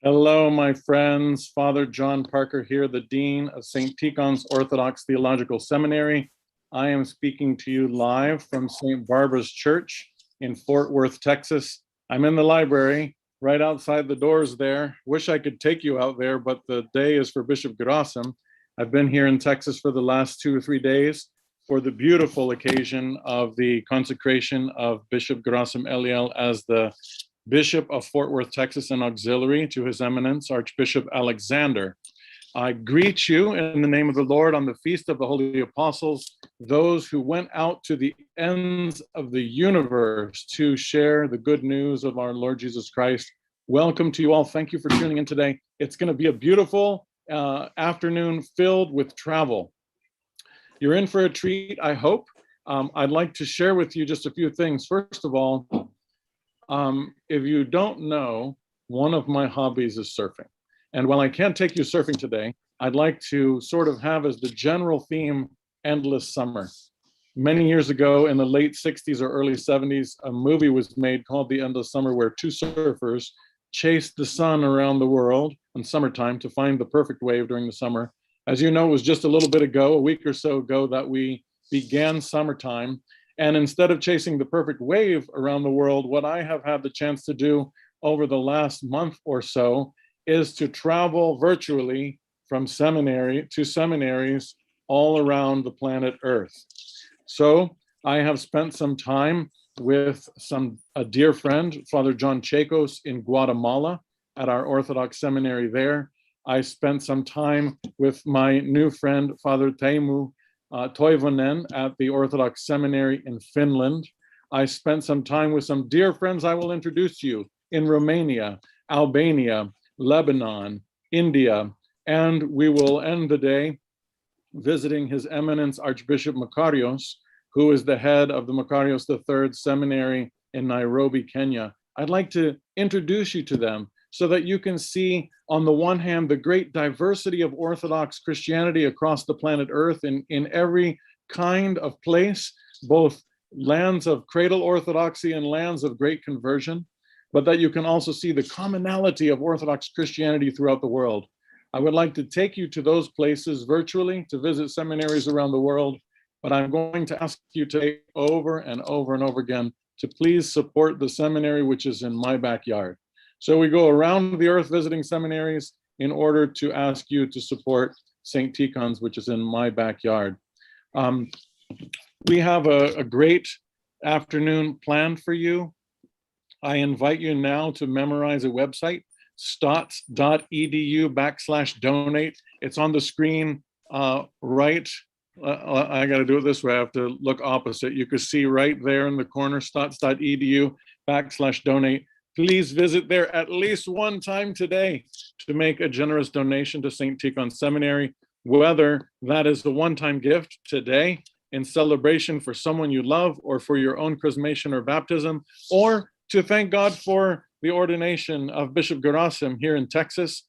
Hello, my friends. Father John Parker here, the Dean of St. Tikhon's Orthodox Theological Seminary. I am speaking to you live from St. Barbara's Church in Fort Worth, Texas. I'm in the library right outside the doors there. Wish I could take you out there, but the day is for Bishop Gerasim. I've been here in Texas for the last 2 or 3 days for the beautiful occasion of the consecration of Bishop Gerasim Eliel as the Bishop of Fort Worth, Texas, and auxiliary to His Eminence, Archbishop Alexander. I greet you in the name of the Lord on the Feast of the Holy Apostles, those who went out to the ends of the universe to share the good news of our Lord Jesus Christ. Welcome to you all. Thank you for tuning in today. It's going to be a beautiful afternoon filled with travel. You're in for a treat, I hope. I'd like to share with you just a few things. First of all, if you don't know, one of my hobbies is surfing. And while I can't take you surfing today, I'd like to sort of have as the general theme, endless summer. Many years ago in the late 60s or early 70s, a movie was made called The Endless Summer, where 2 surfers chased the sun around the world in summertime to find the perfect wave during the summer. As you know, it was just a little bit ago, a week or so ago, that we began summertime. And instead of chasing the perfect wave around the world, what I have had the chance to do over the last month or so is to travel virtually from seminary to seminaries all around the planet Earth. So I have spent some time with a dear friend, Father John Chos in Guatemala at our Orthodox seminary there. I spent some time with my new friend, Father Teemu Toivonen at the Orthodox Seminary in Finland. I spent some time with some dear friends I will introduce to you in Romania, Albania, Lebanon, India, and we will end the day visiting His Eminence Archbishop Makarios, who is the head of the Makarios III Seminary in Nairobi, Kenya. I'd like to introduce you to them so that you can see, on the one hand, the great diversity of Orthodox Christianity across the planet Earth in every kind of place, both lands of cradle orthodoxy and lands of great conversion, but that you can also see the commonality of Orthodox Christianity throughout the world. I would like to take you to those places virtually to visit seminaries around the world, but I'm going to ask you today over and over and over again to please support the seminary, which is in my backyard. So we go around the earth visiting seminaries in order to ask you to support St. Tikhon's, which is in my backyard. We have a great afternoon planned for you. I invite you now to memorize a website, stots.edu/donate. It's on the screen right. I got to do it this way. I have to look opposite. You can see right there in the corner, stots.edu/donate. Please visit there at least one time today to make a generous donation to St. Tikhon Seminary, whether that is the one-time gift today in celebration for someone you love or for your own chrismation or baptism, or to thank God for the ordination of Bishop Gerasim here in Texas,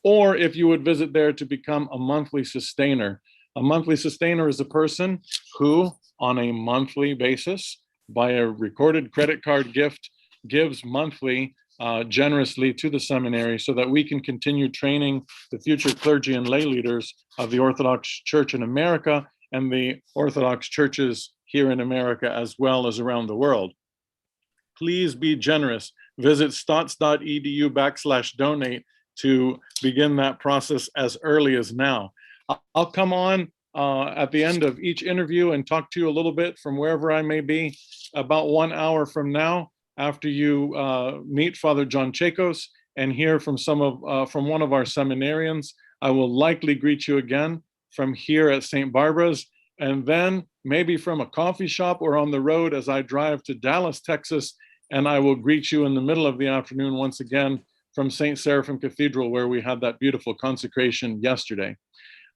or if you would visit there to become a monthly sustainer. A monthly sustainer is a person who, on a monthly basis, by a recorded credit card gift, gives monthly generously to the seminary so that we can continue training the future clergy and lay leaders of the Orthodox Church in America and the Orthodox churches here in America as well as around the world. Please be generous. Visit stots.edu/donate to begin that process as early as now. I'll come on at the end of each interview and talk to you a little bit from wherever I may be about 1 hour from now, after you meet Father John Chos and hear from from one of our seminarians. I will likely greet you again from here at St. Barbara's, and then maybe from a coffee shop or on the road as I drive to Dallas, Texas, and I will greet you in the middle of the afternoon once again from St. Seraphim Cathedral, where we had that beautiful consecration yesterday.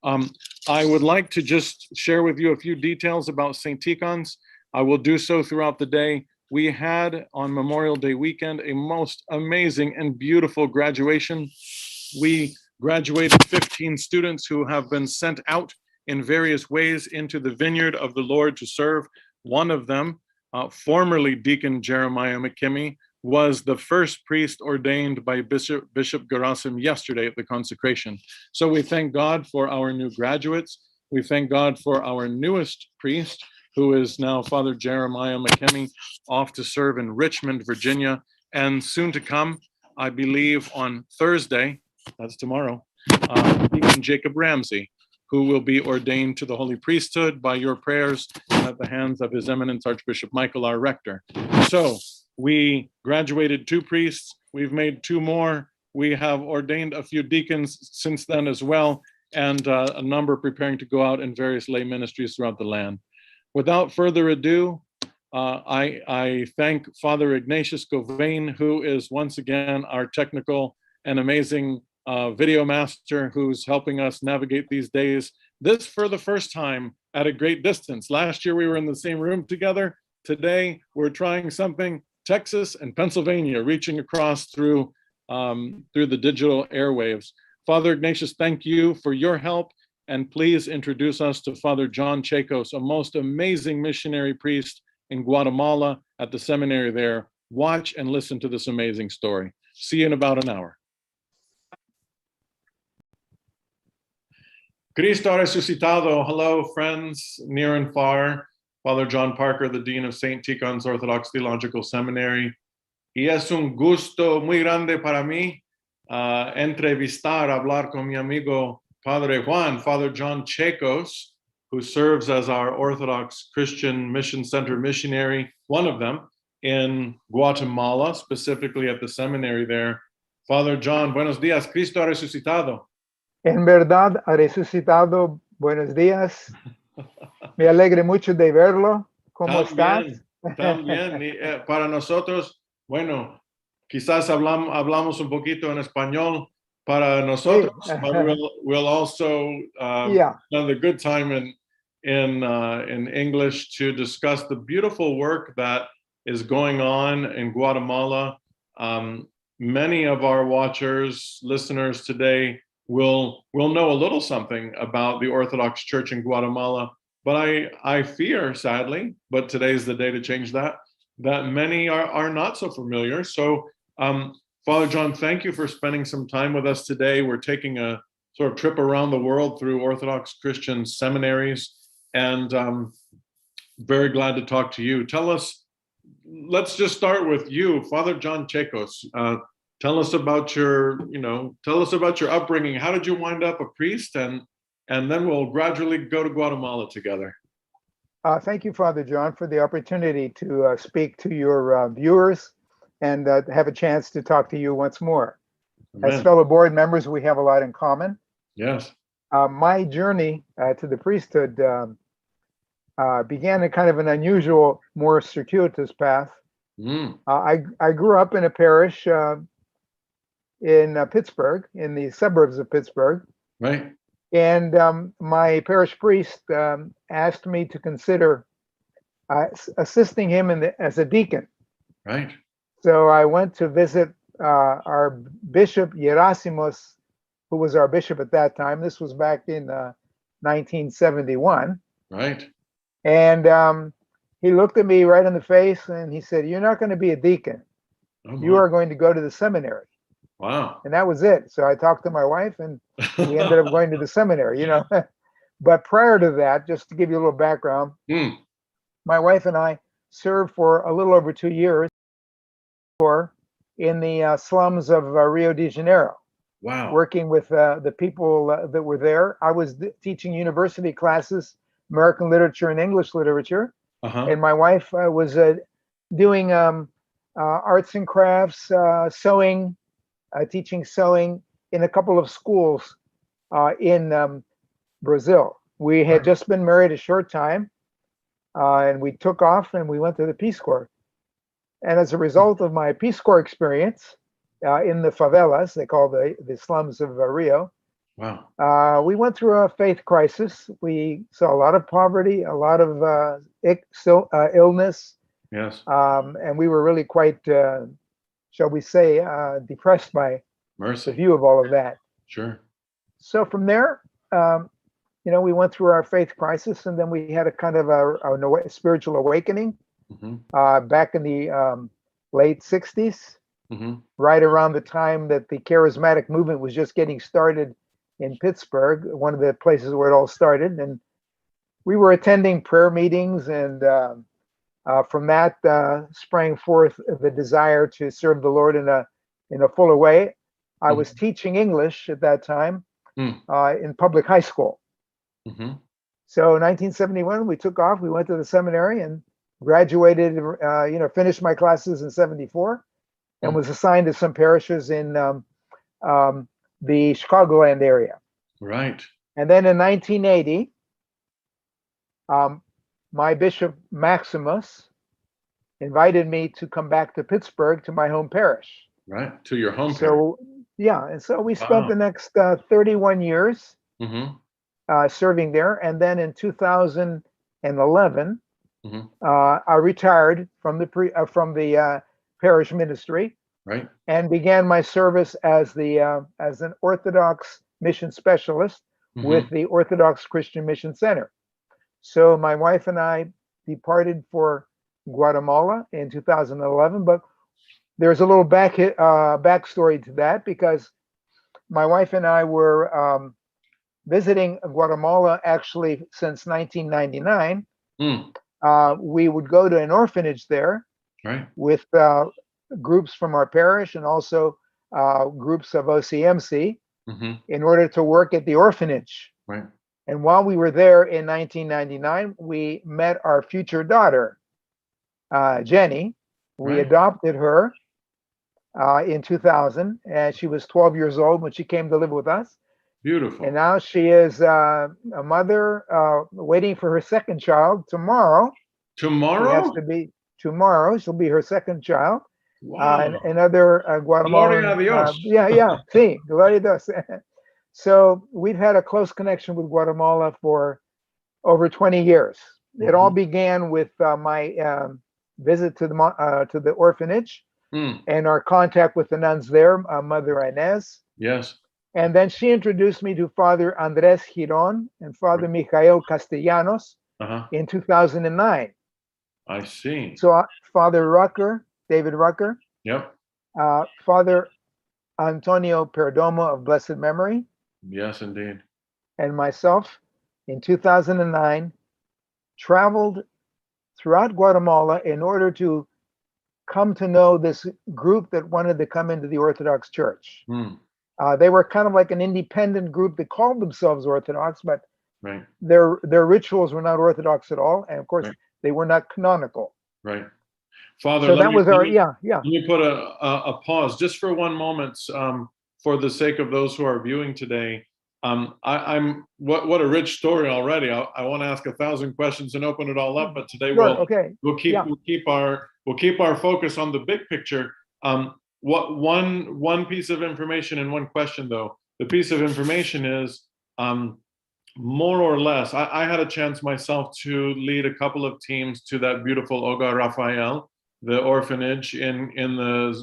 I would like to just share with you a few details about St. Tikhon's. I will do so throughout the day. We had on Memorial Day weekend a most amazing and beautiful graduation. We graduated 15 students who have been sent out in various ways into the vineyard of the Lord to serve. One of them, formerly Deacon Jeremiah McKimmey, was the first priest ordained by Bishop Gerasim yesterday at the consecration. So we thank God for our new graduates. We thank God for our newest priest, who is now Father Jeremiah McKinney, off to serve in Richmond, Virginia, and soon to come, I believe on Thursday, that's tomorrow, Deacon Jacob Ramsey, who will be ordained to the holy priesthood by your prayers and at the hands of His Eminence Archbishop Michael, our rector. So we graduated 2 priests, we've made 2 more, we have ordained a few deacons since then as well, and a number preparing to go out in various lay ministries throughout the land. Without further ado, I thank Father Ignatius Govain, who is once again our technical and amazing video master, who's helping us navigate these days. This for the first time at a great distance. Last year we were in the same room together. Today we're trying something, Texas and Pennsylvania, reaching across through the digital airwaves. Father Ignatius, thank you for your help. And please introduce us to Father John Chos, a most amazing missionary priest in Guatemala at the seminary there. Watch and listen to this amazing story. See you in about an hour. Cristo resucitado. Hello, friends near and far. Father John Parker, the Dean of St. Tikhon's Orthodox Theological Seminary. Y es un gusto muy grande para mí entrevistar, hablar con mi amigo Padre Juan, Father John Chos, who serves as our Orthodox Christian Mission Center missionary, one of them, in Guatemala, specifically at the seminary there. Father John, buenos días, Cristo ha resucitado. En verdad ha resucitado. Buenos días. Me alegre mucho de verlo. ¿Cómo estás? También, para nosotros, bueno, quizás hablamos un poquito en español para nosotros, but we'll also have a good time in English to discuss the beautiful work that is going on in Guatemala. Many of our watchers, listeners today will know a little something about the Orthodox Church in Guatemala, but I fear, sadly, but today's the day to change that many are not so familiar. So Father John, thank you for spending some time with us today. We're taking a sort of trip around the world through Orthodox Christian seminaries, and very glad to talk to you. Let's just start with you, Father John Chos. Tell us about your upbringing. How did you wind up a priest? And then we'll gradually go to Guatemala together. Thank you, Father John, for the opportunity to speak to your viewers and have a chance to talk to you once more. Amen. As fellow board members, we have a lot in common. Yes. My journey to the priesthood began in kind of an unusual, more circuitous path. I grew up in a parish in Pittsburgh, in the suburbs of Pittsburgh. Right. And my parish priest asked me to consider assisting him as a deacon. Right. So I went to visit our Bishop Gerasimos, who was our bishop at that time. This was back in 1971. Right. And he looked at me right in the face and he said, "You're not going to be a deacon. You are going to go to the seminary." Wow. And that was it. So I talked to my wife and we ended up going to the seminary, But prior to that, just to give you a little background, my wife and I served for a little over 2 years in the slums of Rio de Janeiro. Wow. Working with the people that were there. I was teaching university classes, American literature and English literature. And my wife was doing arts and crafts, sewing, teaching sewing in a couple of schools in Brazil. We had just been married a short time, and we took off and we went to the Peace Corps. And as a result of my Peace Corps experience in the favelas, they call the slums of Rio, we went through a faith crisis. We saw a lot of poverty, a lot of illness. Yes. And we were really quite, shall we say, depressed by the view of all of that. Sure. So from there, we went through our faith crisis, and then we had a kind of a spiritual awakening back in the late 60s, right around the time that the charismatic movement was just getting started in Pittsburgh, one of the places where it all started. And we were attending prayer meetings, and from that sprang forth the desire to serve the Lord in a fuller way. I was teaching English at that time in public high school. So in 1971, we took off. We went to the seminary and graduated. Finished my classes in '74, and was assigned to some parishes in the Chicagoland area. Right. And then in 1980, my Bishop Maximus invited me to come back to Pittsburgh, to my home parish. Right, to your home parish. So, yeah, and so we spent the next 31 years serving there. And then in 2011, I retired from the parish ministry, right, and began my service as an Orthodox mission specialist with the Orthodox Christian Mission Center. So my wife and I departed for Guatemala in 2011, but there's a little backstory to that, because my wife and I were visiting Guatemala actually since 1999. We would go to an orphanage there, right, with groups from our parish and also groups of OCMC in order to work at the orphanage. Right. And while we were there in 1999, we met our future daughter, Jenny. We adopted her in 2000, and she was 12 years old when she came to live with us. Beautiful. And now she is a mother waiting for her second child tomorrow. Tomorrow? She has to be tomorrow. She'll be her second child. Wow. Another Guatemalan. Gloria a Dios. Sí, Gloria a Dios. So we've had a close connection with Guatemala for over 20 years. It all began with my visit to the orphanage and our contact with the nuns there, Mother Inez. Yes. And then she introduced me to Father Andres Giron and Father Michael Castellanos in 2009. I see. So Father Rucker, David Rucker. Yep. Father Antonio Perdomo of blessed memory. Yes, indeed. And myself in 2009 traveled throughout Guatemala in order to come to know this group that wanted to come into the Orthodox Church. They were kind of like an independent group that called themselves Orthodox, but their rituals were not Orthodox at all, and of course they were not canonical. Right, Father. So let me put a pause just for one moment, for the sake of those who are viewing today. I'm what a rich story already. I want to ask 1,000 questions and open it all up, but today we'll keep our focus on the big picture. What one piece of information and one question though. The piece of information is more or less. I had a chance myself to lead a couple of teams to that beautiful Hogar Rafael, the orphanage in the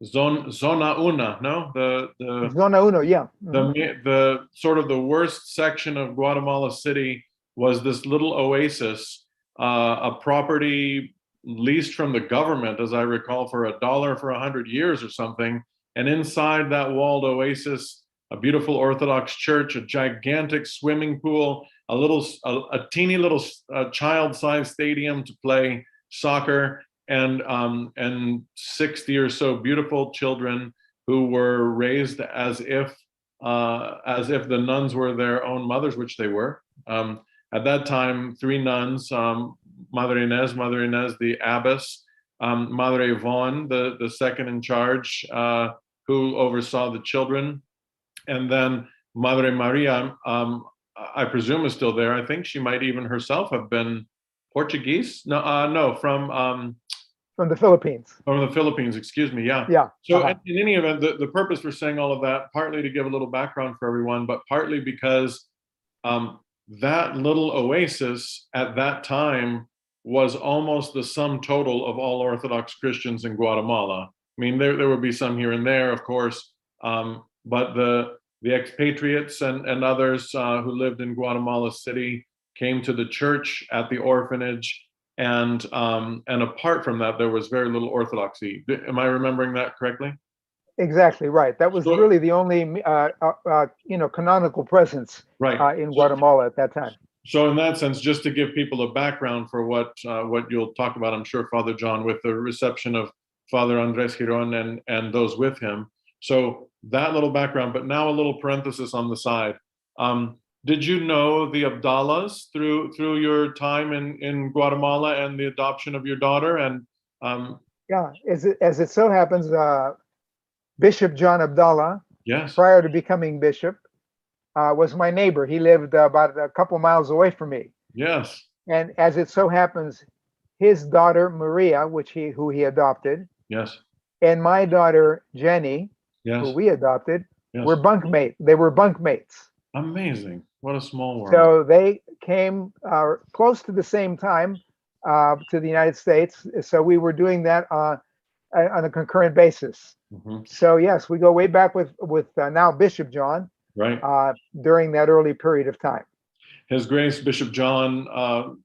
Zona Una, no? The Zona Uno, yeah. The sort of the worst section of Guatemala City was this little oasis, a property leased from the government, as I recall, for $1 for 100 years or something. And inside that walled oasis, a beautiful Orthodox church, a gigantic swimming pool, a teeny little child-sized stadium to play soccer, and 60 or so beautiful children who were raised as if the nuns were their own mothers, which they were. At that time, 3 nuns, Mother Inez, the abbess, Madre Yvonne, the second in charge, who oversaw the children, and then Madre Maria, I presume is still there. I think she might even herself have been Portuguese. No, from the Philippines. From the Philippines, excuse me. Yeah. Yeah. So in any event, the purpose for saying all of that, partly to give a little background for everyone, but partly because that little oasis at that time was almost the sum total of all Orthodox Christians in Guatemala. I mean, there would be some here and there, of course, but the expatriates and others who lived in Guatemala City came to the church at the orphanage, and apart from that, there was very little Orthodoxy. Am I remembering that correctly? Exactly right. That was really the only canonical presence in Guatemala at that time. So in that sense, just to give people a background for what you'll talk about, I'm sure, Father John, with the reception of Father Andres Giron and those with him. So that little background, but now a little parenthesis on the side. Did you know the Abdallahs through your time in Guatemala and the adoption of your daughter? And yeah, as it so happens, Bishop John Abdallah, yes, prior to becoming bishop, was my neighbor. He lived about a couple miles away from me. Yes. And as it so happens, his daughter Maria, who he adopted, yes, and my daughter Jenny, yes, who we adopted, yes, were bunkmates. They were bunkmates. Amazing! What a small world. So they came close to the same time to the United States. So we were doing that on a concurrent basis. Mm-hmm. So yes, we go way back with now Bishop John. Right. During that early period of time. His Grace Bishop John,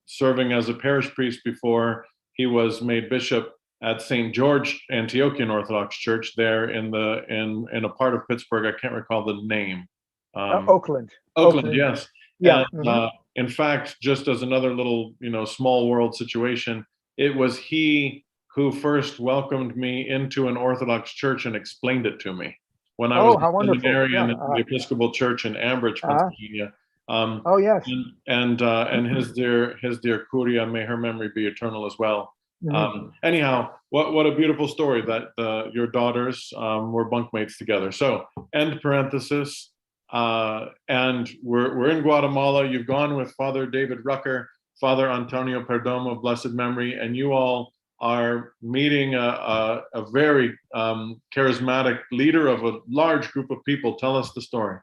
serving as a parish priest before he was made bishop at St. George Antiochian Orthodox Church there in a part of Pittsburgh. I can't recall the name. Oakland. Oakland, yes. Yeah. And, in fact, just as another little, small world situation, it was he who first welcomed me into an Orthodox church and explained it to me when I was a Seminarian in the Episcopal Church in Ambridge, Pennsylvania. Yes. And his dear Curia, may her memory be eternal as well. Mm-hmm. Anyhow, what a beautiful story that your daughters were bunkmates together. So, end parenthesis. And we're in Guatemala. You've gone with Father David Rucker, Father Antonio Perdomo of blessed memory, and you all are meeting a very charismatic leader of a large group of people. Tell us the story.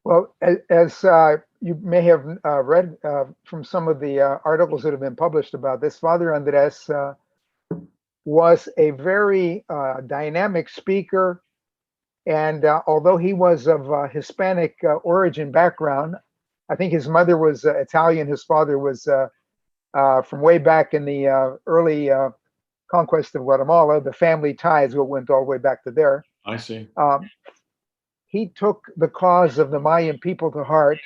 Well, as you may have read from some of the articles that have been published about this, Father Andres was a very dynamic speaker. And although he was of Hispanic origin background, I think his mother was Italian, his father was from way back in the early conquest of Guatemala. The family ties went all the way back to there. I see. He took the cause of the Mayan people to heart,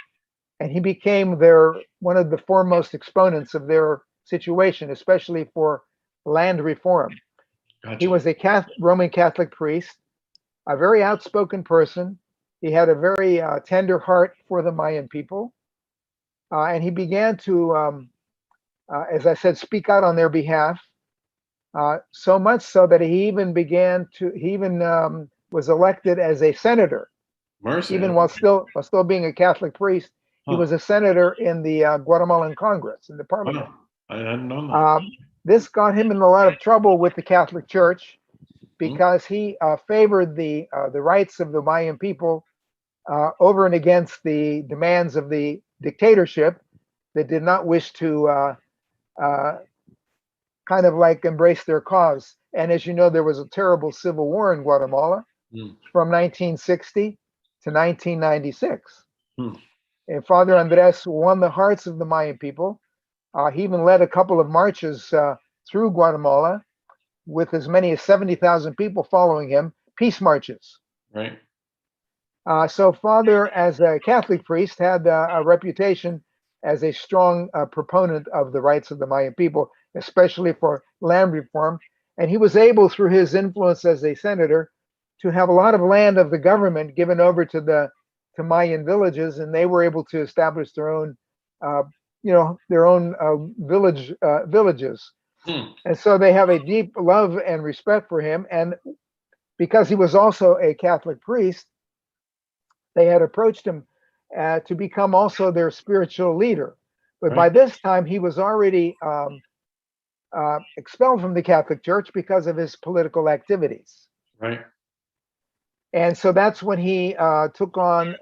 and he became one of the foremost exponents of their situation, especially for land reform. Gotcha. He was a Roman Catholic priest, a very outspoken person. He had a very tender heart for the Mayan people, and he began to as I said, speak out on their behalf, so much so that he even was elected as a senator. Mercy. Even while still being a Catholic priest, he was a senator in the Guatemalan Congress, in the parliament. Wow. I hadn't known that. This got him in a lot of trouble with the Catholic Church because he favored the rights of the Mayan people over and against the demands of the dictatorship that did not wish to kind of like embrace their cause. And as you know, there was a terrible civil war in Guatemala from 1960 to 1996. And Father Andres won the hearts of the Mayan people. He even led a couple of marches through Guatemala with as many as 70,000 people following him, peace marches. Right. So Father, as a Catholic priest, had a reputation as a strong proponent of the rights of the Mayan people, especially for land reform. And he was able, through his influence as a senator, to have a lot of land of the government given over to Mayan villages, and they were able to establish their own, villages. And so they have a deep love and respect for him. And because he was also a Catholic priest, they had approached him to become also their spiritual leader. But by this time, he was already expelled from the Catholic Church because of his political activities. Right. And so that's when he took on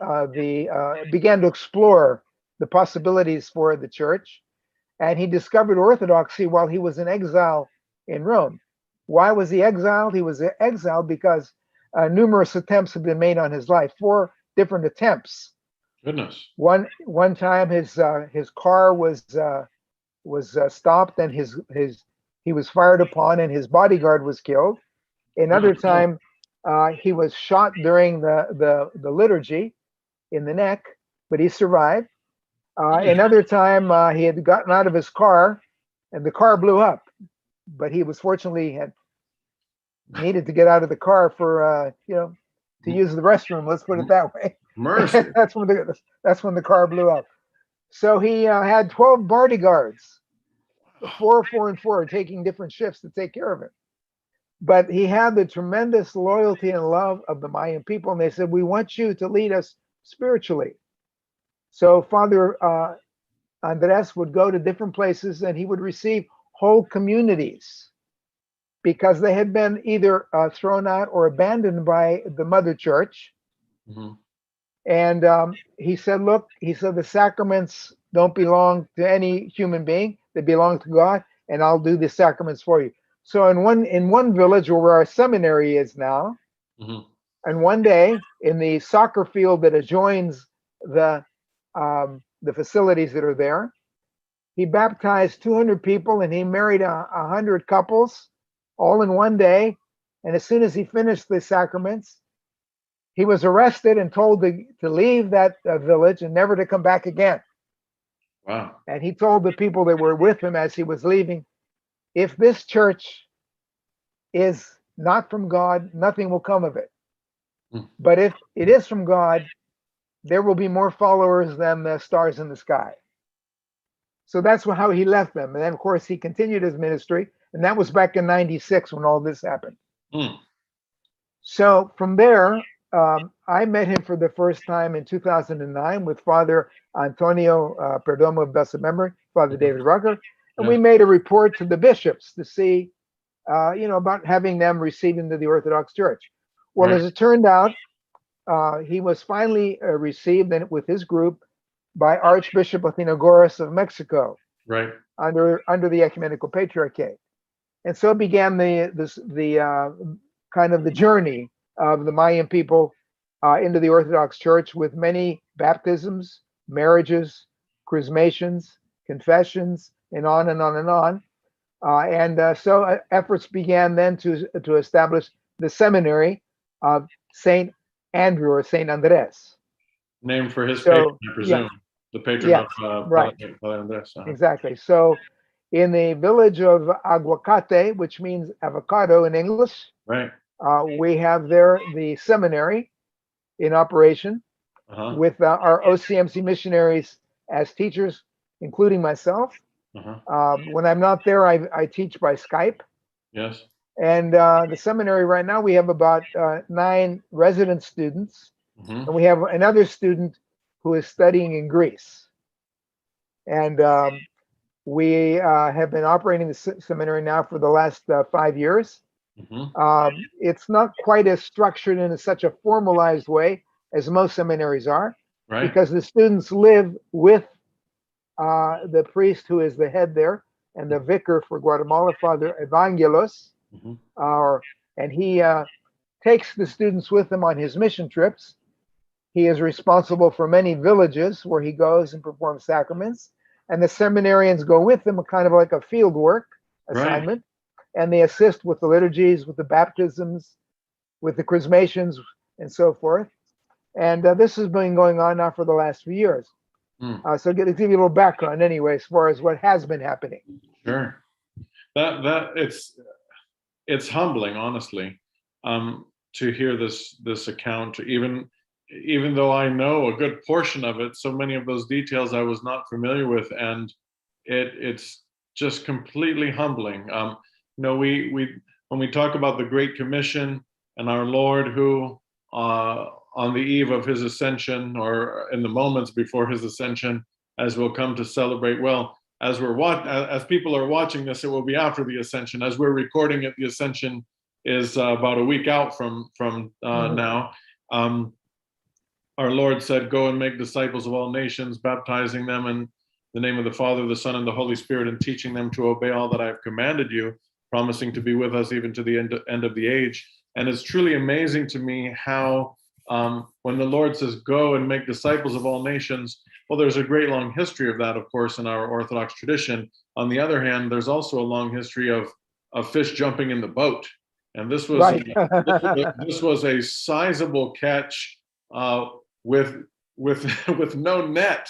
began to explore the possibilities for the church. And he discovered Orthodoxy while he was in exile in Rome. Why was he exiled? He was exiled because numerous attempts had been made on his life, 4 different attempts. Goodness. One time his car was was stopped, and he was fired upon, and his bodyguard was killed. Another time, he was shot during the liturgy in the neck, but he survived. Another time, he had gotten out of his car, and the car blew up, but he was fortunately had needed to get out of the car for to use the restroom. Let's put it that way. Mercy. That's when the car blew up. So he had 12 bodyguards, 4, 4, and 4, taking different shifts to take care of him. But he had the tremendous loyalty and love of the Mayan people, and they said, "We want you to lead us spiritually." So Father Andres would go to different places, and he would receive whole communities because they had been either thrown out or abandoned by the mother church. Mm-hmm. And he said, "Look," he said, "the sacraments don't belong to any human being; they belong to God, and I'll do the sacraments for you." So in one village where our seminary is now, mm-hmm. and one day in the soccer field that adjoins the facilities that are there, he baptized 200 people, and he married 100 couples, all in one day. And as soon as he finished the sacraments, he was arrested and told to leave that village and never to come back again. Wow. And he told the people that were with him as he was leaving, "If this church is not from God, nothing will come of it. But if it is from God, there will be more followers than the stars in the sky." So that's how he left them. And then, of course, he continued his ministry. And that was back in 96 when all this happened. So from there, I met him for the first time in 2009 with Father Antonio Perdomo of blessed memory, Father David Rucker. And we made a report to the bishops to see, about having them received into the Orthodox Church. Well, as it turned out, he was finally received with his group by Archbishop Athenagoras of Mexico, under the Ecumenical Patriarchate. And so began the kind of the journey of the Mayan people into the Orthodox Church, with many baptisms, marriages, chrismations, confessions, and on and on and on. So efforts began then to establish the seminary of Saint Andrew or Saint Andres. Named for his patron, I presume. The patron of Father Andres. Exactly. So in the village of Aguacate, which means avocado in English, we have there the seminary in operation, with our OCMC missionaries as teachers, including myself. When I'm not there, I teach by Skype. Yes. And the seminary right now, we have about 9 resident students, and we have another student who is studying in Greece. And we have been operating the seminary now for the last 5 years. It's not quite as structured in such a formalized way as most seminaries are, because the students live with the priest who is the head there, and the vicar for Guatemala, Father Evangelos, and he takes the students with him on his mission trips. He is responsible for many villages where he goes and performs sacraments, and the seminarians go with him, kind of like a field work assignment, and they assist with the liturgies, with the baptisms, with the chrismations, and so forth. And this has been going on now for the last few years. So to give you a little background anyway, as far as what has been happening. Sure. That it's humbling, honestly, to hear this account, even though I know a good portion of it. So many of those details I was not familiar with, and it's just completely humbling. We when we talk about the Great Commission and our Lord, who on the eve of his ascension, or in the moments before his ascension, as we'll come to celebrate, well, as people are watching this, it will be after the ascension. As we're recording it, the ascension is about a week out from now. Our Lord said, "Go and make disciples of all nations, baptizing them in the name of the Father, the Son, and the Holy Spirit, and teaching them to obey all that I have commanded you, promising to be with us even to the end of the age." And it's truly amazing to me how when the Lord says, "Go and make disciples of all nations," Well, there's a great long history of that, of course, in our Orthodox tradition. On the other hand, there's also a long history of fish jumping in the boat. And this was Right. this was a sizable catch with with no net.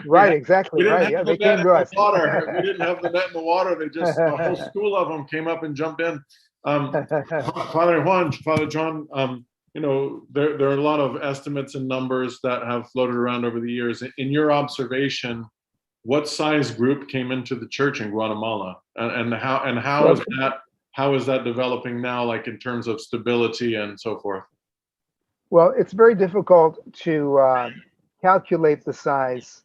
Right, exactly. We didn't Right. have Yeah, the they net came in to the us. water. We didn't have the net in the water. They just a whole school of them came up and jumped in. Father Juan, Father John, you know, there are a lot of estimates and numbers that have floated around over the years. In your observation, what size group came into the church in Guatemala, and how is that developing now, like in terms of stability and so forth? Well, it's very difficult to calculate the size.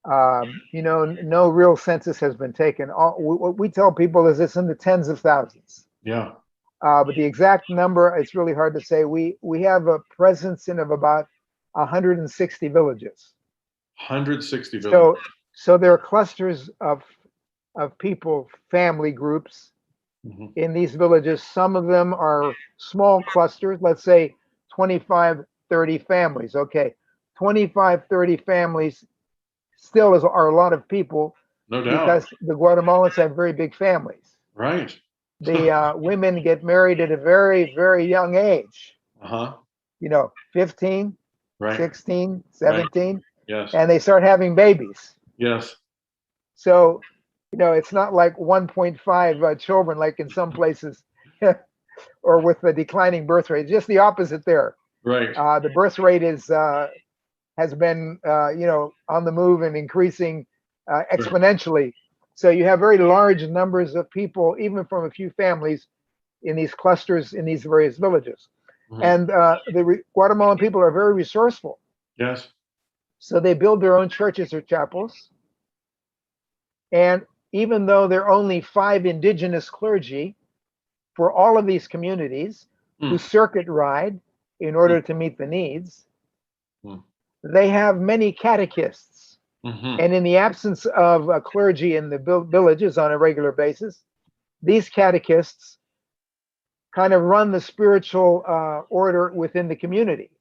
You know, no real census has been taken. What we tell people is it's in the tens of thousands. Yeah. But the exact number, it's really hard to say. We have a presence in of about 160 villages. 160 villages. So there are clusters of people, family groups in these villages. Some of them are small clusters, let's say 25, 30 families. Okay, 25, 30 families still are a lot of people. No doubt. Because the Guatemalans have very big families. Right. The women get married at a very, very young age. You know, 15, right. 16, 17. Right. Yes. And they start having babies. Yes. So, you know, it's not like 1.5 children like in some places or with the declining birth rate. It's just the opposite there. Right. The birth rate has been, you know, on the move and increasing exponentially. So you have very large numbers of people, even from a few families, in these clusters in these various villages. And the Guatemalan people are very resourceful. Yes. So they build their own churches or chapels. And even though there are only 5 indigenous clergy for all of these communities who circuit ride in order to meet the needs, they have many catechists. And in the absence of clergy in the villages on a regular basis, these catechists kind of run the spiritual order within the community.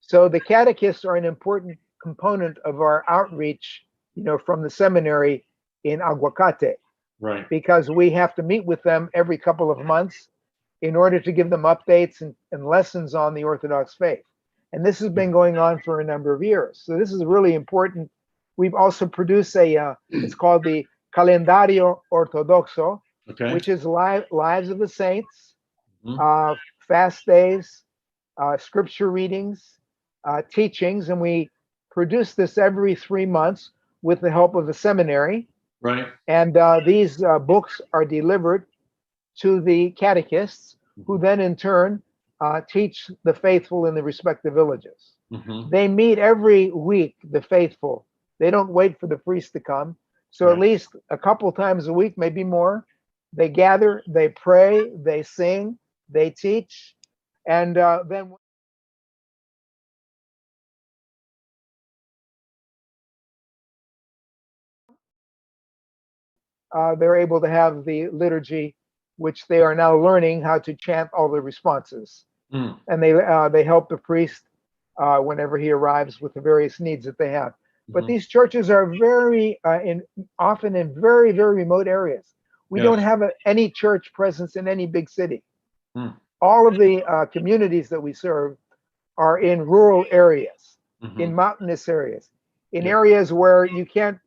So the catechists are an important component of our outreach, you know, from the seminary in Aguacate. Right. Because we have to meet with them every couple of months in order to give them updates and lessons on the Orthodox faith. And this has been going on for a number of years. So this is really important. We've also produced it's called the Calendario Ortodoxo, which is lives of the saints, fast days, scripture readings, teachings. And we produce this every 3 months with the help of the seminary. Right. And these books are delivered to the catechists, who then in turn teach the faithful in the respective villages. They meet every week, the faithful. They don't wait for the priest to come. So at least a couple times a week, maybe more, they gather, they pray, they sing, they teach, and then they're able to have the liturgy, which they are now learning how to chant all the responses. And they help the priest whenever he arrives with the various needs that they have. But these churches are often in very, very remote areas. We don't have any church presence in any big city. All of the communities that we serve are in rural areas, in mountainous areas, in areas where you can't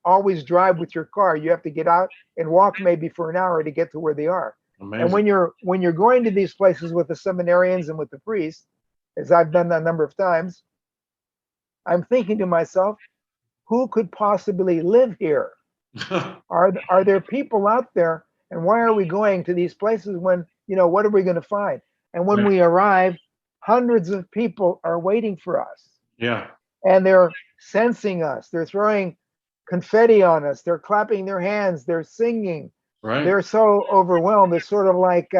always drive with your car. You have to get out and walk maybe for an hour to get to where they are. Amazing. And when you're going to these places with the seminarians and with the priests, as I've done a number of times, I'm thinking to myself, who could possibly live here? Are there people out there? And why are we going to these places when, you know, what are we going to find? And when we arrive, hundreds of people are waiting for us. Yeah. And they're sensing us. They're throwing confetti on us. They're clapping their hands. They're singing. Right. They're so overwhelmed. It's sort of like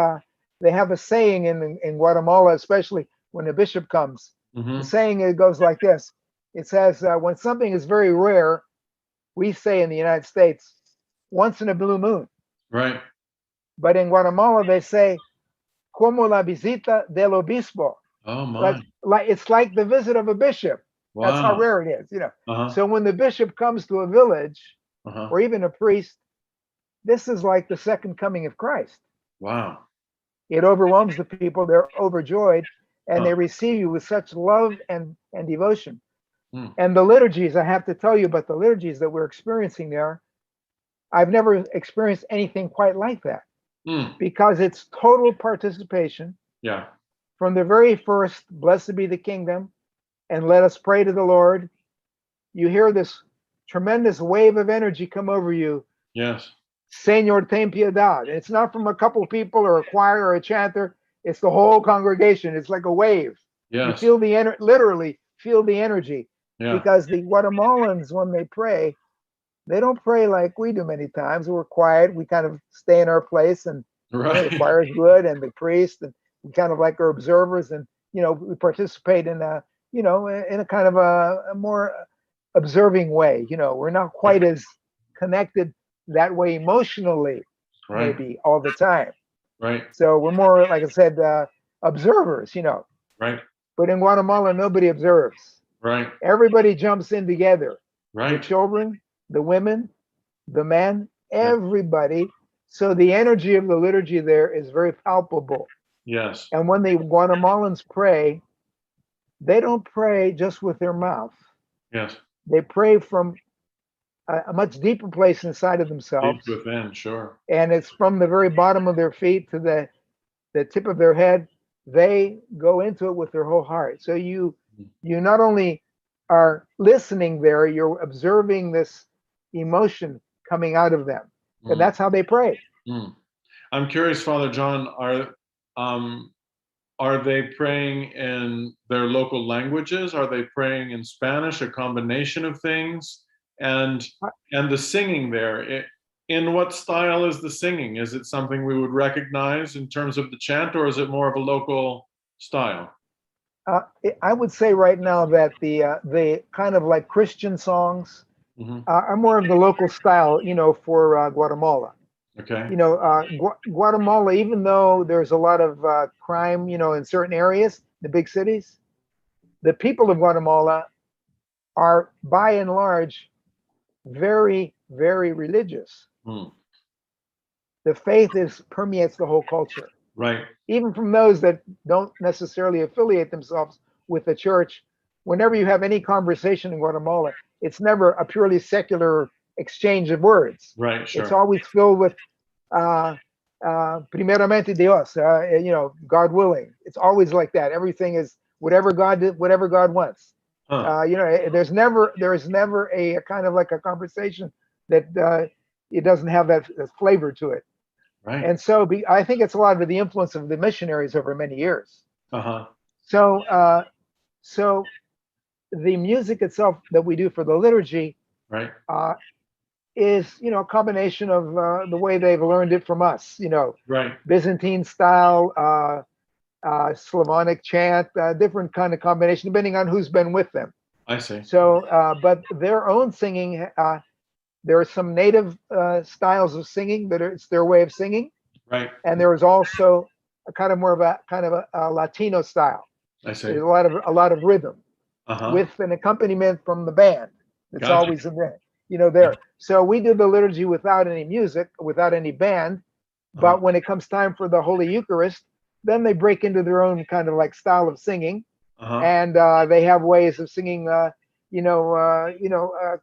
they have a saying in Guatemala, especially when a bishop comes. The saying, it goes like this. It says, when something is very rare, we say in the United States, once in a blue moon. Right. But in Guatemala, they say, como la visita del obispo. Oh, my. Like it's like the visit of a bishop. That's how Wow. rare it is, you know. Uh-huh. So when the bishop comes to a village, Uh-huh. or even a priest, this is like the second coming of Christ. Wow. It overwhelms the people. They're overjoyed, and Huh. they receive you with such love and devotion. Hmm. And the liturgies, I have to tell you about the liturgies that we're experiencing there. I've never experienced anything quite like that, Hmm. because it's total participation Yeah. from the very first, blessed be the kingdom, and let us pray to the Lord. You hear this tremendous wave of energy come over you. Yes. Señor, ten piedad. It's not from a couple people or a choir or a chanter. It's the whole congregation. It's like a wave. You Yes. feel the literally feel the energy, Yeah. because the Guatemalans, when they pray, they don't pray like we do many times. We're quiet. We kind of stay in our place, and Right. the choir is good, and the priest, and we kind of like are observers, and we participate in a kind of a more observing way. We're not quite as connected that way emotionally, Right. maybe all the time. Right. So we're more, like I said, observers. Right. But in Guatemala, nobody observes. Right. Everybody jumps in together. The Right. children, the women, the men, Yeah. everybody. So the energy of the liturgy there is very palpable. Yes. And when the Guatemalans pray, they don't pray just with their mouth. Yes. They pray from a much deeper place inside of Deep themselves. within, sure. And it's from the very bottom of their feet to the tip of their head. They go into it with their whole heart. So you not only are listening there, you're observing this emotion coming out of them. And that's how they pray. I'm curious, Father John, are they praying in their local languages? Are they praying in Spanish, a combination of things? And the singing there, in what style is the singing? Is it something we would recognize in terms of the chant, or is it more of a local style? I would say right now that the kind of like Christian songs are more of the local style, for Guatemala. Okay. Guatemala, even though there's a lot of crime, in certain areas, the big cities, the people of Guatemala are by and large very, very religious. The faith permeates the whole culture. Right. Even from those that don't necessarily affiliate themselves with the church. Whenever you have any conversation in Guatemala, it's never a purely secular exchange of words. Right. Sure. It's always filled with primeramente Dios, God willing. It's always like that. Everything is whatever God did, whatever God wants. There's never a kind of like a conversation that it doesn't have that flavor to it. Right. And so I think it's a lot of the influence of the missionaries over many years. So the music itself that we do for the liturgy, right, is a combination of the way they've learned it from us. Right. Byzantine style, Slavonic chant, different kind of combination depending on who's been with them. I see. So, but their own singing, there are some native styles of singing that it's their way of singing. Right. And there is also a kind of more of a Latino style. I see. There's a lot of rhythm with an accompaniment from the band. It's always in there, there. So we do the liturgy without any music, without any band. But when it comes time for the Holy Eucharist, then they break into their own kind of like style of singing, and they have ways of singing,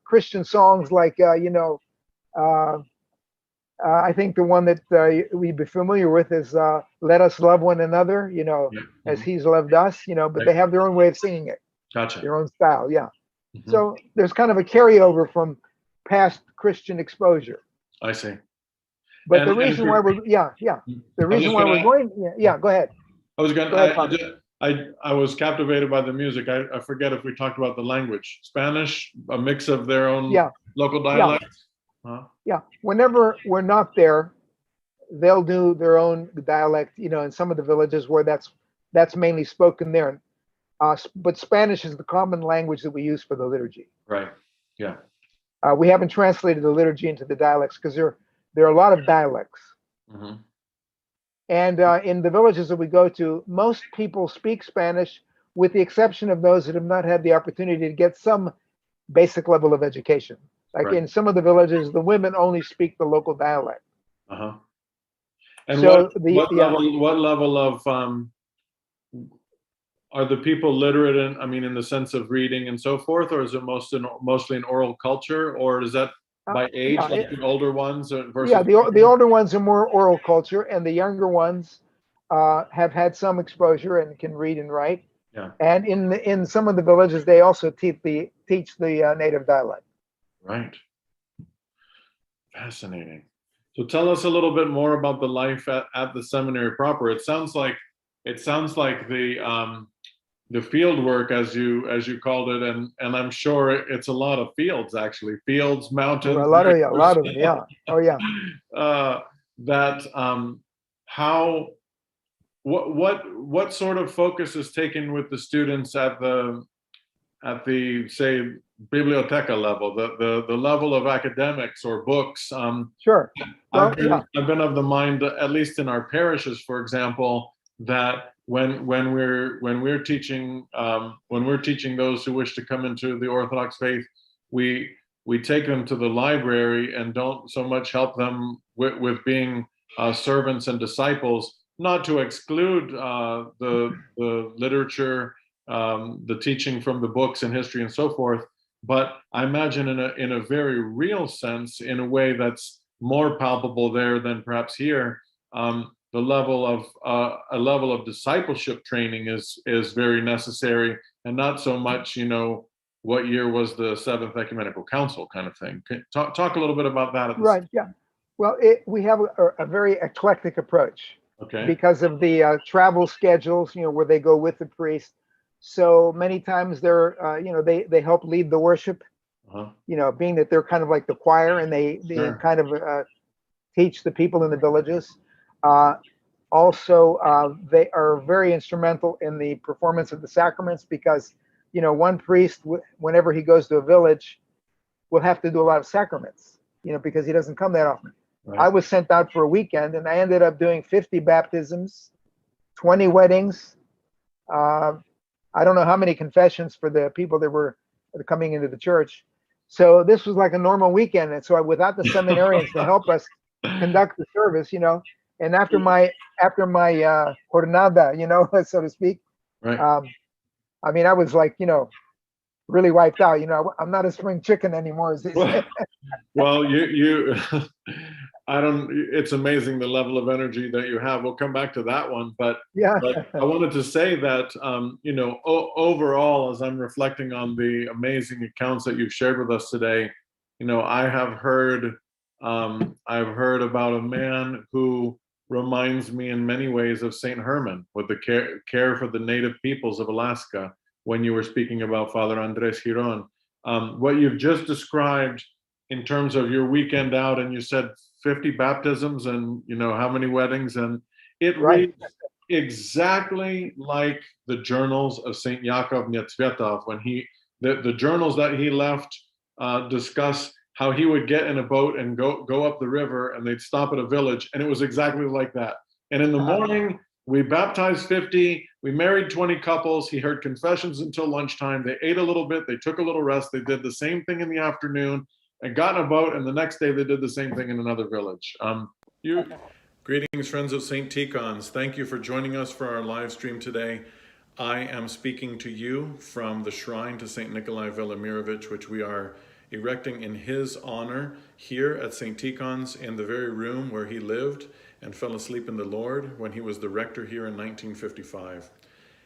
Christian songs like, I think the one that we'd be familiar with is "Let Us Love One Another," as He's loved us, But they have their own way of singing it, Gotcha. their own style, So there's kind of a carryover from past Christian exposure. I see. But the reason why we're the reason why we're going go ahead. I was going I was captivated by the music. I forget if we talked about the language. Spanish, a mix of their own local dialects. Whenever we're not there, they'll do their own dialect, in some of the villages where that's mainly spoken there. But Spanish is the common language that we use for the liturgy. Right. Yeah. We haven't translated the liturgy into the dialects because there are a lot of dialects. And in the villages that we go to, most people speak Spanish with the exception of those that have not had the opportunity to get some basic level of education. Like Right. in some of the villages, the women only speak the local dialect. Uh-huh. And So what level of are the people literate in, I mean, in the sense of reading and so forth, or is it mostly an oral culture, or is that by age, like the older ones versus? Yeah, the older ones are more oral culture, and the younger ones have had some exposure and can read and write. Yeah. And in some of the villages, they also teach the native dialect. Right. Fascinating. So tell us a little bit more about the life at the seminary proper. It sounds like the field work, as you called it, and I'm sure it's a lot of fields, actually, fields, mountains. A lot of them, yeah. Oh yeah. What sort of focus is taken with the students at the say biblioteca level, the level of academics or books? Sure. Well, I've been of the mind, at least in our parishes, for example, that when we're teaching those who wish to come into the Orthodox faith, we take them to the library and don't so much help them with being servants and disciples, not to exclude the literature, the teaching from the books and history and so forth, but I imagine in a very real sense, in a way that's more palpable there than perhaps here, the level of discipleship training is very necessary, and not so much, what year was the Seventh Ecumenical Council kind of thing. Talk a little bit about that. Right. Yeah. Well, we have a very eclectic approach. Okay. Because of the travel schedules, where they go with the priest. So many times they're, they help lead the worship. Uh-huh. Being that they're kind of like the choir, and they Sure. kind of teach the people in the villages. Also, they are very instrumental in the performance of the sacraments, because, one priest, whenever he goes to a village, will have to do a lot of sacraments, because he doesn't come that often. Right. I was sent out for a weekend, and I ended up doing 50 baptisms, 20 weddings. I don't know how many confessions for the people that were coming into the church. So this was like a normal weekend. And so without the seminarians to help us conduct the service, and after my jornada, so to speak, right. I mean, I was like, really wiped out. I'm not a spring chicken anymore, as they say. Well, it's amazing the level of energy that you have. We'll come back to that one, but I wanted to say that, overall, as I'm reflecting on the amazing accounts that you've shared with us today, I've heard about a man who reminds me in many ways of Saint Herman, with the care for the native peoples of Alaska, when you were speaking about Father Andres Giron. What you've just described in terms of your weekend out, and you said 50 baptisms and how many weddings, and it reads exactly like the journals of Saint Yakov Nietsvetov, when the journals that he left discuss how he would get in a boat and go up the river, and they'd stop at a village, and it was exactly like that. And in the morning, we baptized 50, we married 20 couples, he heard confessions until lunchtime, they ate a little bit, they took a little rest, they did the same thing in the afternoon, and got in a boat, and the next day they did the same thing in another village. Greetings, friends of St. Tikhon's. Thank you for joining us for our live stream today. I am speaking to you from the shrine to St. Nikolai Velimirovich, which we are erecting in his honor here at St. Tikhon's, in the very room where he lived and fell asleep in the Lord when he was the rector here in 1955.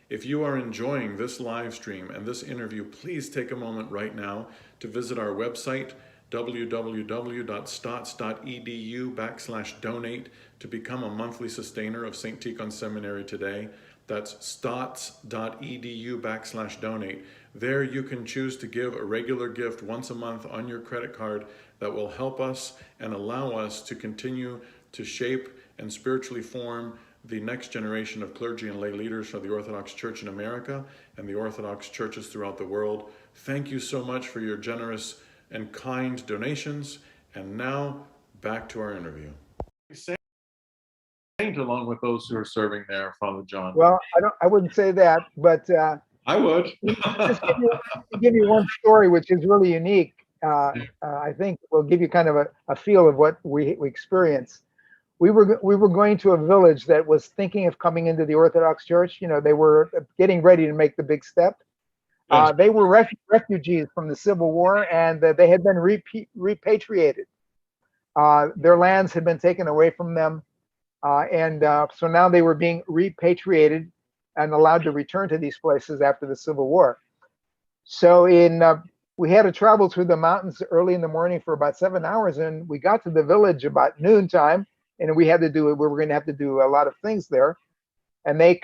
If you are enjoying this live stream and this interview, please take a moment right now to visit our website, www.stots.edu/donate, to become a monthly sustainer of St. Tikhon Seminary today. That's stots.edu/donate. There you can choose to give a regular gift once a month on your credit card that will help us and allow us to continue to shape and spiritually form the next generation of clergy and lay leaders for the Orthodox Church in America and the Orthodox churches throughout the world. Thank you so much for your generous and kind donations. And now back to our interview. Saint along with those who are serving there, Father John. Well, I wouldn't say that, but I would. Just give you one story, which is really unique. I think will give you kind of a feel of what we experienced. We were going to a village that was thinking of coming into the Orthodox Church. You know, they were getting ready to make the big step. Yes. They were refugees from the Civil War, and they had been repatriated. Their lands had been taken away from them, and so now they were being repatriated and allowed to return to these places after the Civil War. So we had to travel through the mountains early in the morning for about 7 hours, and we got to the village about noontime, and we were going to have to do a lot of things there. And they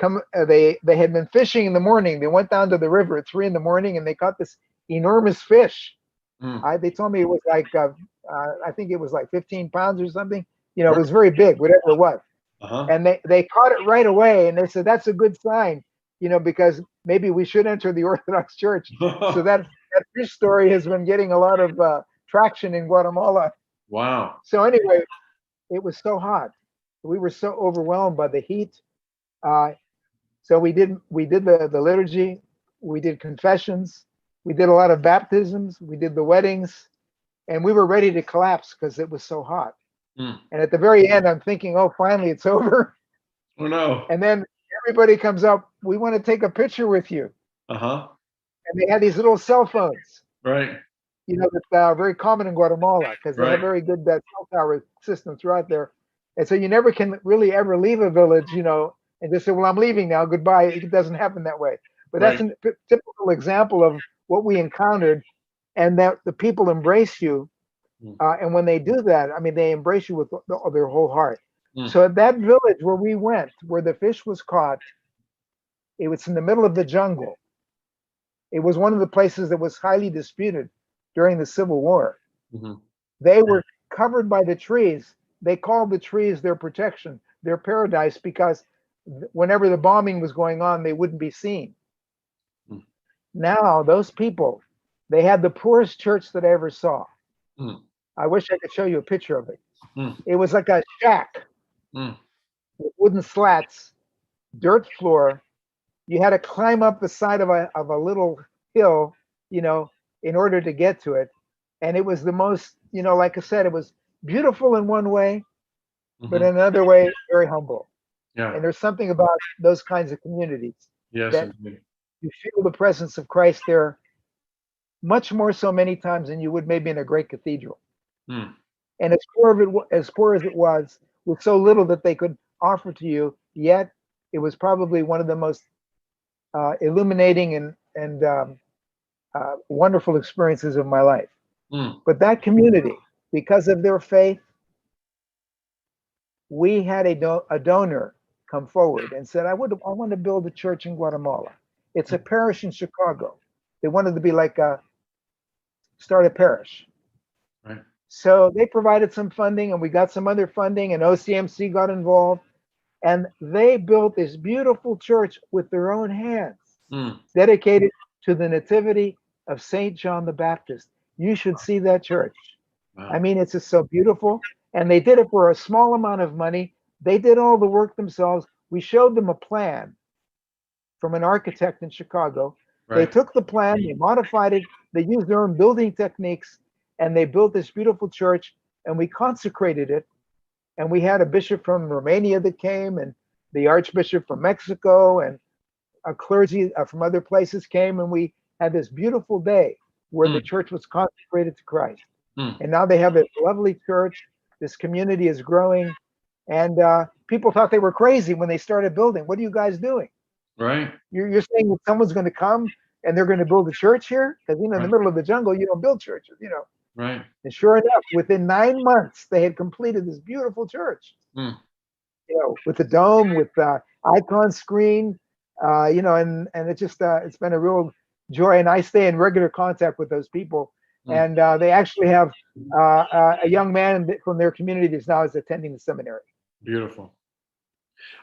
had been fishing in the morning. They went down to the river at 3 a.m, and they caught this enormous fish. They told me it was like I think it was like 15 pounds or something. You know, it was very big, whatever it was. And they caught it right away, and they said that's a good sign, you know, because maybe we should enter the Orthodox Church. So that fish story has been getting a lot of traction in Guatemala. Wow. So anyway, it was so hot. We were so overwhelmed by the heat. So we did the liturgy, we did confessions, we did a lot of baptisms, we did the weddings, and we were ready to collapse because it was so hot. And at the very end, I'm thinking, oh, finally it's over. Oh no. And then everybody comes up, we want to take a picture with you. And they had these little cell phones. Right. You know, that's very common in Guatemala because they have very good cell tower system throughout there. And so you never can really ever leave a village, you know, and just say, well, I'm leaving now, goodbye. It doesn't happen that way. But that's a typical example of what we encountered, and that the people embrace you. And when they do that, I mean, they embrace you with their whole heart. So at that village where we went, where the fish was caught, it was in the middle of the jungle. It was one of the places that was highly disputed during the Civil War. They were covered by the trees. They called the trees their protection, their paradise, because whenever the bombing was going on, they wouldn't be seen. Now, those people, they had the poorest church that I ever saw. I wish I could show you a picture of it. It was like a shack with wooden slats, dirt floor. You had to climb up the side of a little hill, you know, in order to get to it. And it was the most, you know, like I said, it was beautiful in one way, but in another way, very humble. And there's something about those kinds of communities that you feel the presence of Christ there much more so many times than you would maybe in a great cathedral. And as poor as it was, with so little that they could offer to you, yet it was probably one of the most illuminating and wonderful experiences of my life. But that community, because of their faith, we had a donor come forward and said, I want to build a church in Guatemala. It's a parish in Chicago. They wanted to be like start a parish. So they provided some funding, and we got some other funding, and OCMC got involved, and they built this beautiful church with their own hands, dedicated to the nativity of Saint John the Baptist. You should see that church. I mean, it's just so beautiful. And they did it for a small amount of money. They did all the work themselves. We showed them a plan from an architect in Chicago. They took the plan, they modified it, they used their own building techniques, and they built this beautiful church, and we consecrated it. And we had a bishop from Romania that came, and the archbishop from Mexico, and a clergy from other places came, and we had this beautiful day where the church was consecrated to Christ. And now they have this lovely church. This community is growing, and people thought they were crazy when they started building. What are you guys doing? You're saying that someone's going to come and they're going to build a church here? Because, you know, in the middle of the jungle, you don't build churches, you know. And sure enough, within 9 months, they had completed this beautiful church. You know, with the dome, with the icon screen, you know, and it just it's been a real joy. And I stay in regular contact with those people. And they actually have a young man from their community that now is attending the seminary. Beautiful.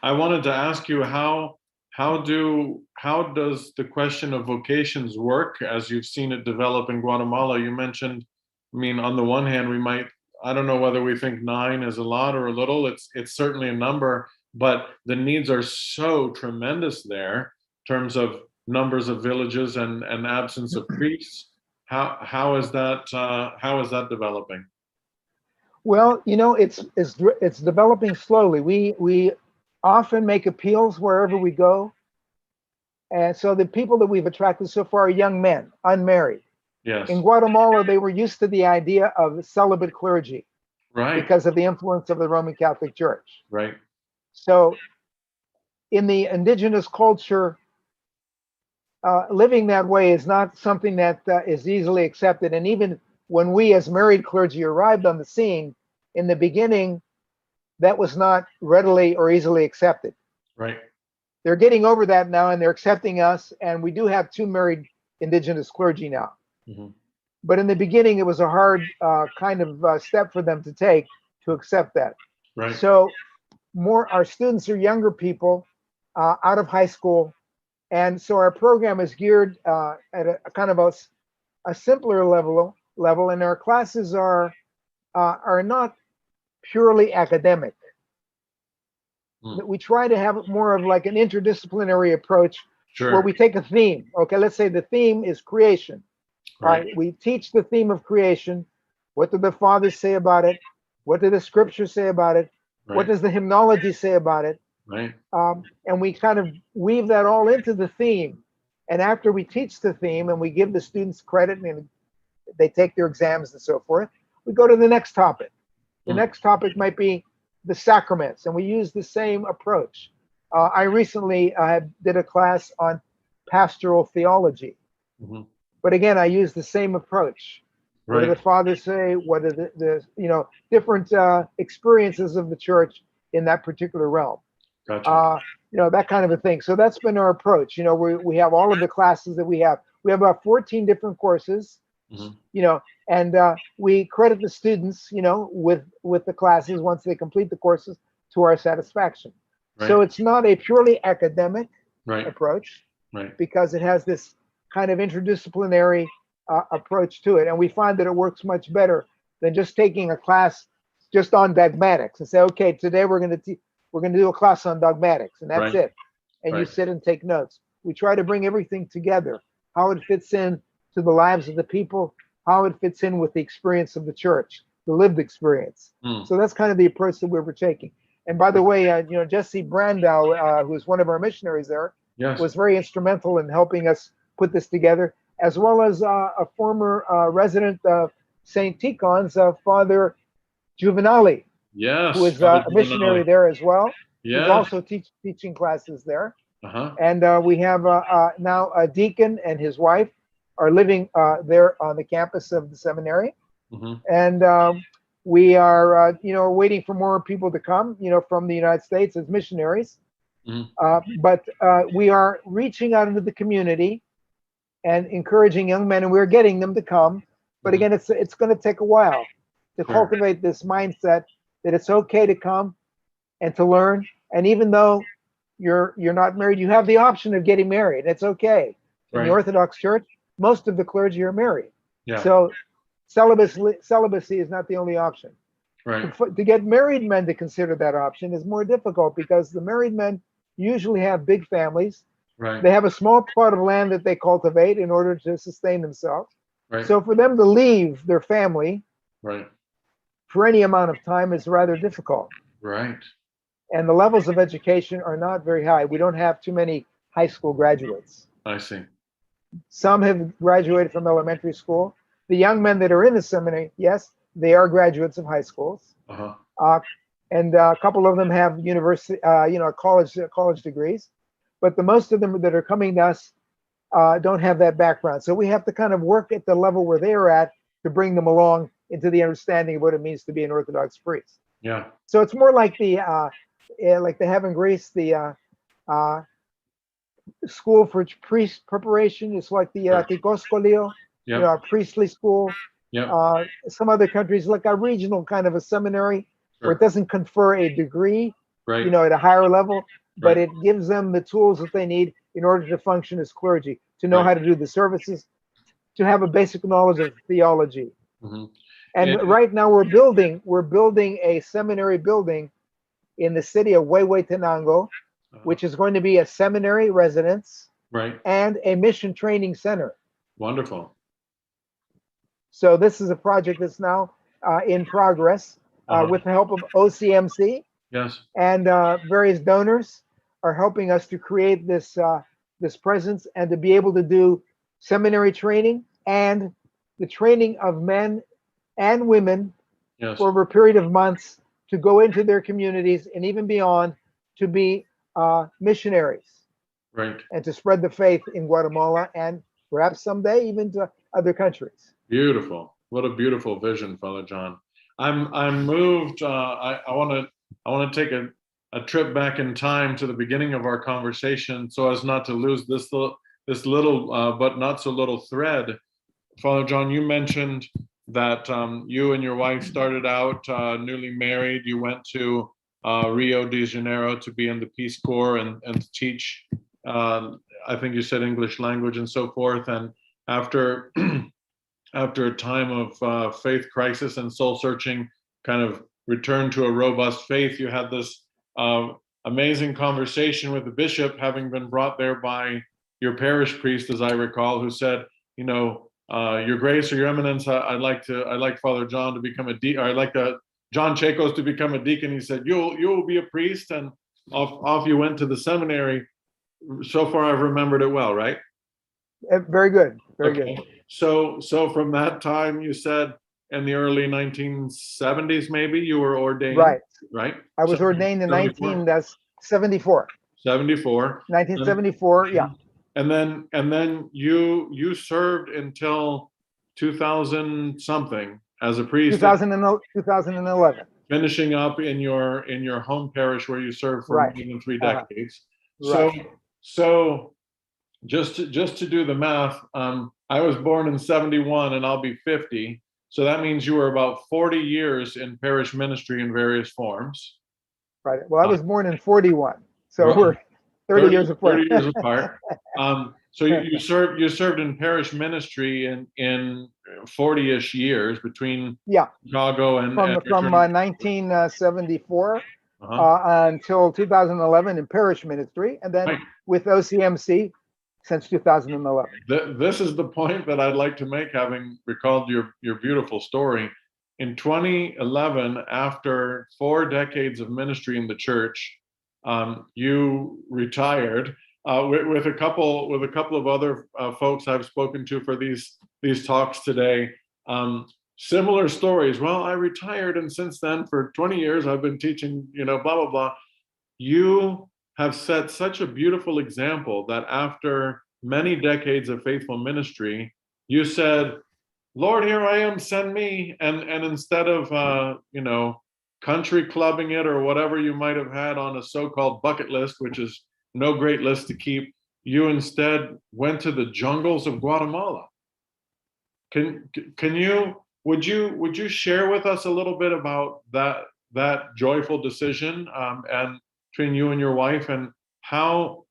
I wanted to ask you how does the question of vocations work as you've seen it develop in Guatemala? You mentioned, I mean, on the one hand, we might, I don't know whether we think 9 is a lot or a little. It's certainly a number, but the needs are so tremendous there in terms of numbers of villages and absence of priests. How is that developing? Well, it's developing slowly. We often make appeals wherever we go, and so the people that we've attracted so far are young men, unmarried. Yes. In Guatemala, they were used to the idea of celibate clergy, right, because of the influence of the Roman Catholic Church. Right. So, in the indigenous culture, living that way is not something that is easily accepted. And even when we as married clergy arrived on the scene, in the beginning, that was not readily or easily accepted. Right. They're getting over that now, and they're accepting us. And we do have 2 married indigenous clergy now. Mm-hmm. But in the beginning, it was a hard kind of step for them to take to accept that. Right. So our students are younger people out of high school. And so our program is geared at a kind of a simpler level, and our classes are not purely academic. We try to have more of like an interdisciplinary approach, Sure. where we take a theme. Okay, let's say the theme is creation. Right. We teach the theme of creation. What do the fathers say about it? What do the scriptures say about it? Right. What does the hymnology say about it? Right. And we kind of weave that all into the theme. And after we teach the theme and we give the students credit and they take their exams and so forth, we go to the next topic. The next topic might be the sacraments, and we use the same approach. I recently did a class on pastoral theology. Mm-hmm. But again, I use the same approach. Right. What do the fathers say? What are the different experiences of the church in that particular realm? Gotcha. That kind of a thing. So that's been our approach. We have all of the classes that we have. We have about 14 different courses. Mm-hmm. And we credit the students, with the classes once they complete the courses to our satisfaction. Right. So it's not a purely academic approach, because it has this kind of interdisciplinary approach to it. And we find that it works much better than just taking a class just on dogmatics and say, okay, today we're going to do a class on dogmatics, and that's it. And you sit and take notes. We try to bring everything together, how it fits in to the lives of the people, how it fits in with the experience of the church, the lived experience. So that's kind of the approach that we were taking. And by the way, Jesse Brandow, who's one of our missionaries there, yes, was very instrumental in helping us put this together, as well as a former resident of St. Tikhon's, Father Juvenali, yes, who is a missionary there as well. Yes. He's also teaching classes there. Uh-huh. And we have now a deacon and his wife are living there on the campus of the seminary. Mm-hmm. And we are, waiting for more people to come, from the United States as missionaries. Mm-hmm. But we are reaching out into the community and encouraging young men, and we're getting them to come. But again, it's going to take a while to cultivate this mindset that it's okay to come and to learn. And even though you're not married, you have the option of getting married. It's okay. In the Orthodox Church, most of the clergy are married. Yeah. So celibacy is not the only option. Right. To get married men to consider that option is more difficult, because the married men usually have big families. Right. They have a small plot of land that they cultivate in order to sustain themselves. Right. So for them to leave their family for any amount of time is rather difficult. Right. And the levels of education are not very high. We don't have too many high school graduates. I see. Some have graduated from elementary school. The young men that are in the seminary, yes, they are graduates of high schools. Uh-huh. And a couple of them have university, college degrees. But the most of them that are coming to us don't have that background. So we have to kind of work at the level where they are at to bring them along into the understanding of what it means to be an Orthodox priest. Yeah. So it's more like they have in Greece, the school for priest preparation. It's like the Tikhon, a priestly school. Yeah. Some other countries, like a regional kind of a seminary, where it doesn't confer a degree, at a higher level, but it gives them the tools that they need in order to function as clergy, to know how to do the services, to have a basic knowledge of theology. Mm-hmm. And right now we're building a seminary building in the city of Huehuetenango, which is going to be a seminary residence, Right. and a mission training center. Wonderful. So this is a project that's now in progress with the help of OCMC. Yes. And various donors are helping us to create this this presence and to be able to do seminary training and the training of men and women for over a period of months to go into their communities and even beyond to be missionaries. Right. And to spread the faith in Guatemala and perhaps someday even to other countries. Beautiful. What a beautiful vision, Father John. I'm moved. I want to take a trip back in time to the beginning of our conversation so as not to lose this little but not so little thread. Father John, you mentioned that you and your wife started out newly married. You went to Rio de Janeiro to be in the Peace Corps and to teach, I think you said English language and so forth. And after after a time of faith crisis and soul searching, kind of returned to a robust faith, you had this amazing conversation with the bishop, having been brought there by your parish priest, as I recall, who said, you know, Your Grace or Your Eminence, I'd like Father John to become a deacon. I'd like John Chos to become a deacon. He said, you'll be a priest, and off you went to the seminary. So far, I've remembered it well, right? Very good. Very good. So from that time, you said in the early 1970s, maybe you were ordained. Right. I was ordained in 1974. 1974. Yeah. And then you served until 2000 something as a priest. 2011. Finishing up in your home parish where you served for more than 3 decades. So just to do the math, I was born in 71 and I'll be 50. So that means you were about 40 years in parish ministry in various forms. Right. Well, I was born in 41. So we're 30 years apart. 30 years apart. So you served in parish ministry in 40-ish years between Chicago and from 1974 until 2011 in parish ministry, and then with OCMC since 2011. This is the point that I'd like to make, having recalled your beautiful story. In 2011, after 4 decades of ministry in the church, you retired with a couple of other folks I've spoken to for these talks today. Similar stories. Well, I retired, and since then, for 20 years, I've been teaching, blah, blah, blah. You have set such a beautiful example that after many decades of faithful ministry, you said, Lord, here I am, send me. And instead of, country clubbing it or whatever you might have had on a so-called bucket list, which is no great list to keep, you instead went to the jungles of Guatemala. Would you share with us a little bit about that joyful decision and between you and your wife, and how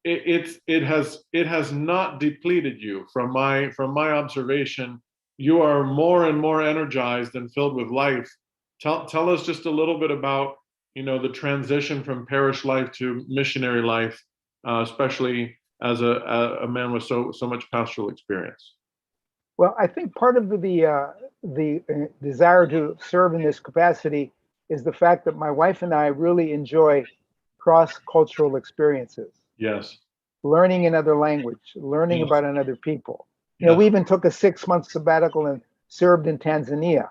it has not depleted you? From my observation, you are more and more energized and filled with life. Tell us just a little bit about the transition from parish life to missionary life, especially as a man with so much pastoral experience. Well, I think part of the desire to serve in this capacity is the fact that my wife and I really enjoy cross-cultural experiences. Yes. Learning another language, learning about another people. We even took a 6-month sabbatical and served in Tanzania,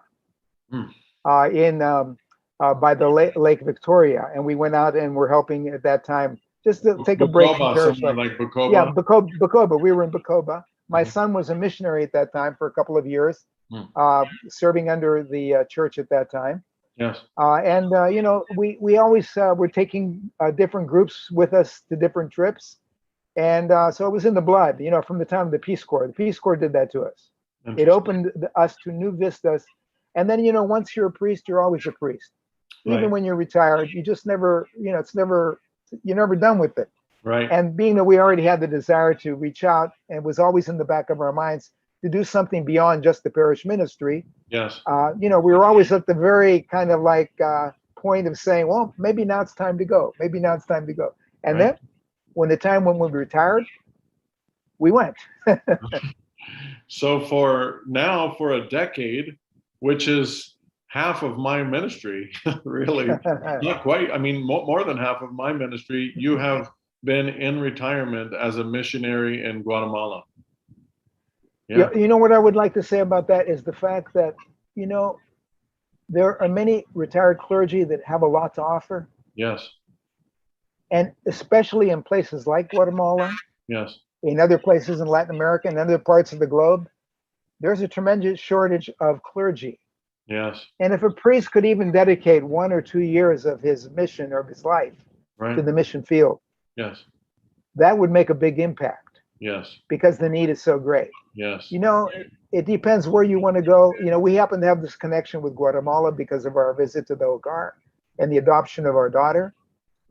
by the Lake Victoria, and we went out and were helping at that time just to take a break from parish life. Like Bukoba. Yeah, Bukoba. We were in Bukoba. My son was a missionary at that time for a couple of years, serving under the church at that time. Yes. We always were taking different groups with us to different trips. And so it was in the blood, from the time of the Peace Corps. The Peace Corps did that to us. It opened us to new vistas. And then, once you're a priest, you're always a priest. Even when you're retired, you just never, you're never done with it. Right. And being that we already had the desire to reach out, and it was always in the back of our minds to do something beyond just the parish ministry. Yes. We were always at the very kind of like point of saying, well, maybe now it's time to go. Maybe now it's time to go. And then when the time when we retired, we went. So for a decade, which is half of my ministry, really, not quite, I mean, more than half of my ministry, you have been in retirement as a missionary in Guatemala. Yeah. You know what I would like to say about that is the fact that, you know, there are many retired clergy that have a lot to offer. Yes. And especially in places like Guatemala. Yes. In other places in Latin America and other parts of the globe, there's a tremendous shortage of clergy. Yes. And if a priest could even dedicate 1 or 2 years of his mission or of his life to the mission field, yes, that would make a big impact. Yes. Because the need is so great. Yes. You know, it depends where you want to go. You know, we happen to have this connection with Guatemala because of our visit to the Hogar and the adoption of our daughter.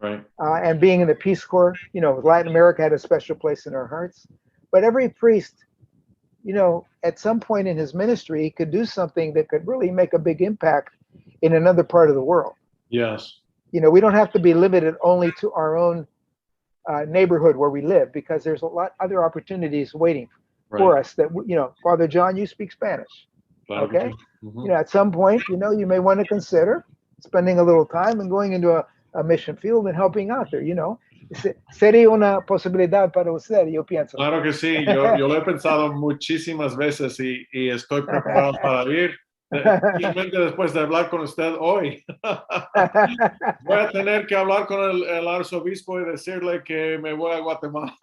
Right. And being in the Peace Corps, you know, Latin America had a special place in our hearts. But every priest, you know, at some point in his ministry, he could do something that could really make a big impact in another part of the world. Yes. You know, we don't have to be limited only to our own neighborhood where we live, because there's a lot other opportunities waiting for us that, you know, Father John, you speak Spanish. Okay. You know, at some point, you know, you may want to consider spending a little time and going into a mission field and helping out there, you know. Sería una posibilidad para usted, yo pienso. Claro que sí, yo lo he pensado muchísimas veces y estoy preparado para ir. Simplemente después de hablar con usted hoy, voy a tener que hablar con el arzobispo y decirle que me voy a Guatemala.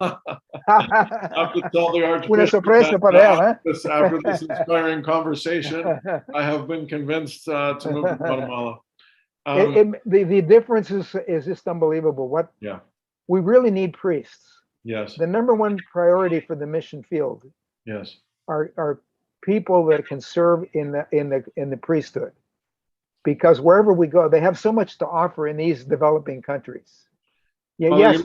Una sorpresa para él, After this inspiring conversation, I have been convinced to move to Guatemala. The difference is just unbelievable. We really need priests. Yes. The number one priority for the mission field. Yes. Are people that can serve in the priesthood, because wherever we go, they have so much to offer in these developing countries. Yeah. Well, yes.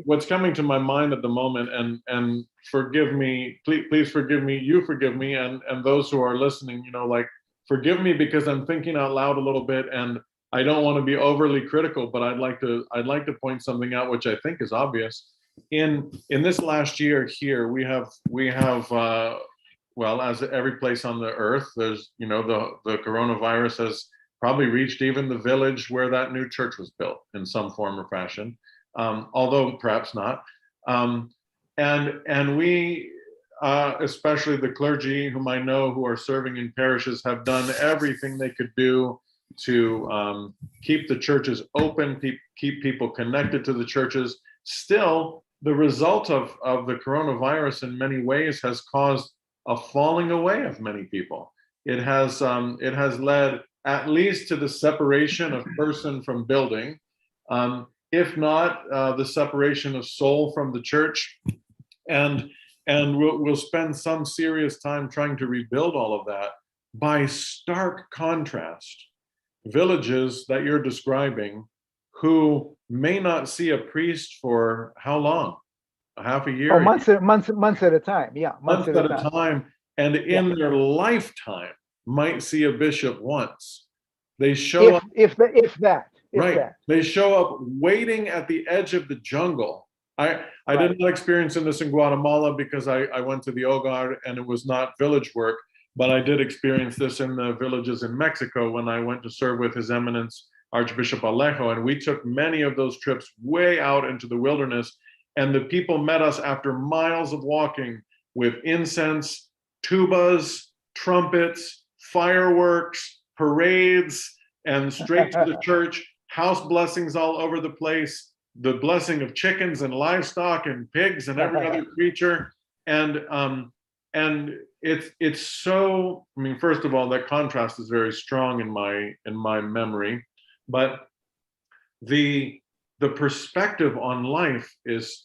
What's coming to my mind at the moment, and forgive me, please forgive me. You forgive me, and those who are listening, you know, like, forgive me because I'm thinking out loud a little bit, and I don't want to be overly critical, but I'd like to point something out which I think is obvious. In this last year here, we have well, as every place on the earth, there's, you know, the coronavirus has probably reached even the village where that new church was built in some form or fashion, although perhaps not. And we, especially the clergy whom I know who are serving in parishes, have done everything they could do to keep the churches open, keep people connected to the churches. Still, the result of the coronavirus in many ways has caused a falling away of many people. It has led at least to the separation of person from building, if not the separation of soul from the church. And we'll spend some serious time trying to rebuild all of that. By stark contrast, villages that you're describing who may not see a priest for how long? Half a year? Oh, months at a time. Yeah, months at a time. And in their lifetime might see a bishop once. They show up. If that. They show up waiting at the edge of the jungle. I did not experience this in Guatemala because I went to the Hogar and it was not village work, but I did experience this in the villages in Mexico when I went to serve with His Eminence Archbishop Alejo, and we took many of those trips way out into the wilderness, and the people met us after miles of walking with incense, tubas, trumpets, fireworks, parades, and straight to the church, house blessings all over the place, the blessing of chickens and livestock and pigs and every other creature. And it's so, I mean, first of all, that contrast is very strong in my memory, but the perspective on life is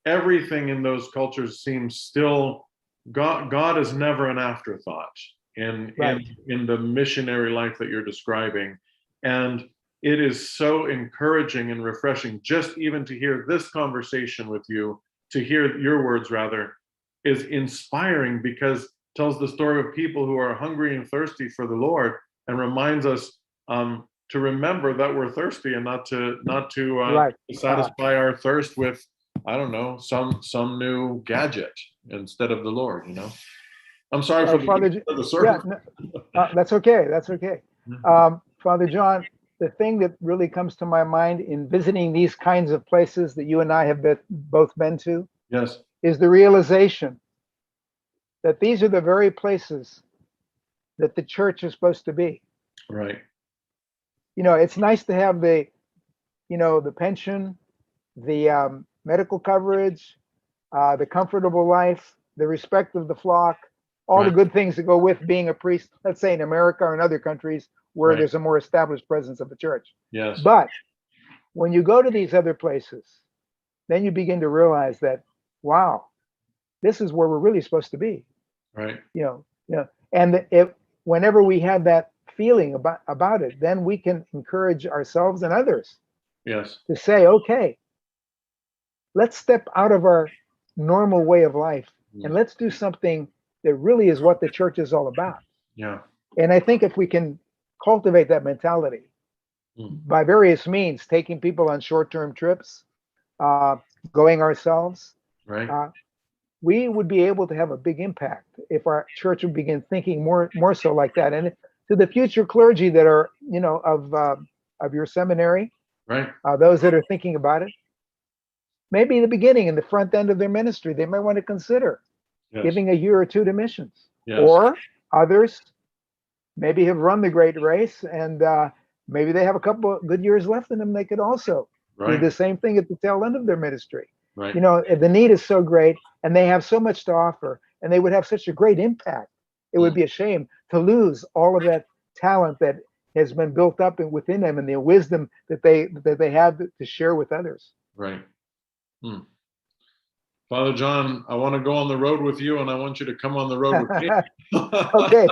everything in those cultures seems still, God is never an afterthought in the missionary life that you're describing. And it is so encouraging and refreshing just even to hear this conversation with you, to hear your words rather, is inspiring because it tells the story of people who are hungry and thirsty for the Lord and reminds us to remember that we're thirsty and not to Right. satisfy our thirst with, I don't know, some new gadget instead of the Lord. I'm sorry for Father, the sermon. that's okay. That's okay. Father John, the thing that really comes to my mind in visiting these kinds of places that you and I have both been to, yes, is the realization that these are the very places that the church is supposed to be. Right. It's nice to have the pension, the medical coverage, the comfortable life, the respect of the flock, all the good things that go with being a priest, let's say in America or in other countries where there's a more established presence of the church. Yes. But when you go to these other places, then you begin to realize that, wow, this is where we're really supposed to be. Right. And whenever we have that feeling about it, then we can encourage ourselves and others. Yes. To say, okay, let's step out of our normal way of life and let's do something that really is what the church is all about. Yeah. And I think if we can cultivate that mentality by various means, taking people on short-term trips, going ourselves, we would be able to have a big impact if our church would begin thinking more so like that. And to the future clergy that are, of your seminary, those that are thinking about it, maybe in the beginning, in the front end of their ministry, they might want to consider giving a year or two to missions. Or others maybe have run the great race and maybe they have a couple of good years left in them. They could also do the same thing at the tail end of their ministry. The need is so great and they have so much to offer and they would have such a great impact. It would be a shame to lose all of that talent that has been built up within them and the wisdom that they have to share with others. Right. Father John, I want to go on the road with you and I want you to come on the road with me. Okay.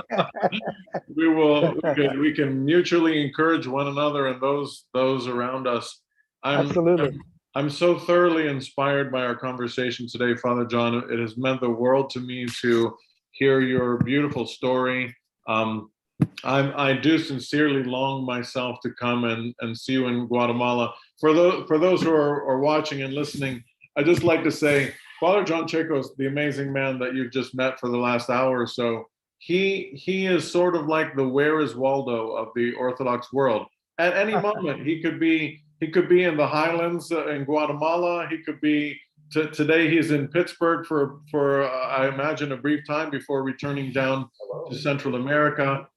We can mutually encourage one another and those around us. Absolutely. I'm so thoroughly inspired by our conversation today, Father John. It has meant the world to me to hear your beautiful story. I do sincerely long myself to come and see you in Guatemala. For those who are watching and listening, I'd just like to say, Father John Chos, the amazing man that you've just met for the last hour or so, he is sort of like the Where is Waldo of the Orthodox world. At any moment, he could be in the highlands in Guatemala. He could be today. He's in Pittsburgh for I imagine a brief time before returning down to Central America.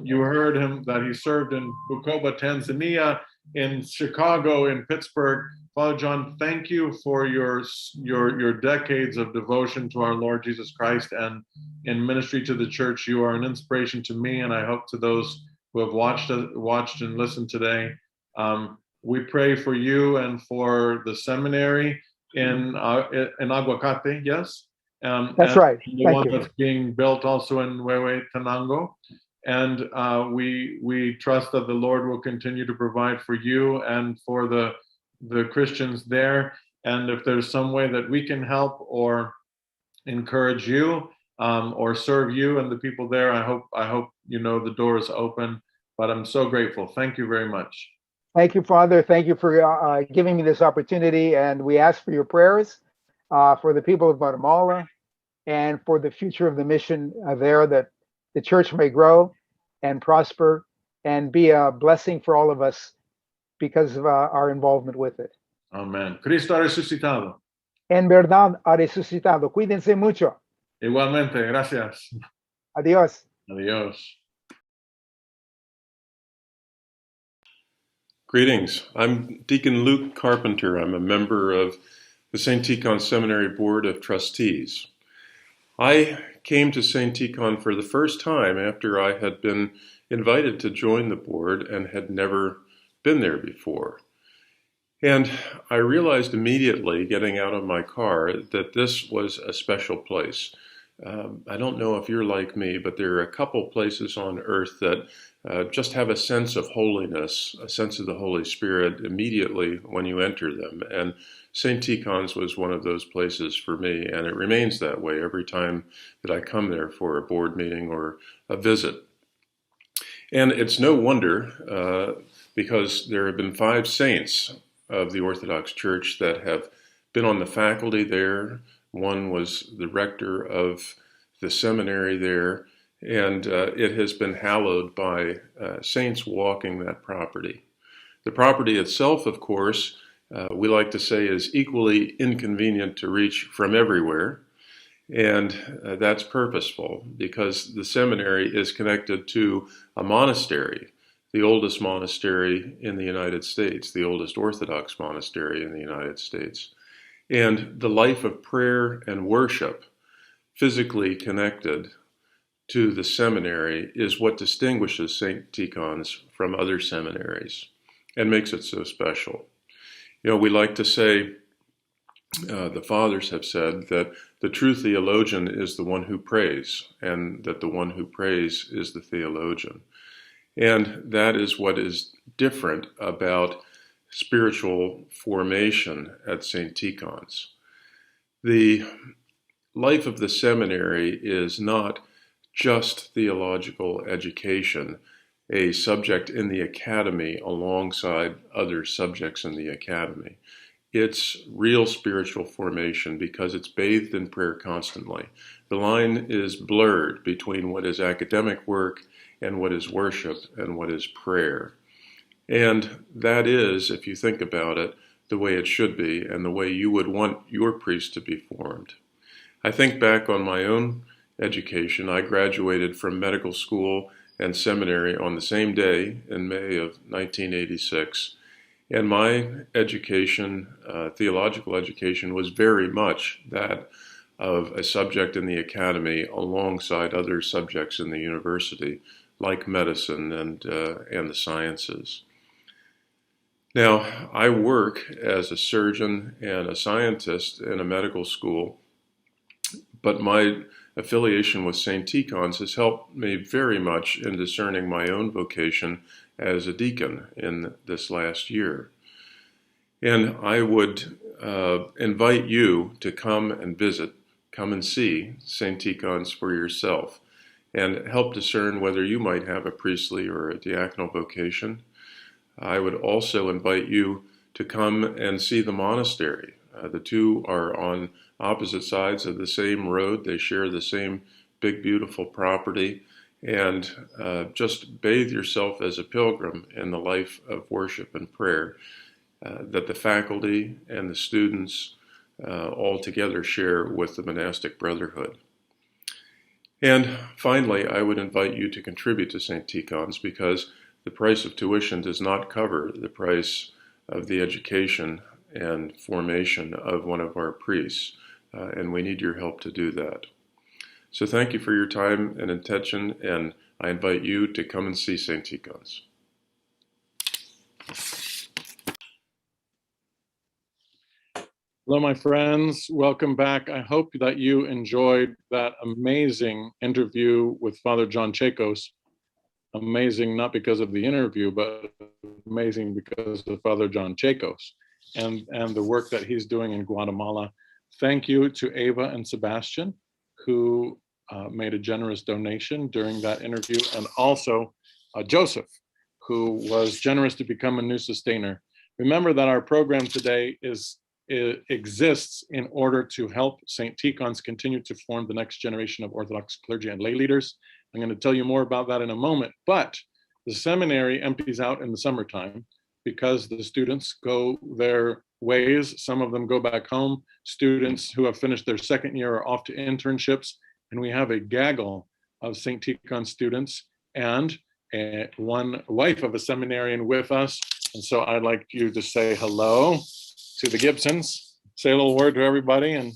You heard him that he served in Bukoba, Tanzania, in Chicago, in Pittsburgh. Father John, thank you for your decades of devotion to our Lord Jesus Christ and in ministry to the church. You are an inspiration to me, and I hope to those who have watched and listened today. We pray for you and for the seminary in Aguacate, yes? That's right. The one that's being built also in Huehuetenango. And we trust that the Lord will continue to provide for you and for the Christians there. And if there's some way that we can help or encourage you or serve you and the people there, I hope the door is open. But I'm so grateful. Thank you very much. Thank you, Father. Thank you for giving me this opportunity. And we ask for your prayers for the people of Guatemala and for the future of the mission there, that the church may grow and prosper and be a blessing for all of us because of our involvement with it. Amen. Cristo ha resucitado. En verdad ha resucitado. Cuídense mucho. Igualmente. Gracias. Adiós. Adiós. Greetings. I'm Deacon Luke Carpenter. I'm a member of the St. Tikhon Seminary Board of Trustees. I came to St. Tikhon for the first time after I had been invited to join the board and had never been there before. And I realized immediately, getting out of my car, that this was a special place. I don't know if you're like me, but there are a couple places on earth that just have a sense of holiness, a sense of the Holy Spirit immediately when you enter them. And St. Tikhon's was one of those places for me, and it remains that way every time that I come there for a board meeting or a visit. And it's no wonder, because there have been 5 saints of the Orthodox Church that have been on the faculty there. One was the rector of the seminary there, and it has been hallowed by saints walking that property. The property itself, of course, we like to say is equally inconvenient to reach from everywhere. And that's purposeful because the seminary is connected to a monastery, the oldest monastery in the United States, the oldest Orthodox monastery in the United States. And the life of prayer and worship, physically connected to the seminary, is what distinguishes St. Tikhon's from other seminaries and makes it so special. You know, we like to say, the fathers have said that the true theologian is the one who prays, and that the one who prays is the theologian. And that is what is different about spiritual formation at St. Tikhon's. The life of the seminary is not just theological education, a subject in the academy alongside other subjects in the academy. It's real spiritual formation because it's bathed in prayer constantly. The line is blurred between what is academic work and what is worship and what is prayer. And that is, if you think about it, the way it should be and the way you would want your priest to be formed. I think back on my own education. I graduated from medical school and seminary on the same day in May of 1986. And my education, theological education, was very much that of a subject in the academy alongside other subjects in the university, like medicine and the sciences. Now, I work as a surgeon and a scientist in a medical school, but my affiliation with St. Tikhon's has helped me very much in discerning my own vocation as a deacon in this last year. And I would invite you to come and visit, come and see St. Tikhon's for yourself, and help discern whether you might have a priestly or a diaconal vocation. I would also invite you to come and see the monastery. The two are on opposite sides of the same road. They share the same big, beautiful property. And just bathe yourself as a pilgrim in the life of worship and prayer that the faculty and the students all together share with the monastic brotherhood. And finally, I would invite you to contribute to St. Tikhon's because the price of tuition does not cover the price of the education and formation of one of our priests, and we need your help to do that. So thank you for your time and attention, and I invite you to come and see St. Tikhon's. Hello, my friends. Welcome back. I hope that you enjoyed that amazing interview with Father John Chos. Amazing not because of the interview, but amazing because of Father John Chos and the work that he's doing in Guatemala. Thank you to Ava and Sebastian, who made a generous donation during that interview, and also Joseph, who was generous to become a new sustainer. Remember that our program today exists in order to help St. Tikhon's continue to form the next generation of Orthodox clergy and lay leaders. I'm going to tell you more about that in a moment, but the seminary empties out in the summertime because the students go their ways. Some of them go back home. Students who have finished their second year are off to internships, and we have a gaggle of St. Tikhon students and one wife of a seminarian with us. And so I'd like you to say hello to the Gibsons. Say a little word to everybody. And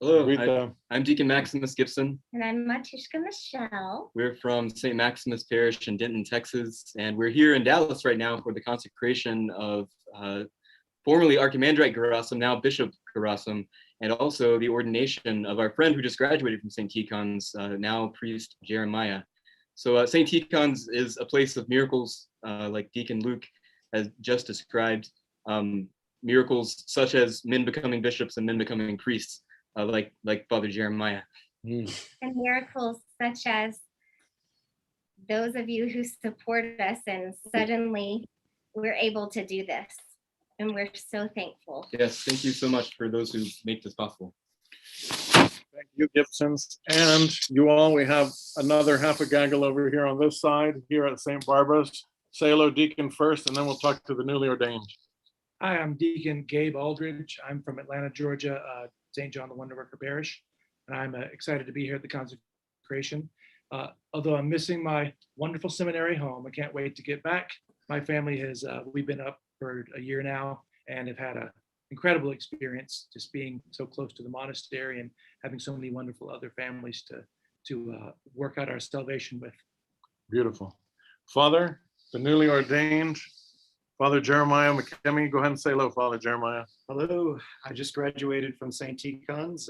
hello, I'm Deacon Maximus Gibson. And I'm Matishka Michelle. We're from St. Maximus Parish in Denton, Texas, and we're here in Dallas right now for the consecration of formerly Archimandrite Gerasim, now Bishop Gerasim, and also the ordination of our friend who just graduated from St. Tikhon's, now priest Jeremiah. So St. Tikhon's is a place of miracles, like Deacon Luke has just described. Miracles such as men becoming bishops and men becoming priests, like Father Jeremiah. And miracles such as those of you who support us, and suddenly we're able to do this. And we're so thankful. Yes, thank you so much for those who make this possible. Thank you, Gibsons. And you all, we have another half a gaggle over here on this side, here at St. Barbara's. Say hello, Deacon, first, and then we'll talk to the newly ordained. Hi, I'm Deacon Gabe Aldridge. I'm from Atlanta, Georgia, St. John the Wonder Worker Parish, and I'm excited to be here at the consecration. Although I'm missing my wonderful seminary home, I can't wait to get back. My family has, we've been up for a year now and have had an incredible experience just being so close to the monastery and having so many wonderful other families to work out our salvation with. Beautiful. Father, the newly ordained, Father Jeremiah McKimmey. Go ahead and say hello, Father Jeremiah. Hello, I just graduated from St. Tikhon's.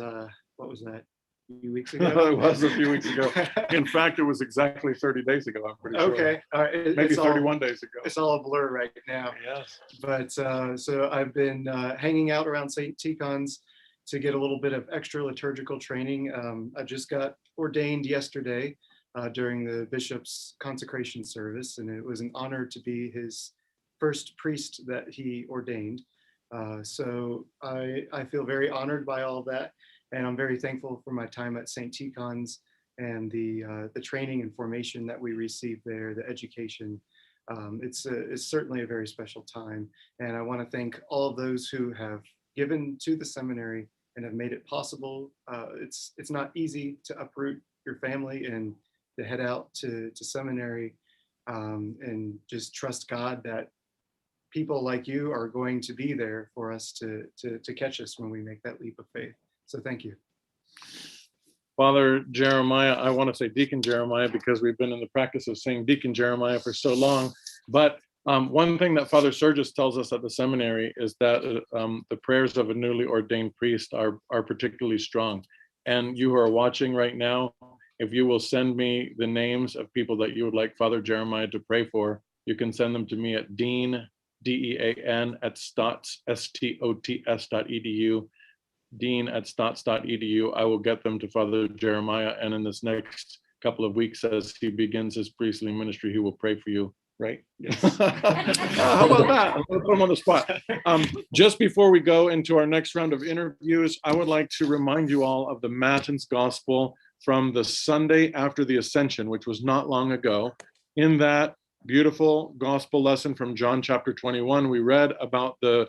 What was that? A few weeks ago? It was a few weeks ago. In fact, it was exactly 30 days ago, I'm pretty sure. Okay, all right. Maybe 31 days ago. It's all a blur right now. Yes. But so I've been hanging out around St. Tikhon's to get a little bit of extra liturgical training. I just got ordained yesterday during the bishop's consecration service, and it was an honor to be his first priest that he ordained. So I feel very honored by all of that. And I'm very thankful for my time at St. Tikhon's and the training and formation that we received there, the education. It's certainly a very special time. And I want to thank all of those who have given to the seminary and have made it possible. It's not easy to uproot your family and to head out to seminary and just trust God that people like you are going to be there for us to catch us when we make that leap of faith. So thank you. Father Jeremiah, I want to say Deacon Jeremiah because we've been in the practice of saying Deacon Jeremiah for so long. But one thing that Father Sergius tells us at the seminary is that the prayers of a newly ordained priest are particularly strong. And you who are watching right now, if you will send me the names of people that you would like Father Jeremiah to pray for, you can send them to me at dean, DEAN, at stots, STOTS.edu. dean@stots.edu. I will get them to Father Jeremiah, and in this next couple of weeks, as he begins his priestly ministry, he will pray for you, right? Yes. How about that? I'm going to put him on the spot. Just before we go into our next round of interviews, I would like to remind you all of the Matins Gospel from the Sunday after the Ascension, which was not long ago. In that beautiful gospel lesson from John chapter 21, we read about the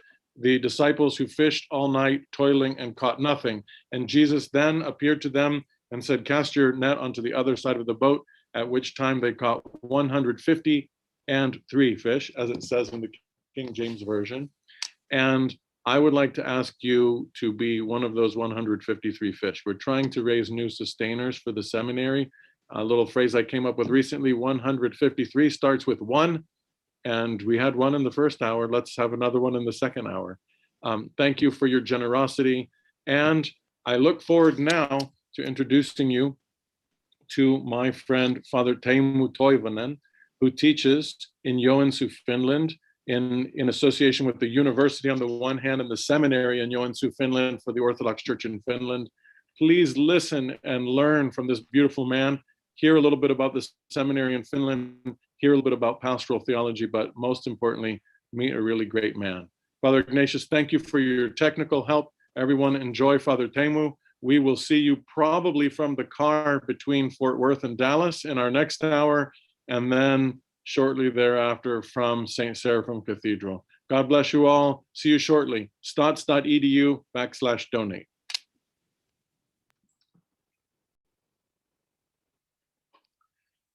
disciples who fished all night, toiling and caught nothing. And Jesus then appeared to them and said, cast your net onto the other side of the boat, at which time they caught 153 fish, as it says in the King James Version. And I would like to ask you to be one of those 153 fish. We're trying to raise new sustainers for the seminary. A little phrase I came up with recently, 153 starts with one. And we had one in the first hour. Let's have another one in the second hour. Thank you for your generosity. And I look forward now to introducing you to my friend, Father Teemu Toivonen, who teaches in Joensuu, Finland, in association with the university on the one hand and the seminary in Joensuu, Finland for the Orthodox Church in Finland. Please listen and learn from this beautiful man. Hear a little bit about the seminary in Finland, hear a little bit about pastoral theology, but most importantly, meet a really great man. Father Ignatius, thank you for your technical help. Everyone enjoy Father Teemu. We will see you probably from the car between Fort Worth and Dallas in our next hour, and then shortly thereafter from St. Seraphim Cathedral. God bless you all. See you shortly. stots.edu/donate.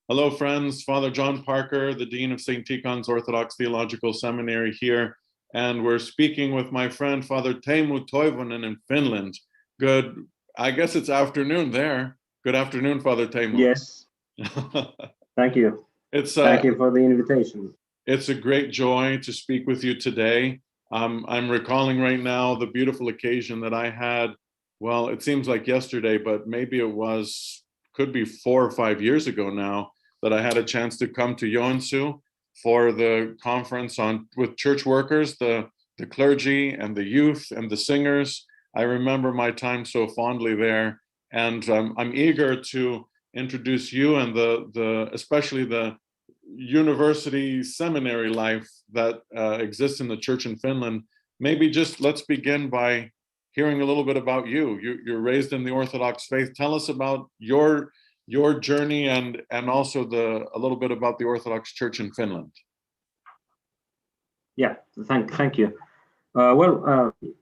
Hello, friends. Father John Parker, the Dean of St. Tikhon's Orthodox Theological Seminary here. And we're speaking with my friend, Father Teemu Toivonen in Finland. Good, I guess it's afternoon there. Good afternoon, Father Teemu. Yes. Thank you. Thank you for the invitation. It's a great joy to speak with you today. I'm recalling right now the beautiful occasion that I had. Well, it seems like yesterday, but maybe it could be 4 or 5 years ago now, that I had a chance to come to Joensuu for the conference with church workers, the clergy and the youth and the singers. I remember my time so fondly there, and I'm eager to introduce you and especially the university seminary life that exists in the church in Finland. Maybe just let's begin by hearing a little bit about you. You're raised in the Orthodox faith. Tell us about your journey and also a little bit about the Orthodox Church in Finland. Yeah, thank you.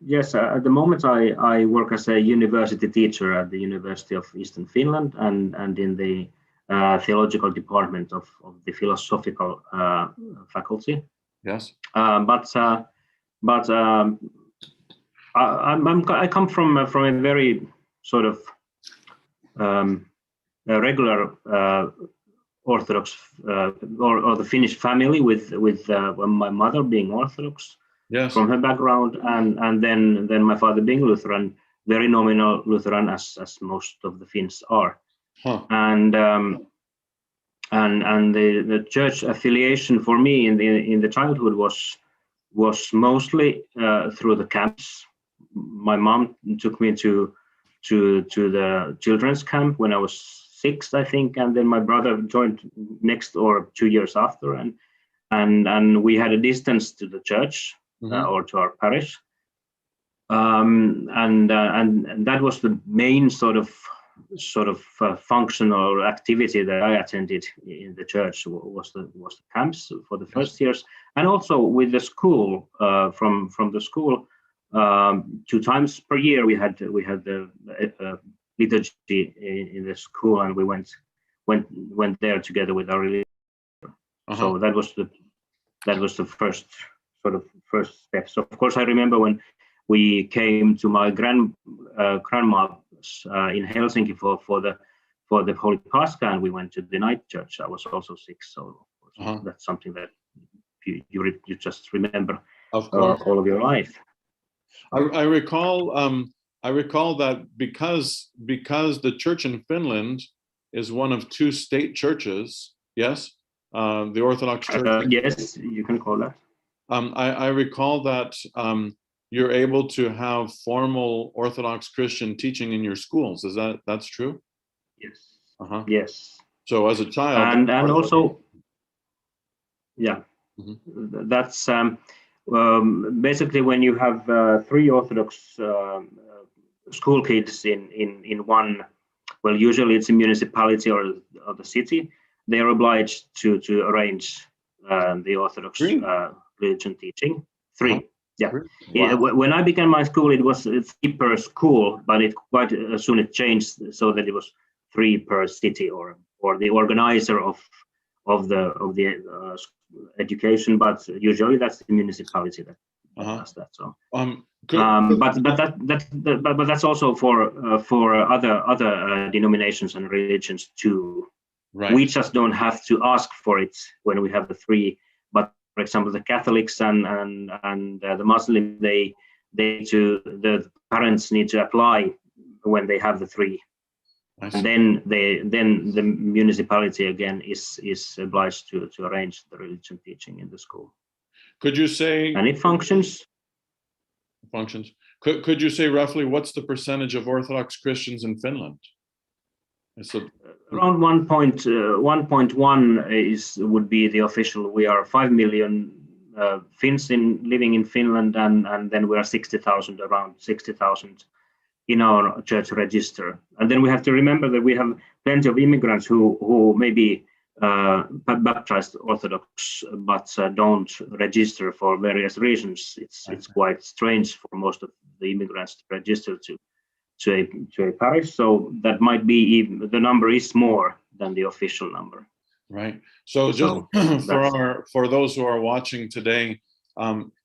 Yes, at the moment I work as a university teacher at the University of Eastern Finland and in the theological department of the philosophical faculty. Yes. I come from a very sort of a regular Orthodox or the Finnish family with my mother being Orthodox. Yes. From her background, and then my father being Lutheran, very nominal Lutheran as most of the Finns are. Huh. And the church affiliation for me in the childhood was mostly through the camps. My mom took me to the children's camp when I was 6, I think, and then my brother joined next or 2 years after, and we had a distance to the church. Or to our parish, and that was the main sort of functional activity that I attended in the church was the camps for the first years, and also with the school. From the school, 2 times per year we had the liturgy in the school, and we went there together with our religion. So that was the first steps. Of course, I remember when we came to my grandma's in Helsinki for the Holy Pascha, and we went to the night church. I was also 6, so that's something that you just remember all of your life. I recall that because the church in Finland is one of 2 state churches. Yes, the Orthodox Church. Yes, you can call that. I recall that you're able to have formal Orthodox Christian teaching in your schools. That's true? Yes. Yes. So as a child, and also, yeah, that's basically when you have 3 Orthodox school kids in one. Well, usually it's a municipality or the city. They are obliged to arrange the Orthodox religion teaching. 3. Yeah. Wow. When I began my school, it was 3 per school, but it quite soon it changed so that it was 3 per city or the organizer of the education. But usually that's the municipality that does that. So, but that's also for other denominations and religions too. Right. We just don't have to ask for it when we have the 3. But for example, the Catholics and the Muslim, the parents need to apply when they have the 3, and then the municipality again is obliged to arrange the religion teaching in the school. Could you say? And it functions. Could you say roughly what's the percentage of Orthodox Christians in Finland? Around 1.1 would be the official. We are 5 million Finns living in Finland, and then we are around 60,000 in our church register. And then we have to remember that we have plenty of immigrants who may be baptized Orthodox but don't register for various reasons. It's quite strange for most of the immigrants to register to a parish, so that might be even the number is more than the official number. Right. So just for those who are watching today,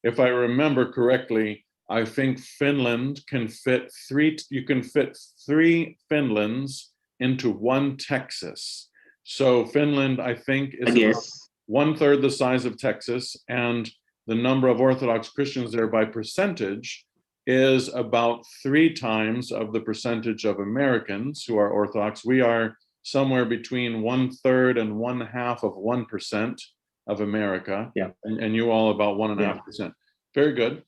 if I remember correctly, I think Finland can fit 3. You can fit 3 Finlands into 1 Texas. So Finland, I think, is 1/3 the size of Texas, and the number of Orthodox Christians there by percentage is about 3 times of the percentage of Americans who are Orthodox. We are somewhere between 1/3 and 1/2 of 1% of America, and you all about 1.5%. Very good.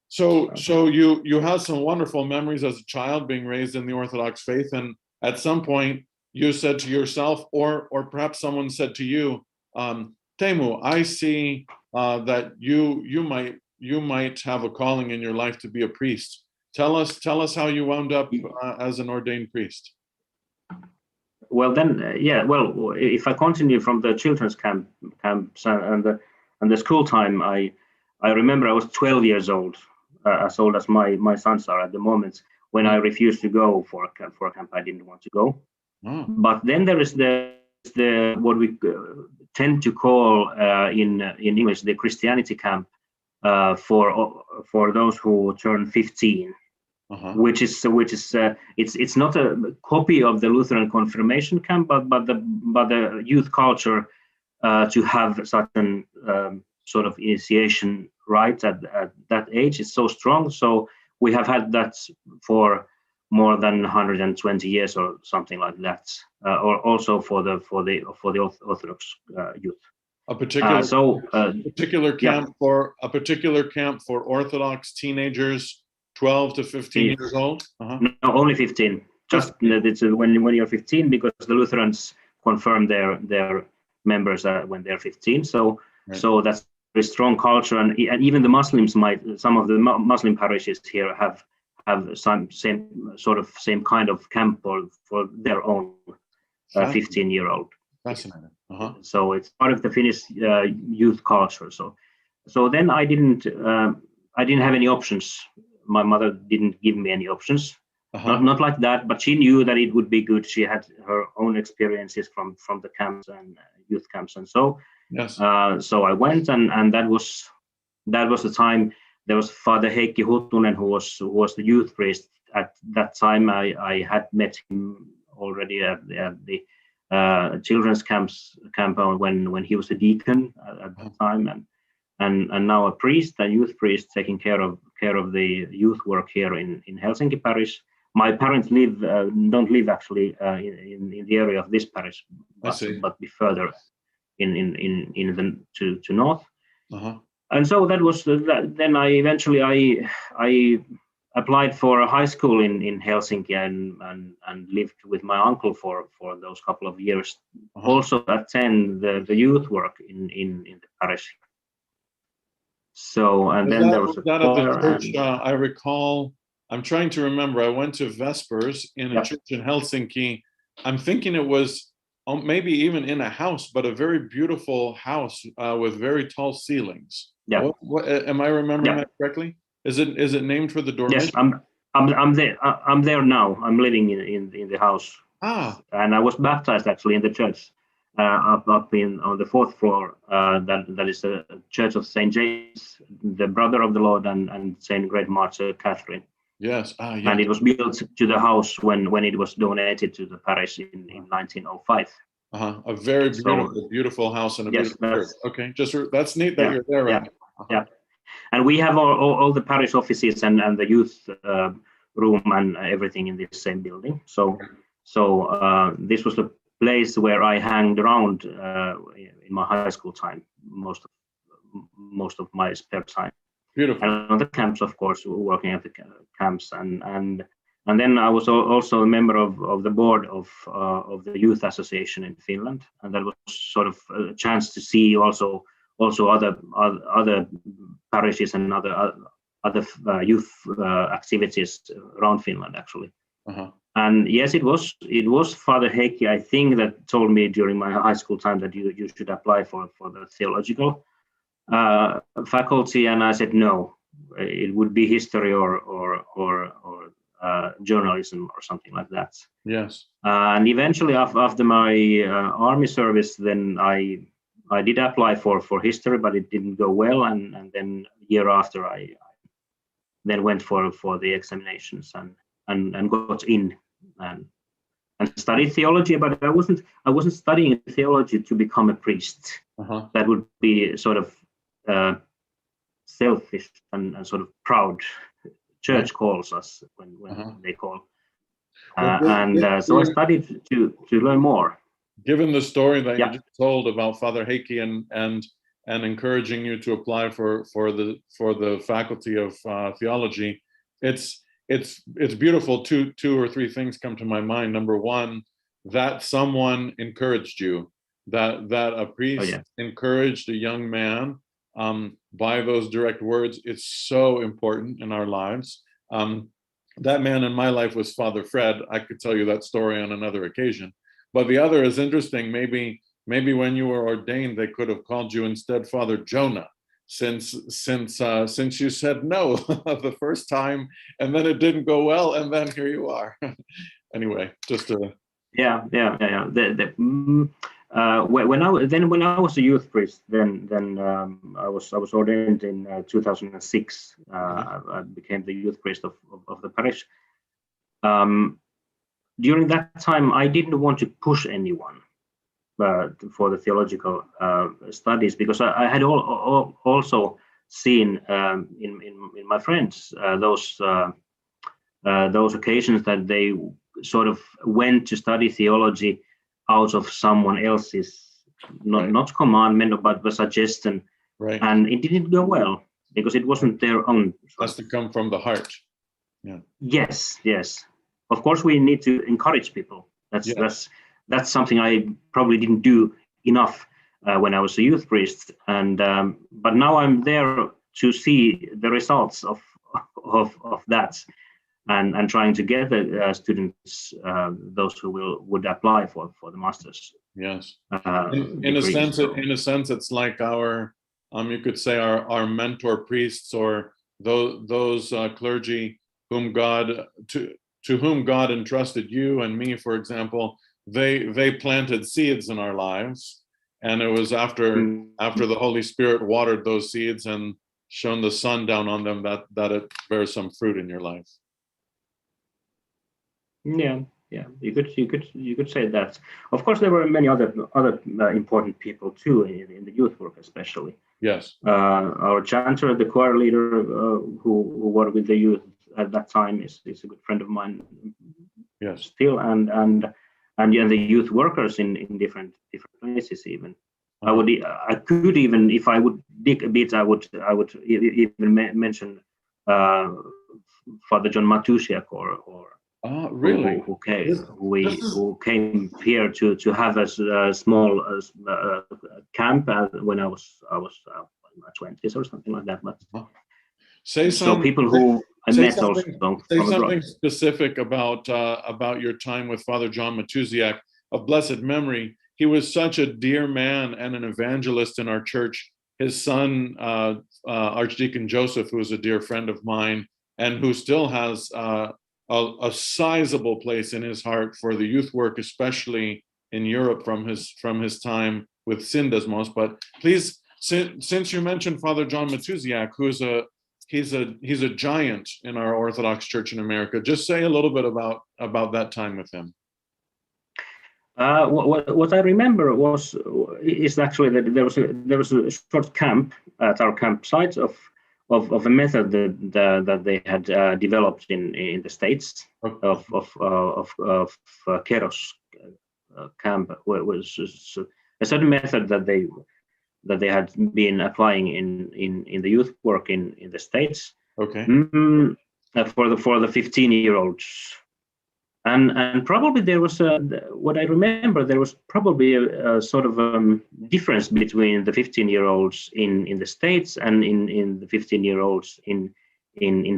So you have some wonderful memories as a child being raised in the Orthodox faith, and at some point you said to yourself, or perhaps someone said to you, Teemu, I see that you might have a calling in your life to be a priest. Tell us how you wound up as an ordained priest. Well, then, well, if I continue from the children's camps and the school time, I remember I was 12 years old, as old as my sons are at the moment, when I refused to go for a camp. I didn't want to go. Oh. But then there is the what we tend to call in English the Christianity camp for those who turn 15. Which is it's not a copy of the Lutheran confirmation camp, but the youth culture to have such an sort of initiation right at that age is so strong. So we have had that for more than 120 years or something like that, or also for the Orthodox youth. A particular camp for Orthodox teenagers. 12 to 15 years old? No, only 15. Just it's when you're 15, because the Lutherans confirm their members when they're 15. So so that's a very strong culture, and even the Muslims some of the Muslim parishes here have same kind of camp for their own 15-year-old. Fascinating. So it's part of the Finnish youth culture. So then I didn't have any options. My mother didn't give me any options, not like that, but she knew that it would be good. She had her own experiences from the camps and youth camps, and so so I went, and that was the time. There was Father Heikki Huttunen, who was the youth priest at that time. I had met him already at the children's camp when he was a deacon at the time, and now a youth priest, taking care of the youth work here in Helsinki parish. My parents don't live actually in the area of this parish, but be further to north. And so that was then I eventually I applied for a high school in Helsinki and lived with my uncle for those couple of years. Also attend the youth work in the parish. So, and then there was that at the church. I recall, I'm trying to remember, I went to Vespers in a church in Helsinki. I'm thinking it was maybe even in a house, but a very beautiful house with very tall ceilings. Yeah. What, am I remembering that correctly? Is it named for the dormitory? Yes, I'm there. I'm there now. I'm living in the house. And I was baptized actually in the church. Up on the 4th floor, that is the Church of St. James, the brother of the Lord, and St. Great Martyr Catherine. Yes. And it was built to the house when it was donated to the parish in 1905. A very beautiful house and a beautiful church. Okay, that's neat that you're there right now. Yeah. And we have all the parish offices and the youth room and everything in this same building. So this was the place where I hanged around in my high school time, most of my spare time. Beautiful. And on the camps, of course, working at the camps, and then I was also a member of the board of the youth association in Finland, and that was sort of a chance to see also other parishes and other youth activities around Finland actually. And yes, it was Father Heikki, I think, that told me during my high school time that you should apply for the theological faculty, and I said no, it would be history or journalism or something like that. Yes. And eventually, after my army service, then I did apply for history, but it didn't go well, and then year after I then went for the examinations and got in and studied theology, but I wasn't studying theology to become a priest. That would be sort of selfish and sort of proud. Church calls us when they call, so I studied to learn more. Given the story that you just told about Father Heikki and encouraging you to apply for the faculty of theology, it's beautiful. Two or three things come to my mind. Number one, that someone encouraged you, that a priest encouraged a young man by those direct words. It's so important in our lives. That man in my life was Father Fred. I could tell you that story on another occasion. But the other is interesting. Maybe when you were ordained, they could have called you instead Father Jonah, since you said no the first time, and then it didn't go well, and then here you are. Anyway, just to when I was a youth priest, then I was ordained in 2006. I became the youth priest of the parish. During that time, I didn't want to push anyone for the theological studies, because I had also seen in my friends those occasions that they sort of went to study theology out of someone else's not commandment, but the suggestion, and it didn't go well because it wasn't their own. Has to come from the heart. Yeah. Yes. Of course, we need to encourage people. That's something I probably didn't do enough when I was a youth priest, and but now I'm there to see the results of that, and trying to get the students, those who would apply for the masters. Yes. In a sense, it's like our, you could say our mentor priests, or those clergy whom to whom God entrusted you and me, for example. They planted seeds in our lives, and it was after the Holy Spirit watered those seeds and shone the sun down on them that it bears some fruit in your life. Yeah, you could say that. Of course, there were many other important people too in the youth work, especially. Yes. Our chanter, the choir leader, who worked with the youth at that time, is a good friend of mine. Yes. Still, and the youth workers in different places even. I could even, if I would dig a bit, I would even mention Father John Matusiak or really? who came here to have a small camp when I was in my 20s or something like that. But so people who I met also. Say something specific about your time with Father John Matusiak of blessed memory. He was such a dear man and an evangelist in our church. His son, Archdeacon Joseph, who is a dear friend of mine and who still has a sizable place in his heart for the youth work, especially in Europe from his time with Syndesmos. But please, since you mentioned Father John Matusiak, who's he's a giant in our Orthodox Church in America, just say a little bit about that time with him. What I remember is actually that there was a short camp at our campsite of a method that they had developed in the States of Keros camp, was a certain method that they had been applying in the youth work in the States. Okay. For the 15-year-olds. And probably there was what I remember, there was probably a sort of difference between the 15-year-olds in the States and in the 15-year-olds in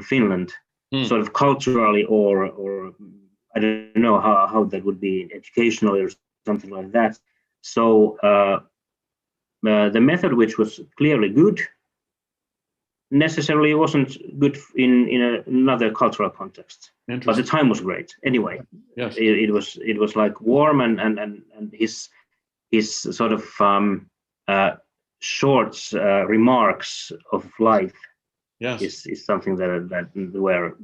Finland, sort of culturally, or I don't know how that would be educationally or something like that. So the method, which was clearly good, necessarily wasn't good in another cultural context. But the time was great anyway. Yes. It was like warm, and his sort of short remarks of life. Yes. is something that were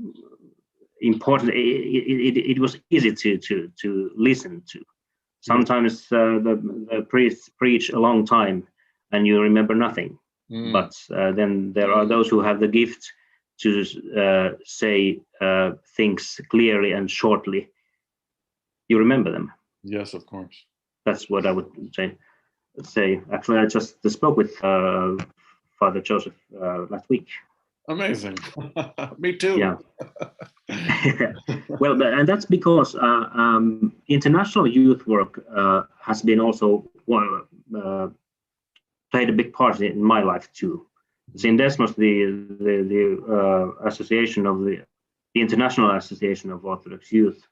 important. It was easy to listen to. Sometimes the priests preach a long time and you remember nothing. But then there are those who have the gift to say things clearly and shortly. You remember them. Yes, of course. That's what I would say. Actually, I just spoke with Father Joseph last week. Amazing. Me too. Yeah. Well, and that's because international youth work has been also played a big part in my life too. In Desmos, the association of the International Association of Orthodox Youth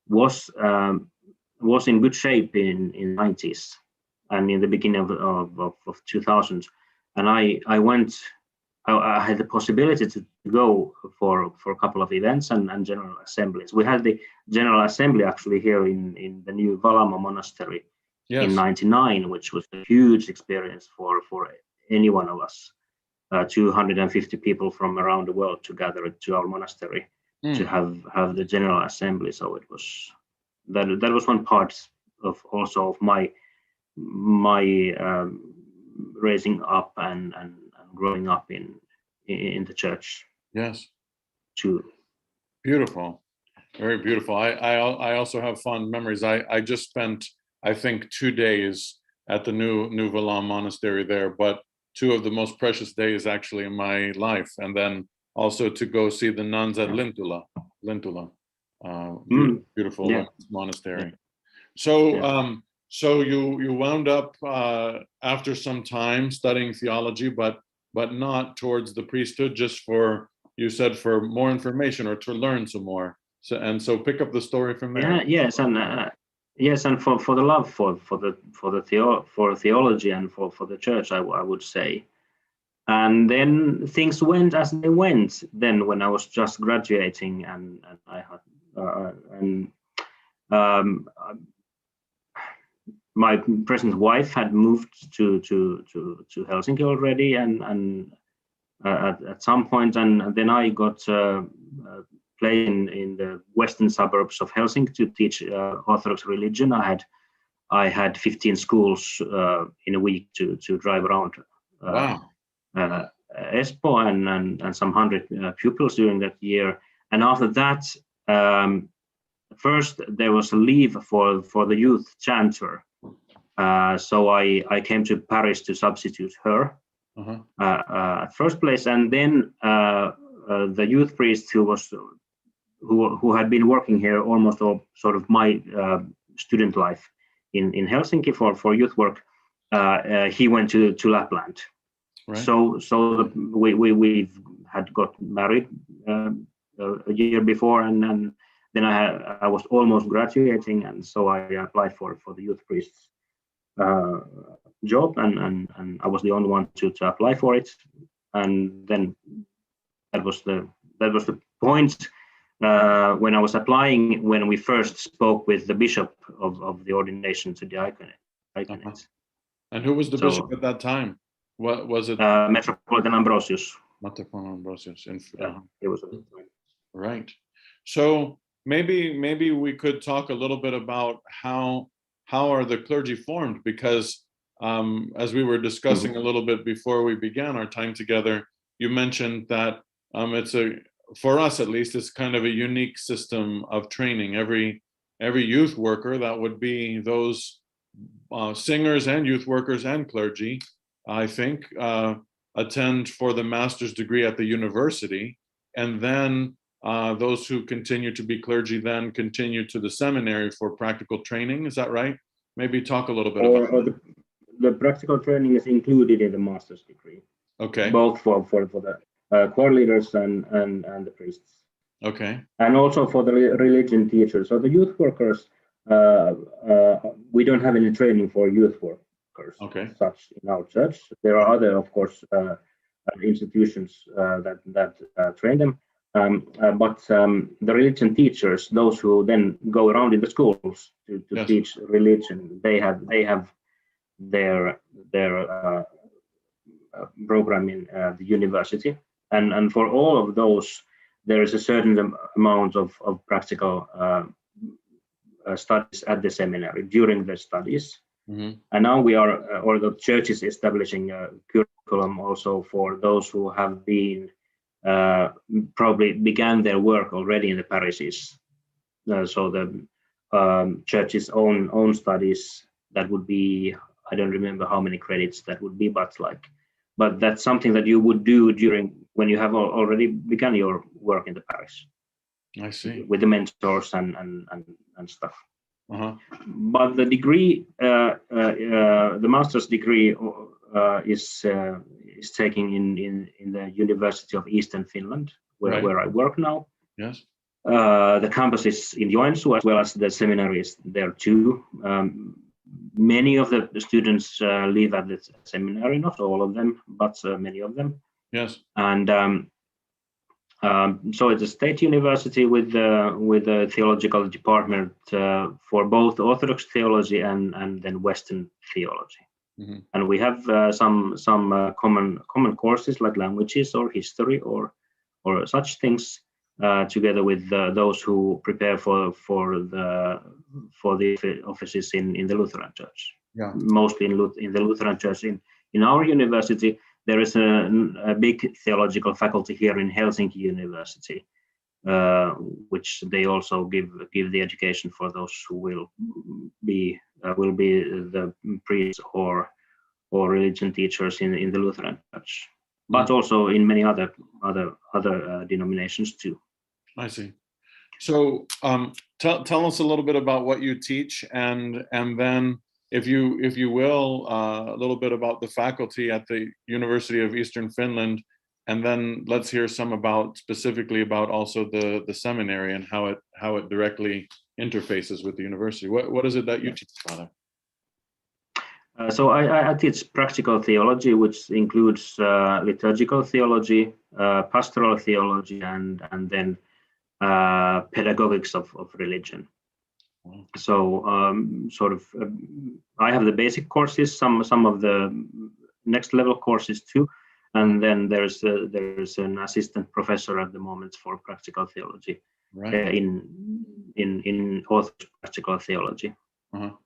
was in good shape in 90s and in the beginning of 2000s, and I went. I had the possibility to go for a couple of events and general assemblies. We had the general assembly actually here in the new Valamo monastery in '99, which was a huge experience for any one of us. 250 people from around the world to gather to our monastery to have the general assembly. So it was that was one part of also of my raising up and growing up in the church. Yes. Too. Beautiful. Very beautiful. I also have fond memories. I just spent, I think, 2 days at the new Valam monastery there, but 2 of the most precious days actually in my life. And then also to go see the nuns at Lintula, beautiful monastery. So, so you wound up after some time studying theology, but not towards the priesthood, just for, you said, for more information or to learn some more. So pick up the story from there. Yes, and for the love for theology and for the church, I would say. And then things went as they went. Then when I was just graduating, and I had my present wife had moved to Helsinki already, and at some point, and then I got placed in the western suburbs of Helsinki to teach Orthodox religion. I had 15 schools in a week to drive around Espoo and some 100 pupils during that year. And after that, first there was a leave for the youth chanter. So I came to Paris to substitute her at first place, and then the youth priest who had been working here almost all sort of my student life in Helsinki for youth work, he went to Lapland. Right. So we had got married a year before, and then I was almost graduating, and so I applied for the youth priest's job, and I was the only one to apply for it. And then that was the point when I was applying, when we first spoke with the bishop of the ordination to diaconate. And who was the bishop at that time? What was it? Metropolitan Ambrosius. Metropolitan Ambrosius. It was right. So maybe we could talk a little bit about how are the clergy formed, because as we were discussing a little bit before we began our time together, you mentioned that for us at least, it's kind of a unique system of training. Every youth worker, that would be those singers and youth workers and clergy, I think, attend for the master's degree at the university, and then those who continue to be clergy then continue to the seminary for practical training. Is that right? Maybe talk a little bit about that. The practical training is included in the master's degree. Okay. Both for the choir leaders and the priests. Okay. And also for the religion teachers. So the youth workers, we don't have any training for youth workers. Okay. Such in our church. There are other, of course, institutions that train them. But the religion teachers, those who then go around in the schools to teach religion, they have their program in the university, and for all of those, there is a certain amount of practical studies at the seminary during the studies. And now we are, or the church is establishing a curriculum also for those who have been probably began their work already in the parishes. So the church's own studies, that would be, I don't remember how many credits that would be, but that's something that you would do when you have already begun your work in the parish. I see. With the mentors and stuff. But the degree, the master's degree, is taking in the University of Eastern Finland, where I work now. Yes. The campus is in Joensuu, as well as the seminary is there too. Many of the students live at the seminary, not all of them, but many of them. Yes. And so it's a state university with a theological department for both Orthodox theology and then Western theology. And we have some common courses like languages or history or such things, together with those who prepare for the offices in the Lutheran Church. Yeah. Mostly in the Lutheran Church. In our university, there is a big theological faculty here in Helsinki University, which they also give the education for those who will be the priests or religion teachers in the Lutheran Church, but also in many other denominations too. I see. So tell us a little bit about what you teach, and then if you will, a little bit about the faculty at the University of Eastern Finland, and then let's hear specifically about also the seminary and how it directly interfaces with the university. What is it that you teach, Father? So I teach practical theology, which includes liturgical theology, pastoral theology, and then pedagogics of religion. So I have the basic courses, some of the next level courses too, and then there's an assistant professor at the moment for practical theology, in Orthodox practical theology.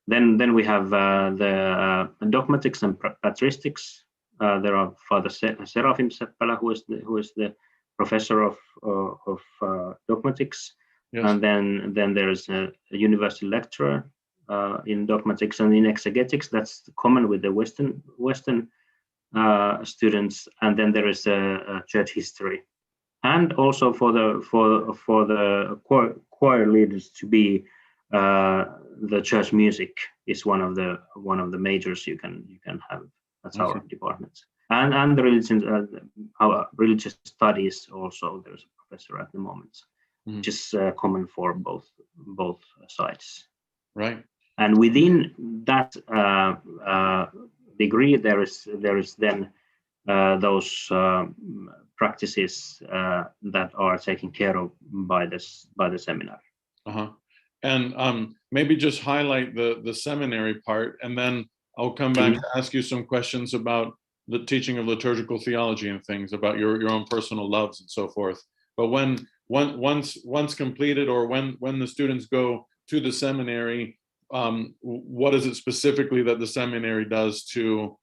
Then we have the dogmatics and patristics. There are Father Serafim Seppälä, who is the professor of dogmatics. Yes. And then there is a university lecturer in dogmatics and in exegetics. That's common with the Western students. And then there is a church history, and also for the choir leaders to be the church music is one of the majors you can have. That's our department. And the our religious studies also. There's a professor at the moment, which is common for both sides. Right. And within that degree, there is then those practices that are taken care of by the seminary. And maybe just highlight the seminary part, and then I'll come back to ask you some questions about the teaching of liturgical theology and things, about your own personal loves and so forth. But once completed, or when the students go to the seminary, what is it specifically that the seminary does to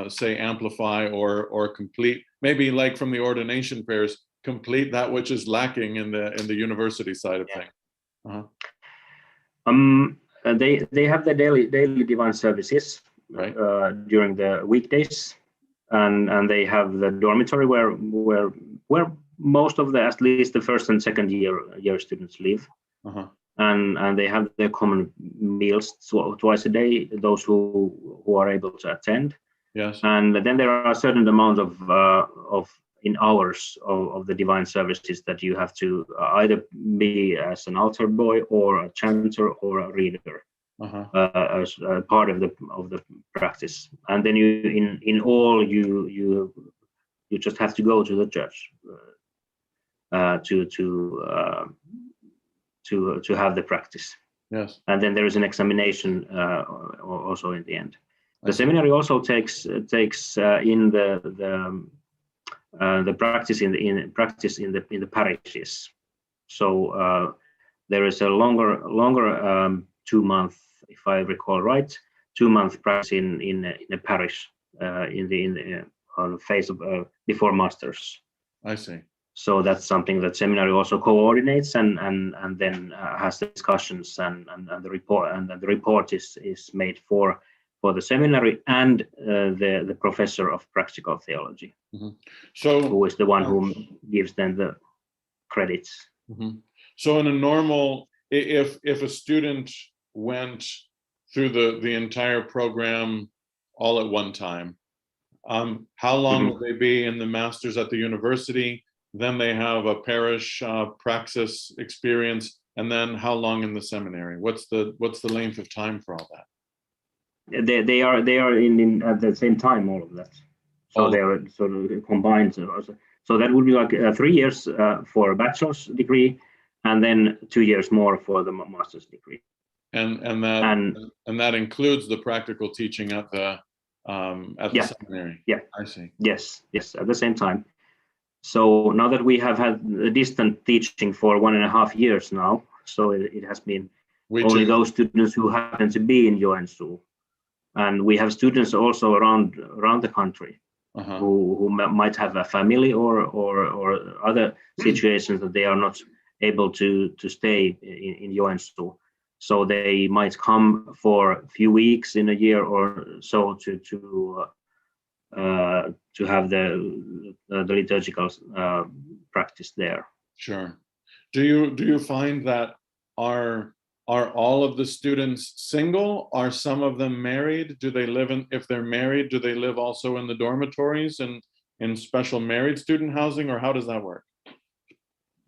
say amplify or complete, maybe like from the ordination prayers, complete that which is lacking in the university side of things? They have the daily divine services during the weekdays, and they have the dormitory where most of at least the first and second year students live. And they have their common meals twice a day, those who are able to attend. Yes. And then there are a certain amount of in hours of the divine services that you have to either be as an altar boy or a chanter or a reader, as part of the practice. And then you just have to go to the church to have the practice. Yes. And then there is an examination also in the end. The seminary also takes in the practice in the parishes. So there is a longer 2 month, if I recall right, 2 month practice in a parish on the phase of before masters. I see. So that's something that seminary also coordinates and then has discussions and the report is made for the seminary and the professor of practical theology, so who is the one who gives them the credits. So in a normal, if a student went through the entire program all at one time, how long would they be in the master's at the university? Then they have a parish praxis experience, and then how long in the seminary? What's the length of time for all that? They are in at the same time, all of that. So they are sort of combined. So that would be like 3 years for a bachelor's degree, and then 2 years more for the master's degree. And that includes the practical teaching at the seminary. Yeah, I see. Yes, at the same time. So now that we have had a distant teaching for 1.5 years now, so it has been only those students who happen to be in Joensuu, and we have students also around the country who might have a family or other situations that they are not able to stay in Joensuu. So they might come for a few weeks in a year or so to have the liturgical practice there. Sure. Do you find that are all of the students single? Are some of them married? Do they live if they're married, do they live also in the dormitories and in special married student housing, or how does that work?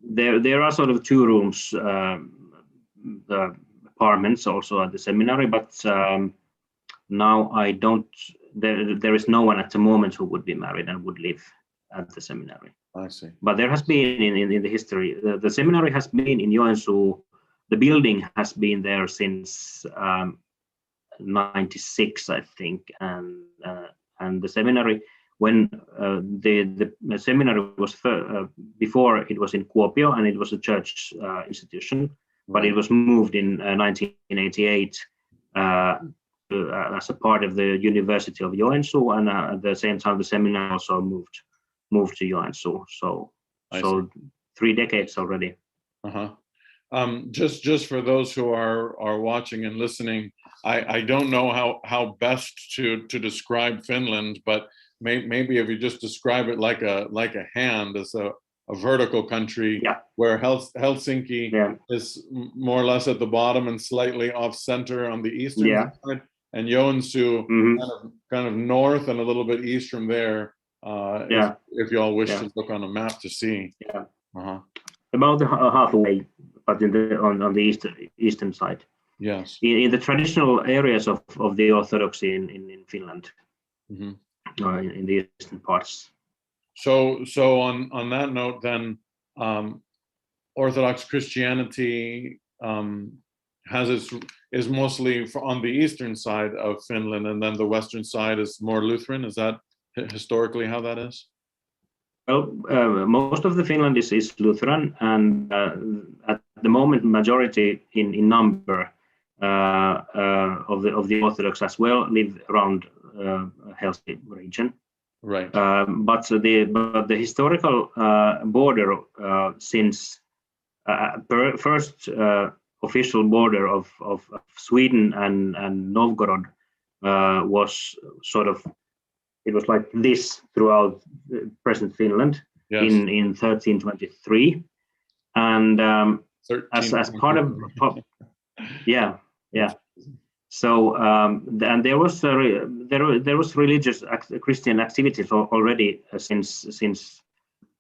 There are sort of 2 rooms, the apartments also at the seminary, but now there is no one at the moment who would be married and would live at the seminary. I see. But there has been in the history, the seminary has been in Joensuu. The building has been there since 96, I think, and the seminary, when the seminary was before, it was in Kuopio and it was a church institution, but it was moved in 1988 as a part of the University of Joensuu, and at the same time the seminary also moved to Joensuu. So 3 decades already. Just for those who are watching and listening, I don't know how best to describe Finland, but maybe if you just describe it like a hand, as a vertical country, where Helsinki is more or less at the bottom and slightly off center on the eastern side, and Joensuu kind of north and a little bit east from there. If you all wish to look on a map to see. About halfway, but on the eastern side. Yes. In the traditional areas of the Orthodoxy in Finland, in the eastern parts. So on that note, then, Orthodox Christianity is mostly on the eastern side of Finland, and then the western side is more Lutheran. Is that historically how that is? Well, most of the Finland is Lutheran, and at the moment, majority in number of the Orthodox as well live around Helsinki region. Right. But the historical border since first official border of Sweden and Novgorod was sort of, it was like this throughout present Finland in 1323, and as part of So and there was religious Christian activities already since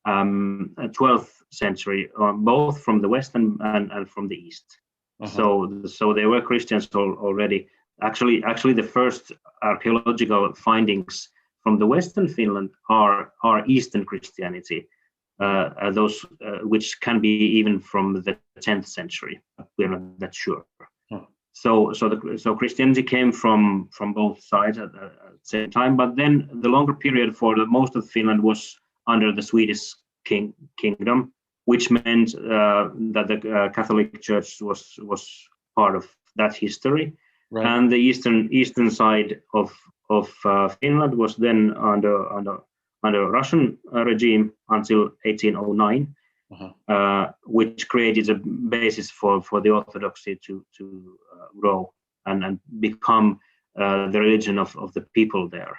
12th century, both from the west and from the east. So there were Christians already. Actually, the first archaeological findings from the Western Finland are Eastern Christianity, those which can be even from the 10th century. We're not that sure. So Christianity came from both sides at the same time, but then the longer period for most of Finland was under the Swedish kingdom, which meant that the Catholic Church was part of that history. Right. And the eastern side of Finland was then under Russian regime until 1809, which created a basis for the Orthodoxy to grow and become the religion of the people there.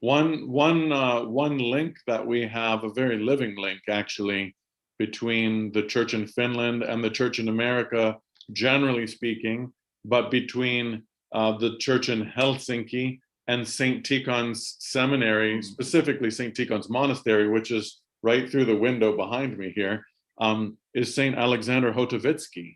One link that we have, a very living link actually, between the church in Finland and the church in America, generally speaking, but between the church in Helsinki and St. Tikhon's Seminary, specifically St. Tikhon's Monastery, which is right through the window behind me here, is St. Alexander Hotovitsky.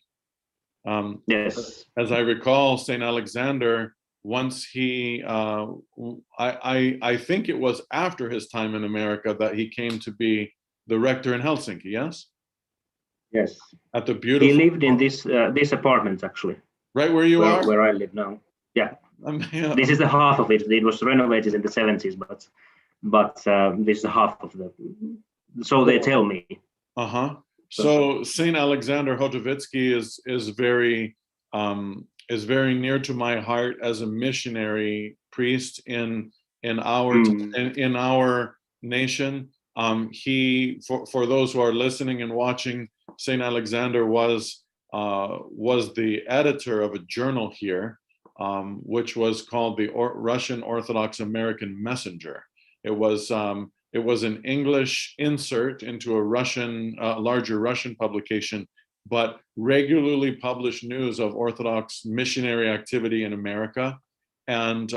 Yes. As I recall, St. Alexander, once he, I think it was after his time in America that he came to be the rector in Helsinki, yes? Yes. At the beautiful. He lived in this apartment, actually. Right where you are? Where I live now. Yeah. This is the half of it. It was renovated in the 70s, but this is the half of the. So they tell me. So Saint Alexander Hotovitsky is very near to my heart as a missionary priest in our nation. He, for those who are listening and watching, Saint Alexander was the editor of a journal here, which was called the Russian Orthodox American Messenger. It was an English insert into a larger Russian publication, but regularly published news of Orthodox missionary activity in America, and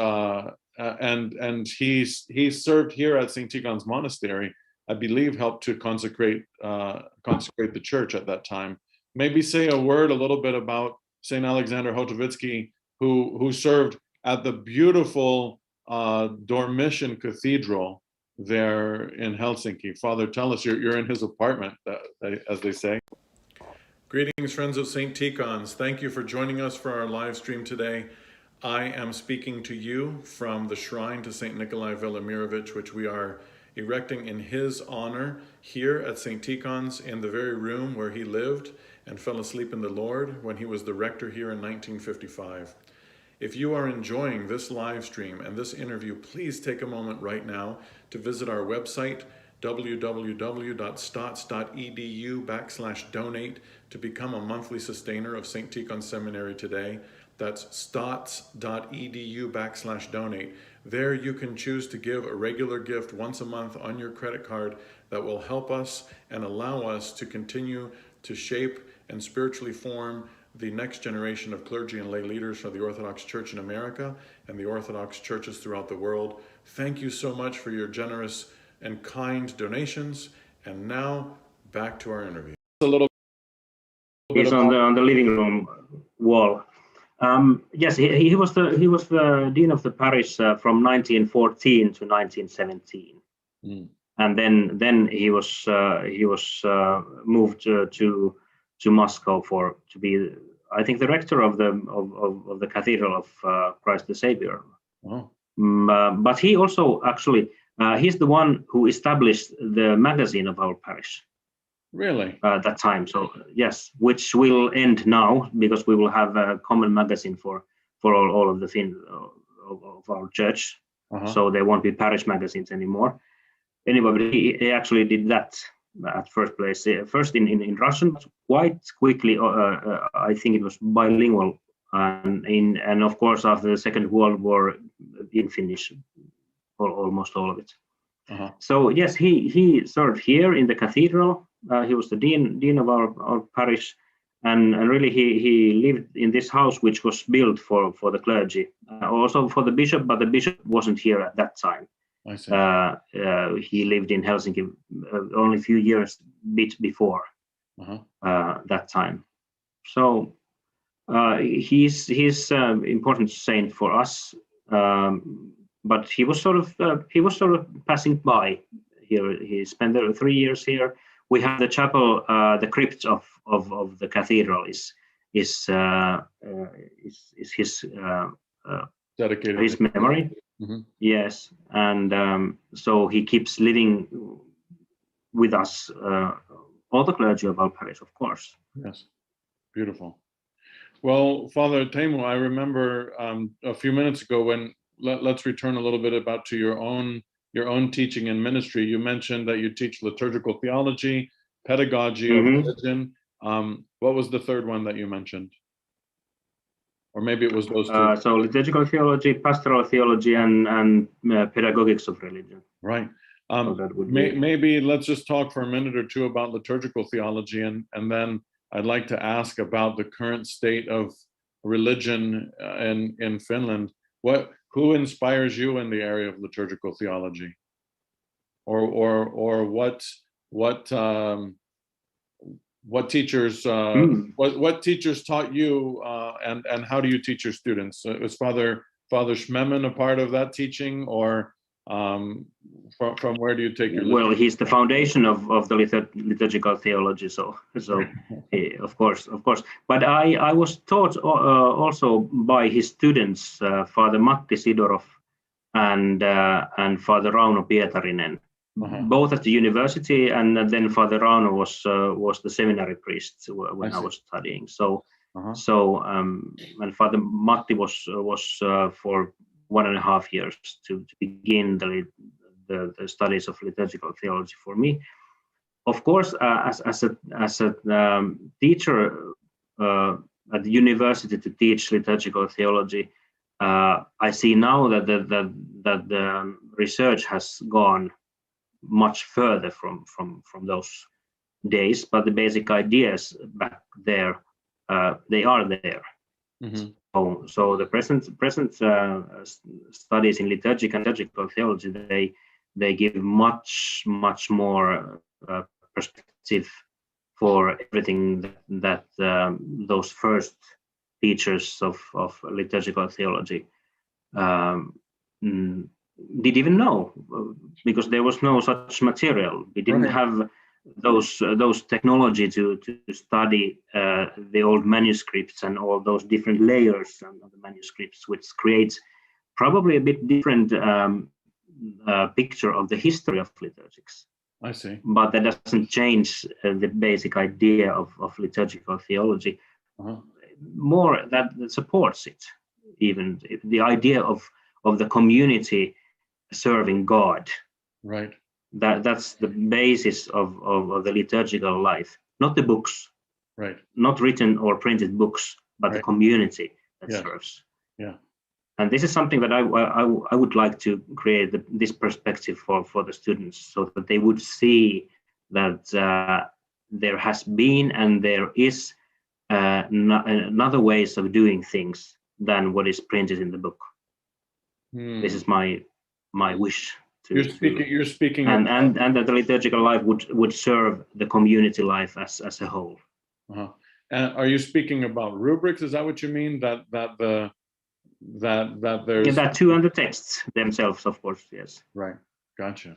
he served here at St. Tikhon's Monastery. I believe helped to consecrate the church at that time. Maybe say a little bit about St. Alexander Hotovitsky, who served at the beautiful Dormition Cathedral there in Helsinki. Father, tell us, you're in his apartment, as they say. Greetings, friends of St. Tikhon's. Thank you for joining us for our live stream today. I am speaking to you from the shrine to St. Nikolai Velimirovich, which we are erecting in his honor here at St. Tikhon's, in the very room where he lived and fell asleep in the Lord when he was the rector here in 1955. If you are enjoying this live stream and this interview, please take a moment right now to visit our website, www.stots.edu/donate, to become a monthly sustainer of St. Tikhon Seminary today. That's stots.edu/donate. There you can choose to give a regular gift once a month on your credit card that will help us and allow us to continue to shape and spiritually form the next generation of clergy and lay leaders for the Orthodox Church in America and the Orthodox churches throughout the world. Thank you so much for your generous and kind donations. And now back to our interview. A little bit He's on the living room wall. Yes, he was the dean of the parish from 1914 to 1917, and then he was moved to Moscow to be, I think, the rector of the Cathedral of Christ the Savior. Wow. But he also actually he's the one who established the magazine of our parish. Really? That time. So yes, which will end now because we will have a common magazine for all of the of our church. So there won't be parish magazines anymore. Anyway, he actually did that at first place. First in Russian, but quite quickly. I think it was bilingual, and of course after the Second World War in Finnish, almost all of it. So yes, he served here in the cathedral. He was the dean of our parish, and really he lived in this house which was built for the clergy, also for the bishop, but the bishop wasn't here at that time. I see. He lived in Helsinki only a few years before that time. So he's important saint for us, but he was sort of passing by here. He spent 3 years here. We have the chapel, the crypt of the cathedral is his dedicated his memory. Yes, and so he keeps living with us, all the clergy of our parish, of course. Yes, beautiful. Well, Father Teemu, I remember a few minutes ago when let's return a little bit to your own teaching and ministry. You mentioned that you teach liturgical theology, pedagogy of religion. What was the third one that you mentioned? Or maybe it was those two. So liturgical theology, pastoral theology, and pedagogics of religion. Right. Maybe let's just talk for a minute or two about liturgical theology, and then I'd like to ask about the current state of religion in Finland. Who inspires you in the area of liturgical theology, or what teachers what teachers taught you, and how do you teach your students? Is Father Schmemann a part of that teaching, or from where do you take your? Well, he's the foundation of the liturgical theology, so of course. But I was taught also by his students, Father Matti Sidorov and Father Rauno Pietarinen, both at the university, and then Father Rauno was the seminary priest when I was studying. So and Father Matti was for 1.5 years to begin the studies of liturgical theology for me. Of course, as a teacher at the university to teach liturgical theology, I see now that the research has gone much further from those days, but the basic ideas back there, they are there. So the present studies in liturgy and liturgical theology, they give much more perspective for everything that those first teachers of liturgical theology did even know, because there was no such material. We didn't have those technology to study the old manuscripts and all those different layers of the manuscripts, which creates probably a bit different picture of the history of liturgics. I see. But that doesn't change the basic idea of liturgical theology. More that supports it, even the idea of the community serving God. Right. That's the basis of the liturgical life, not the books, right? Not written or printed books, but the community that serves. Yeah. And this is something that I would like to create this perspective for the students, so that they would see that there has been and there is another ways of doing things than what is printed in the book. This is my wish. You're speaking, and that the liturgical life would serve the community life as a whole. And are you speaking about rubrics? Is that what you mean? That there's that too, and the texts themselves, of course. Yes. Right. Gotcha.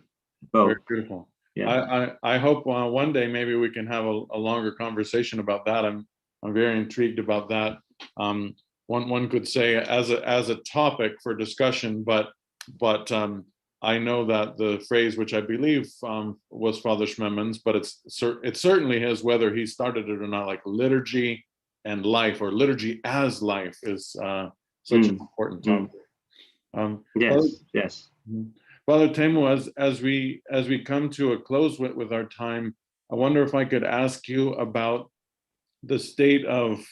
Both. Very beautiful. Yeah. I hope one day maybe we can have a longer conversation about that. I'm very intrigued about that. One could say as a topic for discussion, but I know that the phrase, which I believe was Father Schmemann's, but it's certainly his, whether he started it or not, like liturgy and life, or liturgy as life, is such an important topic. Yes. Father Teemu, as we come to a close with our time, I wonder if I could ask you about the state of,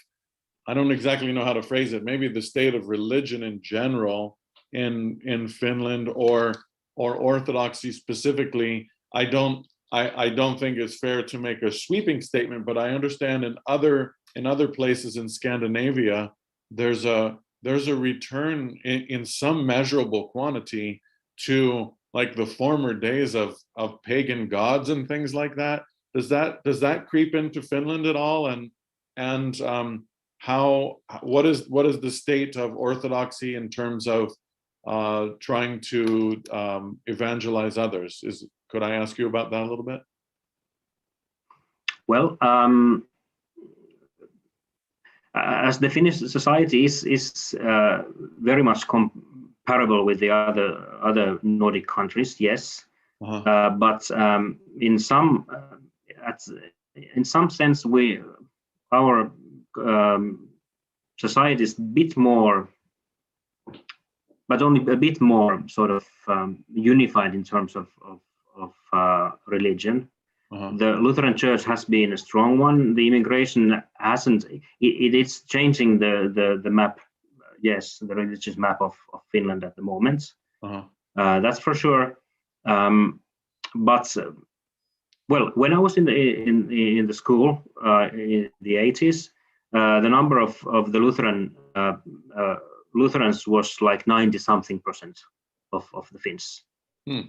I don't exactly know how to phrase it, maybe the state of religion in general in Finland, or Orthodoxy specifically. I don't think it's fair to make a sweeping statement, but I understand in other places in Scandinavia, there's a return in some measurable quantity to like the former days of pagan gods and things like that. Does that creep into Finland at all? And what is the state of Orthodoxy in terms of trying to evangelize others? Could I ask you about that a little bit? Well, as the Finnish society is very much comparable with the other Nordic countries, yes, but in some sense, our society is a bit more, but only a bit more sort of unified in terms of religion. The Lutheran Church has been a strong one. The immigration hasn't. It is changing the map. Yes, the religious map of Finland at the moment. That's for sure. well, when I was in the school in the 80s, the number of the Lutherans was like 90-something% of the Finns,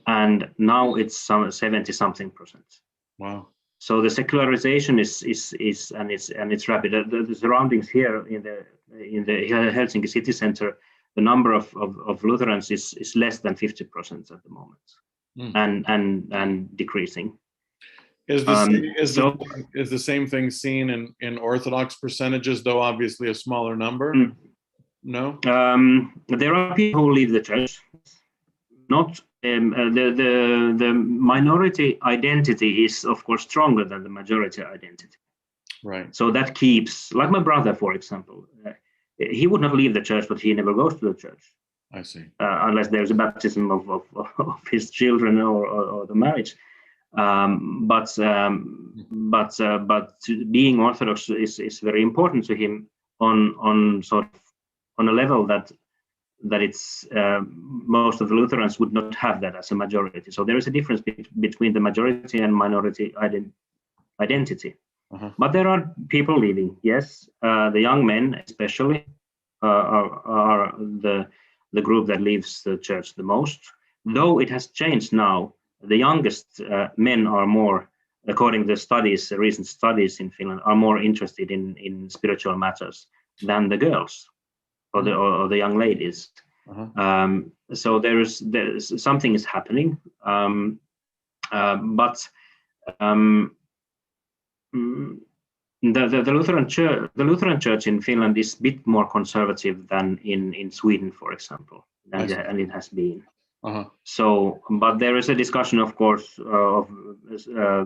and now it's some 70-something%. Wow. So the secularization is it's rapid. The surroundings here in the Helsinki city center, the number of Lutherans is less than 50% at the moment, and decreasing. Is the same thing seen in Orthodox percentages, though obviously a smaller number? No. There are people who leave the church. Not the minority identity is of course stronger than the majority identity. Right. So that keeps, like my brother, for example, he would not leave the church, but he never goes to the church. I see. Unless there's a baptism of his children or the marriage. But being Orthodox is very important to him on sort of on a level that it's most of the Lutherans would not have that as a majority. So there is a difference between the majority and minority identity. But there are people leaving. Yes, the young men especially are the group that leaves the church the most. Though it has changed now. The youngest men are more, according to studies, recent studies in Finland, are more interested in spiritual matters than the girls or the young ladies. So there's something is happening, but the Lutheran Church in Finland is a bit more conservative than in Sweden, for example, and it has been. So, but there is a discussion, of course, of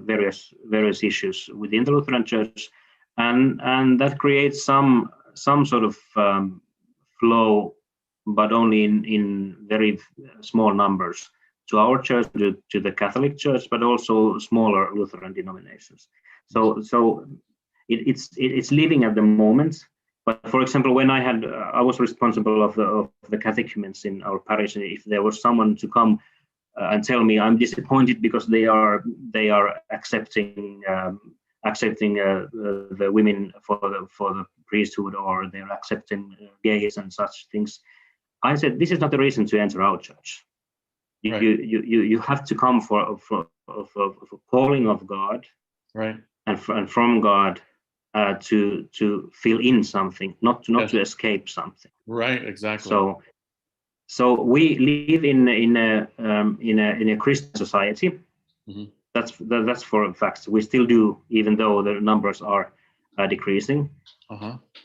various issues within the Lutheran Church, and that creates some sort of flow, but only in very small numbers to our church, to the Catholic Church, but also smaller Lutheran denominations. So it's living at the moment. But for example, when I was responsible of the catechumens in our parish, and if there was someone to come and tell me I'm disappointed because they are accepting the women for the priesthood, or they're accepting gays and such things, I said this is not the reason to enter our church. Right. You have to come for a calling of God, right, and from God. To fill in something, not to escape something. Right, exactly. So we live in a Christian society. That's for a fact. We still do, even though the numbers are decreasing.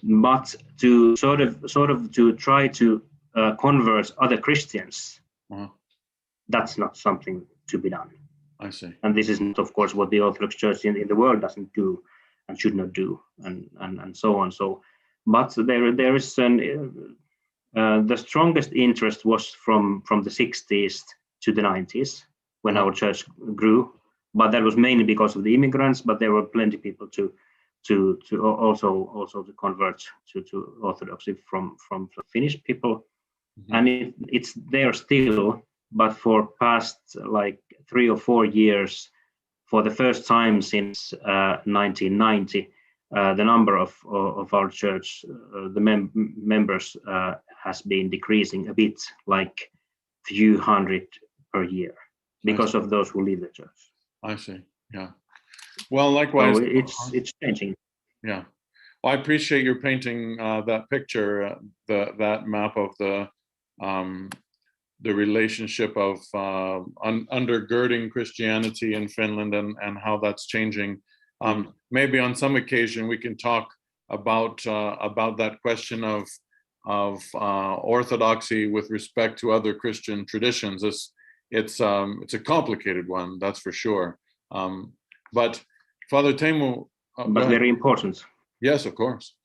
But to sort of to try to convert other Christians, that's not something to be done. I see. And this is not, of course, what the Orthodox Church in the world doesn't do. And should not do, and so on. So, but there is the strongest interest was from the 60s to the 90s when our church grew. But that was mainly because of the immigrants. But there were plenty of people to also to convert to Orthodoxy from Finnish people, and it's there still. But for past like 3 or 4 years. For the first time since 1990, the number of our church, the members, has been decreasing a bit, like few hundred per year, because of those who leave the church. I see. Yeah. Well, likewise, so it's changing. Yeah. Well, I appreciate your painting that picture, that map of the relationship of undergirding Christianity in Finland and how that's changing. Maybe on some occasion we can talk about that question of orthodoxy with respect to other Christian traditions. It's a complicated one, that's for sure. But Father Teemu, but very important. Yes, of course.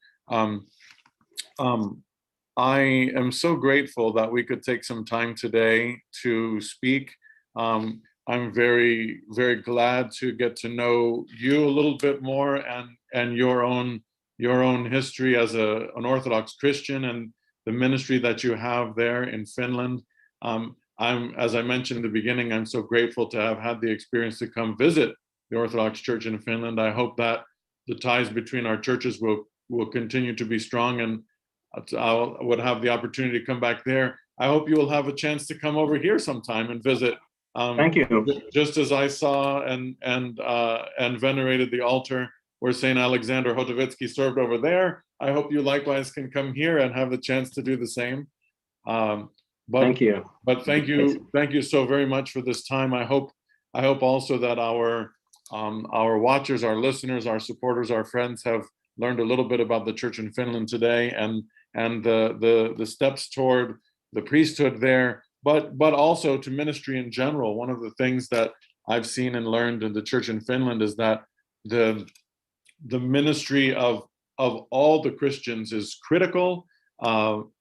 I am so grateful that we could take some time today to speak. I'm very, very glad to get to know you a little bit more and your own history as an Orthodox Christian and the ministry that you have there in Finland. as I mentioned in the beginning, I'm so grateful to have had the experience to come visit the Orthodox Church in Finland. I hope that the ties between our churches will continue to be strong, and I would have the opportunity to come back there. I hope you will have a chance to come over here sometime and visit. Thank you. Just as I saw and venerated the altar where Saint Alexander Hotovitsky served over there, I hope you likewise can come here and have the chance to do the same. Thank you. But thank you so very much for this time. I hope also that our watchers, our listeners, our supporters, our friends have learned a little bit about the church in Finland today and the steps toward the priesthood there, but also to ministry in general. One of the things that I've seen and learned in the church in Finland is that the ministry of all the Christians is critical.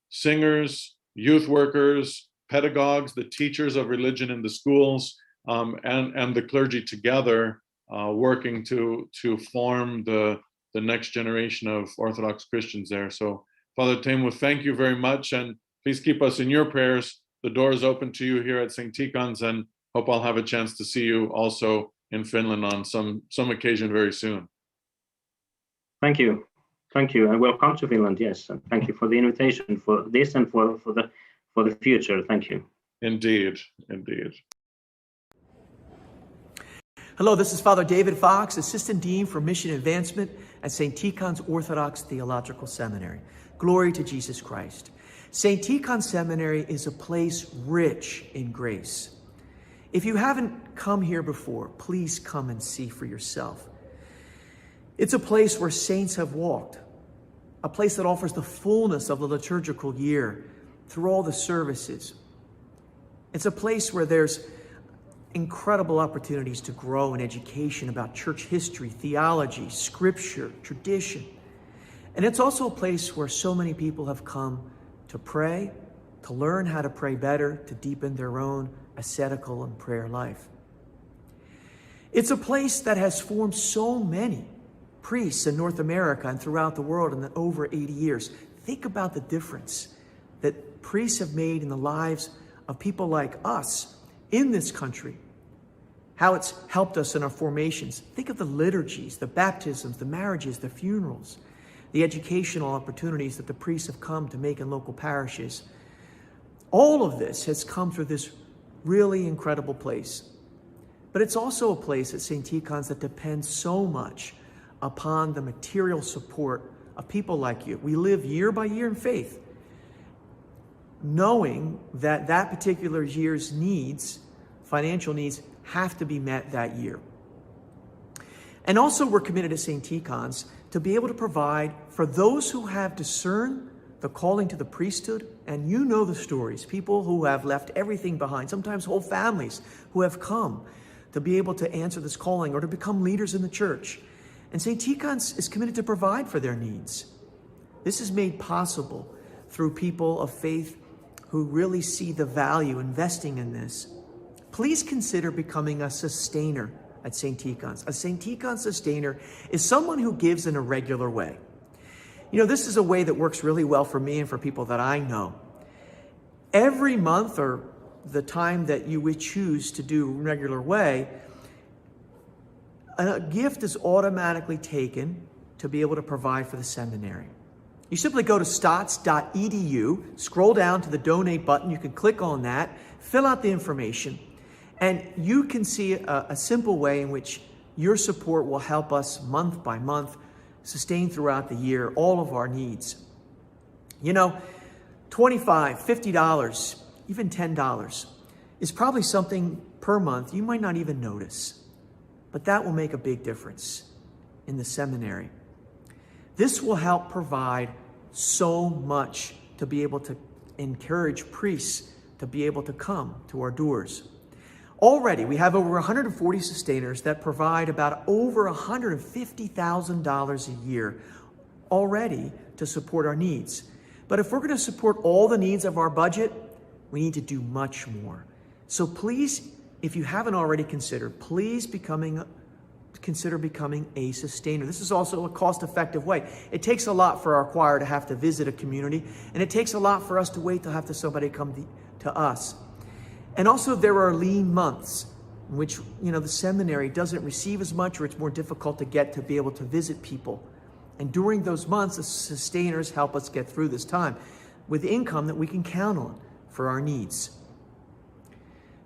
Singers, youth workers, pedagogues, the teachers of religion in the schools, and the clergy together working to form the next generation of Orthodox Christians there. So, Father Teemu, thank you very much, and please keep us in your prayers. The door is open to you here at St. Tikhon's, and hope I'll have a chance to see you also in Finland on some occasion very soon. Thank you. Thank you, and welcome to Finland. Yes, and thank you for the invitation for this and for the future. Thank you. Indeed. Hello, this is Father David Fox, Assistant Dean for Mission Advancement at St. Tikhon's Orthodox Theological Seminary. Glory to Jesus Christ. St. Tikhon Seminary is a place rich in grace. If you haven't come here before, please come and see for yourself. It's a place where saints have walked, a place that offers the fullness of the liturgical year through all the services. It's a place where there's incredible opportunities to grow in education about church history, theology, scripture, tradition. And it's also a place where so many people have come to pray, to learn how to pray better, to deepen their own ascetical and prayer life. It's a place that has formed so many priests in North America and throughout the world in over 80 years. Think about the difference that priests have made in the lives of people like us in this country, how it's helped us in our formations. Think of the liturgies, the baptisms, the marriages, the funerals, the educational opportunities that the priests have come to make in local parishes. All of this has come through this really incredible place. But it's also a place at St. Tikhon's that depends so much upon the material support of people like you. We live year by year in faith, knowing that that particular year's needs, financial needs, have to be met that year. And also we're committed at St. Tikhon's to be able to provide for those who have discerned the calling to the priesthood, and you know the stories, people who have left everything behind, sometimes whole families who have come to be able to answer this calling or to become leaders in the church. And St. Tikhon's is committed to provide for their needs. This is made possible through people of faith who really see the value investing in this. Please consider becoming a sustainer at St. Tikhon's. A St. Tikhon sustainer is someone who gives in a regular way. You know, this is a way that works really well for me and for people that I know. Every month, or the time that you would choose to do regular way, a gift is automatically taken to be able to provide for the seminary. You simply go to stats.edu, scroll down to the donate button, you can click on that, fill out the information, and you can see a simple way in which your support will help us month by month sustain throughout the year all of our needs. You know, $25, $50, even $10 is probably something per month you might not even notice, but that will make a big difference in the seminary. This will help provide so much to be able to encourage priests to be able to come to our doors. Already, we have over 140 sustainers that provide about over $150,000 a year already to support our needs. But if we're going to support all the needs of our budget, we need to do much more. So please, if you haven't already considered, please consider becoming a sustainer. This is also a cost-effective way. It takes a lot for our choir to have to visit a community, and it takes a lot for us to wait to have somebody come to us. And also there are lean months in which, the seminary doesn't receive as much, or it's more difficult to get to be able to visit people. And during those months, the sustainers help us get through this time with income that we can count on for our needs.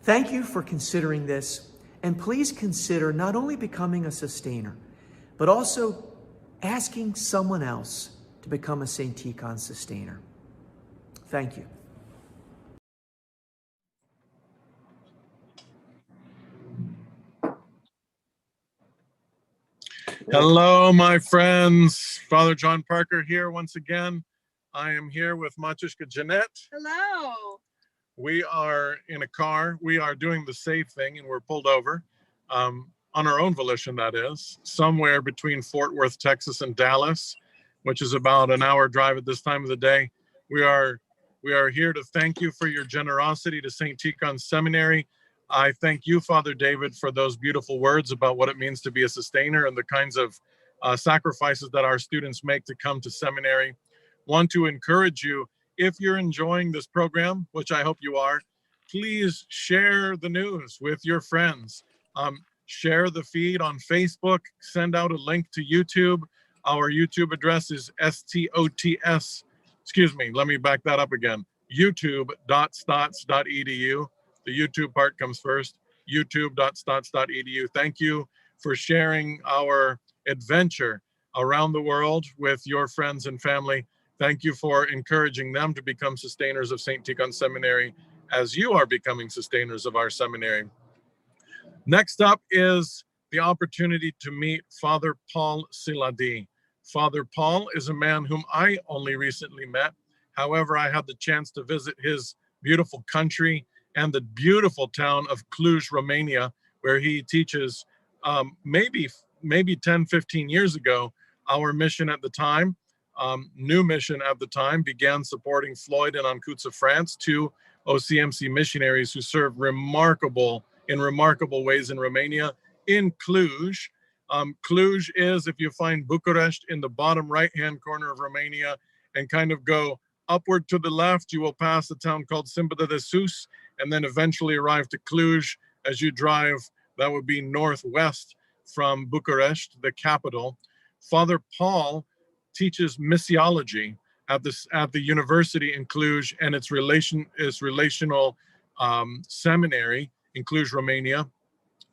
Thank you for considering this, and please consider not only becoming a sustainer, but also asking someone else to become a St. Tikhon sustainer. Thank you. Hello, my friends. Father John Parker here once again. I am here with Matushka Jeanette. Hello. We are in a car. We are doing the safe thing, and we're pulled over on our own volition, that is, somewhere between Fort Worth, Texas, and Dallas, which is about an hour drive at this time of the day. We are here to thank you for your generosity to St. Tikhon Seminary. I thank you, Father David, for those beautiful words about what it means to be a sustainer and the kinds of sacrifices that our students make to come to seminary. Want to encourage you, if you're enjoying this program, which I hope you are, please share the news with your friends. Share the feed on Facebook, send out a link to YouTube. Our YouTube address is STOTS, excuse me, let me back that up again, youtube.stots.edu. The YouTube part comes first, youtube.stots.edu. Thank you for sharing our adventure around the world with your friends and family. Thank you for encouraging them to become sustainers of St. Tikhon Seminary as you are becoming sustainers of our seminary. Next up is the opportunity to meet Father Paul Siladi. Father Paul is a man whom I only recently met. However, I had the chance to visit his beautiful country and the beautiful town of Cluj, Romania, where he teaches. Maybe 10, 15 years ago, our mission at the time, new mission at the time, began supporting Floyd and Ancutza, France, two OCMC missionaries who serve in remarkable ways in Romania, in Cluj. Cluj is, if you find Bucharest in the bottom right-hand corner of Romania and kind of go upward to the left, you will pass a town called Simbada de Sus, and then eventually arrive to Cluj. As you drive, that would be northwest from Bucharest, the capital. Father Paul teaches missiology at the university in Cluj, and its relational seminary in Cluj, Romania.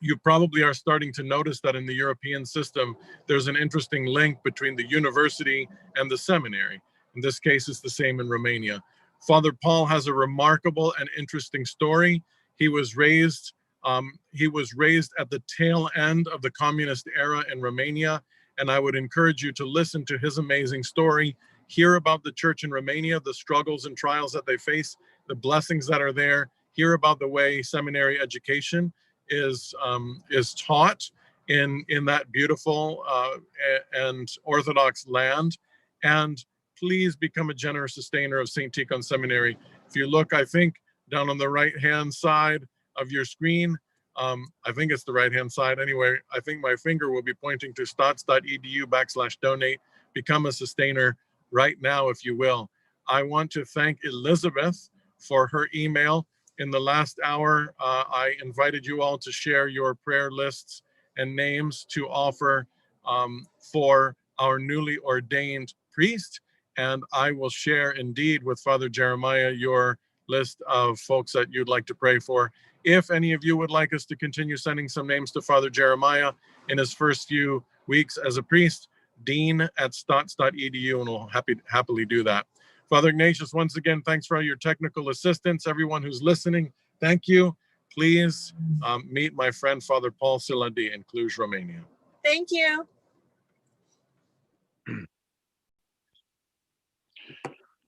You probably are starting to notice that in the European system, there's an interesting link between the university and the seminary. In this case, it's the same in Romania. Father Paul has a remarkable and interesting story. He was raised at the tail end of the communist era in Romania, and I would encourage you to listen to his amazing story, hear about the church in Romania, the struggles and trials that they face, the blessings that are there, hear about the way seminary education is taught in that beautiful and Orthodox land. And please become a generous sustainer of St. Tikhon Seminary. If you look, I think, down on the right-hand side of your screen, I think it's the right-hand side. Anyway, I think my finger will be pointing to stots.edu/donate. Become a sustainer right now, if you will. I want to thank Elizabeth for her email. In the last hour, I invited you all to share your prayer lists and names to offer for our newly ordained priest. And I will share indeed with Father Jeremiah your list of folks that you'd like to pray for. If any of you would like us to continue sending some names to Father Jeremiah in his first few weeks as a priest, dean@stots.edu, and we'll happily do that. Father Ignatius, once again, thanks for all your technical assistance. Everyone who's listening, thank you. Please meet my friend, Father Paul Siladi in Cluj, Romania. Thank you.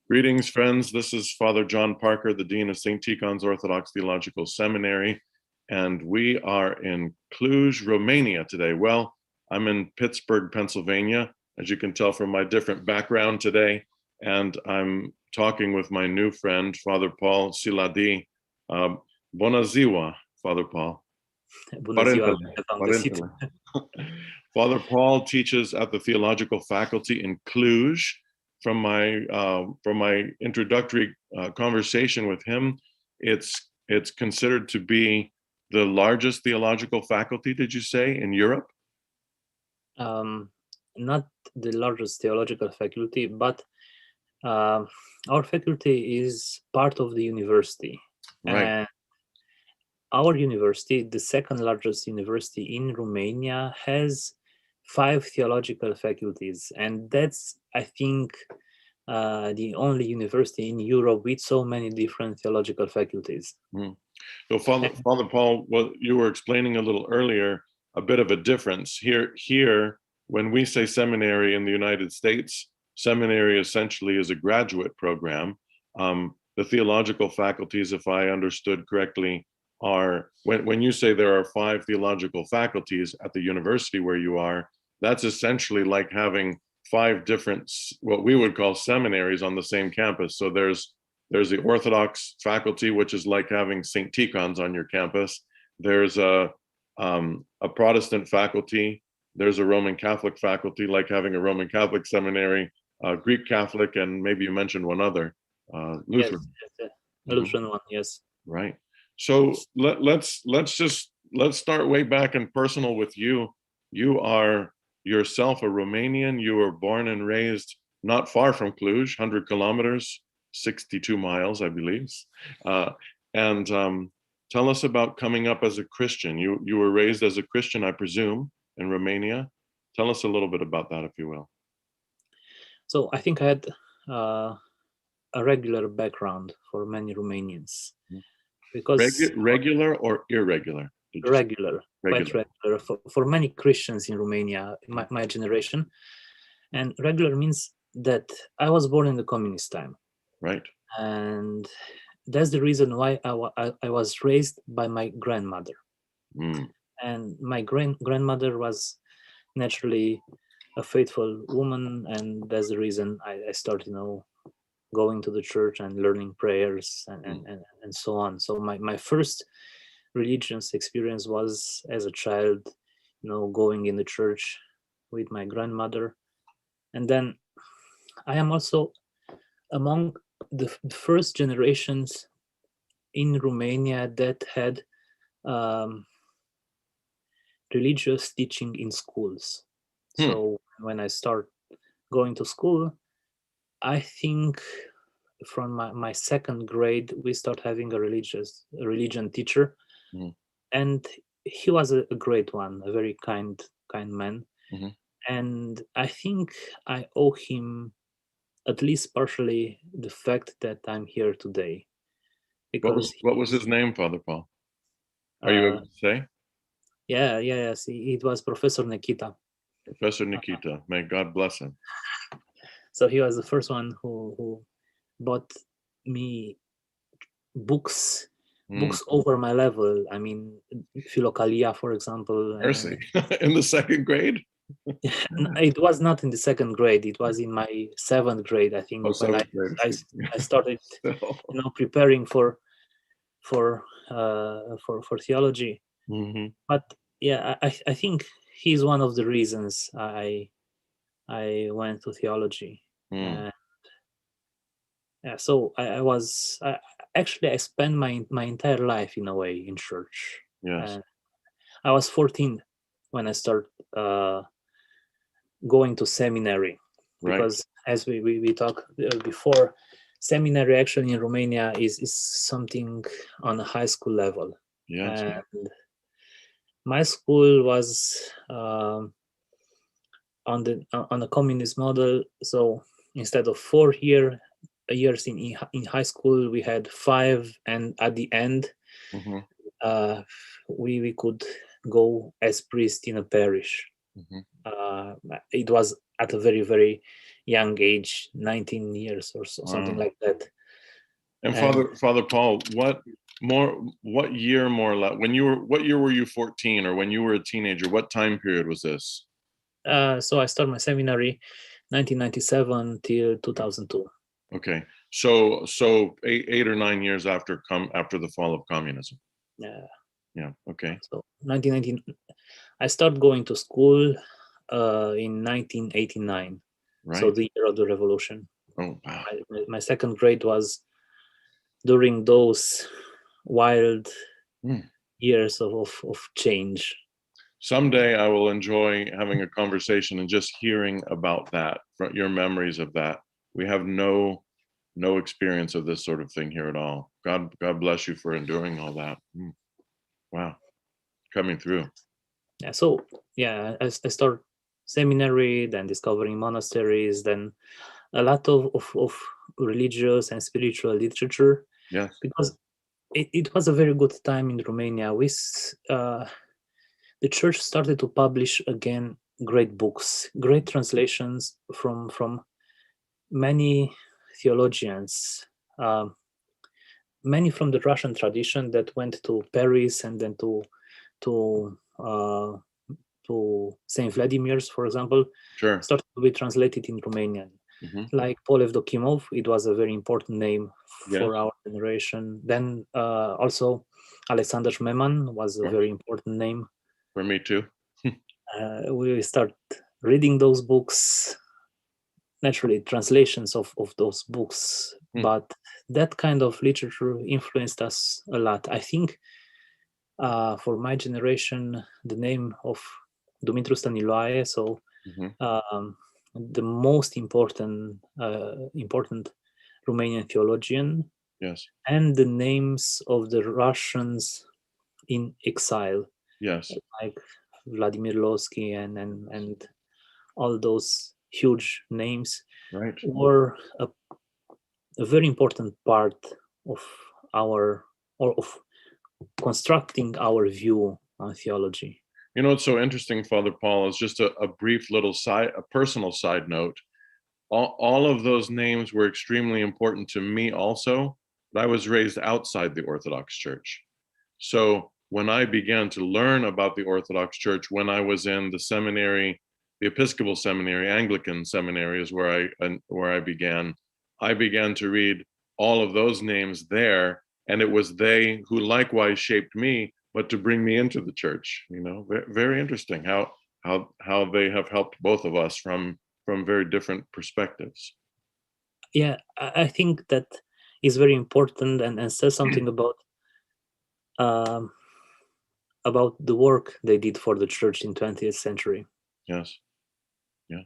Greetings, friends. This is Father John Parker, the Dean of St. Tikhon's Orthodox Theological Seminary, and we are in Cluj, Romania today. Well, I'm in Pittsburgh, Pennsylvania, as you can tell from my different background today, and I'm talking with my new friend, Father Paul Siladi. Bună ziua, Father Paul. Bună ziua. Father Paul teaches at the Theological faculty in Cluj. From my introductory conversation with him, it's it's considered to be the largest theological faculty, did you say, in Europe? Not the largest theological faculty, but our faculty is part of the university. Right. And our university, the second largest university in Romania, has 5 theological faculties. And that's, I think, the only university in Europe with so many different theological faculties. So Father Paul, what you were explaining a little earlier, a bit of a difference. Here, when we say seminary in the United States, seminary essentially is a graduate program. The theological faculties, if I understood correctly, are, when you say there are 5 theological faculties at the university where you are, that's essentially like having 5 different, what we would call seminaries on the same campus. So there's the Orthodox faculty, which is like having St. Tikhon's on your campus. There's a Protestant faculty. There's a Roman Catholic faculty, like having a Roman Catholic seminary, Greek Catholic, and maybe you mentioned one other, Lutheran. Yes, Lutheran one, yes. Right. So let's start way back and personal with you. You are yourself a Romanian. You were born and raised not far from Cluj, 100 kilometers, 62 miles, I believe. And tell us about coming up as a Christian. You were raised as a Christian, I presume, in Romania. Tell us a little bit about that, if you will. So I think I had a regular background for many Romanians. Because regular or irregular? Regular, quite regular for many Christians in Romania, my generation. And regular means that I was born in the communist time. Right. And that's the reason why I was raised by my grandmother. And my grandmother was naturally a faithful woman, and that's the reason I started, going to the church and learning prayers and so on. So my first religious experience was as a child, going in the church with my grandmother. And then I am also among the first generations in Romania that had religious teaching in schools. So when I start going to school, I think from my second grade, we start having a religion teacher. And he was a great one, a very kind man. And I think I owe him, at least partially, the fact that I'm here today. Because what was his name, Father Paul? Are you able to say? Yes. It was Professor Nikita. Professor Nikita. May God bless him. So he was the first one who bought me books over my level. I mean, Philokalia, for example. Mercy. In the second grade? It was not in the second grade. It was in my 7th grade, I think, when I started, preparing for theology. But yeah, I think he's one of the reasons I went to theology. So I spent my entire life in a way in church. Yes. I was 14 when I started going to seminary, because as we talked before, seminary actually in Romania is something on a high school level. Yes. And my school was on the communist model. So instead of 4 years in high school, we had 5, and at the end, we could go as priest in a parish. It was at a very, very young age, 19 years or so, something like that. And Father Paul, what year more or less, what year were you 14, or when you were a teenager, what time period was this? So I started my seminary 1997 till 2002. Okay, so 8 or 9 years after the fall of communism. Yeah. Okay. So 1990, I started going to school in 1989. Right. So the year of the revolution. Oh wow. My second grade was during those wild Mm. years of change. Someday I will enjoy having a conversation and just hearing about that, your memories of that. We have no experience of this sort of thing here at all. God bless you for enduring all that. Mm. Wow, coming through. Yeah. So yeah, I started seminary, then discovering monasteries, then a lot of religious and spiritual literature. Yes. Because it was a very good time in Romania. The church started to publish again great books, great translations from many theologians, many from the Russian tradition that went to Paris and then to Saint Vladimir's, for example. Sure. Started to be translated in Romanian. Mm-hmm. Like Paul Evdokimov, it was a very important name for Yes. our generation. Then also Alexander Meman was a very important name. For me too. We start reading those books, naturally translations of those books, but that kind of literature influenced us a lot. I think for my generation, the name of Dumitru Stăniloae, so the most important Romanian theologian. Yes. And the names of the Russians in exile. Yes. Like Vladimir Losky and all those huge names, right, were a very important part of our, or of constructing our view on theology. You know, what's so interesting, Father Paul, is just a brief little personal side note. All of those names were extremely important to me also, but I was raised outside the Orthodox Church. So when I began to learn about the Orthodox Church, when I was in the seminary, the Episcopal Seminary, Anglican Seminary is where I began. I began to read all of those names there, and it was they who likewise shaped me, but to bring me into the church. You know, very interesting how they have helped both of us from very different perspectives. Yeah, I think that is very important and says something about the work they did for the church in 20th century. Yes. Yeah.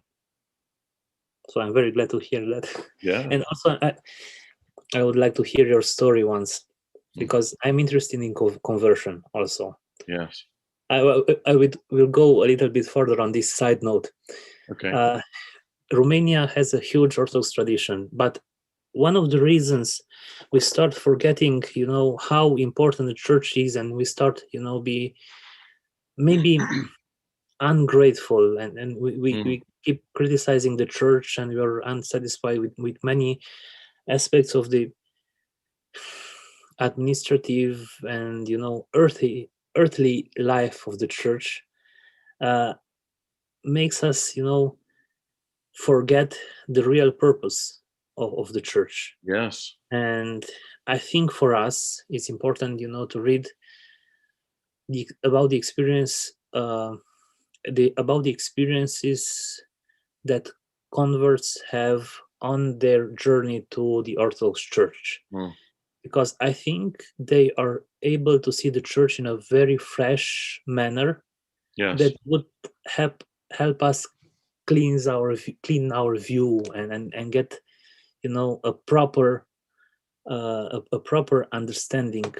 So I'm very glad to hear that. Yeah. And also, I would like to hear your story once, because I'm interested in conversion also. Yes. I will go a little bit further on this side note. Okay. Romania has a huge Orthodox tradition, but one of the reasons we start forgetting, how important the church is, and we start, be maybe ungrateful, and we keep criticizing the church, and we are unsatisfied with many aspects of the administrative and earthly life of the church, makes us forget the real purpose of the church. Yes. And I think for us it's important to read about the experience about the experiences that converts have on their journey to the Orthodox Church. Because I think they are able to see the church in a very fresh manner. Yes. That would help us clean our view and get a proper understanding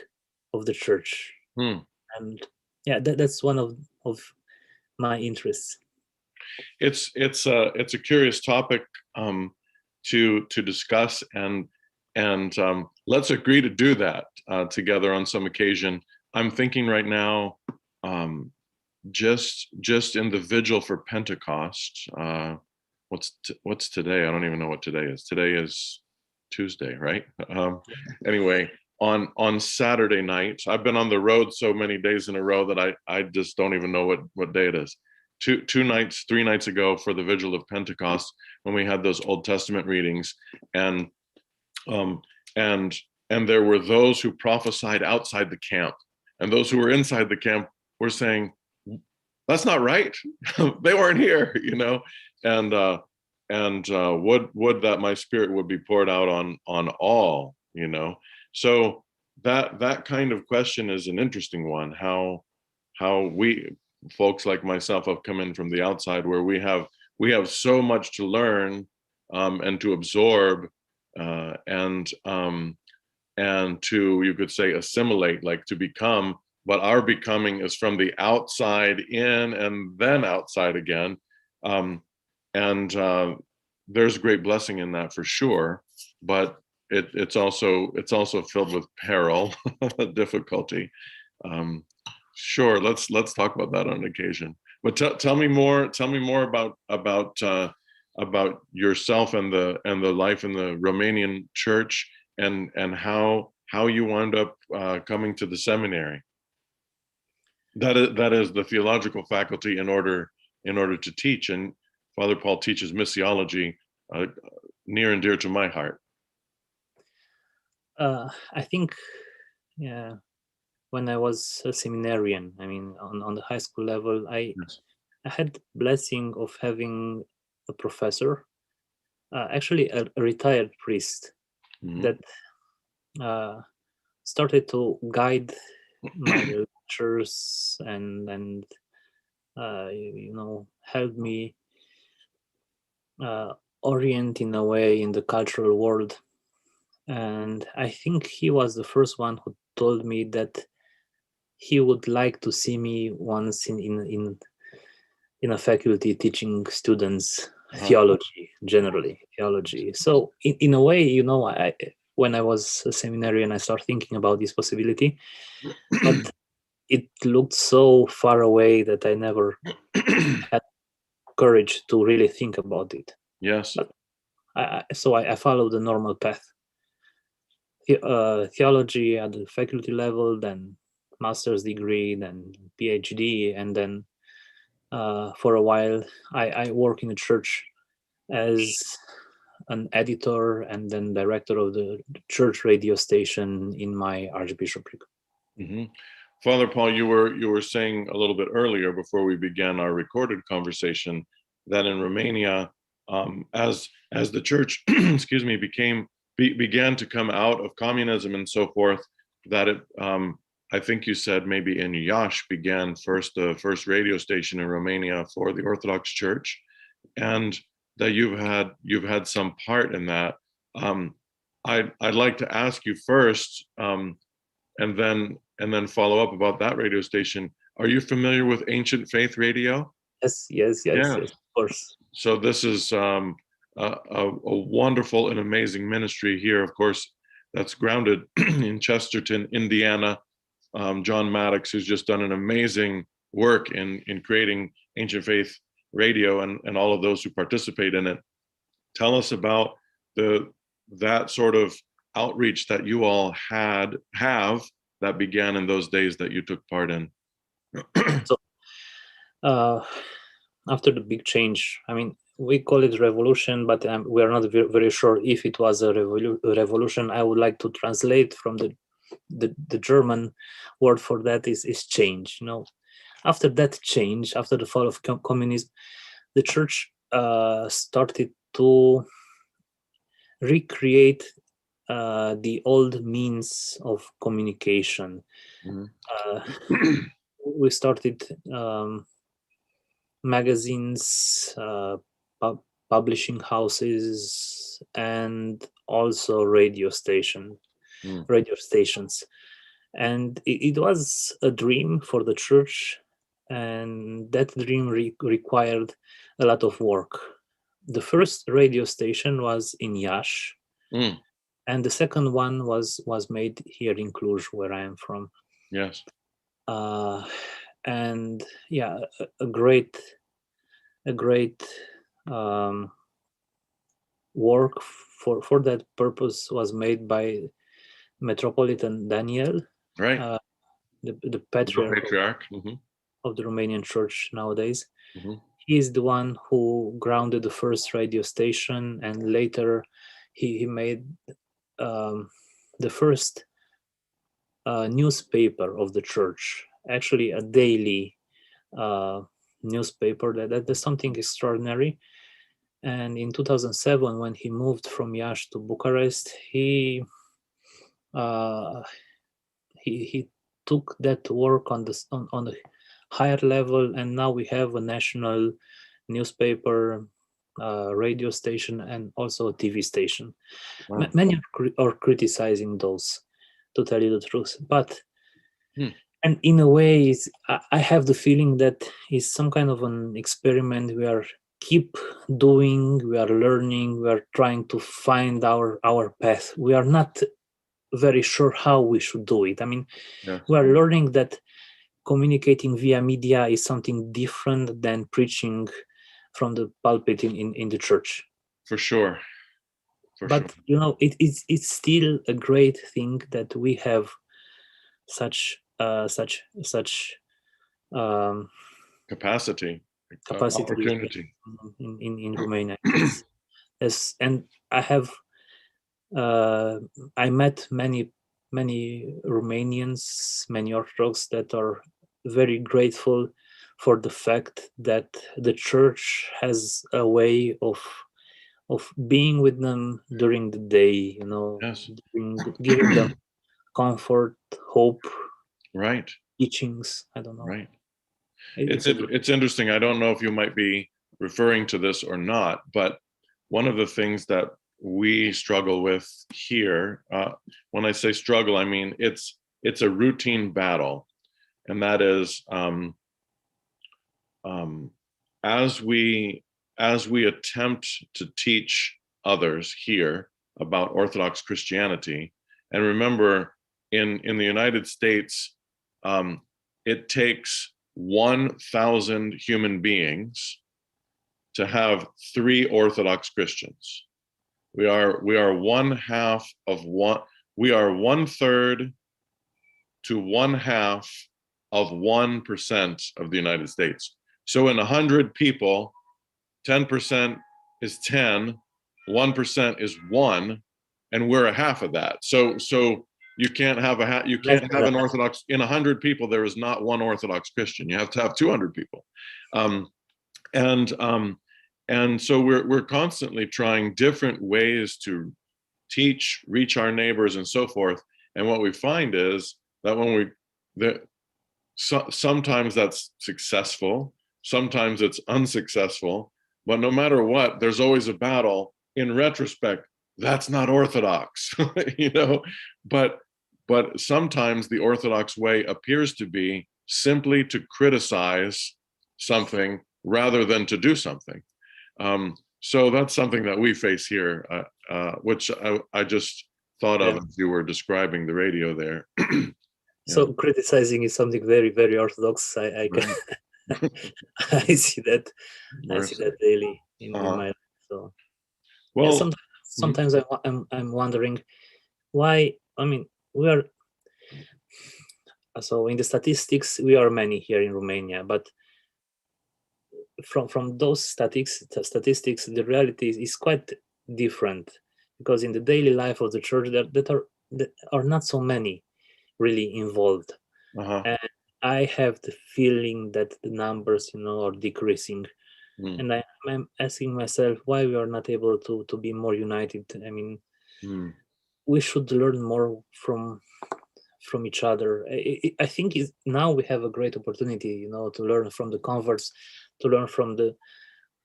of the church. And yeah, that's one of my interests. It's a curious topic to discuss, and let's agree to do that together on some occasion. I'm thinking right now, just in the vigil for Pentecost. What's today? I don't even know what today is. Today is Tuesday, right? Anyway, on Saturday night, I've been on the road so many days in a row that I just don't even know what day it is. 3 nights ago, for the vigil of Pentecost, when we had those Old Testament readings, and there were those who prophesied outside the camp, and those who were inside the camp were saying, that's not right. They weren't here, and would that my spirit would be poured out on all, So that kind of question is an interesting one. How we folks like myself have come in from the outside, where we have so much to learn and to absorb and to, you could say, assimilate, like to become. But our becoming is from the outside in and then outside again. There's great blessing in that for sure, but it's also filled with peril, difficulty. Sure, let's talk about that on occasion. But tell me more about yourself and the life in the Romanian church, and how you wound up coming to the seminary. That is the theological faculty in order to teach. And Father Paul teaches missiology, near and dear to my heart. I think, yeah, when I was a seminarian, I mean, on the high school level, I had the blessing of having a professor, actually a retired priest, that started to guide my lectures and help me orient in a way in the cultural world. And I think he was the first one who told me that he would like to see me once in a faculty teaching students theology, generally theology. So in a way, when I was a seminarian, I started thinking about this possibility, but it looked so far away that I never had courage to really think about it. Yes. But I followed the normal path. Theology at the faculty level, then master's degree, then PhD, and then for a while I work in a church as an editor and then director of the church radio station in my archbishopric. Father Paul, you were saying a little bit earlier before we began our recorded conversation that in Romania, as the church, excuse me, began to come out of communism and so forth, that it, I think you said maybe in Iași began the first radio station in Romania for the Orthodox Church, and that you've had some part in that. I'd like to ask you first, and then follow up about that radio station. Are you familiar with Ancient Faith Radio? Yes, of course. So this is a wonderful and amazing ministry here, of course, that's grounded in Chesterton, Indiana. John Maddox, who's just done an amazing work in creating Ancient Faith Radio, and all of those who participate in it. Tell us about that sort of outreach that you all have that began in those days that you took part in. So after the big change, I mean, we call it revolution, but we are not very sure if it was a revolution. I would like to translate from the German word for that is change. After that change, after the fall of communism, the church started to recreate the old means of communication. We started magazines, publishing houses, and also radio stations. And it was a dream for the church, and that dream required a lot of work. The first radio station was in Iași, and the second one was made here in Cluj, where I am from. Yes. And yeah, a great work for that purpose was made by Metropolitan Daniel, right? The patriarch of the Romanian church nowadays. He is the one who grounded the first radio station, and later he made the first newspaper of the church, actually a daily newspaper. That's something extraordinary. And in 2007, when he moved from Iași to Bucharest, he he took that work on the higher level, and now we have a national newspaper, radio station, and also a TV station. Wow. Many are criticizing those, to tell you the truth, but and in a way, I have the feeling that it's some kind of an experiment. We are keep doing, we are learning, we are trying to find our path. We are not very sure how we should do it. I mean, we are learning that communicating via media is something different than preaching from the pulpit in the church. For sure. But you know, it's still a great thing that we have such capacity, opportunity in Romania. Yes. And I met many Romanians, many Orthodox that are very grateful for the fact that the church has a way of being with them during the day, you know, giving them comfort, hope, right, teachings. I don't know. Right. It's interesting. I don't know if you might be referring to this or not, but one of the things that we struggle with here, when I say struggle, I mean it's a routine battle, and that is as we attempt to teach others here about Orthodox Christianity, and remember, in the United States, it takes 1,000 human beings to have 3 Orthodox Christians. We are 1/2 of one. We are 1/3 to 1/2 of 1% of the United States. So in 100 people, 10% is 10, 1% is 1, and we're 1/2 of that. So you can't have an Orthodox in 100 people. There is not one Orthodox Christian. You have to have 200 people, and so we're constantly trying different ways to teach, reach our neighbors, and so forth. And what we find is that sometimes that's successful, sometimes it's unsuccessful, but no matter what, there's always a battle. In retrospect, that's not Orthodox, you know, but sometimes the Orthodox way appears to be simply to criticize something rather than to do something. So that's something that we face here, which I just thought of as you were describing the radio there. So criticizing is something very, very Orthodox. I can I see that. I see that daily in my life. So well, yeah, sometimes I'm wondering why. I mean, we are so in the statistics we are many here in Romania, but from those statistics, the reality is quite different, because in the daily life of the church that are not so many really involved. And I have the feeling that the numbers, you know, are decreasing. And I'm asking myself why we are not able to be more united. I mean, we should learn more from each other. I think now we have a great opportunity, you know, to learn from the converts, to learn from the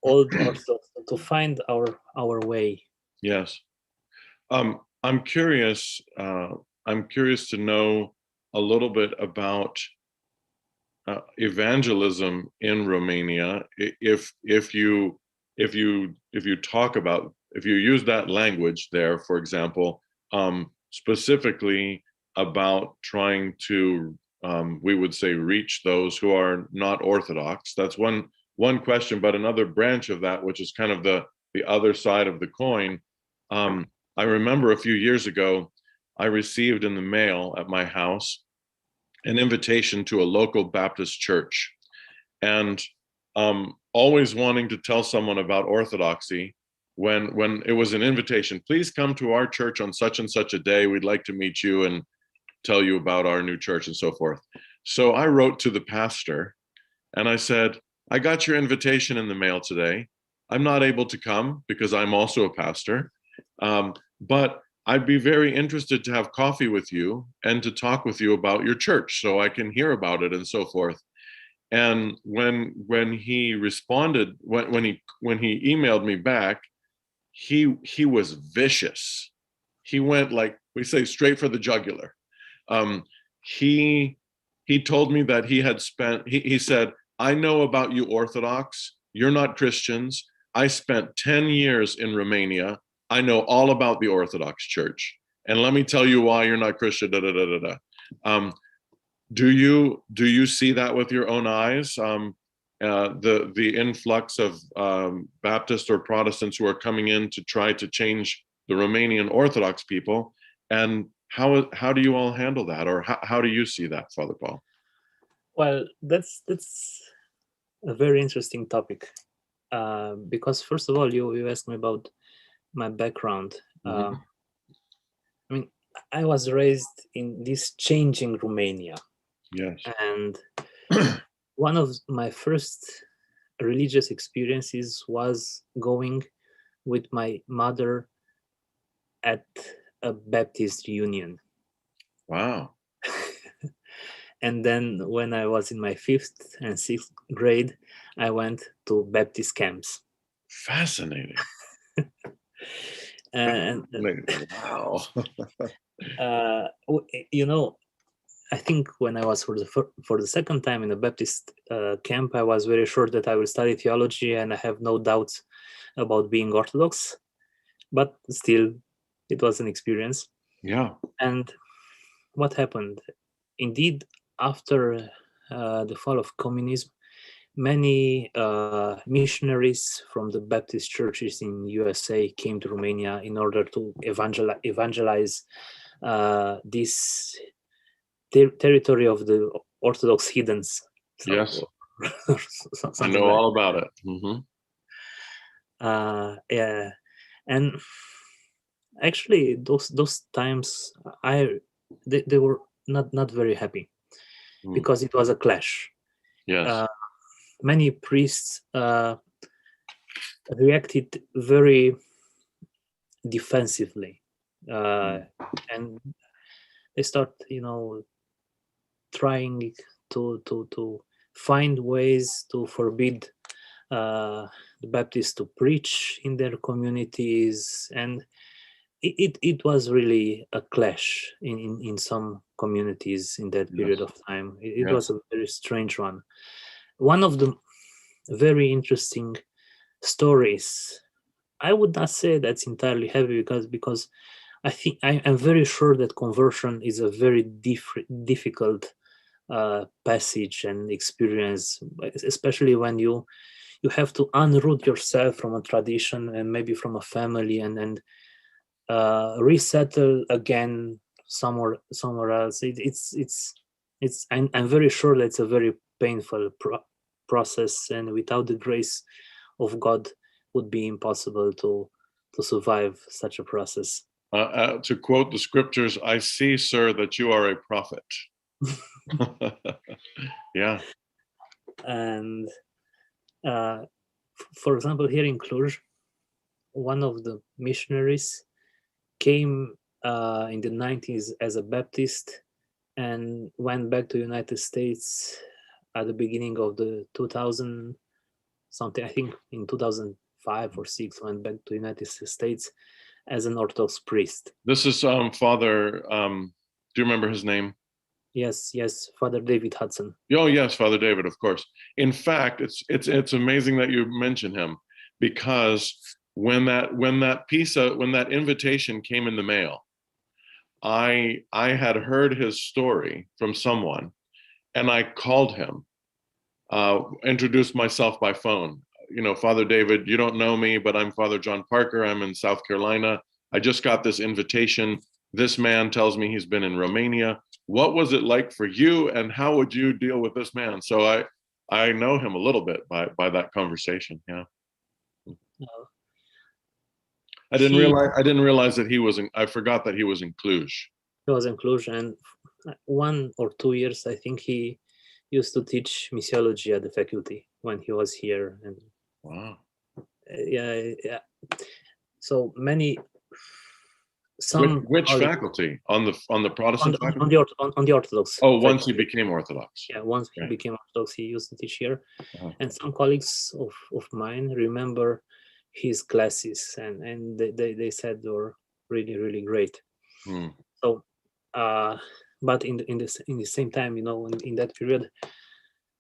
old Orthodox, to find our way. Yes. I'm curious to know a little bit about evangelism in Romania. If you talk about, if you use that language there, for example, specifically about trying to, we would say, reach those who are not Orthodox. That's one question, but another branch of that, which is kind of the other side of the coin. I remember a few years ago, I received in the mail at my house an invitation to a local Baptist church, and always wanting to tell someone about Orthodoxy. When it was an invitation, please come to our church on such and such a day. We'd like to meet you and tell you about our new church and so forth. So I wrote to the pastor and I said, I got your invitation in the mail today. I'm not able to come because I'm also a pastor, but I'd be very interested to have coffee with you and to talk with you about your church so I can hear about it and so forth. And when he responded, when he emailed me back, he was vicious. He went, like we say, straight for the jugular. He told me that he had spent, he said, I know about you Orthodox, you're not Christians. I spent 10 years in Romania. I know all about the Orthodox Church. And let me tell you why you're not Christian, da, da, da, da, da. Do you see that with your own eyes? The influx of Baptists or Protestants who are coming in to try to change the Romanian Orthodox people, and how do you all handle that, or how do you see that, Father Paul? Well, that's a very interesting topic, because first of all, you asked me about my background. I mean, I was raised in this changing Romania. Yes. And one of my first religious experiences was going with my mother at a Baptist union. Wow. And then when I was in my 5th and 6th grade, I went to Baptist camps. Fascinating. And wow. You know, I think when I was for the second time in a Baptist camp, I was very sure that I will study theology, and I have no doubts about being Orthodox. But still, it was an experience. Yeah. And what happened? Indeed, after the fall of communism, many missionaries from the Baptist churches in USA came to Romania in order to evangelize this territory of the Orthodox heathens. So, yes. I know all about it. Yeah, and actually, those times, they were not very happy, because it was a clash. Yes. Many priests reacted very defensively, and they start, trying to find ways to forbid the Baptists to preach in their communities, and it was really a clash in some communities in that period of time. It was a very strange one. One of the very interesting stories, I would not say that's entirely heavy, because I think I'm very sure that conversion is a very difficult passage and experience, especially when you have to unroot yourself from a tradition and maybe from a family, and resettle again somewhere else. I'm very sure that it's a very painful process, and without the grace of God, would be impossible to survive such a process. To quote the scriptures, I see, sir, that you are a prophet. Yeah. And for example, here in Cluj, one of the missionaries came in the 90s as a Baptist and went back to United States at the beginning of the 2000 something, I think in 2005 or 6, went back to United States as an Orthodox priest. This is Father, do you remember his name? Yes, Father David Hudson. Oh yes, Father David, of course. In fact, it's amazing that you mention him, because when that invitation came in the mail, I had heard his story from someone, and I called him, introduced myself by phone. Father David, you don't know me, but I'm Father John Parker. I'm in South Carolina. I just got this invitation. This man tells me he's been in Romania. What was it like for you, and how would you deal with this man? So I know him a little bit by that conversation. Yeah. I didn't realize that he was I forgot that he was in Cluj. He was in Cluj, and 1 or 2 years, I think, he used to teach missiology at the faculty when he was here. And wow. Yeah. So many some which colleagues- faculty on the Protestant faculty? On the Orthodox. Oh, once faculty. he became Orthodox. Yeah, once he Okay. became Orthodox, he used to teach here. Uh-huh. And some colleagues of mine remember his classes, and they said they were really, really great. So, but in the same time, in that period,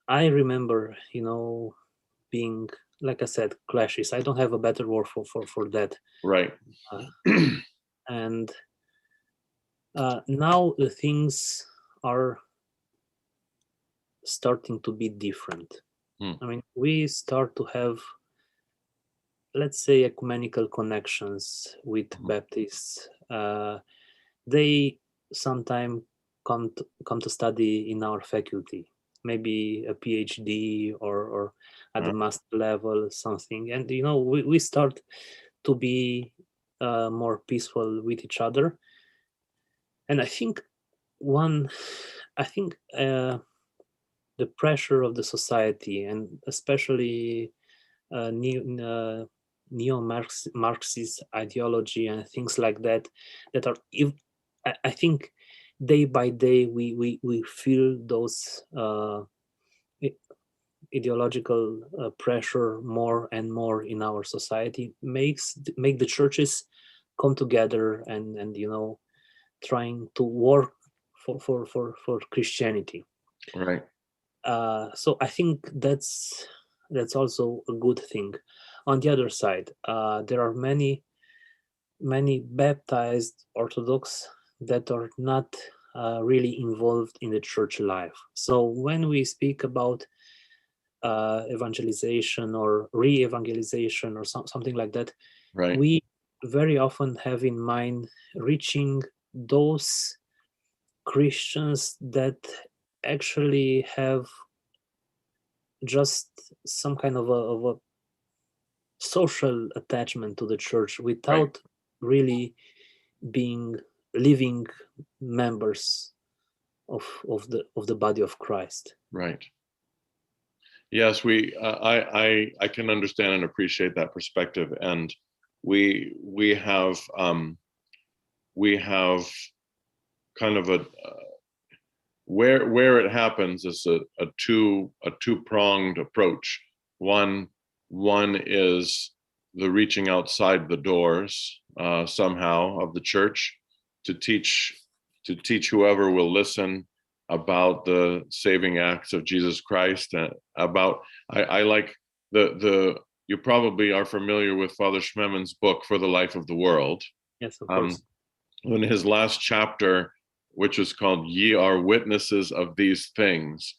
I remember, being, like I said, clashes. I don't have a better word for that. Right. And now the things are starting to be different. I mean, we start to have, let's say, ecumenical connections with Baptists. They sometimes come to study in our faculty, maybe a PhD or at the master level, something. And we start to be more peaceful with each other. And I think the pressure of the society, and especially neo-Marxist ideology and things like that are, I think, day by day we feel those ideological pressure more and more in our society. Make the churches come together and trying to work for Christianity. Right. So I think that's also a good thing. On the other side, there are many baptized Orthodox that are not really involved in the church life. So when we speak about evangelization or re-evangelization or something like that, right, we very often have in mind reaching those Christians that actually have just some kind of a social attachment to the church without really being living members of the body of Christ. Right. Yes, I can understand and appreciate that perspective, and we have kind of a where it happens is a two-pronged approach. One is the reaching outside the doors somehow of the church to teach whoever will listen about the saving acts of Jesus Christ. About I like you probably are familiar with Father Schmeman's book For the Life of the World. Yes, of course. In his last chapter, which is called "Ye are witnesses of these things,"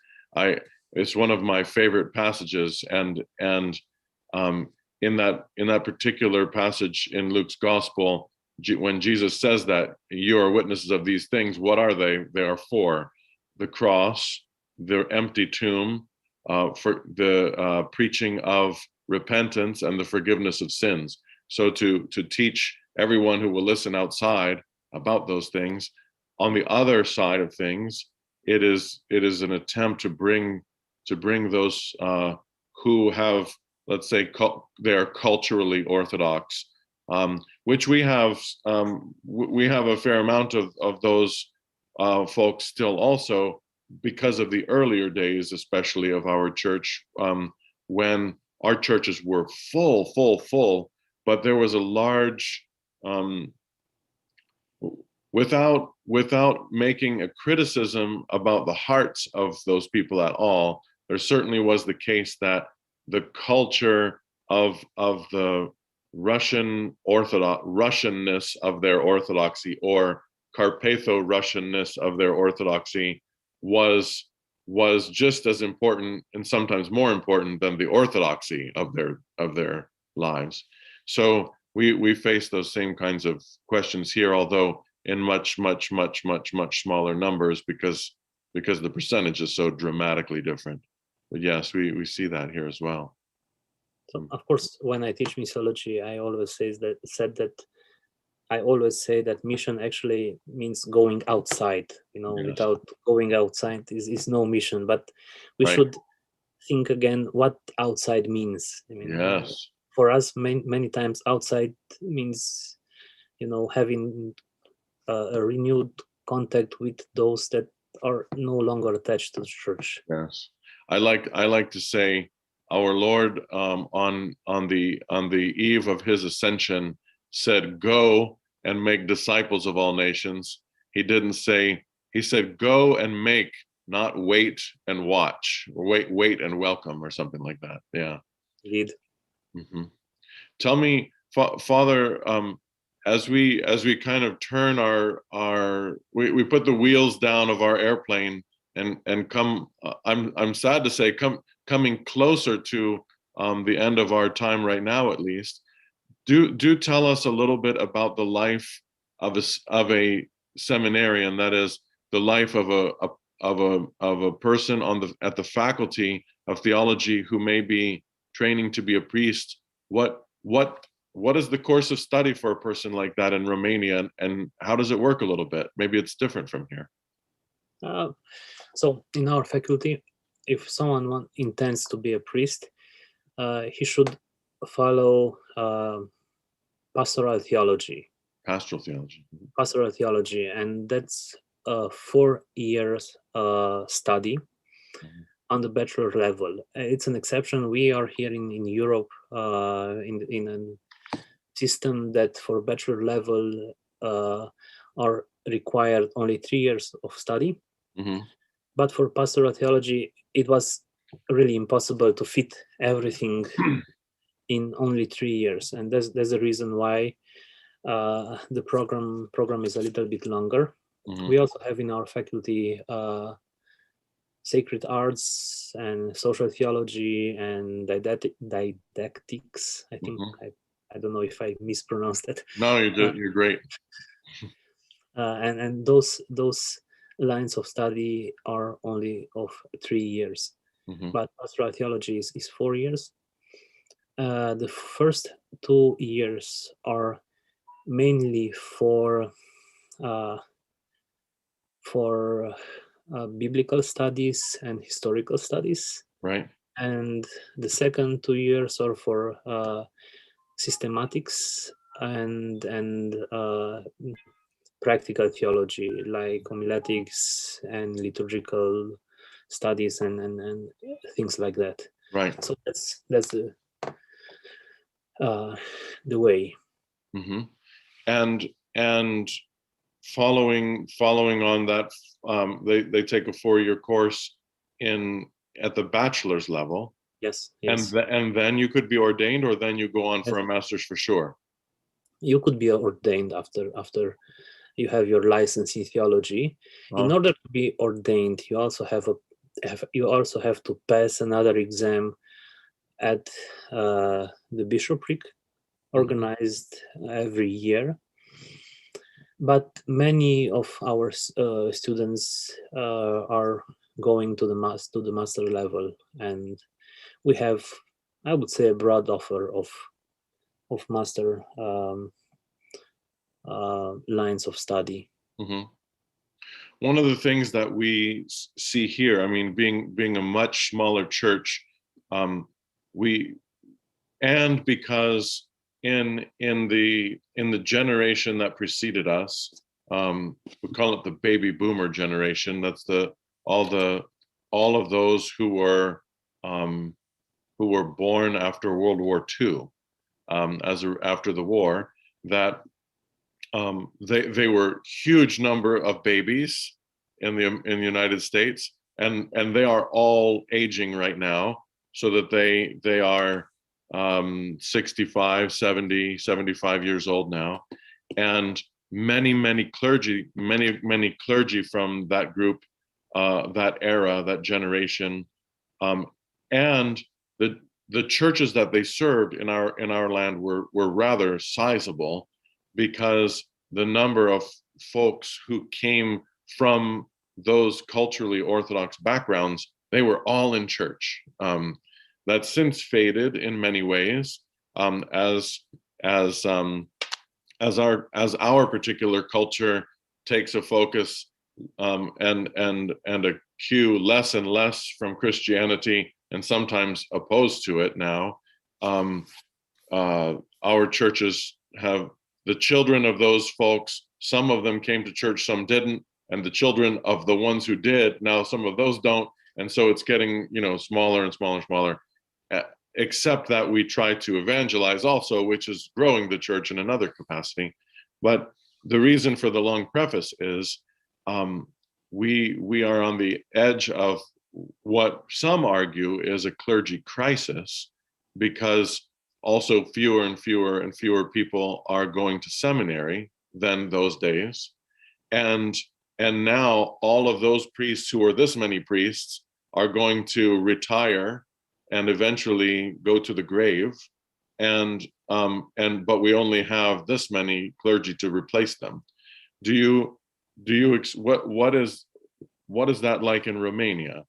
it's one of my favorite passages, and in that particular passage in Luke's Gospel, when Jesus says that you are witnesses of these things, what are they? They are four: the cross, the empty tomb, for the preaching of repentance, and the forgiveness of sins. So to teach everyone who will listen outside about those things. On the other side of things, it is an attempt to bring those who have, let's say, they are culturally Orthodox, which we have a fair amount of those folks still also, because of the earlier days, especially of our church, when our churches were full, but there was a large, without making a criticism about the hearts of those people at all, there certainly was the case that the culture of the Russianness of their Orthodoxy, or Carpatho-Russianness of their Orthodoxy, was just as important, and sometimes more important, than the Orthodoxy of their lives. So we face those same kinds of questions here, although in much smaller numbers, because the percentage is so dramatically different. But yes, we see that here as well. So of course, when I teach missiology, I always say that mission actually means going outside. Yes. Without going outside is no mission. But we should think again what outside means. I mean, yes. For us, many times outside means, having a renewed contact with those that are no longer attached to the church. Yes, I like to say our Lord on the eve of his ascension said, "Go and make disciples of all nations." He didn't say. He said, "Go and make," not wait and watch, or wait and welcome, or something like that. Yeah. Indeed. Mm-hmm. Tell me, Father, as we kind of turn we put the wheels down of our airplane and come. I'm sad to say, coming closer to the end of our time right now, at least. Do tell us a little bit about the life of a seminarian. That is, the life of a person at the faculty of theology who may be training to be a priest. What is the course of study for a person like that in Romania, and how does it work a little bit? Maybe it's different from here. So in our faculty, if someone intends to be a priest, he should follow pastoral theology. Pastoral theology. Pastoral theology, and that's a 4 years study on the bachelor level. It's an exception. We are here in Europe in a system that for bachelor level are required only 3 years of study. Mm-hmm. But for pastoral theology, it was really impossible to fit everything in only 3 years, and there's a reason why the program is a little bit longer. Mm-hmm. We also have in our faculty sacred arts and social theology and didactics. I think I don't know if I mispronounced that. No, you did. You're great. And those lines of study are only of 3 years, but pastoral theology is 4 years. The first 2 years are mainly for biblical studies and historical studies, right? And the second 2 years are for systematics and practical theology, like homiletics and liturgical studies and things like that. Right. So that's the way. Mm-hmm. And following on that, they take a 4-year course at the bachelor's level. Yes. And then you could be ordained, or then you go on for a master's for sure. You could be ordained after you have your license in theology. In order to be ordained, you also have to pass another exam at the bishopric, organized every year. But many of our students are going to the master level, and we have, I would say, a broad offer of master lines of study. Mm-hmm. One of the things that we see here, I mean, being a much smaller church, because in the generation that preceded us, we call it the baby boomer generation. That's all of those who were born after World War II, after the war. That they were huge number of babies in the United States, and they are all aging right now, so that they are 65, 70, 75 years old now, and many clergy from that group, that era, that generation, and the churches that they served in our land were rather sizable, because the number of folks who came from those culturally Orthodox backgrounds, they were all in church. That's since faded in many ways, as our particular culture takes a focus and a cue less and less from Christianity, and sometimes opposed to it now. Our churches have, the children of those folks some of them came to church, some didn't, and the children of the ones who did, now some of those don't, and so it's getting, smaller and smaller and smaller, except that we try to evangelize also, which is growing the church in another capacity. But the reason for the long preface is we are on the edge of what some argue is a clergy crisis, because also fewer and fewer and fewer people are going to seminary than those days. And now all of those priests who are this many priests are going to retire and eventually go to the grave. But we only have this many clergy to replace them. What is that like in Romania?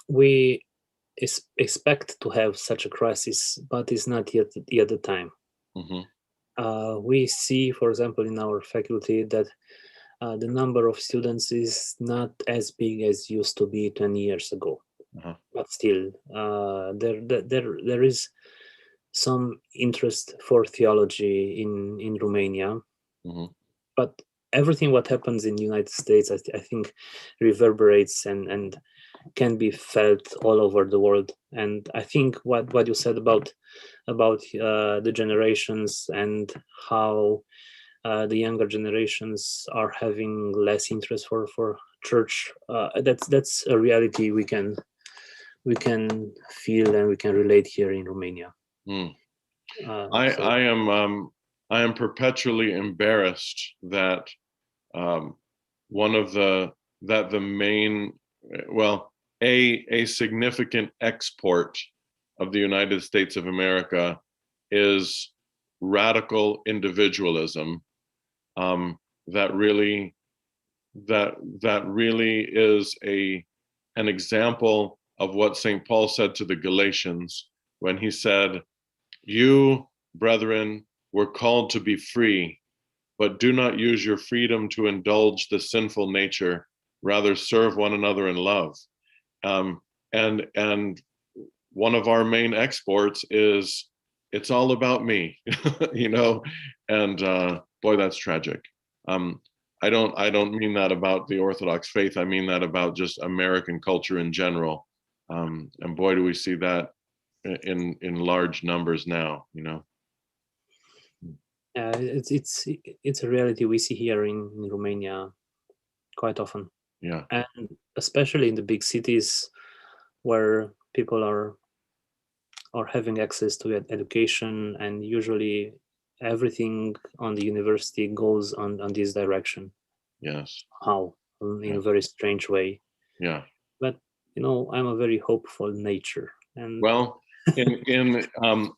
We expect to have such a crisis, but it's not yet the time. Mm-hmm. We see, for example, in our faculty that the number of students is not as big as used to be 20 years ago. Uh-huh. But still, there is some interest for theology in Romania. Mm-hmm. But everything what happens in the United States, I think, reverberates and can be felt all over the world. And I think what you said about the generations and how the younger generations are having less interest for church, that's a reality we can feel and we can relate here in Romania. I am perpetually embarrassed that a significant export of the United States of America is radical individualism. That really is an example of what St. Paul said to the Galatians when he said, "You, brethren, were called to be free, but do not use your freedom to indulge the sinful nature, rather serve one another in love." And one of our main exports is, it's all about me, and boy, that's tragic. I don't mean that about the Orthodox faith. I mean that about just American culture in general. And boy, do we see that in large numbers now, It's a reality we see here in Romania quite often. Yeah. And especially in the big cities where people are having access to education, and usually everything on the university goes on this direction. Yes. How? In a very strange way. Yeah. But I'm a very hopeful nature. And well,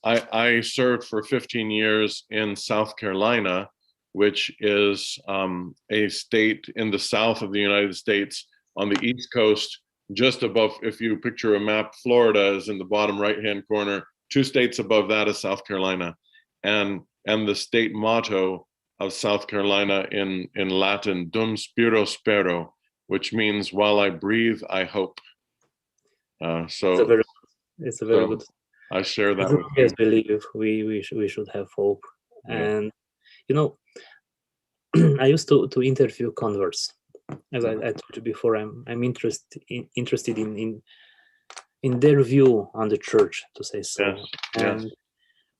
I served for 15 years in South Carolina, which is a state in the south of the United States on the East Coast, just above, if you picture a map, Florida is in the bottom right-hand corner. 2 states above that is South Carolina. And the state motto of South Carolina in Latin, Dum Spiro Spero, which means while I breathe, I hope. It's a very good. I share that as with you. As believe we should have hope. Yeah. And I used to interview converts. As I told you before, I'm interested in their view on the church, to say so. Yes. And Yes.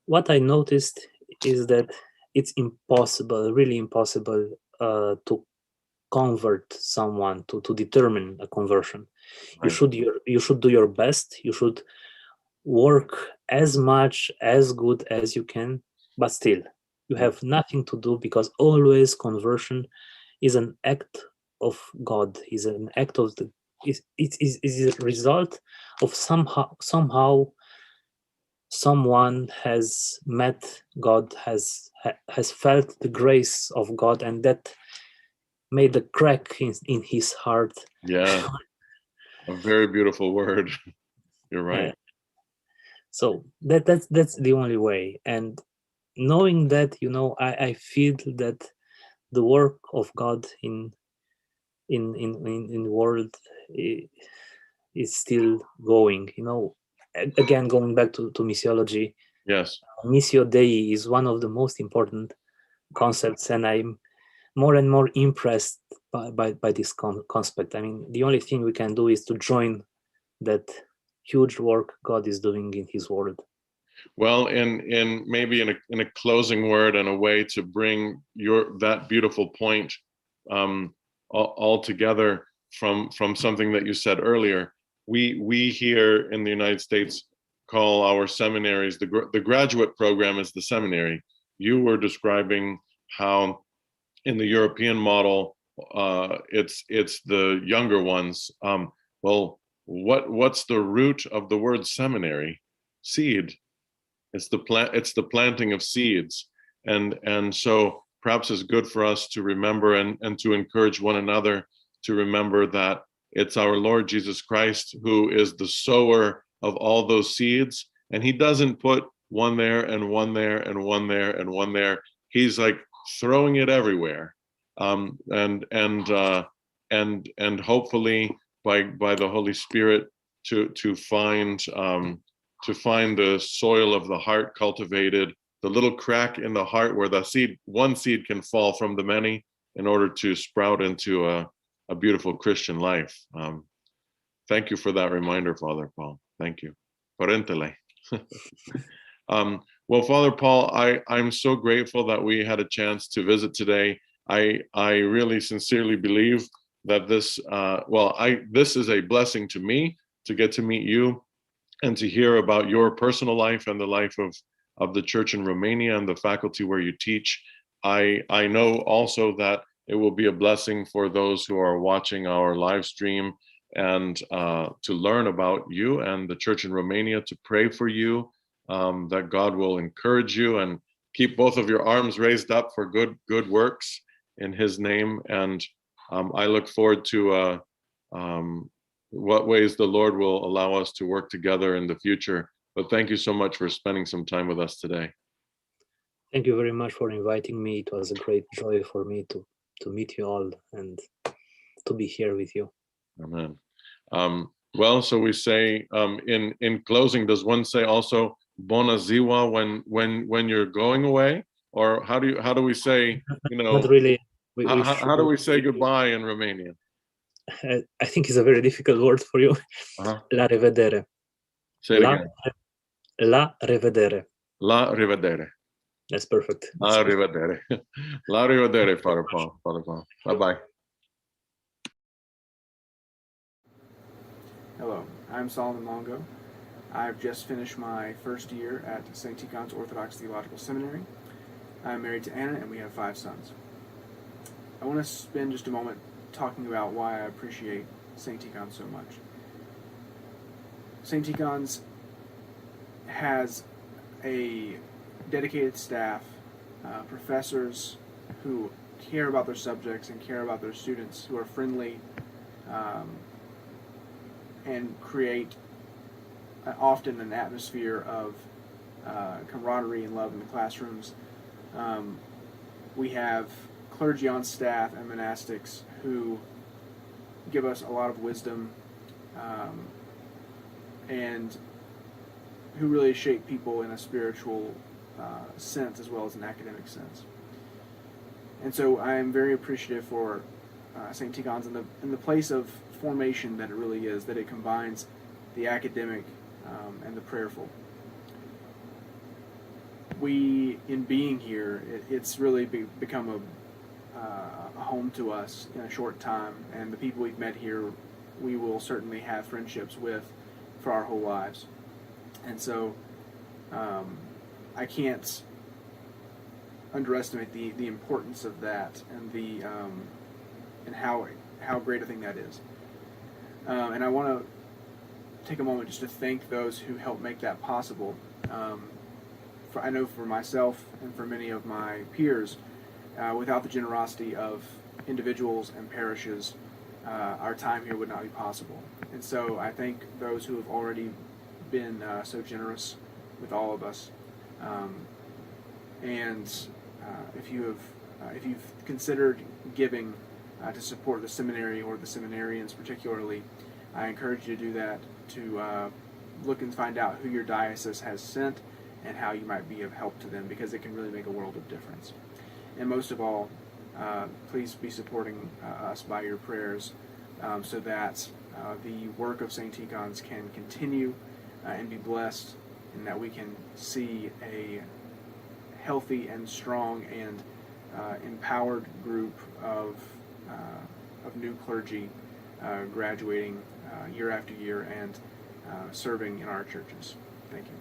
what I noticed is that it's impossible, really impossible, to convert someone, to determine a conversion. Right. You should do your best. You should work as much, as good as you can, but still you have nothing to do, because always conversion is an act of God, is an act of is a result of somehow someone has met God, has felt the grace of God, and that made a crack in his heart. Yeah, a very beautiful word. You're right. So that's the only way. And knowing that, I feel that the work of God in the world is still going. Again, going back to missiology. Yes. Missio Dei is one of the most important concepts, and I'm more and more impressed by this concept. I mean, the only thing we can do is to join that huge work God is doing in His Word. Well, in maybe in a closing word and a way to bring that beautiful point all together from something that you said earlier, we here in the United States call our seminaries the graduate program is the seminary. You were describing how in the European model it's the younger ones. Well, what's the root of the word seminary? Seed. It's the planting of seeds, and so perhaps it's good for us to remember and to encourage one another to remember that it's our Lord Jesus Christ who is the sower of all those seeds, and He doesn't put one there and one there and one there and one there. He's like throwing it everywhere, and hopefully by the Holy Spirit to find the soil of the heart cultivated, the little crack in the heart where one seed can fall from the many in order to sprout into a beautiful Christian life. Thank you for that reminder, Father Paul. Thank you. Parentele. Well, Father Paul, I'm so grateful that we had a chance to visit today. I really sincerely believe that this is a blessing to me to get to meet you and to hear about your personal life and the life of the church in Romania and the faculty where you teach. I know also that it will be a blessing for those who are watching our live stream and to learn about you and the church in Romania, to pray for you, that God will encourage you and keep both of your arms raised up for good works in His name. And I look forward to what ways the Lord will allow us to work together in the future. But thank you so much for spending some time with us today. Thank you very much for inviting me. It was a great joy for me to meet you all and to be here with you. Amen. Well, so we say in closing, does one say also "Bona ziua" when you're going away, or how do we say, Not really. How do we say goodbye in Romanian? I think it's a very difficult word for you. La rivedere. Say it again. La rivedere. La rivedere. That's perfect. La rivedere. La rivedere, Father Paul. Bye-bye. Hello, I'm Solomon Longo. I've just finished my first year at St. Tikhon's Orthodox Theological Seminary. I'm married to Anna and we have 5 sons. I want to spend just a moment talking about why I appreciate St. Tikhon so much. St. Tikhon's has a dedicated staff, professors who care about their subjects and care about their students, who are friendly and create often an atmosphere of camaraderie and love in the classrooms. We have clergy on staff and monastics who give us a lot of wisdom and who really shape people in a spiritual sense as well as an academic sense. And so I am very appreciative for St. Tikhon's in the place of formation that it really is, that it combines the academic and the prayerful. We, in being here, it's really become a home to us in a short time, and the people we've met here, we will certainly have friendships with for our whole lives. And so I can't underestimate the importance of that and and how great a thing that is. And I want to take a moment just to thank those who helped make that possible. I know for myself and for many of my peers, without the generosity of individuals and parishes, our time here would not be possible. And so I thank those who have already been so generous with all of us. If you've considered giving to support the seminary or the seminarians particularly, I encourage you to do that, to look and find out who your diocese has sent and how you might be of help to them, because it can really make a world of difference. And most of all, please be supporting us by your prayers so that the work of St. Tikhon's can continue and be blessed, and that we can see a healthy and strong and empowered group of new clergy graduating year after year and serving in our churches. Thank you.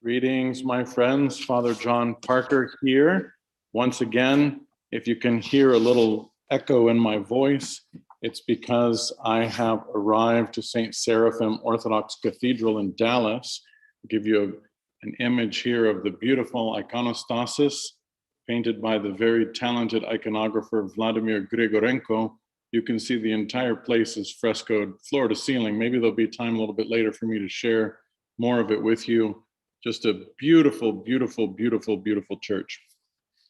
Greetings, my friends. Father John Parker here. Once again, if you can hear a little echo in my voice, it's because I have arrived to St. Seraphim Orthodox Cathedral in Dallas. I'll give you an image here of the beautiful iconostasis painted by the very talented iconographer Vladimir Grigorenko. You can see the entire place is frescoed floor to ceiling. Maybe there'll be time a little bit later for me to share more of it with you. Just a beautiful, beautiful, beautiful, beautiful church.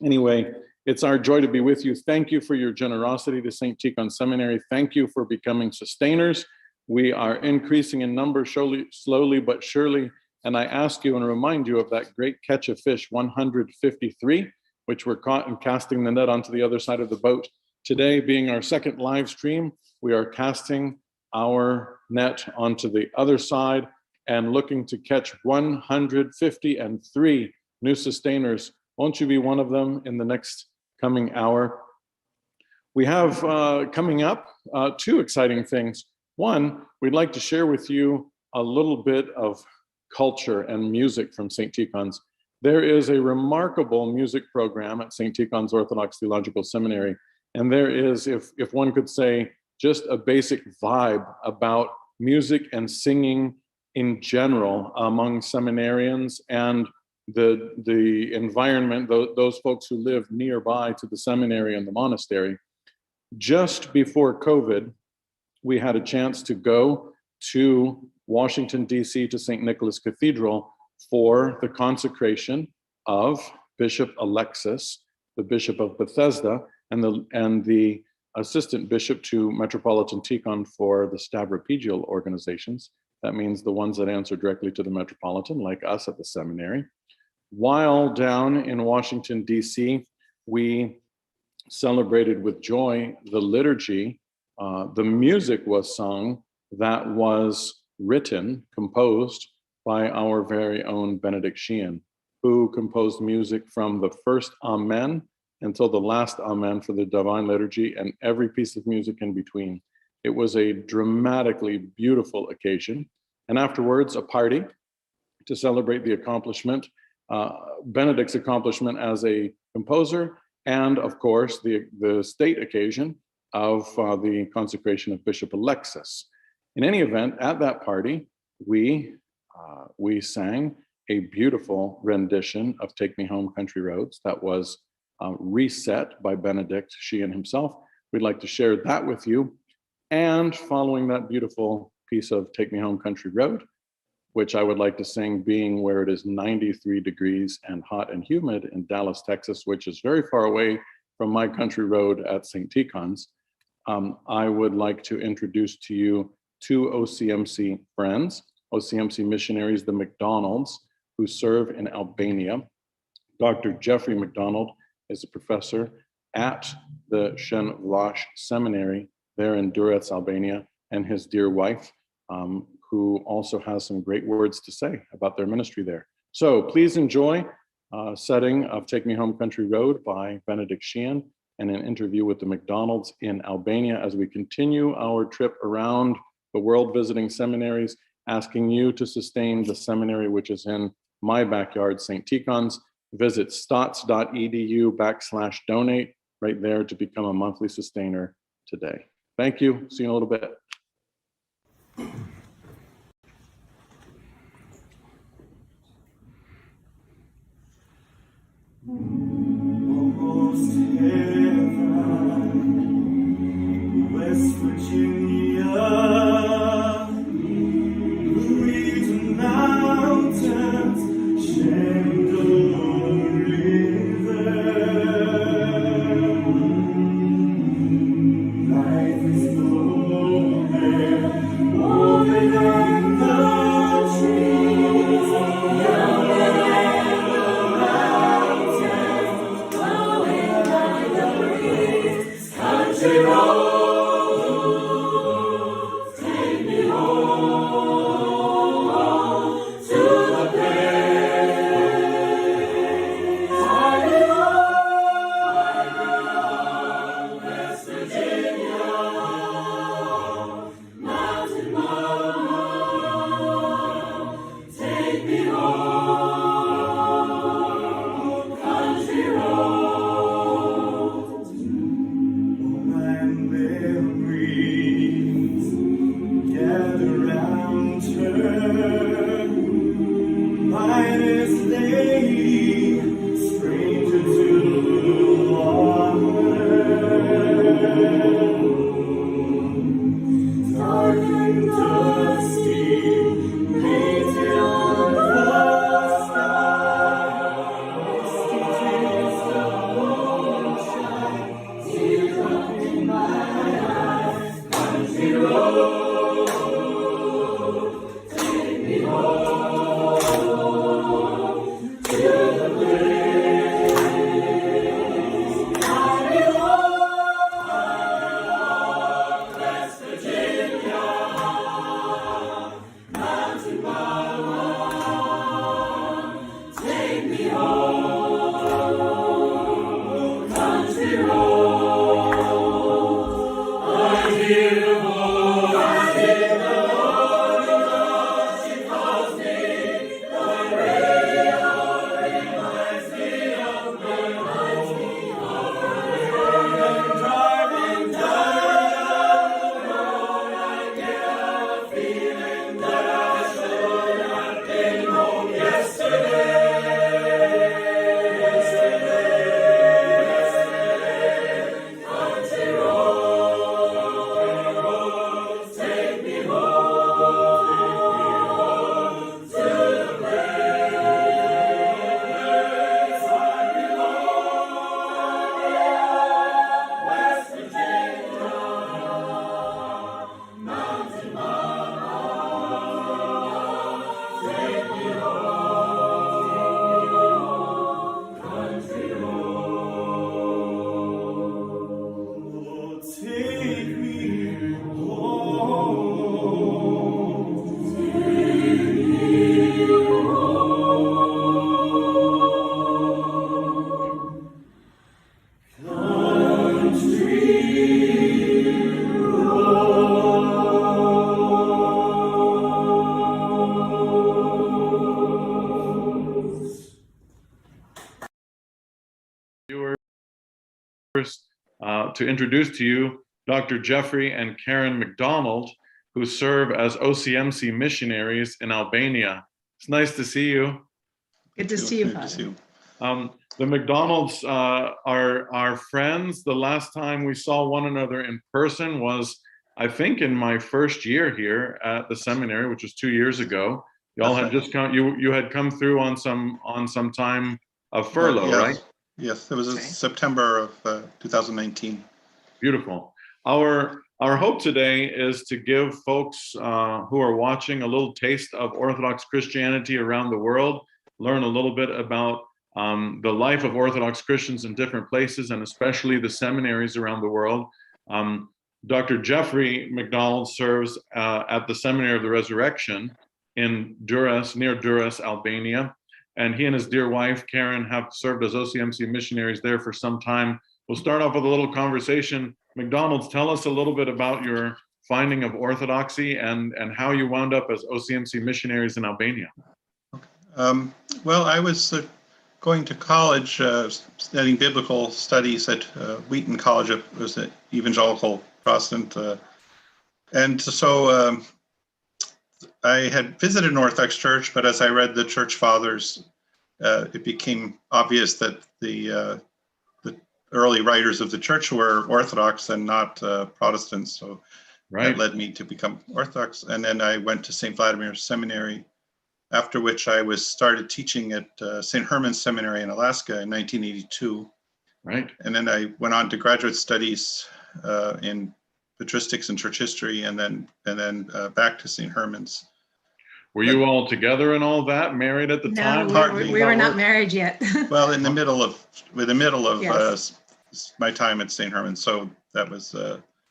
Anyway, it's our joy to be with you. Thank you for your generosity to St. Tikhon Seminary. Thank you for becoming sustainers. We are increasing in number slowly but surely. And I ask you and remind you of that great catch of fish, 153, which were caught in casting the net onto the other side of the boat. Today, being our second live stream, we are casting our net onto the other side and looking to catch 153 new sustainers. Won't you be one of them in the next coming hour? We have coming up two exciting things. One, we'd like to share with you a little bit of culture and music from St. Tikhon's. There is a remarkable music program at St. Tikhon's Orthodox Theological Seminary, and there is, if one could say, just a basic vibe about music and singing in general among seminarians and the environment, those folks who live nearby to the seminary and the monastery. Just before COVID, we had a chance to go to Washington, D.C. to St. Nicholas Cathedral for the consecration of Bishop Alexis, the Bishop of Bethesda, and the Assistant Bishop to Metropolitan Tikhon for the Stavropegial organizations. That means the ones that answer directly to the Metropolitan, like us at the seminary. While down in Washington, D.C., we celebrated with joy the liturgy. The music was sung that was written, composed by our very own Benedict Sheehan, who composed music from the first Amen until the last Amen for the Divine Liturgy and every piece of music in between. It was a dramatically beautiful occasion. And afterwards, a party to celebrate the accomplishment, Benedict's accomplishment as a composer, and of course, the state occasion of the consecration of Bishop Alexis. In any event, at that party, we sang a beautiful rendition of Take Me Home, Country Roads that was reset by Benedict Sheehan himself. We'd like to share that with you. And following that beautiful piece of Take Me Home, Country Road, which I would like to sing being where it is 93 degrees and hot and humid in Dallas, Texas, which is very far away from my country road at St. Tikhon's, I would like to introduce to you two OCMC friends, OCMC missionaries, the McDonalds, who serve in Albania. Dr. Jeffrey McDonald is a professor at the Shen Vlach Seminary there in Durrës, Albania, and his dear wife, who also has some great words to say about their ministry there. So please enjoy a setting of Take Me Home, Country Road by Benedict Sheehan and an interview with the McDonalds in Albania as we continue our trip around the world visiting seminaries, asking you to sustain the seminary, which is in my backyard, St. Tikhon's. Visit stots.edu/donate right there to become a monthly sustainer today. Thank you. See you in a little bit. Almost heaven, West Virginia, Blue Ridge Mountains, Shenandoah River. Life is golden, woven in the trees, younger than the to introduce to you Dr. Jeffrey and Karen McDonald, who serve as OCMC missionaries in Albania. It's nice to see you. Good to see you, Father. The McDonalds are friends. The last time we saw one another in person was, I think, in my first year here at the seminary, which was 2 years ago. Y'all had just come. You had come through on some time of furlough, yes. right? Yes, it was September of 2019. Beautiful. Our hope today is to give folks who are watching a little taste of Orthodox Christianity around the world, learn a little bit about the life of Orthodox Christians in different places, and especially the seminaries around the world. Dr. Jeffrey McDonald serves at the Seminary of the Resurrection in Durrës, near Durrës, Albania. And he and his dear wife, Karen, have served as OCMC missionaries there for some time. We'll start off with a little conversation. McDonald's, tell us a little bit about your finding of Orthodoxy and how you wound up as OCMC missionaries in Albania. Well, I was going to college, studying biblical studies at Wheaton College. It was an evangelical Protestant. And so I had visited an Orthodox church, but as I read the church fathers, it became obvious that the early writers of the church were Orthodox and not Protestants. So that led me to become Orthodox. And then I went to St. Vladimir Seminary, after which I started teaching at St. Herman's Seminary in Alaska in 1982. Right. And then I went on to graduate studies in patristics and church history, and then back to St. Herman's. Were you all together and all that, married at the time? We were not married yet. Well, in the middle of yes. My time at St. Herman's. So that was,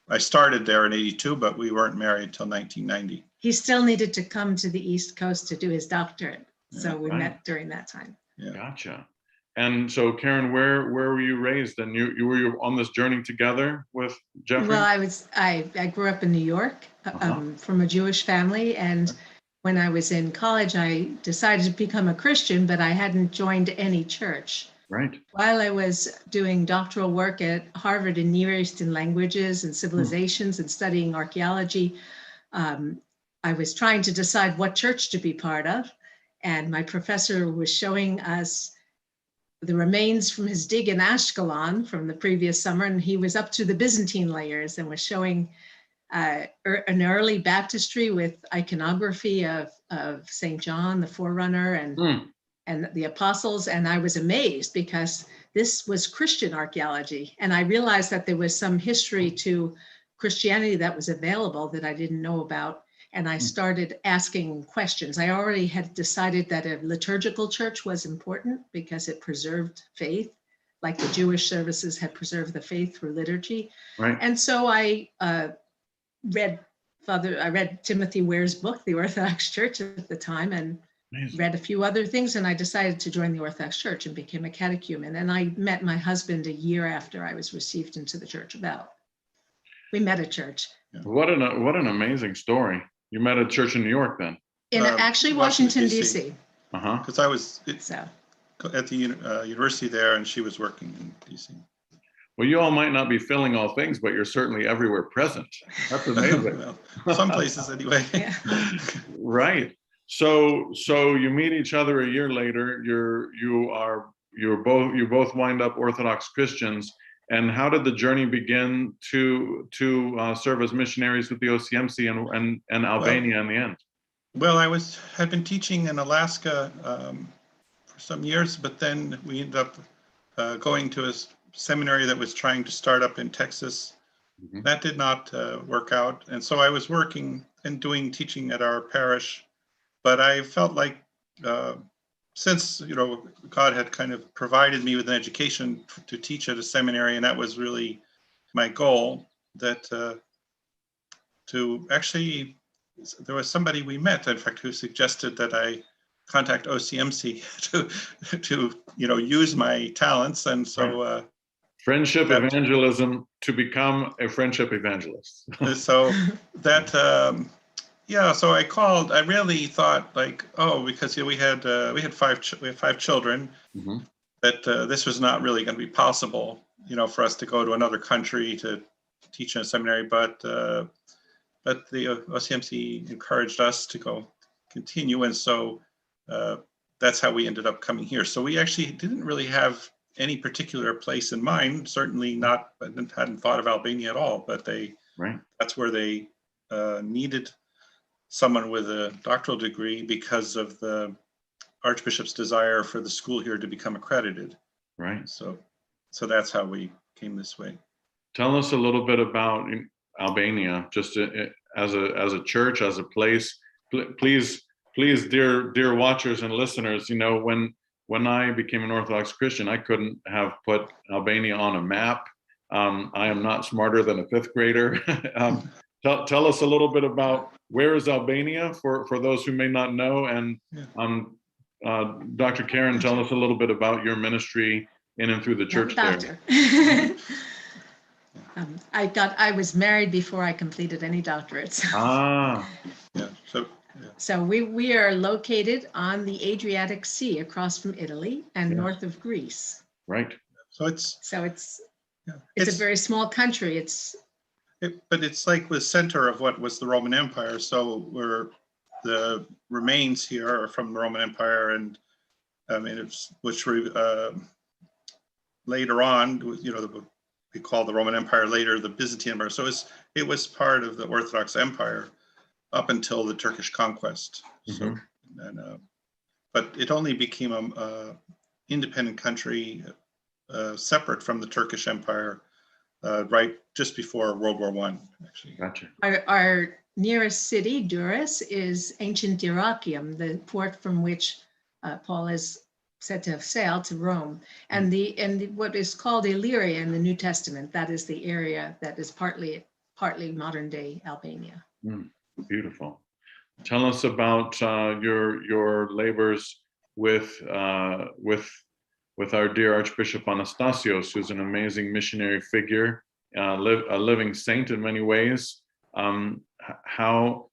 I started there in 82, but we weren't married till 1990. He still needed to come to the East Coast to do his doctorate. So we met during that time. Yeah. Gotcha. And so, Karen, where were you raised? And you were on this journey together with Jeffrey? Well, I grew up in New York from a Jewish family. And when I was in college, I decided to become a Christian, but I hadn't joined any church. Right. While I was doing doctoral work at Harvard in Near Eastern languages and civilizations and studying archaeology, I was trying to decide what church to be part of. And my professor was showing us the remains from his dig in Ashkelon from the previous summer. And he was up to the Byzantine layers and was showing an early baptistry with iconography of St. John, the forerunner, and the apostles. And I was amazed because this was Christian archaeology. And I realized that there was some history to Christianity that was available that I didn't know about. And I started asking questions. I already had decided that a liturgical church was important because it preserved faith, like the Jewish services had preserved the faith through liturgy. Right. And so I read Timothy Ware's book, The Orthodox Church, at the time, and read a few other things. And I decided to join the Orthodox Church and became a catechumen. And I met my husband a year after I was received into the church we met at church. What an amazing story. You met at church in New York then? In actually Washington, D.C. Because I was at the university there and she was working in D.C. Well, you all might not be filling all things, but you're certainly everywhere present. That's amazing. Well, some places anyway. Right. So you meet each other a year later. You both wind up Orthodox Christians. And how did the journey begin to serve as missionaries with the OCMC and Albania in the end? Well, I had been teaching in Alaska for some years, but then we ended up going to a seminary that was trying to start up in Texas. That did not work out. And so I was working and teaching at our parish, but I felt like since, God had kind of provided me with an education to teach at a seminary, and that was really my goal, that there was somebody we met, in fact, who suggested that I contact OCMC to use my talents. And so friendship evangelism, to become a friendship evangelist. So that so I called. I really thought because we had five children, that this was not really going to be possible. for us to go to another country to teach in a seminary, but the OCMC encouraged us to go continue, and so that's how we ended up coming here. So we actually didn't really have any particular place in mind. Certainly not, hadn't thought of Albania at all. But that's where they needed someone with a doctoral degree because of the Archbishop's desire for the school here to become accredited. Right. So that's how we came this way. Tell us a little bit about Albania, just as a church, as a place. Please, dear watchers and listeners, when I became an Orthodox Christian, I couldn't have put Albania on a map. I am not smarter than a fifth grader. Tell us a little bit about where is Albania for those who may not know, and Dr. Karen, tell us a little bit about your ministry in and through the church there. I was married before I completed any doctorates. So we are located on the Adriatic Sea across from Italy and north of Greece. Right. So it's a very small country. But it's like the center of what was the Roman Empire. So the remains here are from the Roman Empire, and which later on, we call the Roman Empire later the Byzantine Empire. So it was part of the Orthodox Empire up until the Turkish conquest. Mm-hmm. So, but it only became a independent country, separate from the Turkish Empire, right just before World War I. Actually, gotcha. Our nearest city, Durrës, is ancient Dyrrhachium, the port from which Paul is said to have sailed to Rome, and what is called Illyria in the New Testament. That is the area that is partly modern day Albania. Beautiful. Tell us about your labors with our dear Archbishop Anastasios, who's an amazing missionary figure, a living saint in many ways. Tell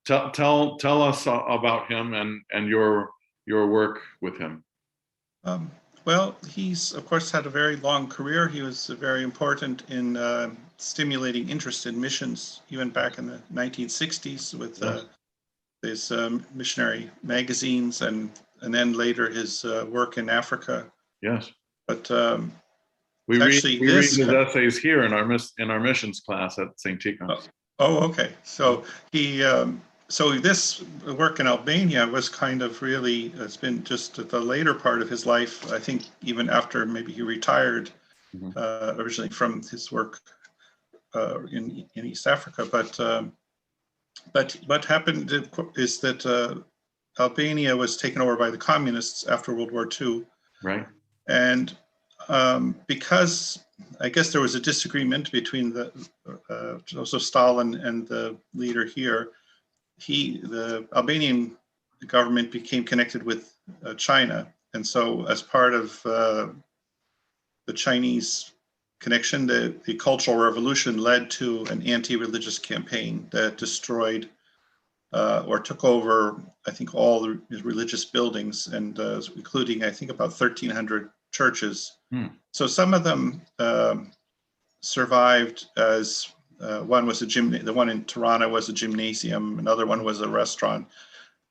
us about him and your work with him. Well, he's of course had a very long career. He was very important in stimulating interest in missions, even back in the 1960s with his missionary magazines, and then later his work in Africa. Yes. But we read his essays here in our missions class at St. Tikhon. Oh, okay. So so this work in Albania was kind of really, it's been just the later part of his life, I think even after maybe he retired originally from his work in East Africa. But what happened is that Albania was taken over by the communists after World War II. Right. And because I guess there was a disagreement between Joseph Stalin and the leader here, the Albanian government became connected with China. And so as part of the Chinese connection, the Cultural Revolution led to an anti-religious campaign that destroyed or took over, I think, all the religious buildings, and including, I think, about 1,300 churches. So some of them survived as one was the one in Tirana was a gymnasium, another one was a restaurant.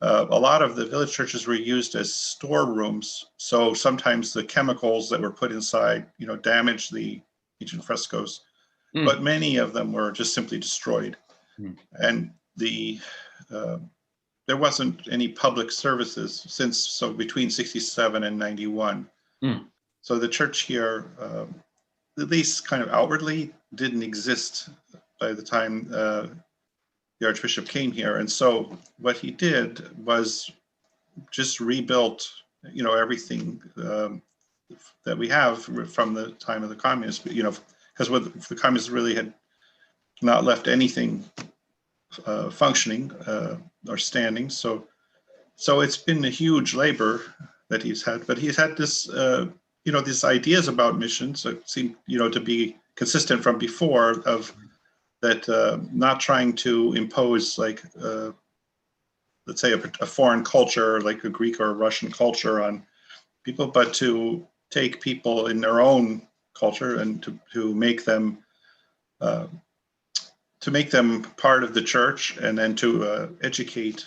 A lot of the village churches were used as storerooms. So sometimes the chemicals that were put inside, damaged the ancient frescoes, but many of them were just simply destroyed. And there wasn't any public services between 67 and 91. So the church here, at least kind of outwardly, didn't exist by the time the Archbishop came here. And so what he did was just rebuilt, everything that we have from the time of the communists, because the communists really had not left anything functioning or standing. So it's been a huge labor that he's had, but he's had this, these ideas about missions that seem, to be consistent from before, of that not trying to impose, like, let's say a foreign culture, like a Greek or a Russian culture on people, but to take people in their own culture, and to make them part of the church, and then to educate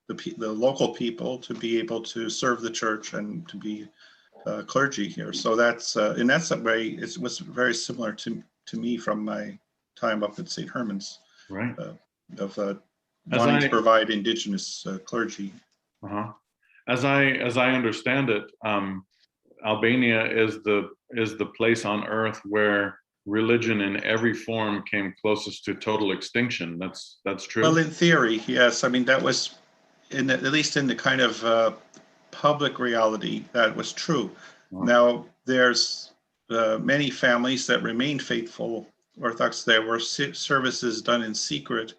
the local people to be able to serve the church and to be clergy here. So that's in that way, it was very similar to me from my time up at St. Herman's, right? Of wanting to provide indigenous clergy. As I understand it, Albania is the place on earth where religion in every form came closest to total extinction. That's true. Well, in theory, yes. I mean, that was at least in the kind of public reality, that was true. Wow. Now, there's many families that remained faithful Orthodox. There were services done in secret.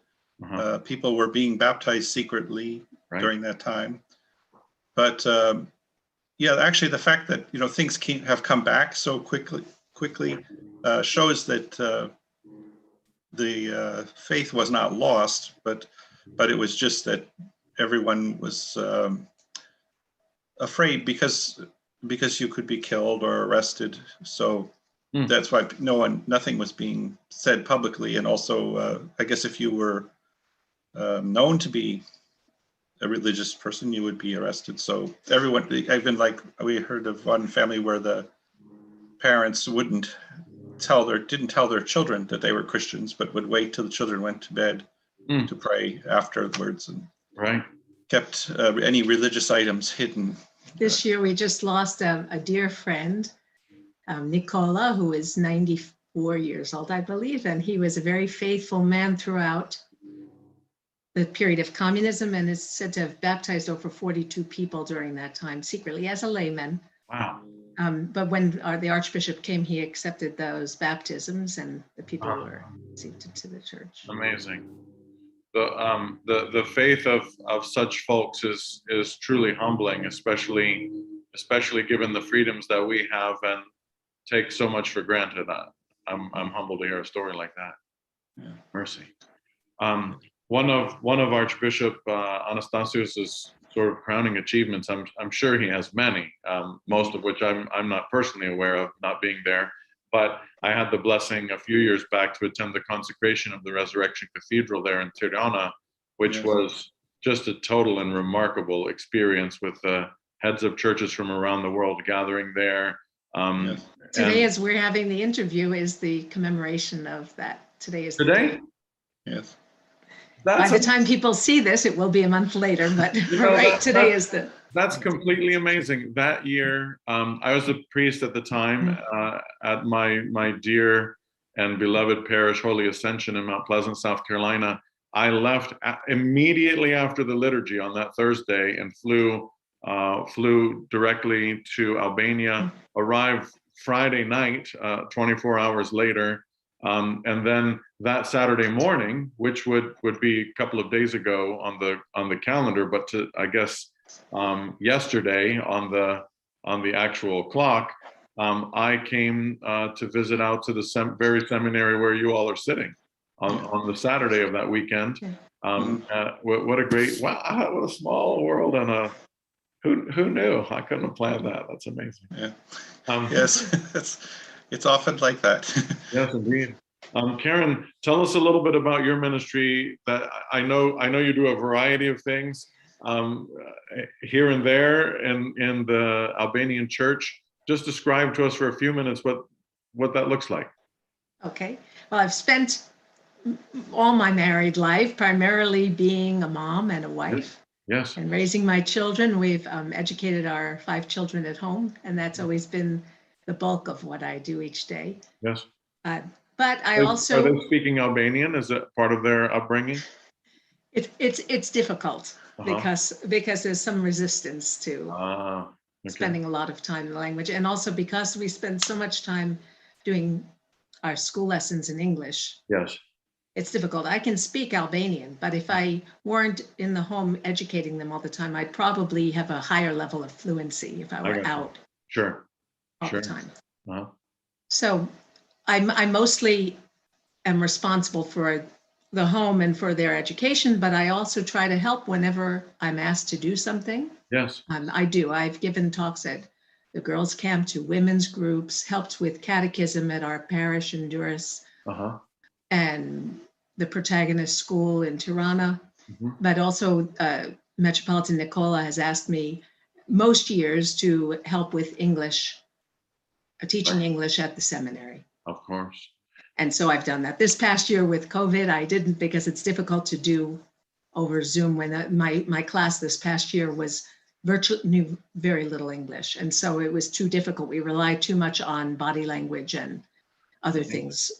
People were being baptized secretly during that time. But yeah, actually, the fact that things have come back so quickly shows that the faith was not lost, but it was just that everyone was afraid because you could be killed or arrested. So that's why nothing was being said publicly. And also, I guess if you were known to be a religious person, you would be arrested. So everyone, even like we heard of one family where the parents didn't tell their children that they were Christians, but would wait till the children went to bed to pray afterwards, and kept any religious items hidden. This year we just lost a dear friend, Nicola, who is 94 years old, I believe, and he was a very faithful man throughout the period of communism, and is said to have baptized over 42 people during that time secretly as a layman. Wow. But when the Archbishop came, he accepted those baptisms, and the people were received into the church. Amazing. The faith of such folks is truly humbling, especially given the freedoms that we have and take so much for granted. I'm humbled to hear a story like that. Yeah. Mercy. One of Archbishop Anastasius's sort of crowning achievements, I'm sure he has many, most of which I'm not personally aware of, not being there, but I had the blessing a few years back to attend the consecration of the Resurrection Cathedral there in Tirana, which was just a total and remarkable experience with the heads of churches from around the world gathering there. Today, as we're having the interview, is the commemoration of that. Today is today? Yes. By the time people see this, it will be a month later, but today is the... That's completely amazing. That year, I was a priest at the time at my dear and beloved parish, Holy Ascension in Mount Pleasant, South Carolina. I left immediately after the liturgy on that Thursday and flew directly to Albania, arrived Friday night, 24 hours later. And then that Saturday morning, which would be a couple of days ago on the calendar, but I guess yesterday on the actual clock, I came to visit out to the very seminary where you all are sitting on the Saturday of that weekend. What a great, wow, what a small world, and who knew? I couldn't have planned that. That's amazing. Yeah. Yes. It's often like that. Yes, indeed. Karen, tell us a little bit about your ministry. That I know you do a variety of things here and there in the Albanian church. Just describe to us for a few minutes what that looks like. Okay. Well, I've spent all my married life primarily being a mom and a wife. Yes. And raising my children. We've educated our 5 children at home, and that's always been the bulk of what I do each day. Yes. But I also... Are they speaking Albanian? Is it part of their upbringing? It's difficult because there's some resistance to spending a lot of time in the language. And also because we spend so much time doing our school lessons in English. Yes. It's difficult. I can speak Albanian, but if I weren't in the home educating them all the time, I'd probably have a higher level of fluency if I were out all the time. So I mostly am responsible for the home and for their education, but I also try to help whenever I'm asked to do something. Yes. I do. I've given talks at the girls' camp to women's groups, helped with catechism at our parish in Durrës, and the Protagonist School in Tirana. But also Metropolitan Nicola has asked me most years to help with English, teaching English at the seminary. Of course. And so I've done that. This past year with COVID, I didn't, because it's difficult to do over Zoom. When my class this past year was knew very little English. And so it was too difficult. We relied too much on body language and other things.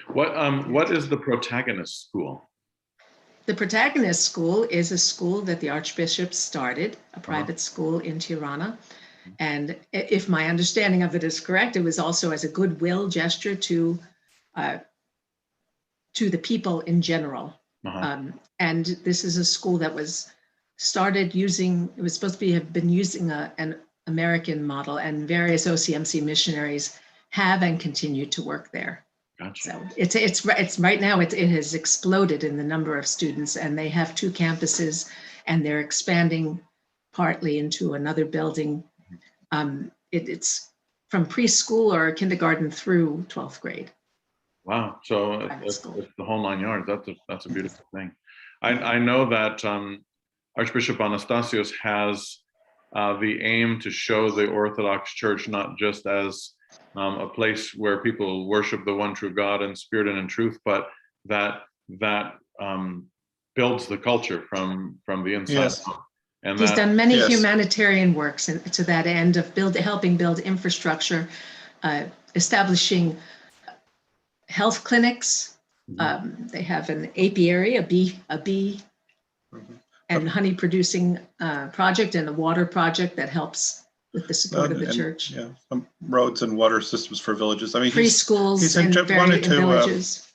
What is the Protagonist School? The Protagonist School is a school that the Archbishop started, a private school in Tirana. And if my understanding of it is correct, it was also as a goodwill gesture to the people in general. And this is a school that was started using, it was supposed to have been using an American model, and various OCMC missionaries have and continue to work there. Gotcha. So it's right now it has exploded in the number of students, and they have 2 campuses, and they're expanding partly into another building. It's from preschool or kindergarten through 12th grade. Wow. So it's the whole 9 yards. That's a beautiful thing. I know that Archbishop Anastasios has the aim to show the Orthodox Church not just as a place where people worship the one true God in spirit and in truth, but that builds the culture from the inside out. And he's done many humanitarian works to that end of helping build infrastructure, establishing health clinics. They have an apiary, a bee and honey producing project, and a water project that helps with the support of the church. Roads and water systems for villages. I mean, preschools in various villages.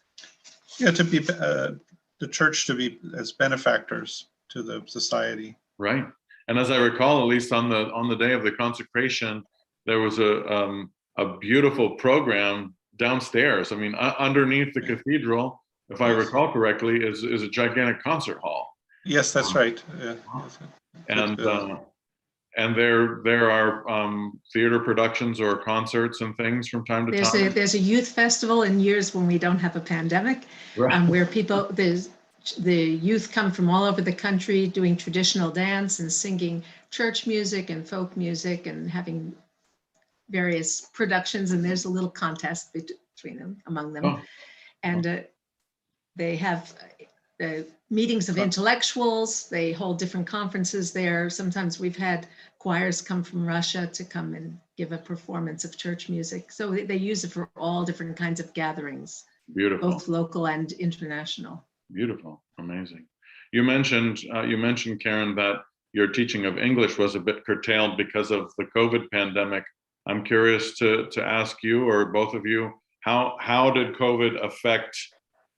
To be the church to be as benefactors to the society. Right. And as I recall, at least on the day of the consecration, there was a beautiful program downstairs. I mean, underneath the cathedral, if I recall correctly, is a gigantic concert hall. Yes, that's right. And there are theater productions or concerts and things from time to time. There's a youth festival in years when we don't have a pandemic, where the youth come from all over the country doing traditional dance and singing church music and folk music and having various productions. And there's a little contest between them, among them. And they have meetings of intellectuals. They hold different conferences there. Sometimes we've had choirs come from Russia to come and give a performance of church music. So they use it for all different kinds of gatherings, Beautiful. Both local and international. Beautiful, amazing. You mentioned, Karen, that your teaching of English was a bit curtailed because of the COVID pandemic. I'm curious to ask you, or both of you, how did COVID affect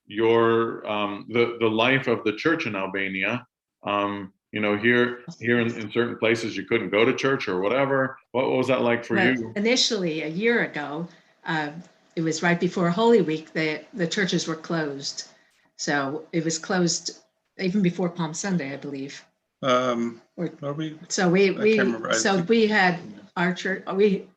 your the life of the church in Albania? Here in certain places you couldn't go to church or whatever. What was that like for you? Initially, a year ago, it was right before Holy Week. The churches were closed. So it was closed even before Palm Sunday, I believe. We had our church.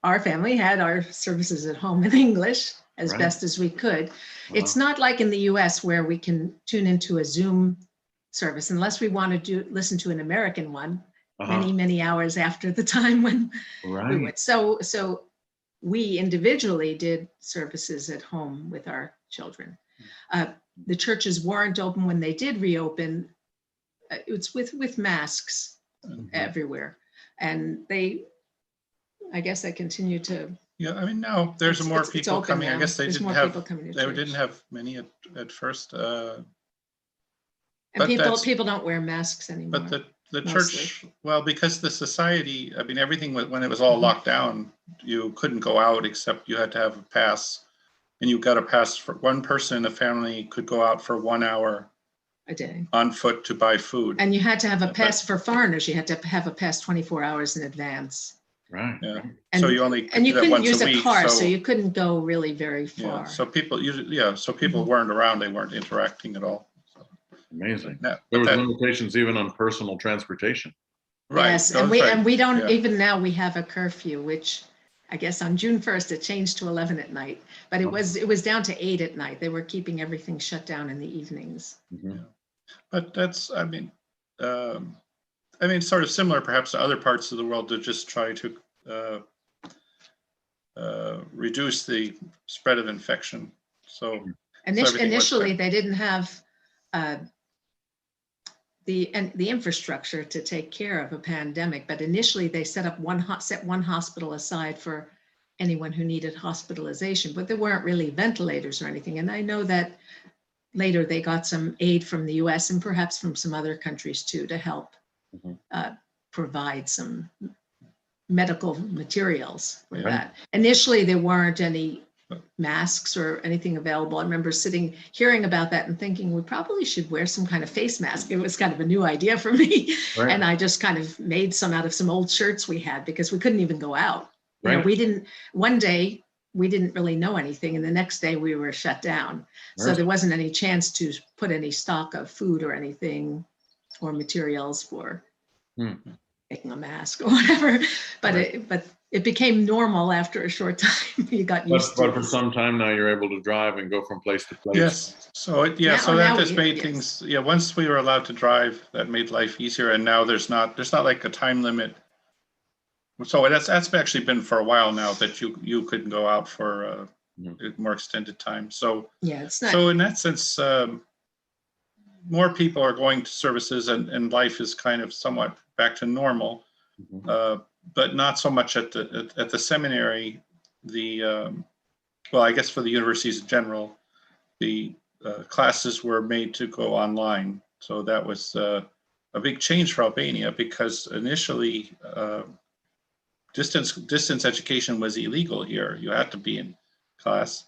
Our family had our services at home in English as best as we could. It's not like in the U.S. where we can tune into a Zoom service unless we want to listen to an American one many hours after the time when we went. So we individually did services at home with our children. The churches weren't open when they did reopen. It's with masks everywhere, and I guess they continue to. Yeah, I mean now there's more people coming. Now. I guess they didn't have many at first. And people don't wear masks anymore. But the church, well, because the society, I mean, everything when it was all locked down, you couldn't go out except you had to have a pass. And you got a pass for one person in the family could go out for 1 hour a day on foot to buy food. And you had to have a pass for foreigners. You had to have a pass 24 hours in advance. Right. Yeah. And, so you only and you couldn't use a car, so you couldn't go really very far. Yeah. So people weren't around. They weren't interacting at all. So. Amazing. There was limitations even on personal transportation. Right. Yes, that's and we right. and we don't Yeah. even now we have a curfew, which I guess on June 1st it changed to 11 at night, but it was down to 8 at night. They were keeping everything shut down in the evenings. But that's, sort of similar perhaps to other parts of the world to just try to reduce the spread of infection. So Initially, they didn't have the infrastructure to take care of a pandemic, but initially they set one hospital aside for anyone who needed hospitalization, but there weren't really ventilators or anything. And I know that later they got some aid from the US and perhaps from some other countries too to help provide some medical materials for that. Initially, there weren't any masks or anything available. I remember hearing about that and thinking we probably should wear some kind of face mask. It was kind of a new idea for me. Right. And I just kind of made some out of some old shirts we had because we couldn't even go out. You know, one day we didn't really know anything and the next day we were shut down. Right. So there wasn't any chance to put any stock of food or anything or materials for making a mask or whatever. But it became normal after a short time. You got used to it. But for some time now, you're able to drive and go from place to place. Yes. So that just made things. Yeah. Once we were allowed to drive, that made life easier. And now there's not like a time limit. So that's actually been for a while now that you couldn't go out for a more extended time. So it's not. So in that sense, more people are going to services and life is kind of somewhat back to normal. But not so much at the seminary. I guess for the universities in general, the classes were made to go online. So that was a big change for Albania because initially distance education was illegal here. You had to be in class.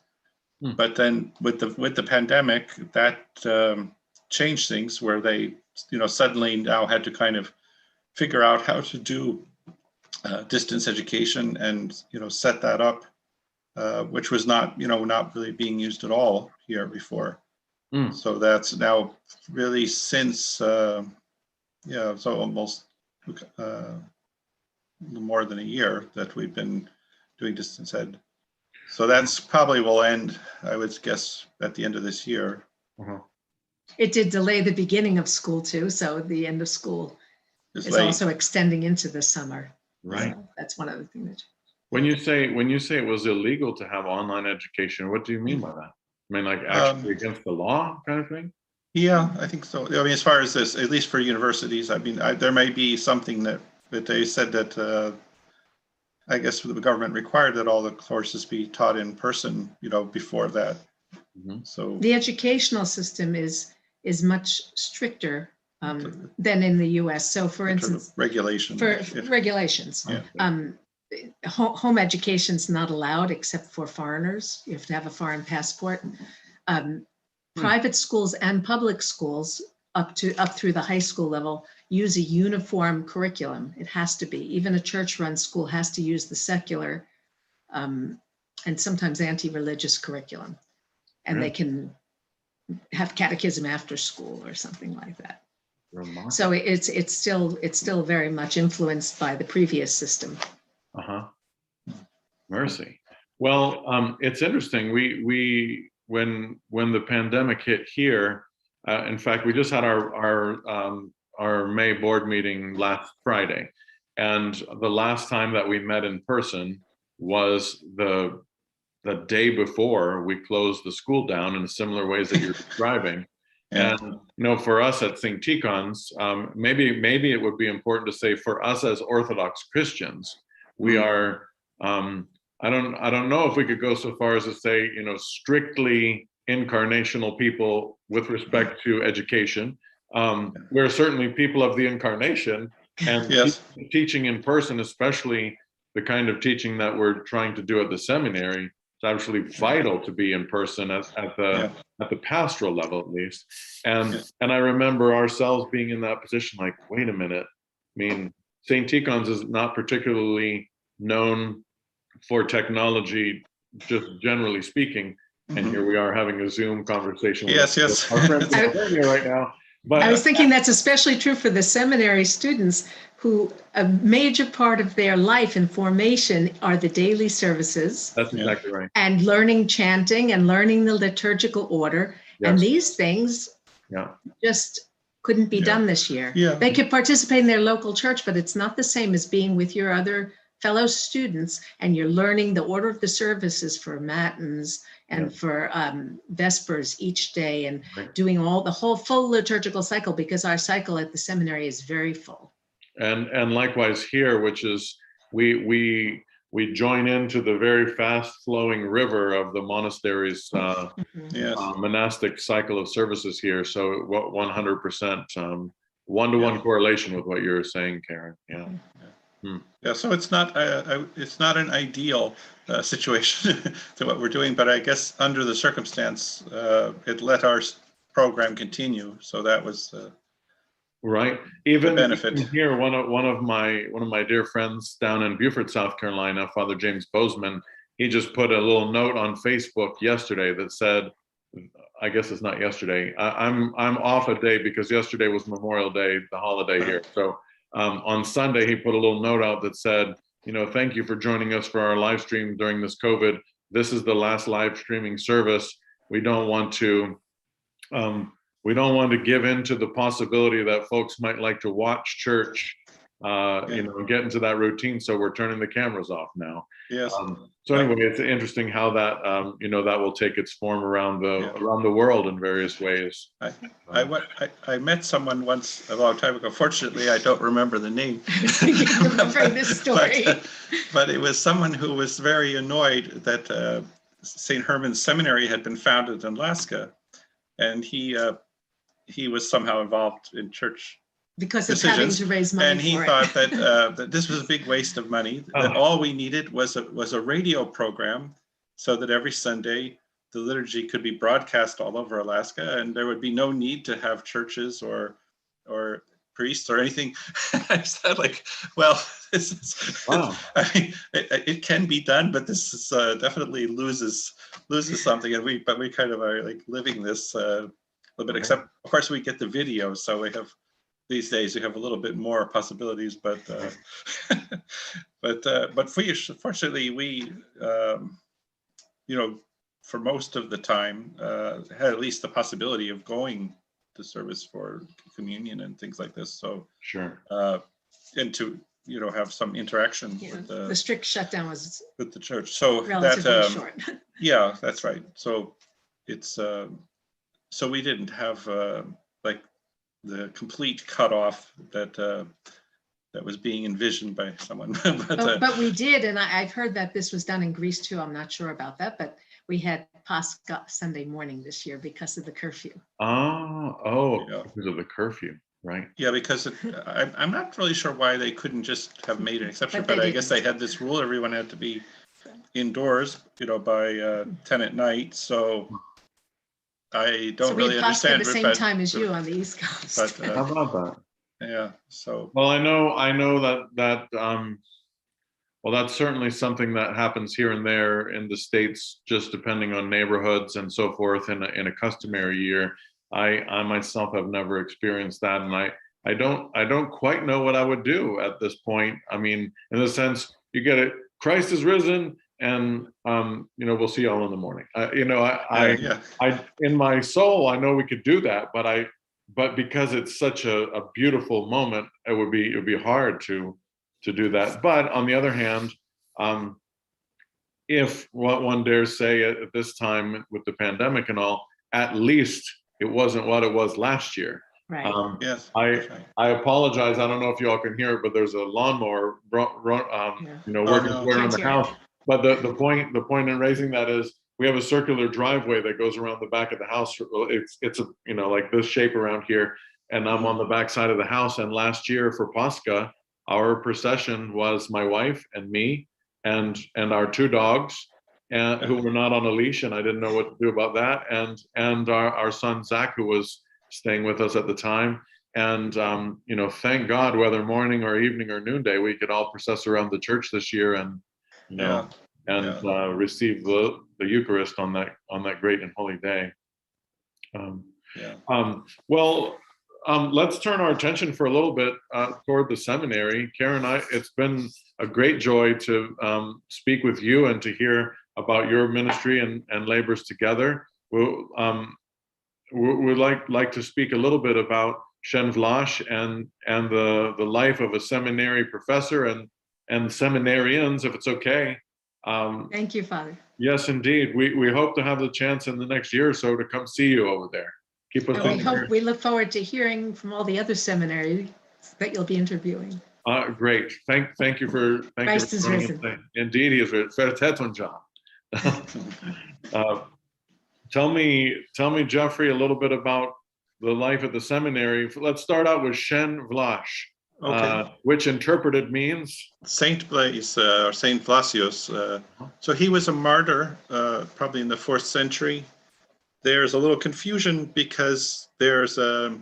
But then with the pandemic, that changed things where they suddenly now had to kind of figure out how to do distance education and set that up, which was not really being used at all here before. So that's now really since so almost more than a year that we've been doing distance ed. So that's probably will end, I would guess, at the end of this year. It did delay the beginning of school too, so the end of school is also extending into the summer. Right. So that's one other thing that. When you say it was illegal to have online education, what do you mean by that? I mean, like actually against the law kind of thing? Yeah, I think so. I mean, as far as this, at least for universities, I mean, there may be something that they said that I guess the government required that all the courses be taught in person, before that. So the educational system is much stricter than in the U.S. So, for instance, regulations. Home education's not allowed except for foreigners. You have to have a foreign passport. Private schools and public schools up through the high school level use a uniform curriculum. It has to be. Even a church-run school has to use the secular and sometimes anti-religious curriculum, and they can have catechism after school or something like that. Remarkable. So it's still very much influenced by the previous system. Mercy. Well, it's interesting. We when the pandemic hit here, in fact, we just had our May board meeting last Friday, and the last time that we met in person was the day before we closed the school down in the similar ways that you're describing. And for us at St. Tikhon's, maybe it would be important to say for us as Orthodox Christians, we are. I don't know if we could go so far as to say strictly incarnational people with respect to education. We're certainly people of the incarnation, and teaching in person, especially the kind of teaching that we're trying to do at the seminary, is absolutely vital to be in person at the pastoral level, at least. And I remember ourselves being in that position, like, wait a minute. I mean, St. Tikhon's is not particularly known for technology, just generally speaking. And here we are having a Zoom conversation with our friends in Albania right now. But I was thinking that's especially true for the seminary students who a major part of their life and formation are the daily services. That's exactly right. And learning chanting and learning the liturgical order. Yes. And these things just couldn't be done this year. They could participate in their local church, but it's not the same as being with your other fellow students and you're learning the order of the services for matins and for vespers each day and doing the whole full liturgical cycle, because our cycle at the seminary is very full. And likewise here, which is we join into the very fast flowing river of the monastery's monastic cycle of services here. So 100% one-to-one correlation with what you're saying, Karen. Yeah. Yeah, so it's not an ideal situation to what we're doing, but I guess under the circumstance, it let our program continue. So that was right. Even benefit. Here, one of my dear friends down in Beaufort, South Carolina, Father James Bozeman, he just put a little note on Facebook yesterday that said, I guess it's not yesterday. I'm off a day because yesterday was Memorial Day, the holiday here. So. On Sunday, he put a little note out that said, thank you for joining us for our live stream during this COVID. This is the last live streaming service. We don't want to give in to the possibility that folks might like to watch church, get into that routine. So we're turning the cameras off now. Yes. So anyway, it's interesting how that that will take its form around the world in various ways. I met someone once a long time ago. Fortunately, I don't remember the name. Remembering this story. But it was someone who was very annoyed that St. Herman's Seminary had been founded in Alaska, and he was somehow involved in church because of having to raise money. And he thought that this was a big waste of money. That all we needed was a radio program, so that every Sunday the liturgy could be broadcast all over Alaska, and there would be no need to have churches or priests or anything. I said, well, this is. Wow. I mean, it can be done, but this is definitely loses something, and we kind of are living this a little bit. Except, of course, we get the video, so we have. These days, we have a little bit more possibilities, but fortunately, we, for most of the time, had at least the possibility of going to service for communion and things like this. So sure, and to have some interaction with the strict shutdown was with the church. So relatively short. Yeah, that's right. So it's so we didn't have the complete cutoff that was being envisioned by someone. but we did, and I've heard that this was done in Greece too. I'm not sure about that, but we had Pascha Sunday morning this year because of the curfew. Because of the curfew, right? Yeah, because I'm not really sure why they couldn't just have made an exception, but I guess they had this rule: everyone had to be indoors, by 10 at night. So. I don't really understand. At the same time as you on the East Coast. But, how about that? Yeah. So. Well, I know that that's certainly something that happens here and there in the States, just depending on neighborhoods and so forth. In a customary year, I myself have never experienced that, and I don't quite know what I would do at this point. I mean, in the sense, you get it. Christ is risen. And we'll see y'all in the morning. I in my soul, I know we could do that, but because it's such a beautiful moment, it would be hard to do that. But on the other hand, if what one dares say at this time with the pandemic and all, at least it wasn't what it was last year. Right. Yes. I apologize. I don't know if y'all can hear it, but there's a lawnmower, working around the house. But the point in raising that is we have a circular driveway that goes around the back of the house. It's like this shape around here, and I'm on the back side of the house. And last year for Pascha, our procession was my wife and me and our two dogs, who were not on a leash, and I didn't know what to do about that. And our son Zach, who was staying with us at the time. And thank God, whether morning or evening or noonday, we could all process around the church this year and receive the Eucharist on that great and holy day. let's turn our attention for a little bit toward the seminary. Karen, it's been a great joy to speak with you and to hear about your ministry and labors together. We'd like to speak a little bit about Shen Vlach and the life of a seminary professor and seminarians, if it's okay. Thank you, Father. Yes, indeed. We hope to have the chance in the next year or so to come see you over there. Keep us We look forward to hearing from all the other seminaries that you'll be interviewing. Great. Thank you for Christ is risen. Indeed, he is risen. John. Tell me, Jeffrey, a little bit about the life at the seminary. Let's start out with Shen Vlach, which interpreted means Saint Blaise or Saint Vlasios. So he was a martyr, probably in the 4th century. There's a little confusion because there's a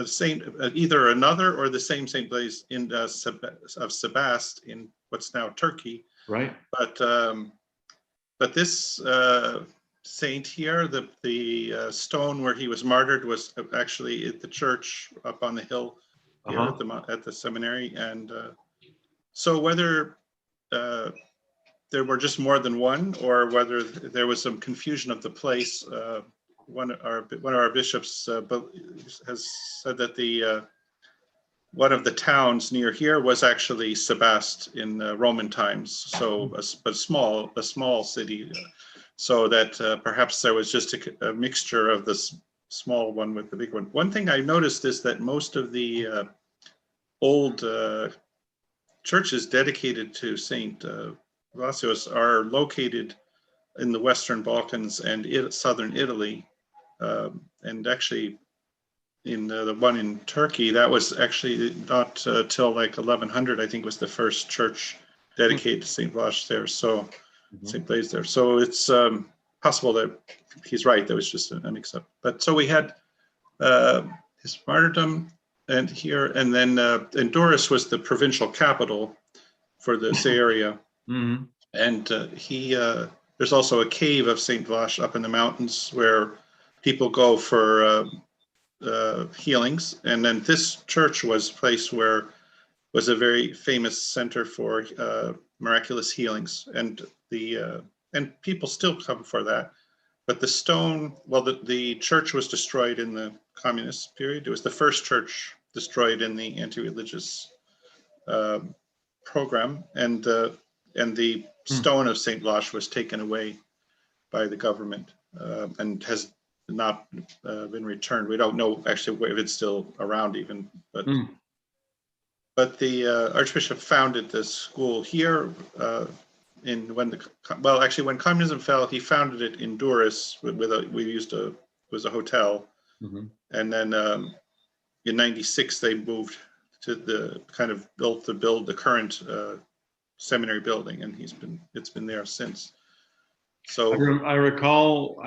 saint, either another or the same Saint Blaise of Sebast in what's now Turkey. Right. But this saint here, the stone where he was martyred was actually at the church up on the hill here at the seminary. And so whether there were just more than one, or whether there was some confusion of the place, one of our bishops has said that one of the towns near here was actually Sebast in Roman times, so a small city, so that perhaps there was just a mixture of this small one with the big one. One thing I noticed is that most of the old churches dedicated to Saint Vlasios are located in the Western Balkans and southern Italy, and actually in the one in Turkey, that was actually not till like 1100, I think, was the first church dedicated to Saint Vlach there. So Saint Blaise there. So it's possible that he's right. There was just a mix-up. But so we had his martyrdom, and then Durrës was the provincial capital for this area. Mm-hmm. And there's also a cave of Saint Vlach up in the mountains where people go for healings. And then this church was a place where was a very famous center for miraculous healings, and people still come for that. But the stone, well, the church was destroyed in the communist period. It was the first church destroyed in the anti-religious program, and the stone of Saint Vlach was taken away by the government and has not been returned. We don't know actually if it's still around even, but the Archbishop founded this school here when communism fell, he founded it in Durrës it was a hotel, and then in '96 they moved to build the current seminary building, and it's been there since. So I recall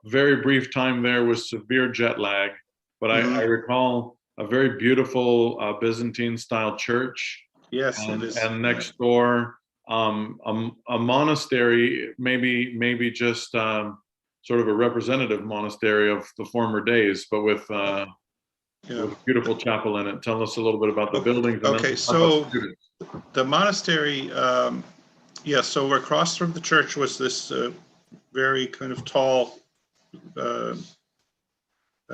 very brief time there with severe jet lag, but I recall a very beautiful Byzantine style church. Yes, and, it is. And next door, a monastery, maybe just sort of a representative monastery of the former days, but with a beautiful chapel in it. Tell us a little bit about the buildings. Okay, so the monastery, so across from the church was this very kind of tall,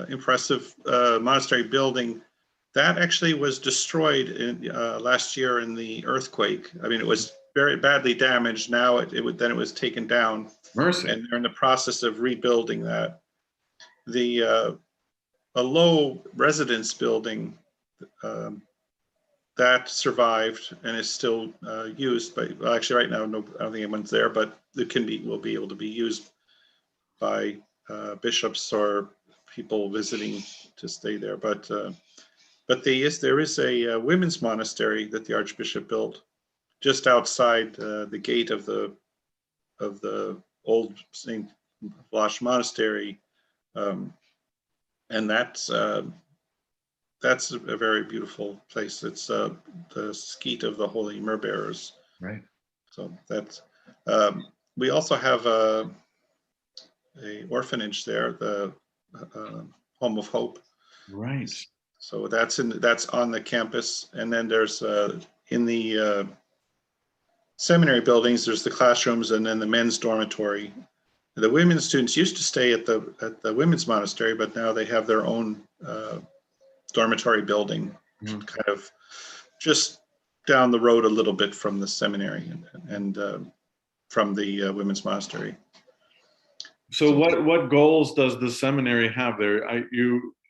impressive monastery building that actually was destroyed last year in the earthquake. I mean, it was very badly damaged. Now it was taken down. Mercy. And they're in the process of rebuilding that. A low residence building that survived and is still used, but actually right now I don't think anyone's there, but it will be able to be used by bishops or people visiting to stay there. But there is a women's monastery that the Archbishop built just outside the gate of the old St. Vlach Monastery, and that's a very beautiful place. It's the skeet of the Holy Myrrh Bearers. Right. So that's we also have a orphanage there, the Home of Hope. Right. So that's on the campus, and then there's in the seminary buildings, there's the classrooms, and then the men's dormitory. The women's students used to stay at the women's monastery, but now they have their own dormitory building, kind of just down the road a little bit from the seminary and from the women's monastery. So what goals does the seminary have there?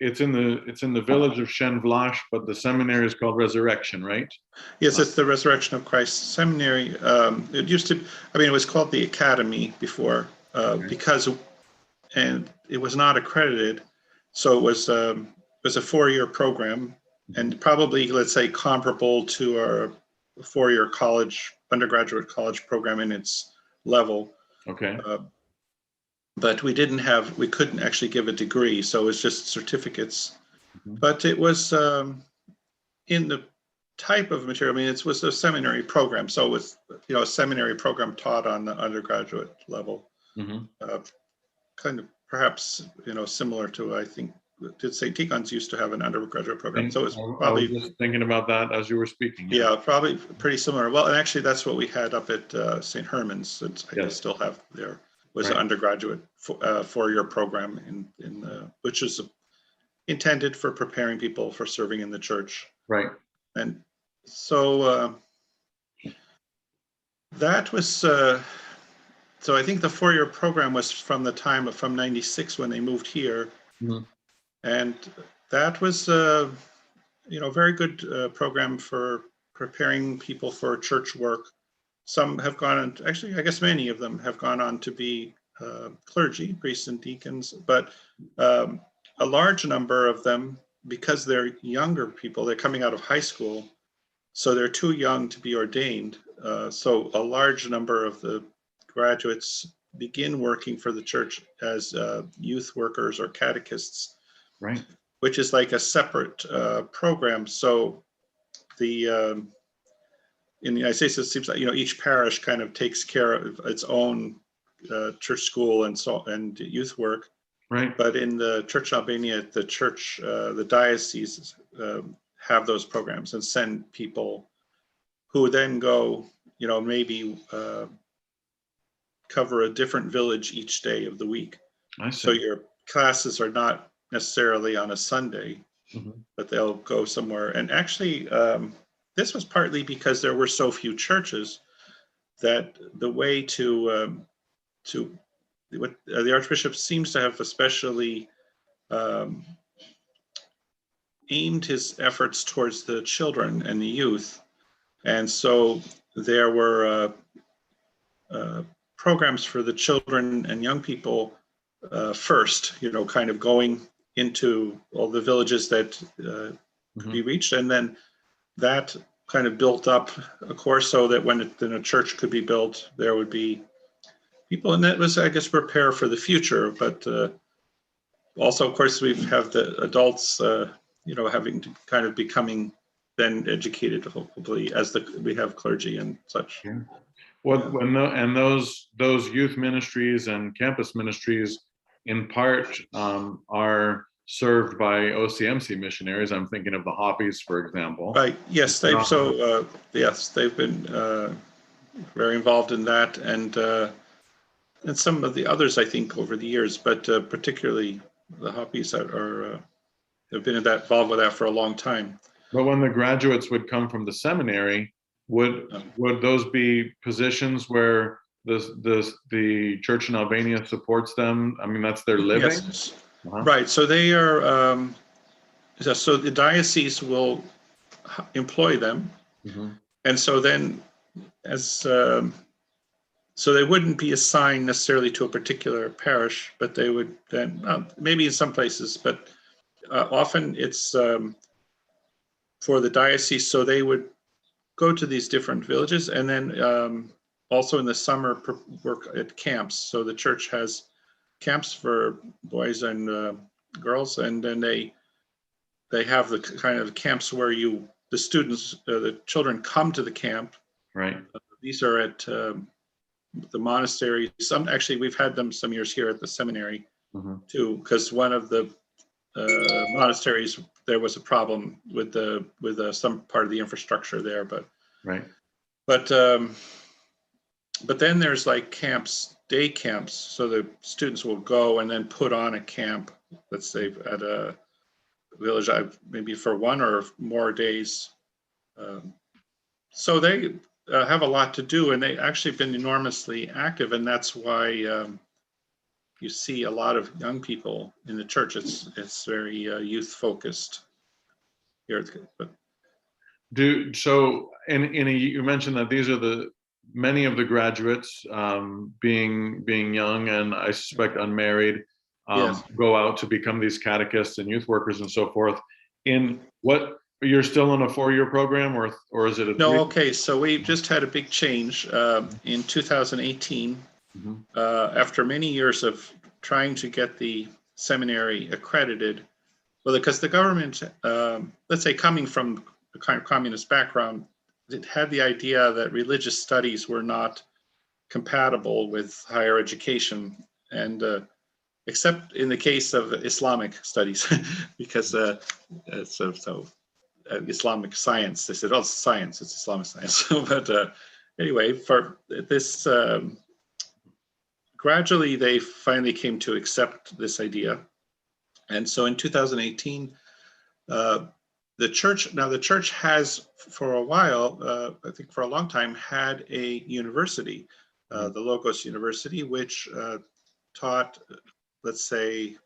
It's in the village of Shenvlash, but the seminary is called Resurrection, right? Yes, it's the Resurrection of Christ Seminary. It used to, it was called the Academy before because, and it was not accredited, so it was a 4-year program, and probably, let's say, comparable to our 4-year college, undergraduate college program in its level. Okay. But we couldn't actually give a degree, so it was just certificates. But it was in the type of material, it was a seminary program, so it was, a seminary program taught on the undergraduate level. Kind of perhaps, similar to, I think, did St. Tikhon's used to have an undergraduate program, so it's probably. I was just thinking about that as you were speaking. Yeah, probably pretty similar. Well, and actually that's what we had up at St. Herman's, I still have there. Was an undergraduate 4-year program which is intended for preparing people for serving in the church. Right. And so that was, so I think the 4-year program was from 96 when they moved here. And that was, very good program for preparing people for church work. Some have gone on, actually, I guess many of them have gone on to be clergy, priests and deacons, but a large number of them, because they're younger people, they're coming out of high school, so they're too young to be ordained. So a large number of the graduates begin working for the church as youth workers or catechists, right? Which is like a separate program. So in the United States, it seems like each parish kind of takes care of its own church school and youth work. Right. But in the Church in Albania, the diocese have those programs and send people who then go, maybe cover a different village each day of the week. I see. So your classes are not necessarily on a Sunday, but they'll go somewhere. And actually, this was partly because there were so few churches that the way to what the Archbishop seems to have especially aimed his efforts towards the children and the youth. And so there were programs for the children and young people first, kind of going into all the villages that could be reached. And then that kind of built up a course so that when a church could be built, there would be people, and that was, I guess, prepare for the future. But also, of course, we have the adults, having to kind of becoming then educated, hopefully, as we have clergy and such. Yeah. And those youth ministries and campus ministries, in part, are served by OCMC missionaries. I'm thinking of the Hoppies, for example. Right. Yes, they've been very involved in that, and some of the others, I think, over the years, but particularly the Hoppies have been involved with that for a long time. But when the graduates would come from the seminary, would those be positions where the church in Albania supports them? That's their living? Yes. Right. So they are. So the diocese will employ them, and so then, so they wouldn't be assigned necessarily to a particular parish, but they would then maybe in some places, but often it's for the diocese. So they would go to these different villages, and then also in the summer work at camps. So the church has camps for boys and girls, and then they have the kind of camps where the students, the children come to the camp. Right. These are at the monastery. We've had them some years here at the seminary too, because one of the monasteries, there was a problem with some part of the infrastructure there, but then there's like camps, day camps, so the students will go and then put on a camp, let's say at a village, maybe for 1 or more days. So they have a lot to do, and they actually been enormously active, and that's why you see a lot of young people in the church. It's very youth focused here. But you mentioned that these are many of the graduates, being young and I suspect unmarried, yes. go out to become these catechists and youth workers and so forth. You're still in a 4-year program, or is it a 3? No, okay. So we just had a big change in 2018. After many years of trying to get the seminary accredited, well, because the government, let's say coming from a kind of communist background, it had the idea that religious studies were not compatible with higher education, and except in the case of Islamic studies, because Islamic science, they said, oh, it's science, it's Islamic science. But anyway, for this, gradually they finally came to accept this idea. And so in 2018, the church has for a while, I think for a long time, had a university, the Logos University, which taught, let's say,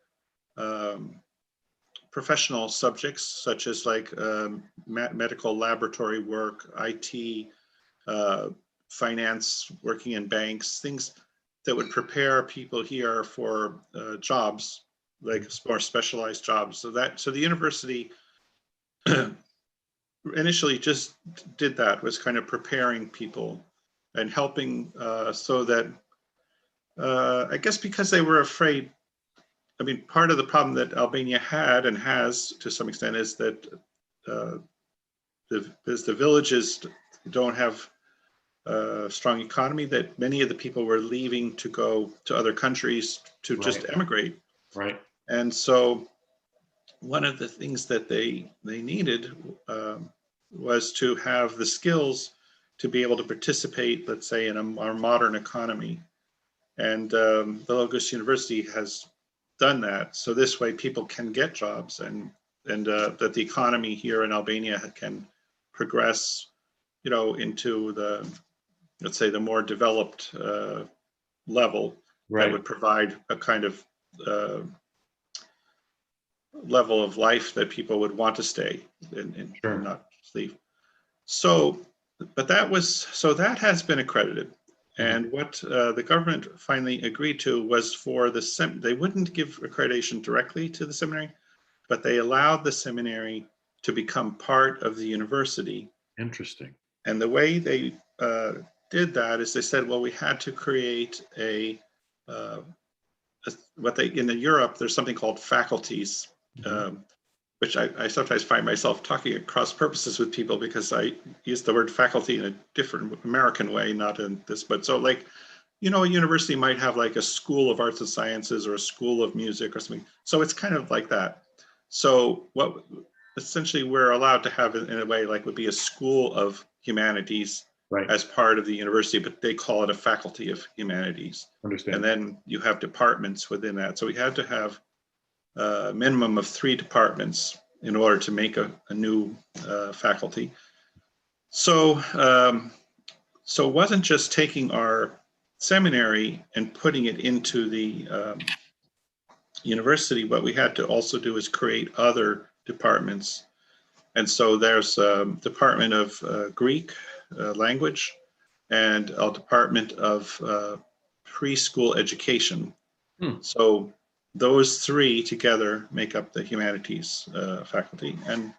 professional subjects such as like medical laboratory work, IT, finance, working in banks, things that would prepare people here for jobs, like more specialized jobs. So the university initially just did that, was kind of preparing people and helping so that, I guess because they were afraid. I mean, part of the problem that Albania had and has to some extent is that the villages don't have a strong economy, that many of the people were leaving to go to other countries to just emigrate. Right. And so one of the things that they needed was to have the skills to be able to participate, let's say, in our modern economy. And the Logos University has done that. So this way people can get jobs, and that the economy here in Albania can progress, into the, let's say, the more developed level that would provide a kind of level of life that people would want to stay and not leave. So, but that has been accredited. And what the government finally agreed to was for they wouldn't give accreditation directly to the seminary, but they allowed the seminary to become part of the university. Interesting. And the way they did that is they said, well, we had to create in Europe, there's something called faculties, which I sometimes find myself talking at cross purposes with people because I use the word faculty in a different American way, not in this, but so like, a university might have like a school of arts and sciences or a school of music or something. So it's kind of like that. So what essentially we're allowed to have in a way like would be a school of humanities as part of the university, but they call it a faculty of humanities. Understand. And then you have departments within that. So we had to have a minimum of 3 departments in order to make a new faculty. So it wasn't just taking our seminary and putting it into the university. What we had to also do is create other departments. And so there's a department of Greek language and a department of preschool education. So those 3 together make up the humanities faculty. And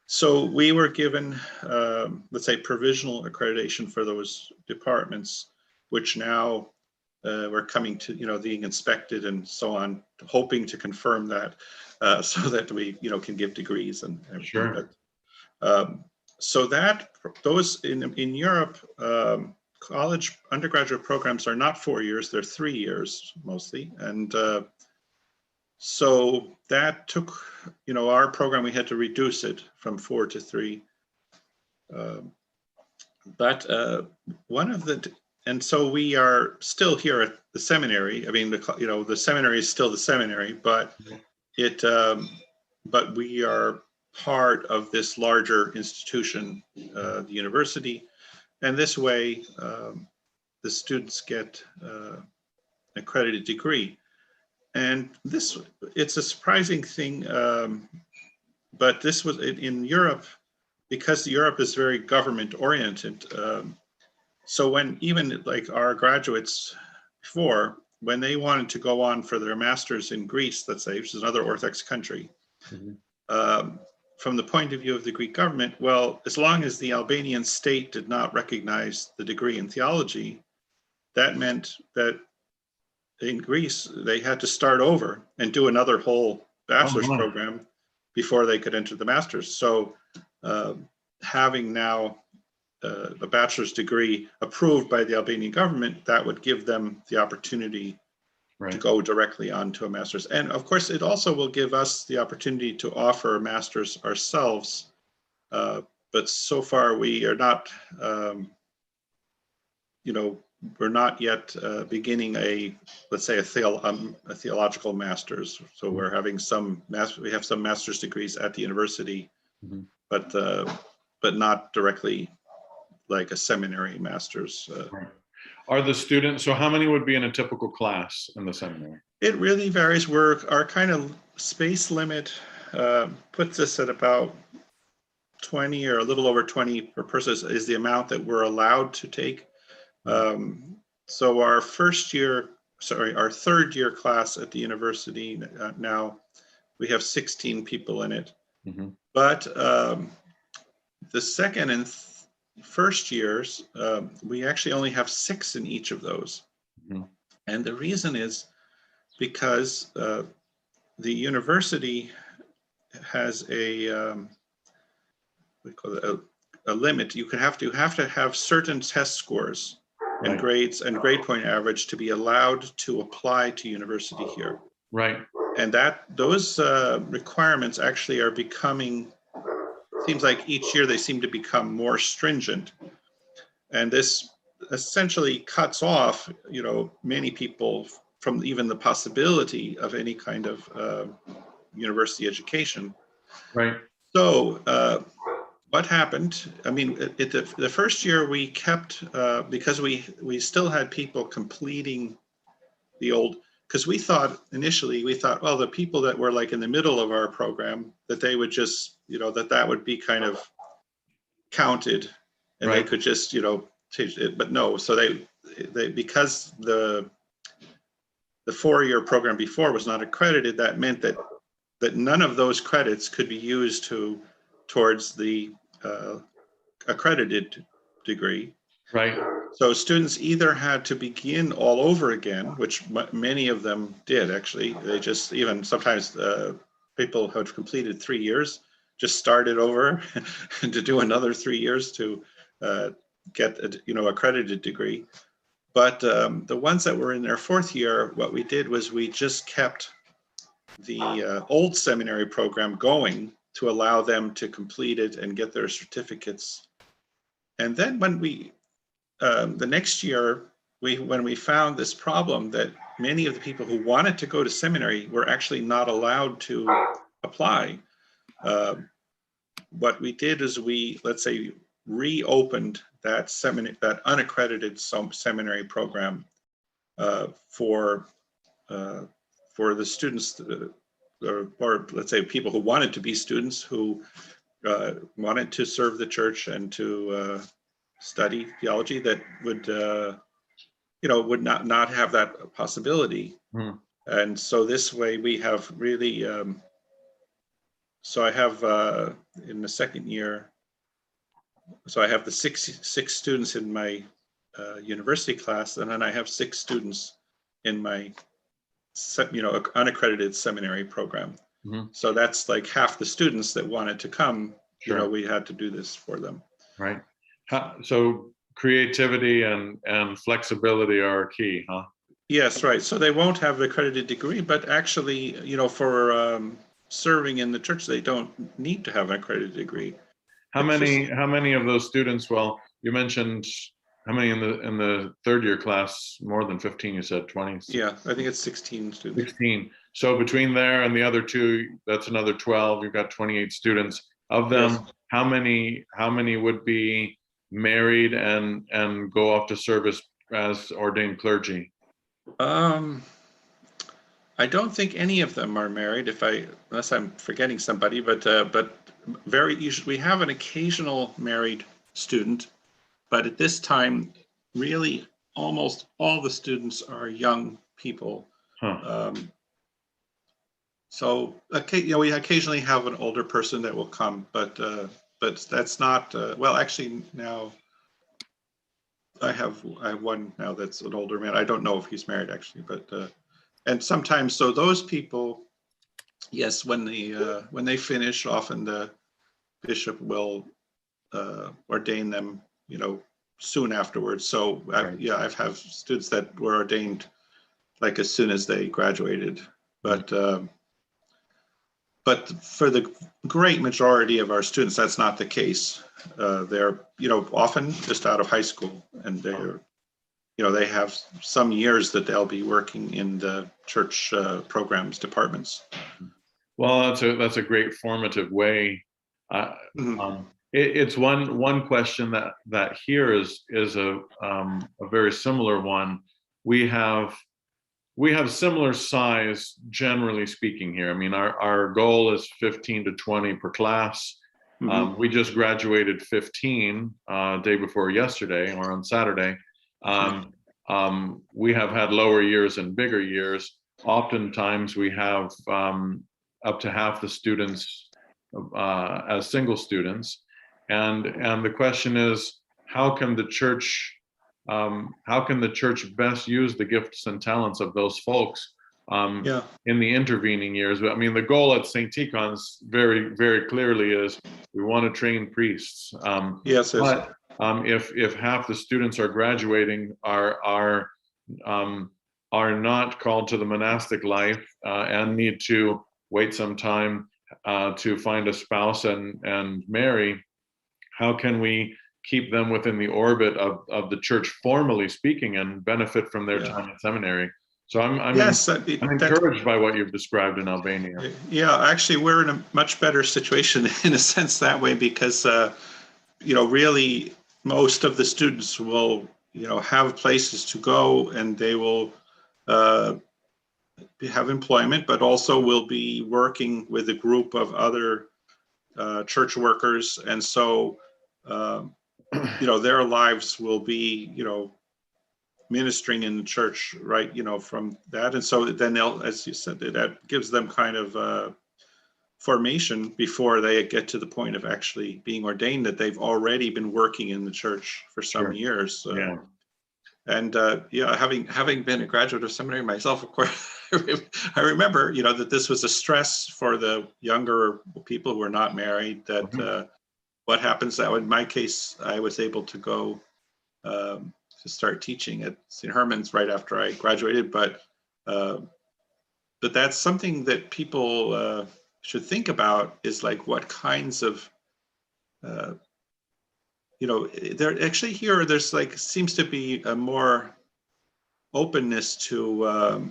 so we were given, let's say, provisional accreditation for those departments, which now we're coming to, being inspected and so on, hoping to confirm that so that we, can give degrees and everything. Sure. But, so that those in Europe, college undergraduate programs are not 4 years, they're 3 years mostly. And So that took, our program, we had to reduce it from 4 to 3. But and so we are still here at the seminary. I mean, the seminary is still the seminary, but but we are part of this larger institution, the university, and this way the students get an accredited degree. And it's a surprising thing, but this was in Europe, because Europe is very government oriented. So when even like our graduates before, when they wanted to go on for their masters in Greece, let's say, which is another Orthodox country, from the point of view of the Greek government, well, as long as the Albanian state did not recognize the degree in theology, that meant that in Greece, they had to start over and do another whole bachelor's program before they could enter the master's. So having now a bachelor's degree approved by the Albanian government, that would give them the opportunity to go directly on to a master's. And of course, it also will give us the opportunity to offer a master's ourselves. But so far we are not, we're not yet beginning let's say a theological master's. So we're having we have some master's degrees at the university, but not directly like a seminary master's. Are the students, so how many would be in a typical class in the seminary? It really varies. Our kind of space limit puts us at about 20 or a little over 20 per person is the amount that we're allowed to take. So our third year class at the university now, we have 16 people in it. But the second and first years, we actually only have 6 in each of those. And the reason is because the university has a limit. You have to have certain test scores and grades and grade point average to be allowed to apply to university here. And those requirements actually are becoming, seems like each year they seem to become more stringent. And this essentially cuts off, many people from even the possibility of any kind of university education. So what happened? I mean, the first year we kept, because we still had people completing the old, because initially we thought, well, the people that were like in the middle of our program, that they would just, that would be kind of counted and they could just, change it. But no, so they because the 4-year program before was not accredited, that meant that none of those credits could be used towards the accredited degree. So students either had to begin all over again, which many of them did actually. They just, even sometimes people who have completed 3 years just started over to do another 3 years to get a accredited degree. But the ones that were in their 4th year, what we did was we just kept the old seminary program going to allow them to complete it and get their certificates. And then when the next year, when we found this problem that many of the people who wanted to go to seminary were actually not allowed to apply, what we did is let's say, reopened that unaccredited seminary program for the students, or let's say people who wanted to be students, who wanted to serve the church and to study theology, that would would not have that possibility. And so this way we have really so I have in the 2nd year, so I have the six students in my university class, and then I have 6 students in my unaccredited seminary program. So that's like half the students that wanted to come. We had to do this for them. So creativity and flexibility are key, huh? Yes, right. So they won't have the accredited degree, but actually, for serving in the church, they don't need to have an accredited degree. How many of those students? Well, you mentioned how many in the third year class? More than 15, you said 20. Yeah, I think it's 16 students. 16. So between there and the other two, that's another 12. You've got 28 students. Of them, yes. How many would be married and go off to service as ordained clergy? I don't think any of them are married, unless I'm forgetting somebody, but very usually we have an occasional married student, but at this time, really almost all the students are young people. Huh. So we occasionally have an older person that will come, but that's not well. Actually, now I have one now that's an older man. I don't know if he's married actually, but and sometimes so those people, yes, when they finish, often the bishop will ordain them, soon afterwards. So I've had students that were ordained like as soon as they graduated, but for the great majority of our students, that's not the case. They're, often just out of high school, and they have some years that they'll be working in the church programs departments. Well, that's a great formative way. It's one question that here is a very similar one. We have similar size, generally speaking, here. I mean, our goal is 15 to 20 per class. Mm-hmm. We just graduated 15 day before yesterday, or on Saturday. We have had lower years and bigger years. Oftentimes we have up to half the students as single students. And the question is, how can the church best use the gifts and talents of those folks in the intervening years? I mean, the goal at St. Tikhon's very, very clearly is we want to train priests. Yes. But if half the students are graduating are not called to the monastic life and need to wait some time to find a spouse and marry, how can we keep them within the orbit of the church, formally speaking, and benefit from their time at seminary? So I'm encouraged by what you've described in Albania. Yeah, actually, we're in a much better situation in a sense that way, because really most of the students will have places to go, and they will have employment, but also will be working with a group of other church workers, and so their lives will be ministering in the church, right? From that, and so then they'll, as you said, that gives them kind of formation before they get to the point of actually being ordained, that they've already been working in the church for some years. And having been a graduate of seminary myself, of course, I remember that this was a stress for the younger people who are not married. That what happens now? In my case, I was able to go to start teaching at St. Herman's right after I graduated, but that's something that people should think about, is like what kinds of there actually here there's like seems to be a more openness to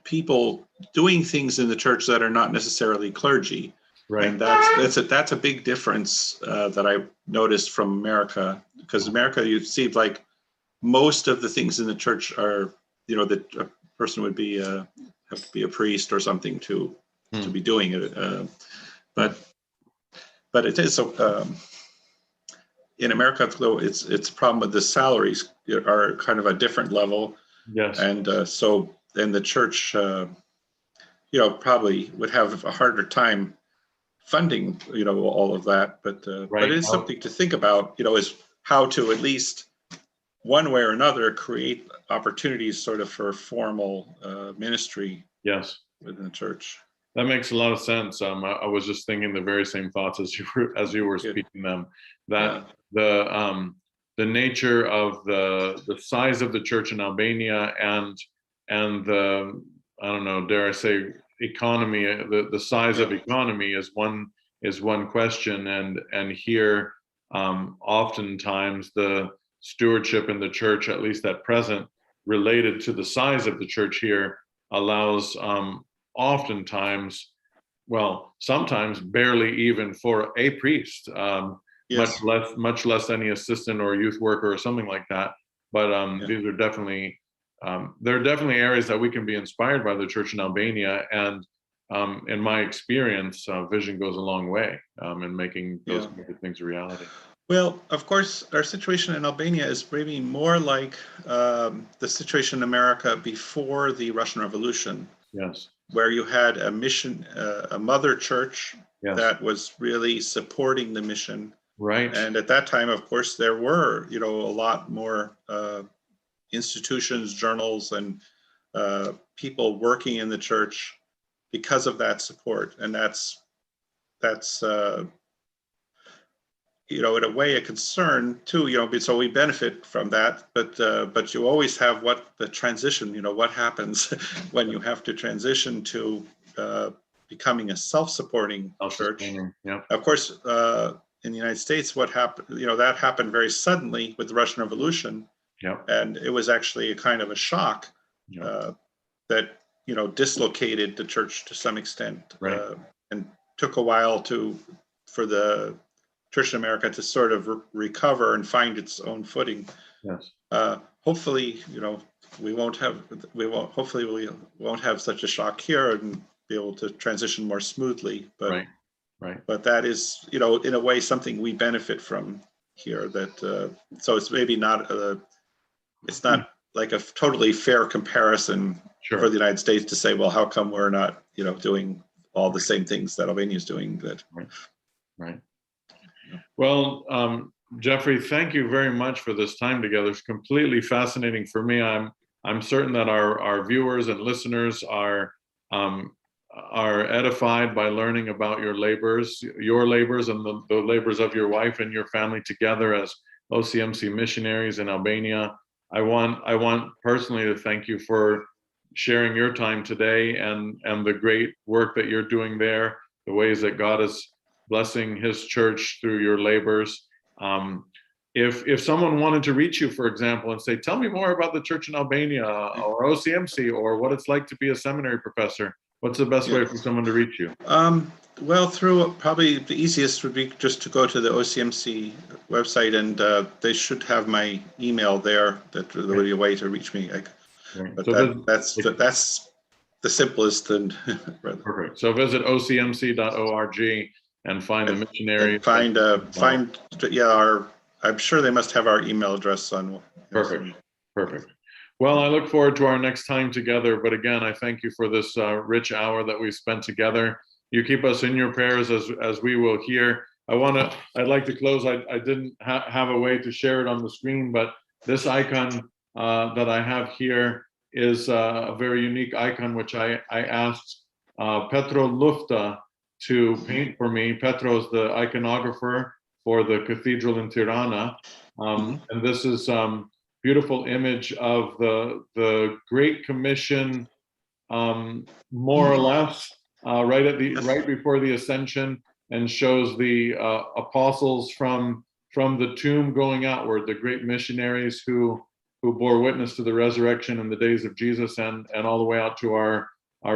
people doing things in the church that are not necessarily clergy. Right. And that's a big difference that I noticed from America, because America, you see like most of the things in the church are, that a person would be have to be a priest or something to be doing it. But it is in America, though, it's a problem with the salaries are kind of a different level. Yes. And so then the church, probably would have a harder time funding, all of that, but it is something to think about, is how to at least one way or another create opportunities sort of for formal ministry. Yes. Within the church. That makes a lot of sense. I was just thinking the very same thoughts as you were speaking them. That the the nature of the size of the church in Albania and the, I don't know, dare I say, economy, the size of economy is one question, and here oftentimes the stewardship in the church, at least at present, related to the size of the church here, allows oftentimes, well, sometimes barely even for a priest, Yes. much less any assistant or youth worker or something like that. But these are definitely there are definitely areas that we can be inspired by the church in Albania, and in my experience, vision goes a long way in making those things a reality. Well, of course, our situation in Albania is maybe more like the situation in America before the Russian Revolution. Yes. Where you had a mission, a mother church that was really supporting the mission. Right. And at that time, of course, there were, a lot more institutions, journals, and people working in the church because of that support. And that's in a way a concern too, so we benefit from that, but you always have the transition, what happens when you have to transition to becoming a self-supporting church. Yeah. Of course, in the United States, what happened, that happened very suddenly with the Russian Revolution. Yeah. And it was actually a kind of a shock that, dislocated the church to some extent, and took a while for the Church in America to sort of recover and find its own footing. Yes. Hopefully, we won't have such a shock here and be able to transition more smoothly. But right. But that is, in a way, something we benefit from here. That so it's maybe not it's not like a totally fair comparison for the United States to say, well, how come we're not, doing all the same things that Albania is doing? That right. Well, Jeffrey, thank you very much for this time together. It's completely fascinating for me. I'm certain that our viewers and listeners are edified by learning about your labors and the labors of your wife and your family together as OCMC missionaries in Albania. I want personally to thank you for sharing your time today and the great work that you're doing there, the ways that God is blessing his church through your labors. If someone wanted to reach you, for example, and say, tell me more about the church in Albania or OCMC or what it's like to be a seminary professor, what's the best way for someone to reach you? Well, probably the easiest would be just to go to the OCMC website, and they should have my email there. That would be a way to reach me. But so that's the simplest and perfect. So visit ocmc.org and find the missionary. I'm sure they must have our email address on. Perfect. Well, I look forward to our next time together. But again, I thank you for this rich hour that we spent together. You keep us in your prayers as we will here. I'd like to close. I didn't have a way to share it on the screen, but this icon that I have here is a very unique icon, which I asked Petro Lufta to paint for me. Petro is the iconographer for the cathedral in Tirana. And this is beautiful image of the Great Commission, more or less, right before the Ascension, and shows the apostles from the tomb going outward, the great missionaries who bore witness to the resurrection in the days of Jesus and all the way out to our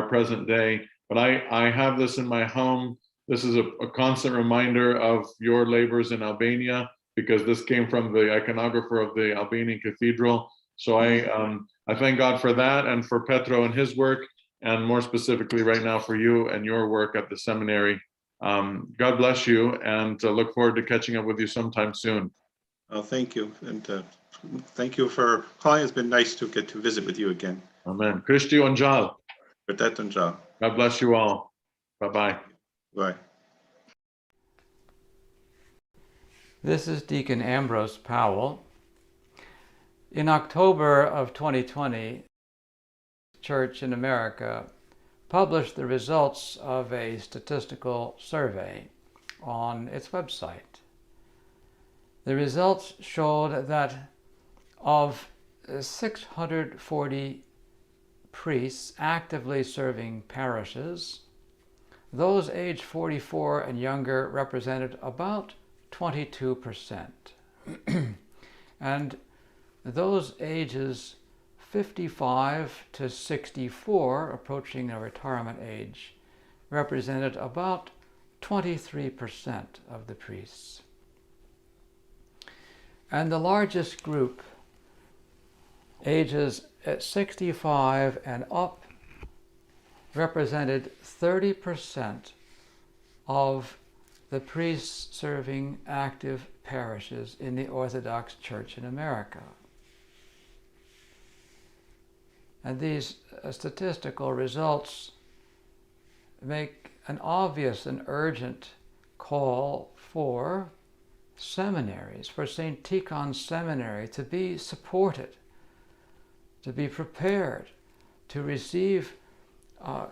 present day. But I have this in my home. This is a constant reminder of your labors in Albania, because this came from the iconographer of the Albanian cathedral. So I thank God for that, and for Petro and his work, and more specifically right now for you and your work at the seminary. God bless you, and look forward to catching up with you sometime soon. Oh, thank you. And thank you for calling. It's been nice to get to visit with you again. Amen. Christi Onjal. God bless you all. Bye-bye. Bye. This is Deacon Ambrose Powell. In October of 2020, the Church in America published the results of a statistical survey on its website. The results showed that of 640 priests actively serving parishes, those aged 44 and younger represented about 22%. And those ages 55 to 64, approaching a retirement age, represented about 23% of the priests. And the largest group, ages at 65 and up, represented 30% of the priests serving active parishes in the Orthodox Church in America. And these statistical results make an obvious and urgent call for seminaries, for St. Tikhon's Seminary to be supported, to be prepared to receive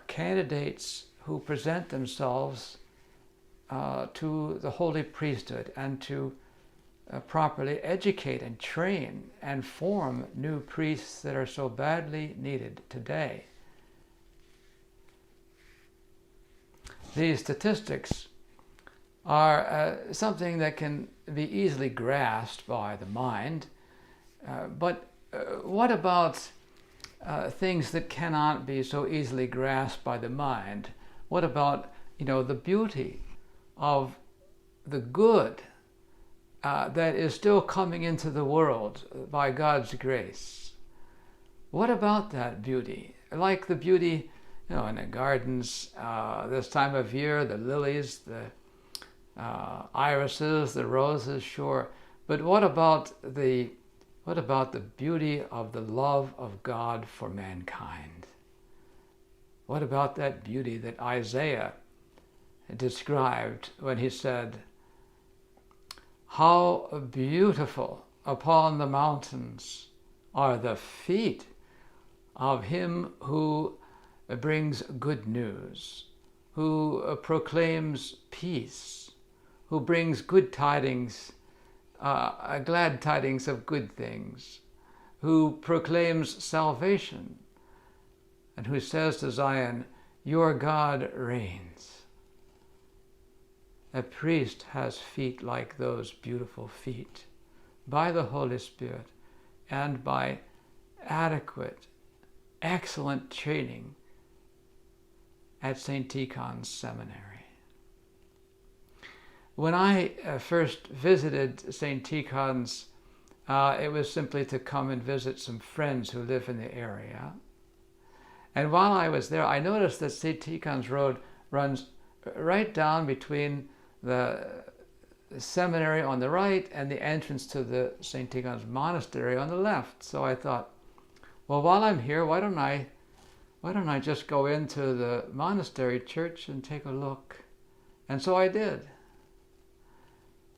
candidates who present themselves to the holy priesthood, and to properly educate and train and form new priests that are so badly needed today. These statistics are something that can be easily grasped by the mind, but what about things that cannot be so easily grasped by the mind? What about, the beauty of the good that is still coming into the world by God's grace? What about that beauty? Like the beauty, in the gardens this time of year, the lilies, the irises, the roses, sure. But what about the beauty of the love of God for mankind? What about that beauty that Isaiah described when he said, "How beautiful upon the mountains are the feet of him who brings good news, who proclaims peace, who brings good tidings, glad tidings of good things, who proclaims salvation, and who says to Zion, 'Your God reigns.'" A priest has feet like those beautiful feet by the Holy Spirit and by adequate, excellent training at St. Tikhon's Seminary. When I first visited St. Tikhon's, it was simply to come and visit some friends who live in the area. And while I was there, I noticed that St. Tikhon's Road runs right down between the seminary on the right and the entrance to the St. Tikhon's Monastery on the left. So I thought, well, while I'm here, why don't I just go into the monastery church and take a look? And so I did.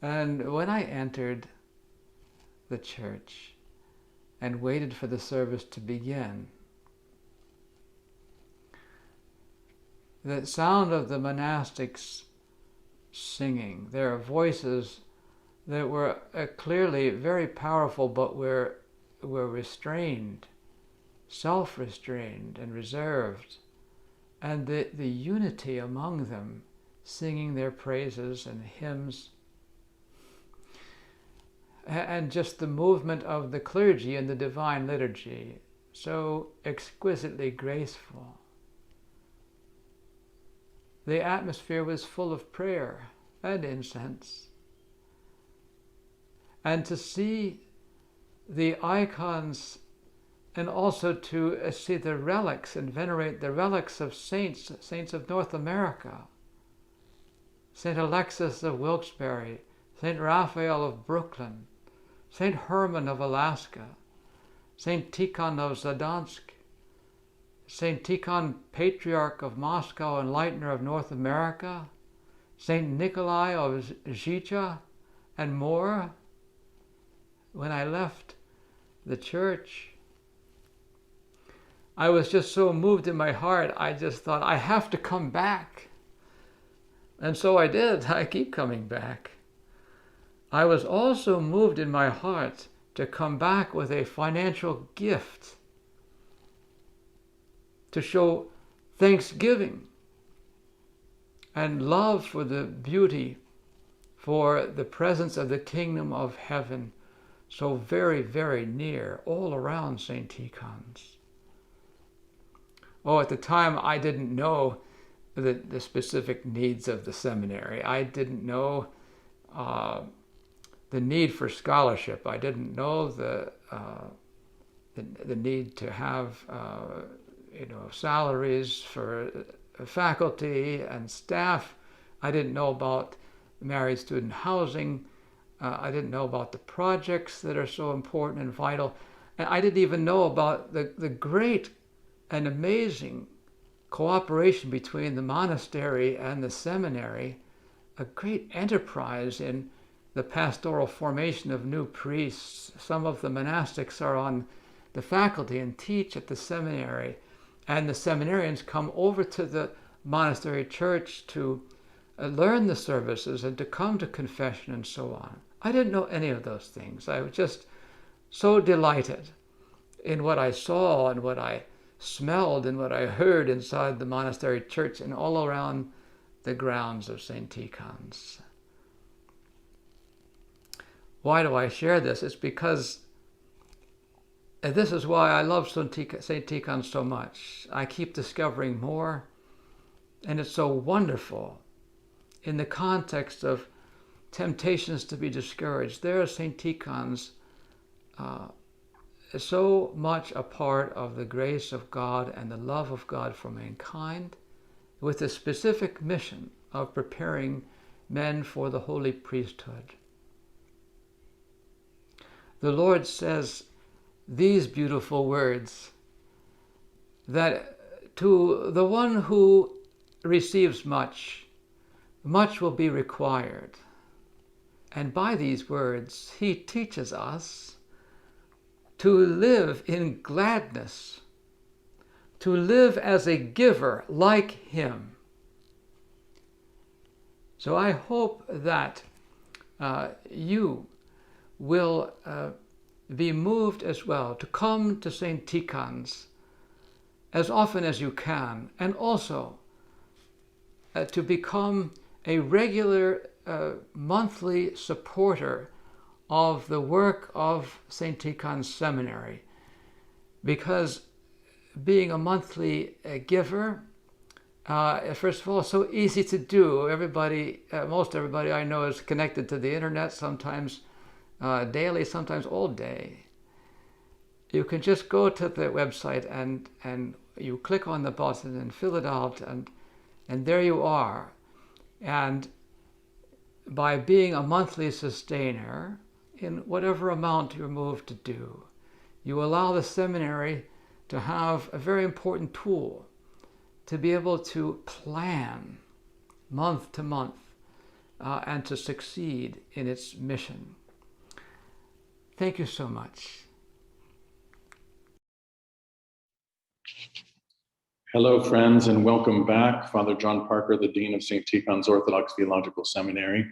And when I entered the church and waited for the service to begin, the sound of the monastics singing, their voices that were clearly very powerful, but were restrained, self-restrained and reserved, and the unity among them, singing their praises and hymns, and just the movement of the clergy in the divine liturgy, so exquisitely graceful. The atmosphere was full of prayer and incense. And to see the icons, and also to see the relics and venerate the relics of saints of North America, St. Alexis of Wilkes-Barre, St. Raphael of Brooklyn, St. Herman of Alaska, St. Tikhon of Zadansk, St. Tikhon, Patriarch of Moscow, Enlightener of North America, St. Nikolai of Zhitya, and more. When I left the church, I was just so moved in my heart, I just thought, I have to come back. And so I did. I keep coming back. I was also moved in my heart to come back with a financial gift to show thanksgiving and love for the beauty, for the presence of the kingdom of heaven so very, very near all around St. Tikhon's. Oh, at the time I didn't know the specific needs of the seminary. I didn't know the need for scholarship. I didn't know the need to have salaries for faculty and staff. I didn't know about married student housing. I didn't know about the projects that are so important and vital. And I didn't even know about the great and amazing cooperation between the monastery and the seminary, a great enterprise in the pastoral formation of new priests. Some of the monastics are on the faculty and teach at the seminary, and the seminarians come over to the monastery church to learn the services and to come to confession and so on. I didn't know any of those things. I was just so delighted in what I saw and what I smelled and what I heard inside the monastery church and all around the grounds of St. Tikhon's. Why do I share this? It's because this is why I love St. Tikhon so much. I keep discovering more, and it's so wonderful in the context of temptations to be discouraged. There are St. Tikhon's so much a part of the grace of God and the love of God for mankind, with the specific mission of preparing men for the holy priesthood. The Lord says these beautiful words, that to the one who receives much, much will be required. And by these words, he teaches us to live in gladness, to live as a giver like him. So I hope that you will be moved as well to come to St. Tikhon's as often as you can, and also to become a regular monthly supporter of the work of St. Tikhon's Seminary, because being a monthly giver, first of all, is so easy to do. Everybody, most everybody I know is connected to the internet, sometimes daily, sometimes all day. You can just go to the website and you click on the button and fill it out, and there you are. And by being a monthly sustainer, in whatever amount you're moved to do, you allow the seminary to have a very important tool to be able to plan month to month and to succeed in its mission. Thank you so much. Hello, friends, and welcome back. Father John Parker, the Dean of St. Tikhon's Orthodox Theological Seminary.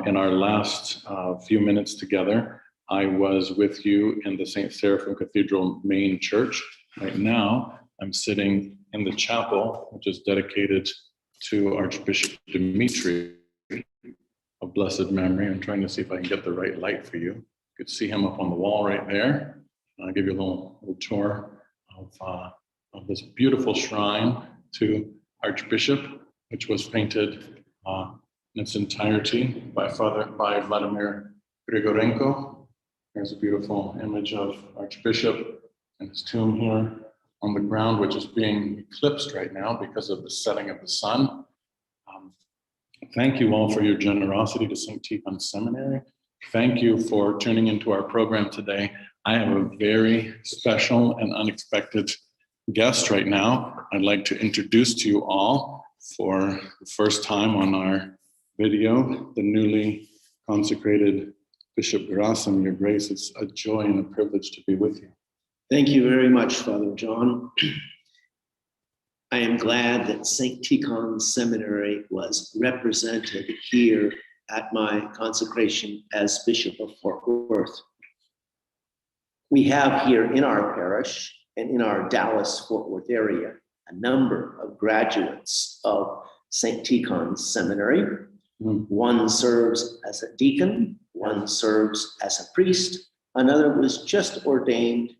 In our last few minutes together, I was with you in the St. Seraphim Cathedral main church. Right now, I'm sitting in the chapel, which is dedicated to Archbishop Dimitri of blessed memory. I'm trying to see if I can get the right light for you. You could see him up on the wall right there. I'll give you a little tour of this beautiful shrine to Archbishop, which was painted in its entirety by Vladimir Grigorenko. There's a beautiful image of Archbishop and his tomb here on the ground, which is being eclipsed right now because of the setting of the sun. Thank you all for your generosity to St. Tikhon Seminary. Thank you for tuning into our program today. I have a very special and unexpected guest right now. I'd like to introduce to you all for the first time on our video, the newly consecrated Bishop Gerassim. Your Grace, it's a joy and a privilege to be with you. Thank you very much, Father John. I am glad that St. Tikhon Seminary was represented here at my consecration as Bishop of Fort Worth. We have here in our parish and in our Dallas-Fort Worth area a number of graduates of St. Tikhon's Seminary. One serves as a deacon, one serves as a priest, another was just ordained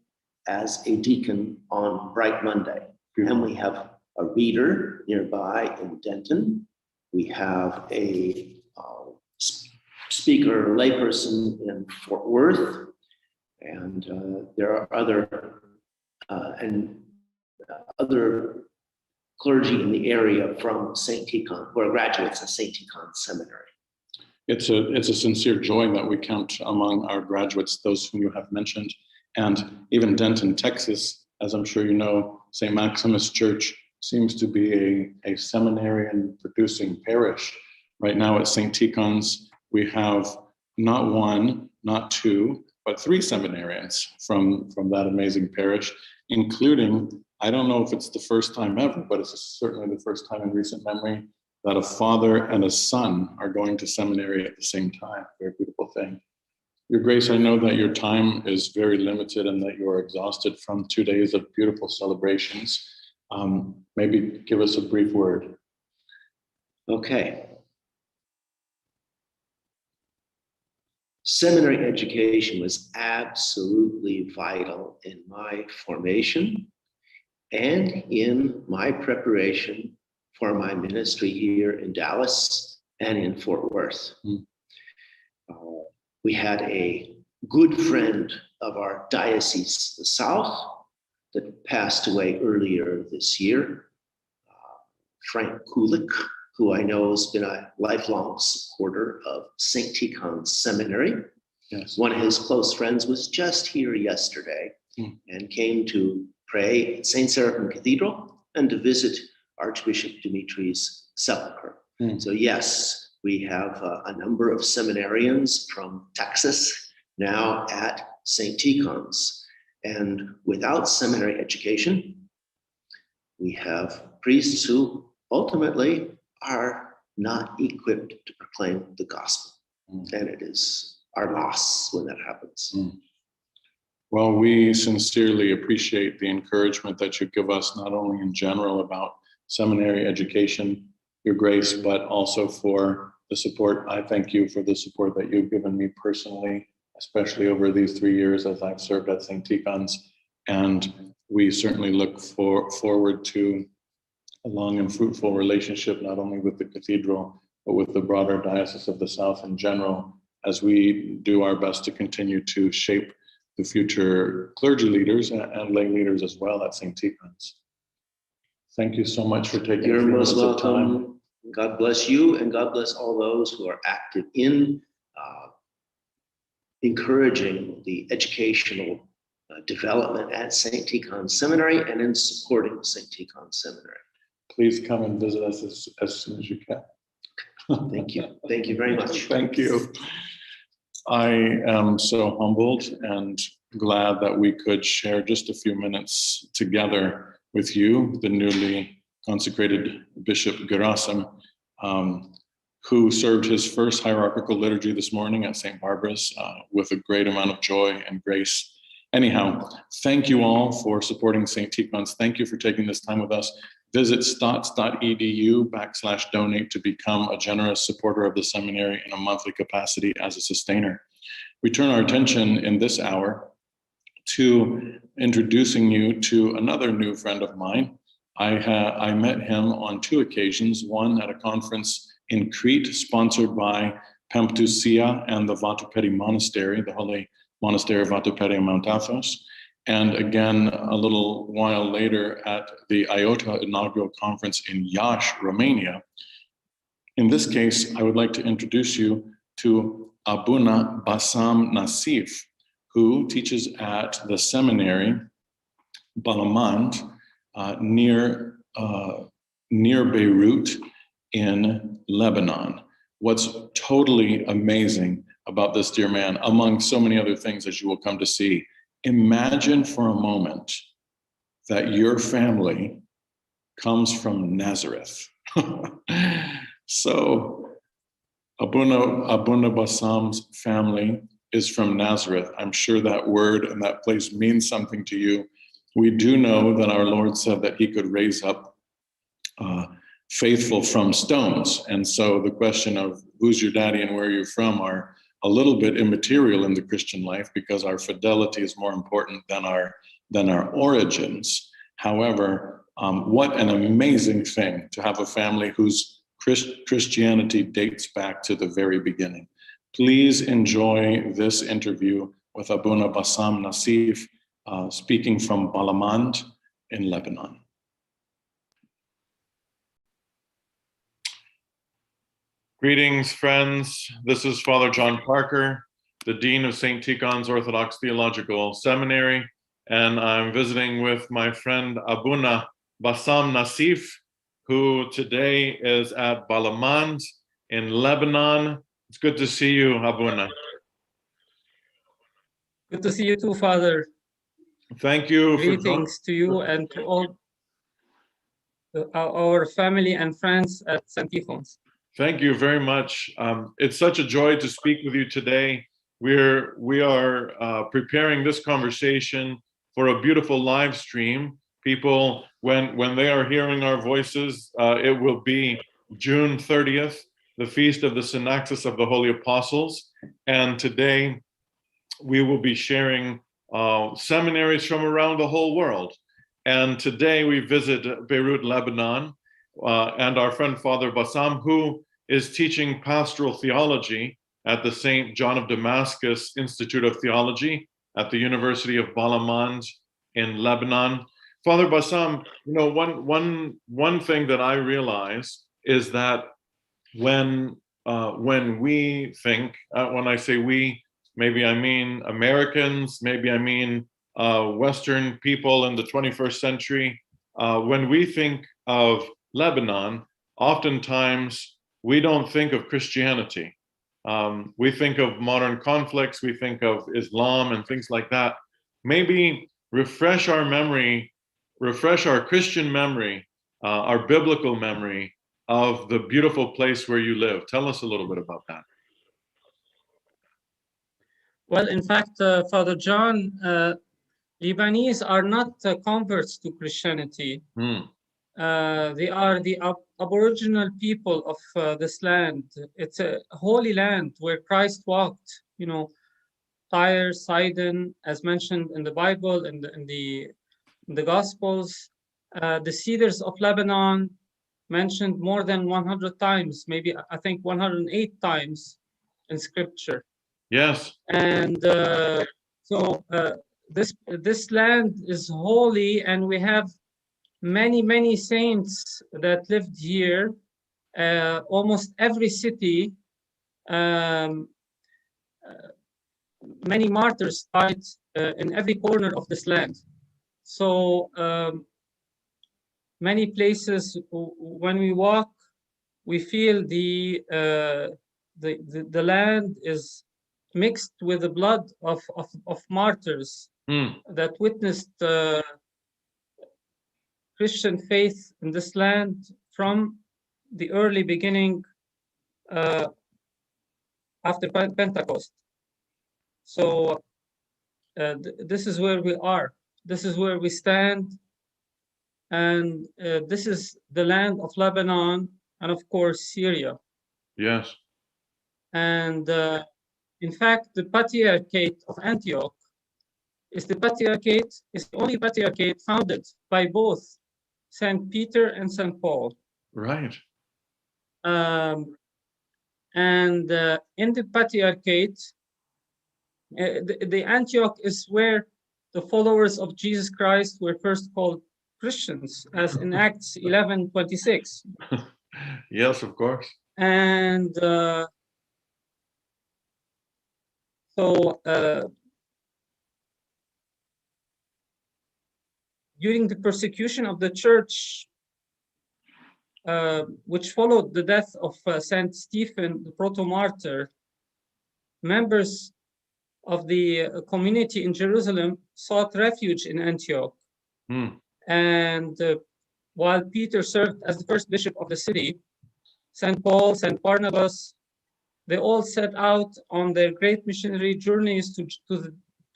as a deacon on Bright Monday. And we have a reader nearby in Denton. We have a speaker, layperson in Fort Worth, and there are other clergy in the area from St. Tikhon, who are graduates of St. Tikhon Seminary. It's a sincere joy that we count among our graduates, those whom you have mentioned, and even Denton, Texas, as I'm sure you know, St. Maximus Church seems to be a seminarian producing parish. Right now at St. Tikhon's, we have not one, not two, but 3 seminarians from that amazing parish, including, I don't know if it's the first time ever, but it's certainly the first time in recent memory that a father and a son are going to seminary at the same time. Very beautiful thing. Your Grace, I know that your time is very limited and that you're exhausted from 2 days of beautiful celebrations. Maybe give us a brief word. Okay. Seminary education was absolutely vital in my formation and in my preparation for my ministry here in Dallas and in Fort Worth. We had a good friend of our diocese, the South, that passed away earlier this year, Frank Kulik, who I know has been a lifelong supporter of St. Tikhon's Seminary. Yes. One of his close friends was just here yesterday and came to pray at St. Seraphim Cathedral and to visit Archbishop Dimitri's sepulcher. So yes, we have a number of seminarians from Texas now at St. Tikhon's. And without seminary education, we have priests who ultimately are not equipped to proclaim the gospel. And it is our loss when that happens. Well, we sincerely appreciate the encouragement that you give us, not only in general about seminary education, Your Grace, but also for the support. I thank you for the support that you've given me personally, especially over these 3 years as I've served at St. Tikhon's. And we certainly look forward to a long and fruitful relationship, not only with the cathedral, but with the broader Diocese of the South in general, as we do our best to continue to shape the future clergy leaders and lay leaders as well at St. Tikhon's. Thank you so much for taking You're a few most minutes of time. welcome. God bless you, and God bless all those who are active in encouraging the educational development at St. Tikhon Seminary and in supporting St. Tikhon Seminary. Please come and visit us as soon as you can. Thank you. Thank you very much. Thank you. I am so humbled and glad that we could share just a few minutes together with you, the newly consecrated Bishop Gerasim, who served his first hierarchical liturgy this morning at St. Barbara's with a great amount of joy and grace. Anyhow, thank you all for supporting St. Tikhon's. Thank you for taking this time with us. Visit stots.edu/donate to become a generous supporter of the seminary in a monthly capacity as a sustainer. We turn our attention in this hour to introducing you to another new friend of mine. I met him on 2 occasions, one at a conference in Crete sponsored by Pempousia and the Vatopedi Monastery, the Holy Monastery of Vatopedi in Mount Athos, and again a little while later at the IOTA inaugural conference in Iași, Romania. In this case, I would like to introduce you to Abuna Bassam Nassif, who teaches at the seminary Balamand near Beirut in Lebanon. What's totally amazing about this dear man, among so many other things as you will come to see, imagine for a moment that your family comes from Nazareth. So Abuna Basam's family is from Nazareth. I'm sure that word and that place means something to you. We do know that our Lord said that he could raise up faithful from stones. And so the question of who's your daddy and where you're from are a little bit immaterial in the Christian life, because our fidelity is more important than our origins. However, what an amazing thing to have a family whose Christianity dates back to the very beginning. Please enjoy this interview with Abuna Bassam Nassif, speaking from Balamand in Lebanon. Greetings, friends. This is Father John Parker, the Dean of St. Tikhon's Orthodox Theological Seminary, and I'm visiting with my friend Abuna Bassam Nassif, who today is at Balamand in Lebanon. It's good to see you, Abuna. Good to see you too, Father. Thank you. Greetings to you and to all our family and friends at St. Tikhon's. Thank you very much. It's such a joy to speak with you today. We are preparing this conversation for a beautiful live stream. People, when they are hearing our voices, it will be June 30th, the feast of the Synaxis of the Holy Apostles. And today we will be sharing seminaries from around the whole world. And today we visit Beirut, Lebanon, and our friend Father Bassam, who is teaching pastoral theology at the St. John of Damascus Institute of Theology at the University of Balamand in Lebanon. Father Bassam, you know, one thing that I realize is that when we think, when I say we, maybe I mean Americans, maybe I mean Western people in the 21st century, when we think of Lebanon, oftentimes we don't think of Christianity. We think of modern conflicts, we think of Islam and things like that. Maybe refresh our memory, refresh our Christian memory, our biblical memory of the beautiful place where you live. Tell us a little bit about that. Well, in fact, Father John, Lebanese are not converts to Christianity. They are the aboriginal people of this land. It's a holy land where Christ walked, you know, Tyre, Sidon, as mentioned in the Bible and in the Gospels. The cedars of Lebanon mentioned more than 100 times, maybe I think 108 times in Scripture. Yes. And so this land is holy, and we have many saints that lived here. Almost every city, many martyrs died in every corner of this land. So many places, when we walk, we feel the land is mixed with the blood of martyrs that witnessed Christian faith in this land from the early beginning after Pentecost. So this is where we are. This is where we stand. And this is the land of Lebanon and, of course, Syria. Yes. And in fact, the Patriarchate of Antioch is the only patriarchate founded by both St. Peter and St. Paul. Right. And in the Patriarchate, the Antioch is where the followers of Jesus Christ were first called Christians, as in Acts 11:26. Yes, of course. And so during the persecution of the church, which followed the death of Saint Stephen, the proto-martyr, members of the community in Jerusalem sought refuge in Antioch. And while Peter served as the first bishop of the city, St. Paul, St. Barnabas, they all set out on their great missionary journeys to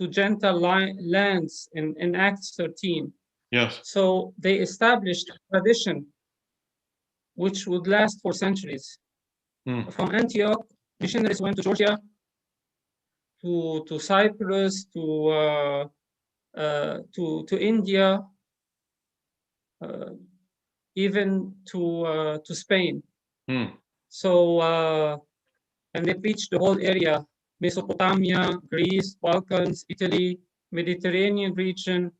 Gentile lands in Acts 13. Yes. So they established a tradition which would last for centuries. From Antioch, missionaries went to Georgia, to Cyprus, to India, even to Spain. So and they reached the whole area: Mesopotamia, Greece, Balkans, Italy, Mediterranean region.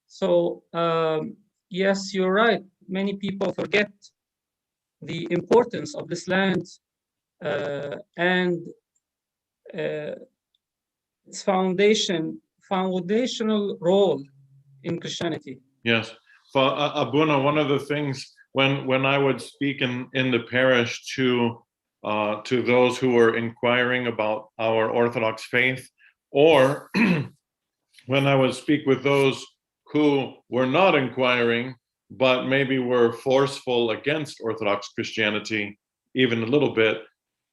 So yes, you're right. Many people forget the importance of this land and its foundational role in Christianity. Yes. For Abuna, one of the things when I would speak in the parish to those who were inquiring about our Orthodox faith, or when I would speak with those who were not inquiring, but maybe were forceful against Orthodox Christianity, even a little bit,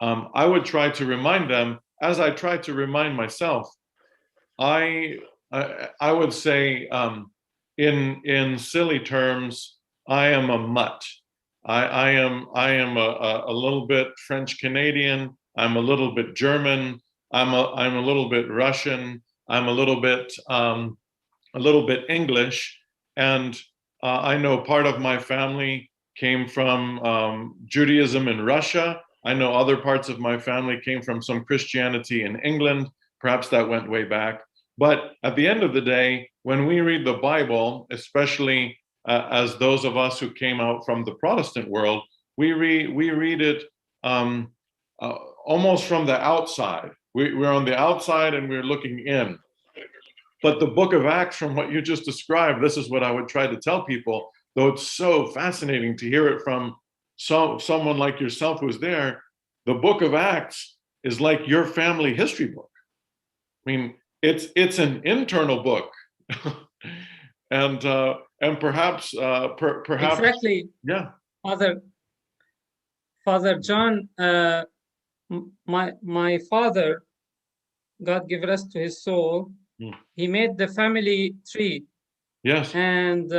I would try to remind them, as I try to remind myself. I would say, in silly terms, I am a mutt. I am a little bit French Canadian. I'm a little bit German. I'm a little bit Russian. I'm a little bit English, and I know part of my family came from Judaism in Russia. I know other parts of my family came from some Christianity in England. Perhaps that went way back. But at the end of the day, when we read the Bible, especially as those of us who came out from the Protestant world, we read it almost from the outside. We're on the outside and we're looking in. But the book of Acts, from what you just described, this is what I would try to tell people, though it's so fascinating to hear it from someone like yourself who's there. The book of Acts is like your family history book. I mean, it's an internal book. and perhaps exactly. Yeah. Father John, my father, God give rest to his soul, he made the family tree. Yes. And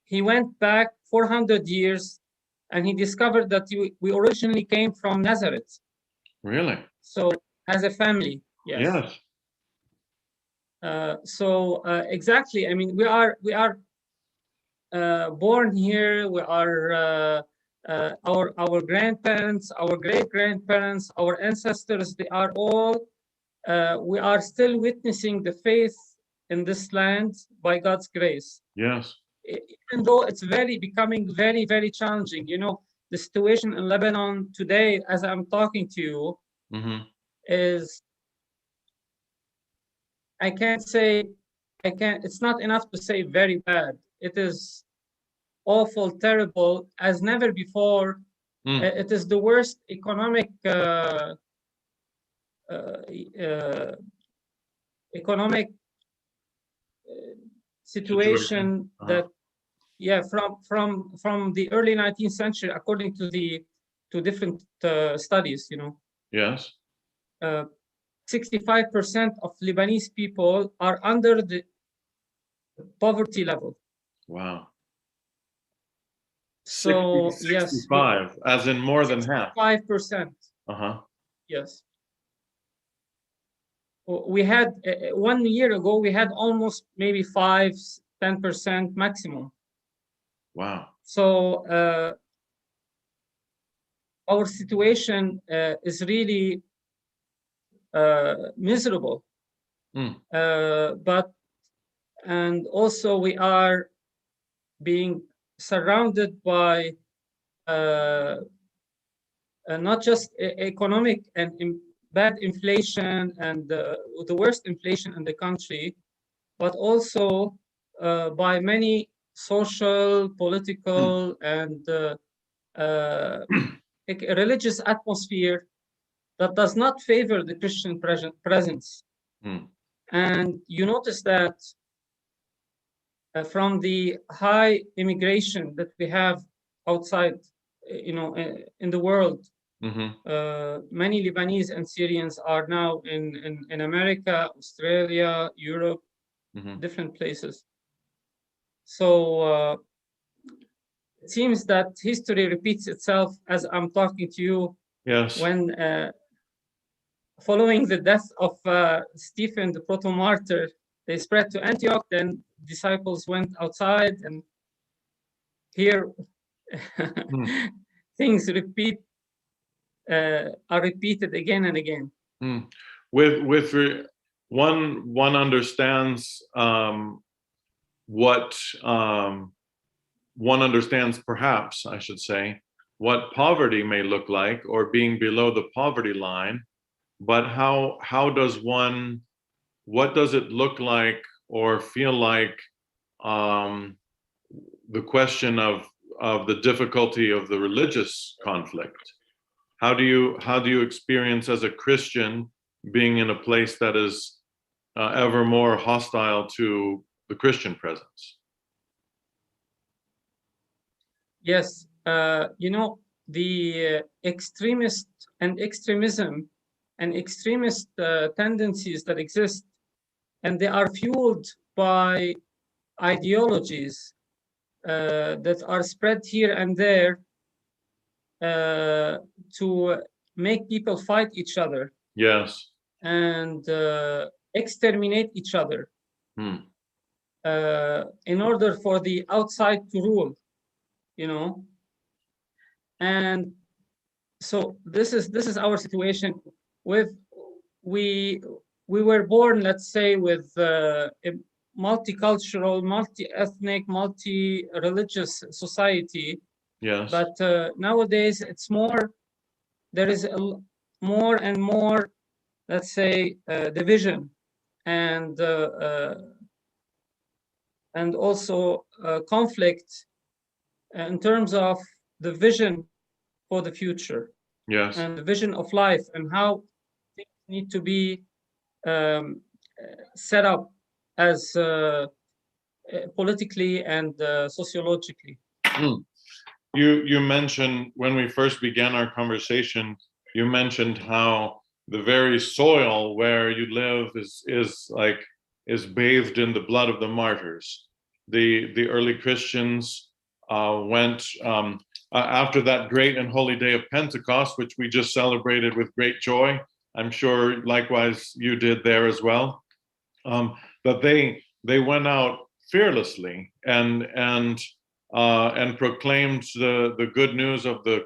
he went back 400 years and he discovered that we originally came from Nazareth. Really? So as a family, yes. So exactly, I mean, we are born here. We are our grandparents, our great-grandparents, our ancestors, they are all, we are still witnessing the faith in this land by God's grace. Yes. Even though it's becoming very, very challenging. You know, the situation in Lebanon today, as I'm talking to you, is, it's not enough to say very bad. It is awful, terrible, as never before. It is the worst economic situation that, from the early 19th century, according to different studies, you know. Yes. 65% of Lebanese people are under the poverty level. Wow. So 65, yes, as in more than half. 5%. Yes. We had 1 year ago, we had almost maybe 5-10% maximum. Wow. So our situation is really miserable. And also we are being surrounded by not just economic and bad inflation and the worst inflation in the country, but also by many social, political, and religious atmosphere that does not favor the Christian presence. And you notice that from the high immigration that we have outside, you know, in the world, Many Lebanese and Syrians are now in America, Australia, Europe, different places. So it seems that history repeats itself as I'm talking to you. Yes. When following the death of Stephen, the proto-martyr, they spread to Antioch, then disciples went outside, and here things are repeated again and again. One understands what one understands, perhaps I should say, what poverty may look like, or being below the poverty line, but how does one, what does it look like or feel like, the question of the difficulty of the religious conflict? How do you experience as a Christian being in a place that is ever more hostile to the Christian presence? Yes, you know, the extremist and extremism and extremist tendencies that exist, and they are fueled by ideologies that are spread here and there to make people fight each other. Yes. And exterminate each other in order for the outside to rule, you know. And so this is our situation. We were born, let's say, with a multicultural, multi-ethnic, multi-religious society. Yes. But nowadays it's more, there is more and more, let's say, division and also conflict in terms of the vision for the future. Yes. And the vision of life and how things need to be set up as politically and sociologically. You mentioned, when we first began our conversation, you mentioned how the very soil where you live is bathed in the blood of the martyrs. The early Christians went after that great and holy day of Pentecost, which we just celebrated with great joy. I'm sure likewise you did there as well. But they went out fearlessly and proclaimed the good news of the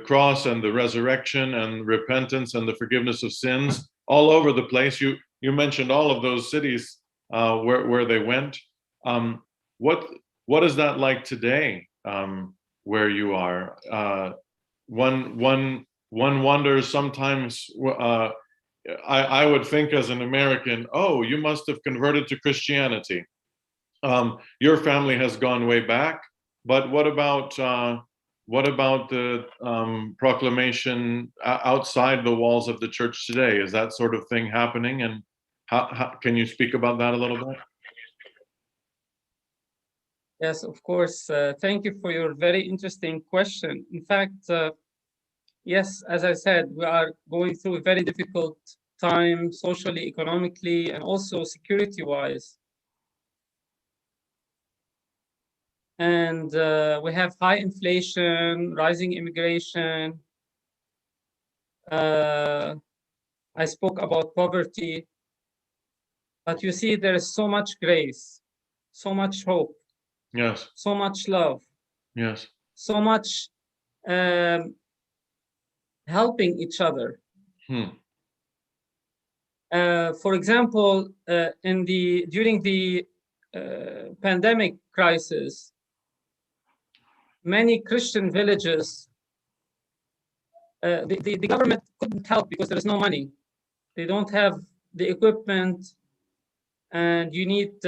cross and the resurrection and repentance and the forgiveness of sins all over the place. You mentioned all of those cities where they went. What is that like today, where you are? One wonders sometimes. I would think as an American, oh, you must have converted to Christianity. Your family has gone way back, but what about the proclamation outside the walls of the church today? Is that sort of thing happening? And how can you speak about that a little bit? Yes, of course. Thank you for your very interesting question. In fact, yes, as I said, we are going through a very difficult time socially, economically, and also security-wise. And we have high inflation, rising immigration. I spoke about poverty. But you see, there is so much grace, so much hope. Yes. So much love. Yes. So much helping each other. For example, during the pandemic crisis, many Christian villages, the government couldn't help because there is no money. They don't have the equipment, and you need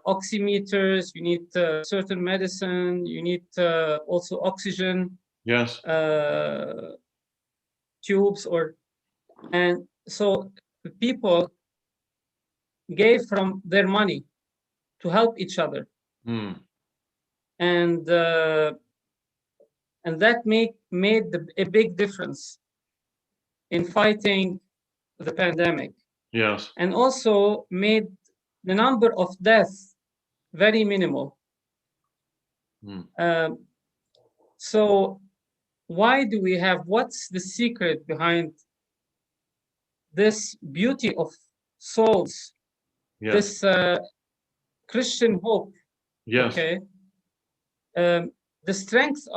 oximeters, you need certain medicine, you need also oxygen. Yes. Tubes, and so the people gave from their money to help each other. And that made a big difference in fighting the pandemic. Yes. And also made the number of deaths very minimal. So why do we have, what's the secret behind this beauty of souls, this Christian hope? Yes. Okay. The strength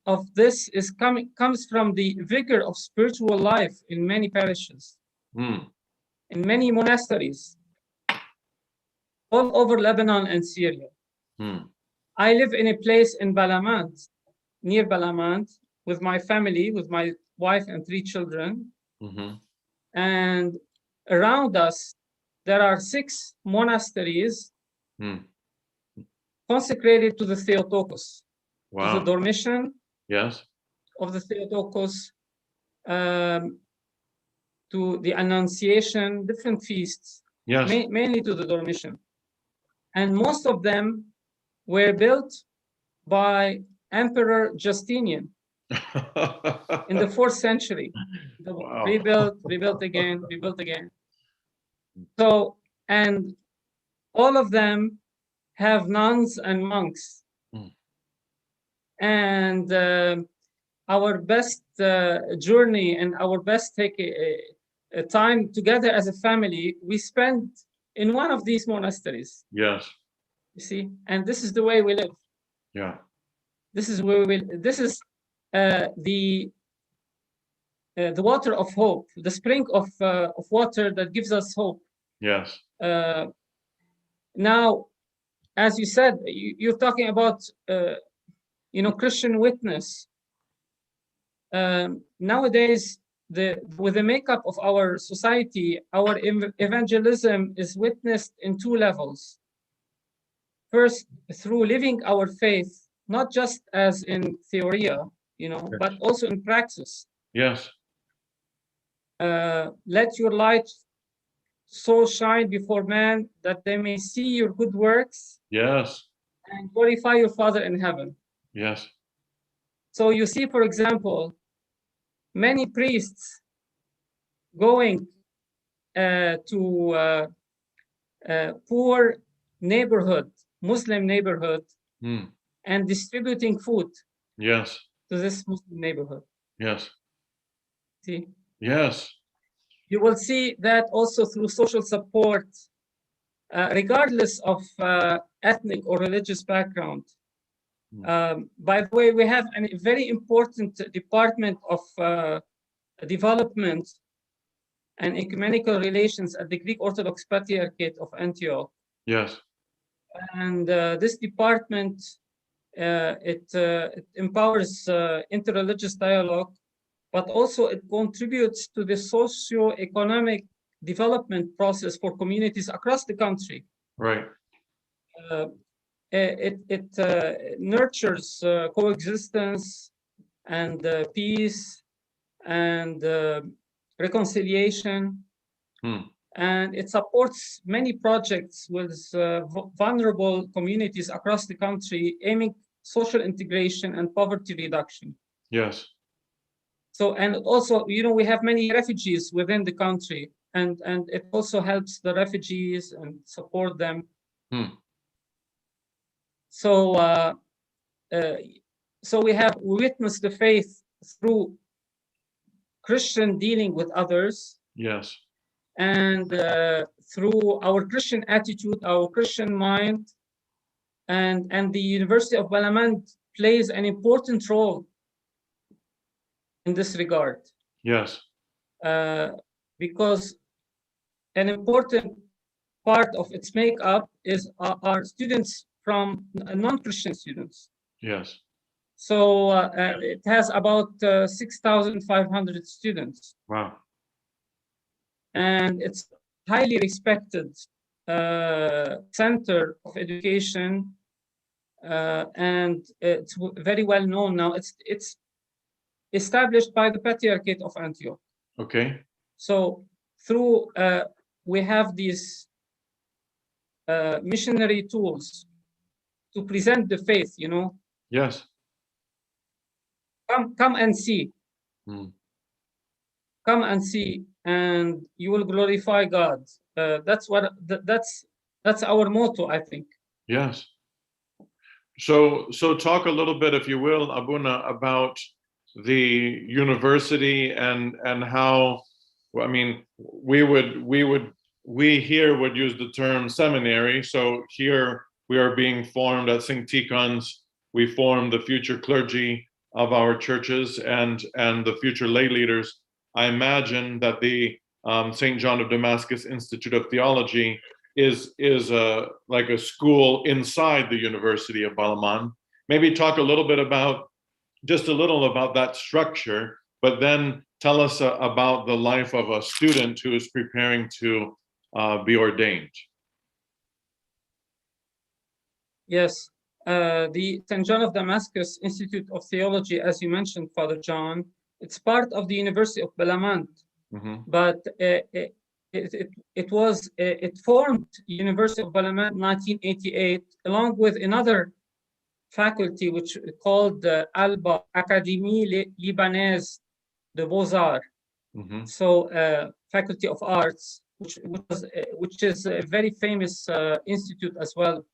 of this is comes from the vigor of spiritual life in many parishes, in many monasteries, all over Lebanon and Syria. I live in a place in Balamant, near Balamant, with my family, with my wife and 3 children. And around us, there are 6 monasteries consecrated to the Theotokos, to the Dormition of the Theotokos, to the Annunciation, different feasts, mainly to the Dormition. And most of them were built by Emperor Justinian in the 4th century. Rebuilt again. So, and all of them have nuns and monks. And our best journey and our best time together as a family, we spent in one of these monasteries. Yes. You see, and this is the way we live. Yeah. This is where we. This is the water of hope, the spring of water that gives us hope. Yes. Now, as you said, you're talking about Christian witness. Nowadays, with the makeup of our society, our evangelism is witnessed in 2 levels. First, through living our faith, not just as in theoria, but also in praxis. Yes. Let your light so shine before man that they may see your good works. Yes. And glorify your Father in heaven. Yes. So you see, for example, many priests going to poor neighborhood, Muslim neighborhood, and distributing food. Yes. To this Muslim neighborhood. Yes. See? Yes. You will see that also through social support, regardless of ethnic or religious background. By the way, we have a very important department of development and ecumenical relations at the Greek Orthodox Patriarchate of Antioch. Yes. And this department, it empowers interreligious dialogue, but also it contributes to the socio-economic development process for communities across the country. Right. It nurtures coexistence and peace and reconciliation. And it supports many projects with vulnerable communities across the country, aiming social integration and poverty reduction. Yes. So, and also, we have many refugees within the country, and it also helps the refugees and support them. So, so we witnessed the faith through Christian dealing with others. Yes. And through our Christian attitude, our Christian mind, and the University of Balamand plays an important role in this regard. Yes. Because an important part of its makeup is our students from non-Christian students. Yes. So it has about 6,500 students. Wow. And it's highly respected center of education, and it's very well known now. It's established by the Patriarchate of Antioch. Okay. So through we have these missionary tools to present the faith. Yes. Come and see. come and see, and you will glorify God. That's our motto, I think. Yes. So talk a little bit, if you will, Abuna, about the university and how, I mean, we here would use the term seminary. So here we are being formed at St. Tikhon's. We form the future clergy of our churches and the future lay leaders. I imagine that the St. John of Damascus Institute of Theology is like a school inside the University of Balaman. Maybe talk a little bit about, just a little about that structure, but then tell us about the life of a student who is preparing to be ordained. Yes, the St. John of Damascus Institute of Theology, as you mentioned, Father John, it's part of the University of Balamand, but it formed University of Balamand in 1988, along with another faculty which called ALBA, Académie Libanaise de Beaux-Arts. So Faculty of Arts, which is a very famous institute as well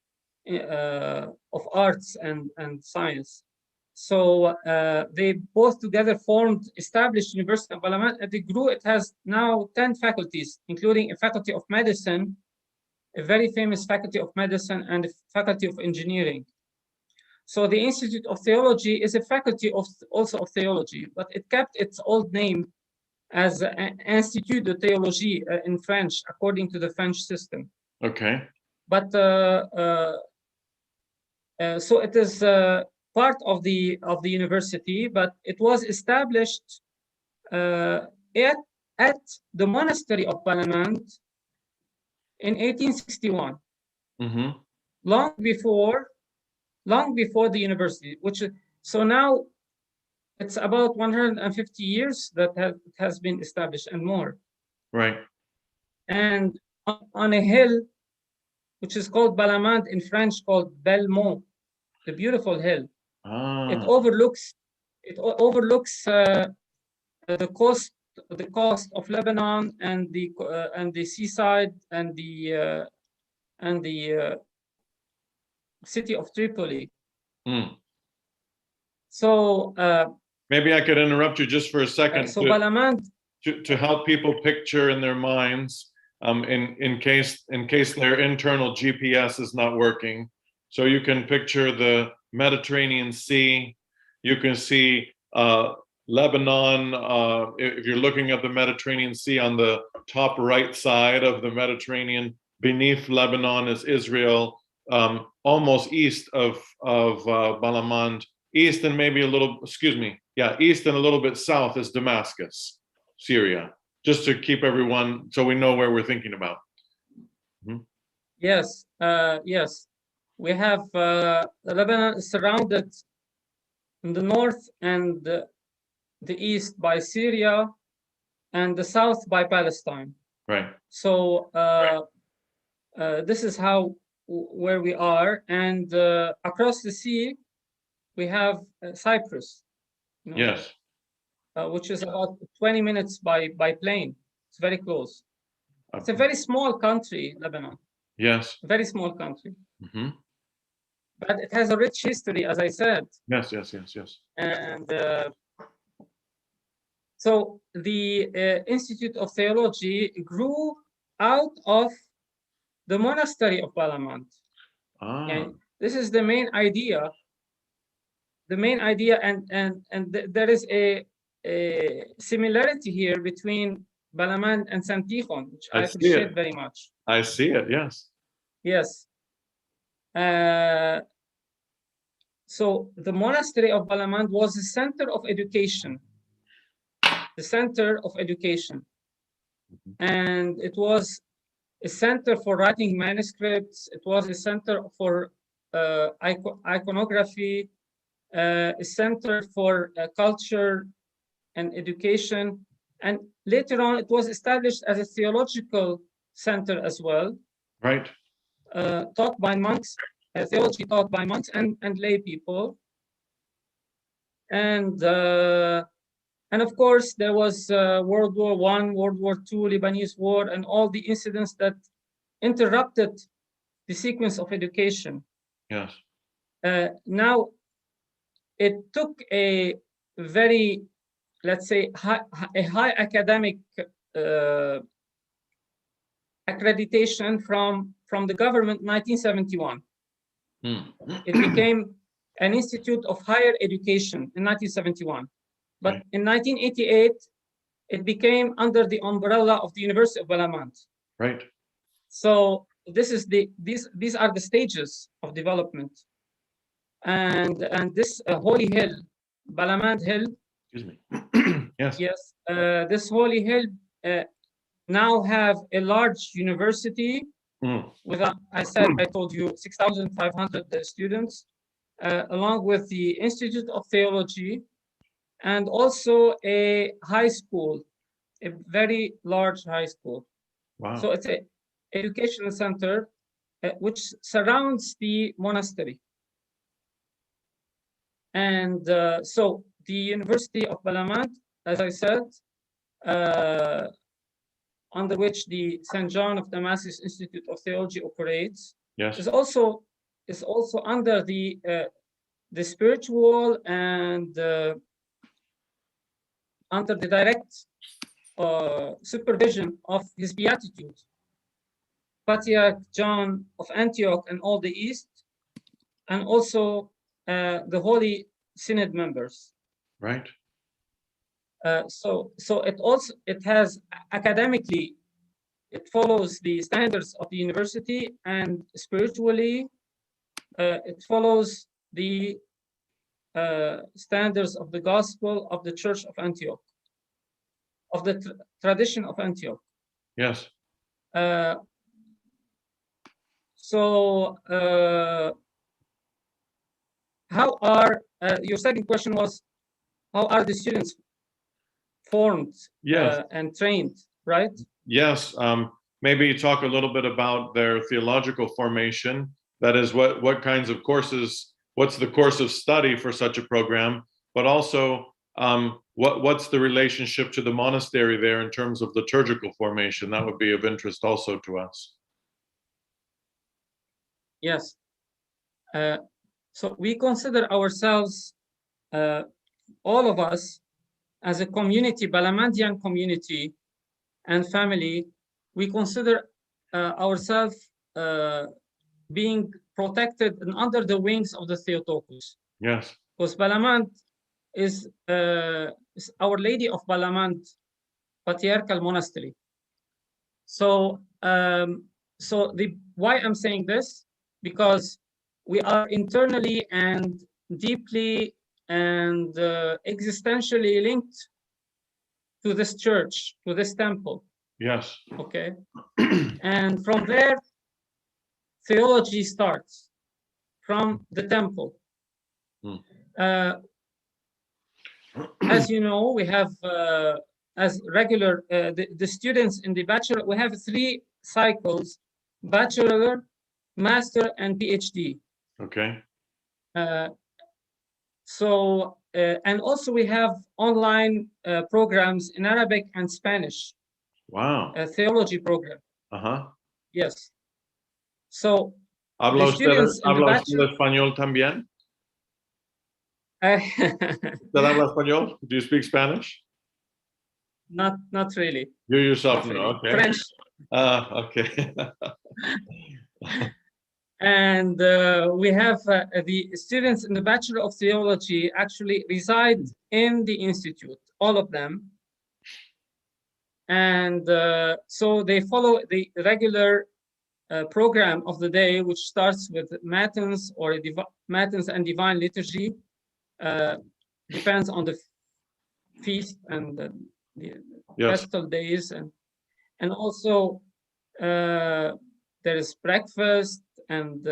of arts and science. So they both together established University of Balaman, and it grew. It has now 10 faculties, including a faculty of medicine, a very famous faculty of medicine, and a faculty of engineering. So the Institute of Theology is a faculty also of theology, but it kept its old name as Institut de Théologie in French, according to the French system. Okay. But so it is part of the university, but it was established at the monastery of Balamand in 1861, long before the university. So now it's about 150 years that has been established and more. Right. And on a hill, which is called Balamand in French, called Belmont, the beautiful hill. It overlooks the coast of Lebanon and the seaside and the city of Tripoli. So maybe I could interrupt you just for a second Balamand, to help people picture in their minds, in case their internal GPS is not working. So you can picture the Mediterranean Sea. You can see Lebanon. If you're looking at the Mediterranean Sea, on the top right side of the Mediterranean, beneath Lebanon is Israel, almost east of Balamand. East and maybe a little, east and a little bit south is Damascus, Syria. Just to keep everyone, so we know where we're thinking about. Yes, yes. We have Lebanon is surrounded in the north and the east by Syria, and the south by Palestine. Right. So this is where we are, and across the sea we have Cyprus. Yes. Which is about 20 minutes by plane. It's very close. It's a very small country, Lebanon. Yes. Very small country. But it has a rich history, as I said. Yes. And so the Institute of Theology grew out of the monastery of Balamand. And this is the main idea. And there is a similarity here between Balamand and St. Tikhon, which I appreciate very much. I see it, yes. Yes. So the monastery of Balamand was the center of education. And it was a center for writing manuscripts. It was a center for iconography, a center for culture and education. And later on, it was established as a theological center as well. Right. Taught by monks, theology taught by monks and lay people. And And of course, there was World War I, World War II, Lebanese War, and all the incidents that interrupted the sequence of education. Yes. Now, it took a very, let's say, a high academic accreditation from the government in 1971. It became an institute of higher education in 1971. But in 1988, it became under the umbrella of the University of Balamand. Right. So this is these are the stages of development. And this holy hill, Balamand Hill. Excuse me. Yes. Yes. This holy hill now have a large university with, I told you, 6,500 students, along with the Institute of Theology, and also a high school, a very large high school. Wow. So it's an educational center which surrounds the monastery. And so the University of Balamand, as I said, under which the St. John of Damascus Institute of Theology operates, yes, is also under the spiritual and under the direct supervision of His Beatitude, Patriarch John of Antioch and all the East, and also the Holy Synod members. Right. So it has academically, it follows the standards of the university, and spiritually, it follows the standards of the gospel of the Church of Antioch, of the tradition of Antioch. Yes. How are, your second question was, how are the students formed and trained, right? Yes. Maybe talk a little bit about their theological formation. That is, what kinds of courses, what's the course of study for such a program, but also what's the relationship to the monastery there in terms of liturgical formation? That would be of interest also to us. Yes. So we consider ourselves, all of us, as a community, Balamandian community and family. We consider ourselves being protected and under the wings of the Theotokos. Yes. Because Balamand is Our Lady of Balamand Patriarchal Monastery. So, why I'm saying this? Because we are internally and deeply and existentially linked to this church, to this temple. Yes. Okay. And from there, theology starts, from the temple. As you know, we have, as regular, the students in the bachelor, we have 3 cycles: bachelor, master, and PhD. Okay. And also we have online programs in Arabic and Spanish. Wow. A theology program. Yes. So ¿Habla the students in the usted bachelor, español también? ¿Usted habla español? Do you speak Spanish? Not really. You yourself Not know. really. Okay. French. Okay. And we have the students in the Bachelor of Theology actually reside in the institute, all of them. And so they follow the regular program of the day, which starts with matins or matins and divine liturgy. Depends on the feast and the festal days, and also there is breakfast and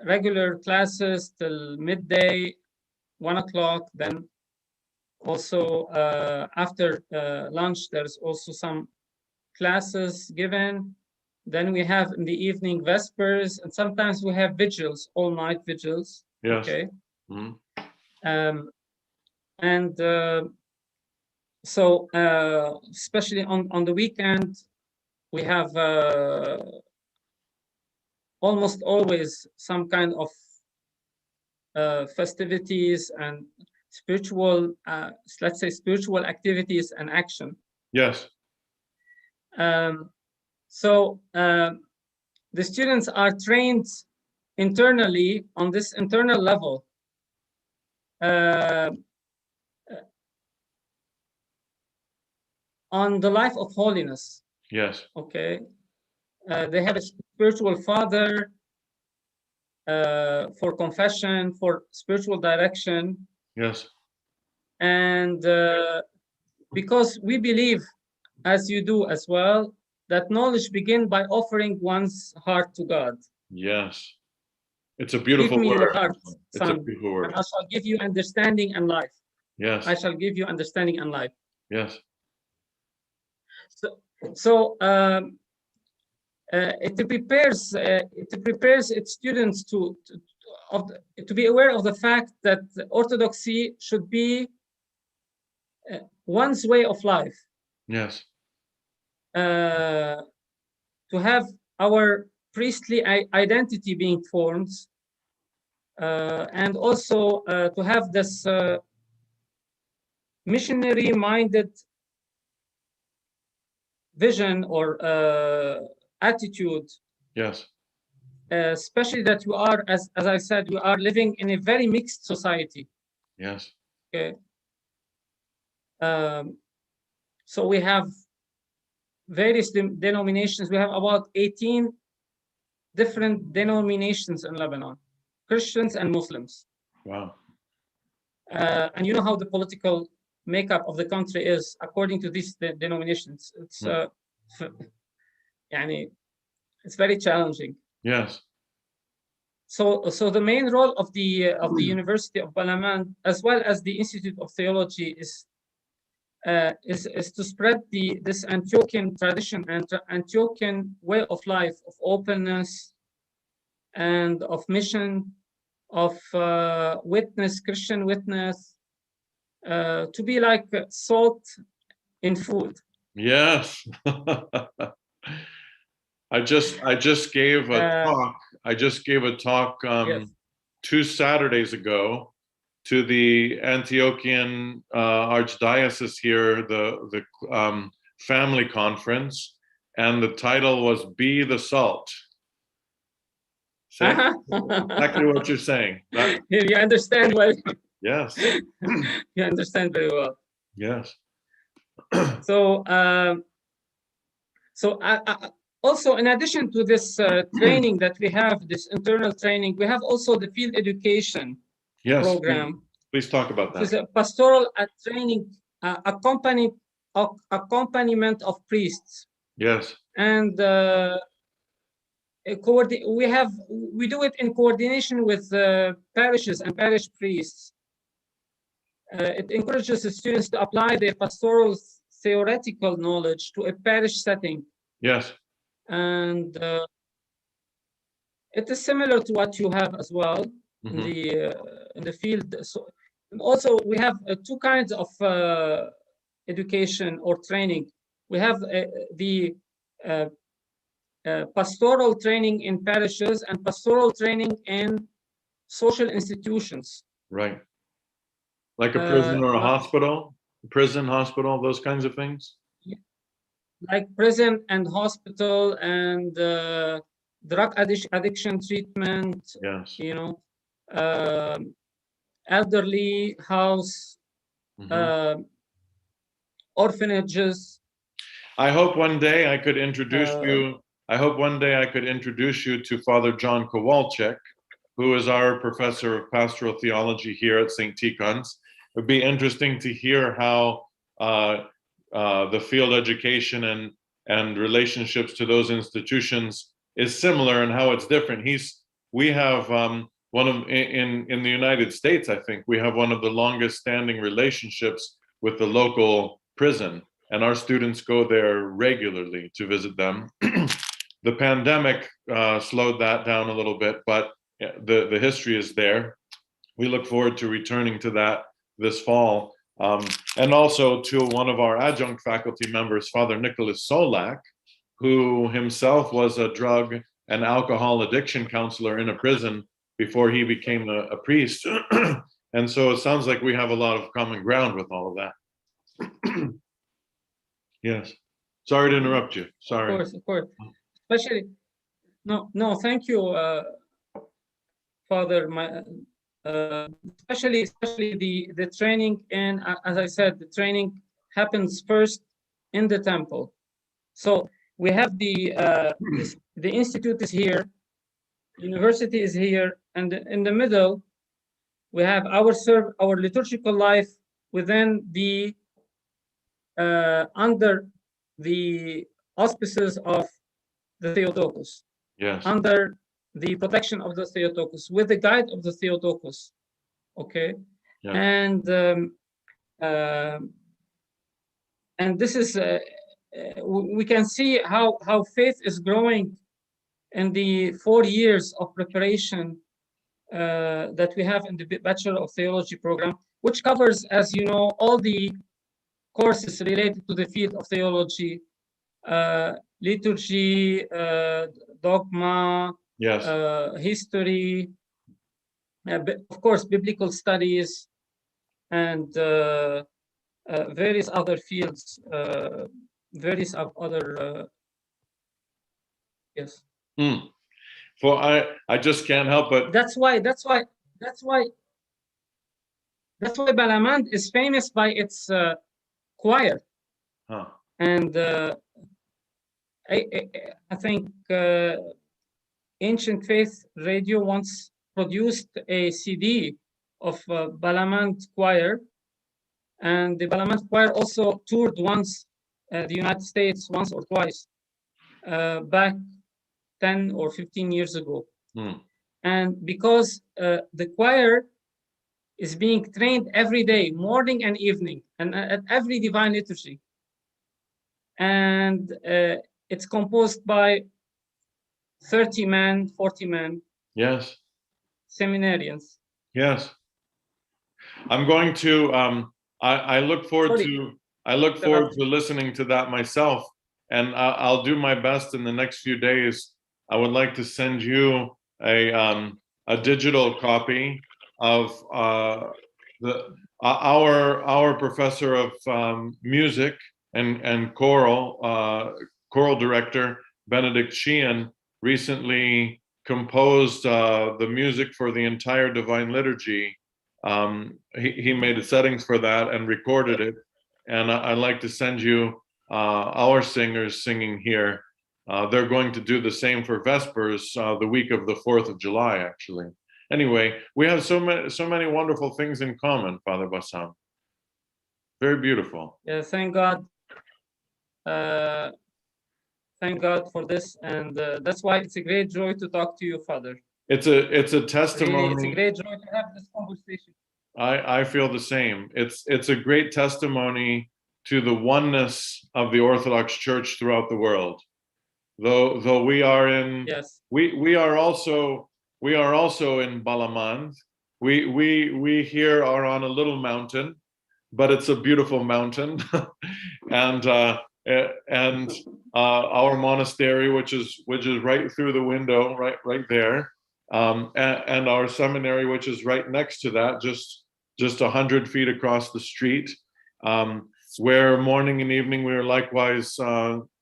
regular classes till midday, 1 o'clock. Then also after lunch, there's also some classes given. Then we have in the evening vespers, and sometimes we have vigils, all night vigils. Yes. Okay. And so especially on the weekend, we have almost always some kind of festivities and spiritual, let's say spiritual activities and action. Yes. So the students are trained internally on this internal level. On the life of holiness. Yes. Okay. They have a spiritual father for confession, for spiritual direction. Yes. And because we believe, as you do as well, that knowledge begins by offering one's heart to God. Yes. It's a beautiful Give me word. your heart, It's son, a beautiful word. and I shall give you understanding and life. Yes. I shall give you understanding and life. Yes. So it prepares its students to be aware of the fact that Orthodoxy should be one's way of life. Yes. To have our priestly identity being formed, and also to have this missionary-minded vision or attitude. Yes. Especially that you are, as I said, you are living in a very mixed society. Yes. Okay. So we have various denominations. We have about 18 different denominations in Lebanon, Christians and Muslims. Wow. And you know how the political makeup of the country is according to these denominations. It's it's very challenging. Yes. So the main role of the University of Balaman, as well as the Institute of Theology, is to spread this Antiochian tradition and Antiochian way of life, of openness and of mission, of witness, Christian witness, to be like salt in food. Yes. I just gave a talk. I just gave a talk yes. 2 Saturdays ago to the Antiochian Archdiocese here, the family conference, and the title was "Be the Salt." Exactly what you're saying. You understand well. Yes. You understand very well. Yes. So, also, in addition to this training that we have, this internal training, we have also the field education program. Please talk about that. This is a pastoral training, accompaniment of priests. Yes. And we do it in coordination with parishes and parish priests. It encourages the students to apply their pastoral theoretical knowledge to a parish setting. Yes. And it is similar to what you have as well in the field. So, and also we have 2 kinds of education or training. We have the pastoral training in parishes and pastoral training in social institutions. Right. Like a prison or a hospital, prison, hospital, those kinds of things. Like prison and hospital and drug addiction treatment. Yes. You know, elderly house, orphanages. I hope one day I could introduce you. I hope one day I could introduce you to Father John Kowalczyk, who is our professor of pastoral theology here at St. Tikhon's. It would be interesting to hear how the field education and relationships to those institutions is similar and how it's different. We have one of in the United States, I think we have one of the longest standing relationships with the local prison, and our students go there regularly to visit them. The pandemic slowed that down a little bit, but the history is there. We look forward to returning to that this fall. And also to one of our adjunct faculty members, Father Nicholas Solak, who himself was a drug and alcohol addiction counselor in a prison before he became a priest. And so it sounds like we have a lot of common ground with all of that. Yes. Sorry to interrupt you. Sorry. Of course. Especially, no, thank you, Father. Especially the training, and as I said, the training happens first in the temple. So we have the institute is here, university is here, and in the middle we have our liturgical life within the under the auspices of the Theotokos. Yes. Under the protection of the Theotokos, with the guide of the Theotokos. Okay. Yeah. And this is we can see how faith is growing in the 4 years of preparation that we have in the Bachelor of Theology program, which covers, as you know, all the courses related to the field of theology, liturgy, dogma, yes, history, of course, biblical studies, and various other fields, various other, yes. For I just can't help but. That's why Balamand is famous by its choir. Huh. And I think Ancient Faith Radio once produced a CD of Balamand choir, and the Balamand choir also toured once the United States once or twice back 10 or 15 years ago. And because the choir is being trained every day, morning and evening, and at every divine liturgy, and it's composed by 30 men, 40 men. Yes. Seminarians. Yes. I'm going to. I look forward to listening to that myself, and I'll do my best in the next few days. I would like to send you a digital copy of our professor of music and choral director Benedict Sheehan recently composed the music for the entire Divine Liturgy. He made the settings for that and recorded it, and I'd like to send you our singers singing here. They're going to do the same for Vespers the week of the 4th of July, actually. Anyway, we have so many wonderful things in common, Father Bassam. Very beautiful. Yeah, thank God. Thank God for this, and that's why it's a great joy to talk to you, Father. It's a testimony. Really, it's a great joy to have this conversation. I feel the same. It's a great testimony to the oneness of the Orthodox Church throughout the world. Though we are in, yes, we are also in Balamand. We here are on a little mountain, but it's a beautiful mountain, and our monastery, which is right through the window, right there, and our seminary, which is right next to that, just 100 feet across the street, where morning and evening we are likewise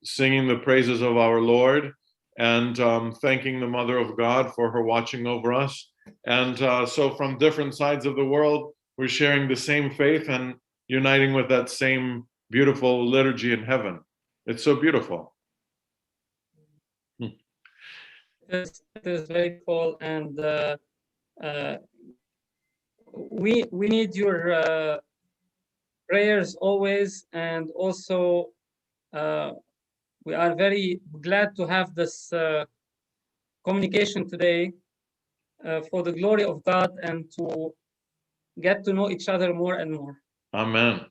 singing the praises of our Lord and thanking the Mother of God for her watching over us. And so from different sides of the world, we're sharing the same faith and uniting with that same beautiful liturgy in heaven. It's so beautiful. It is very cool, and we need your prayers always, and also we are very glad to have this communication today for the glory of God and to get to know each other more and more. Amen.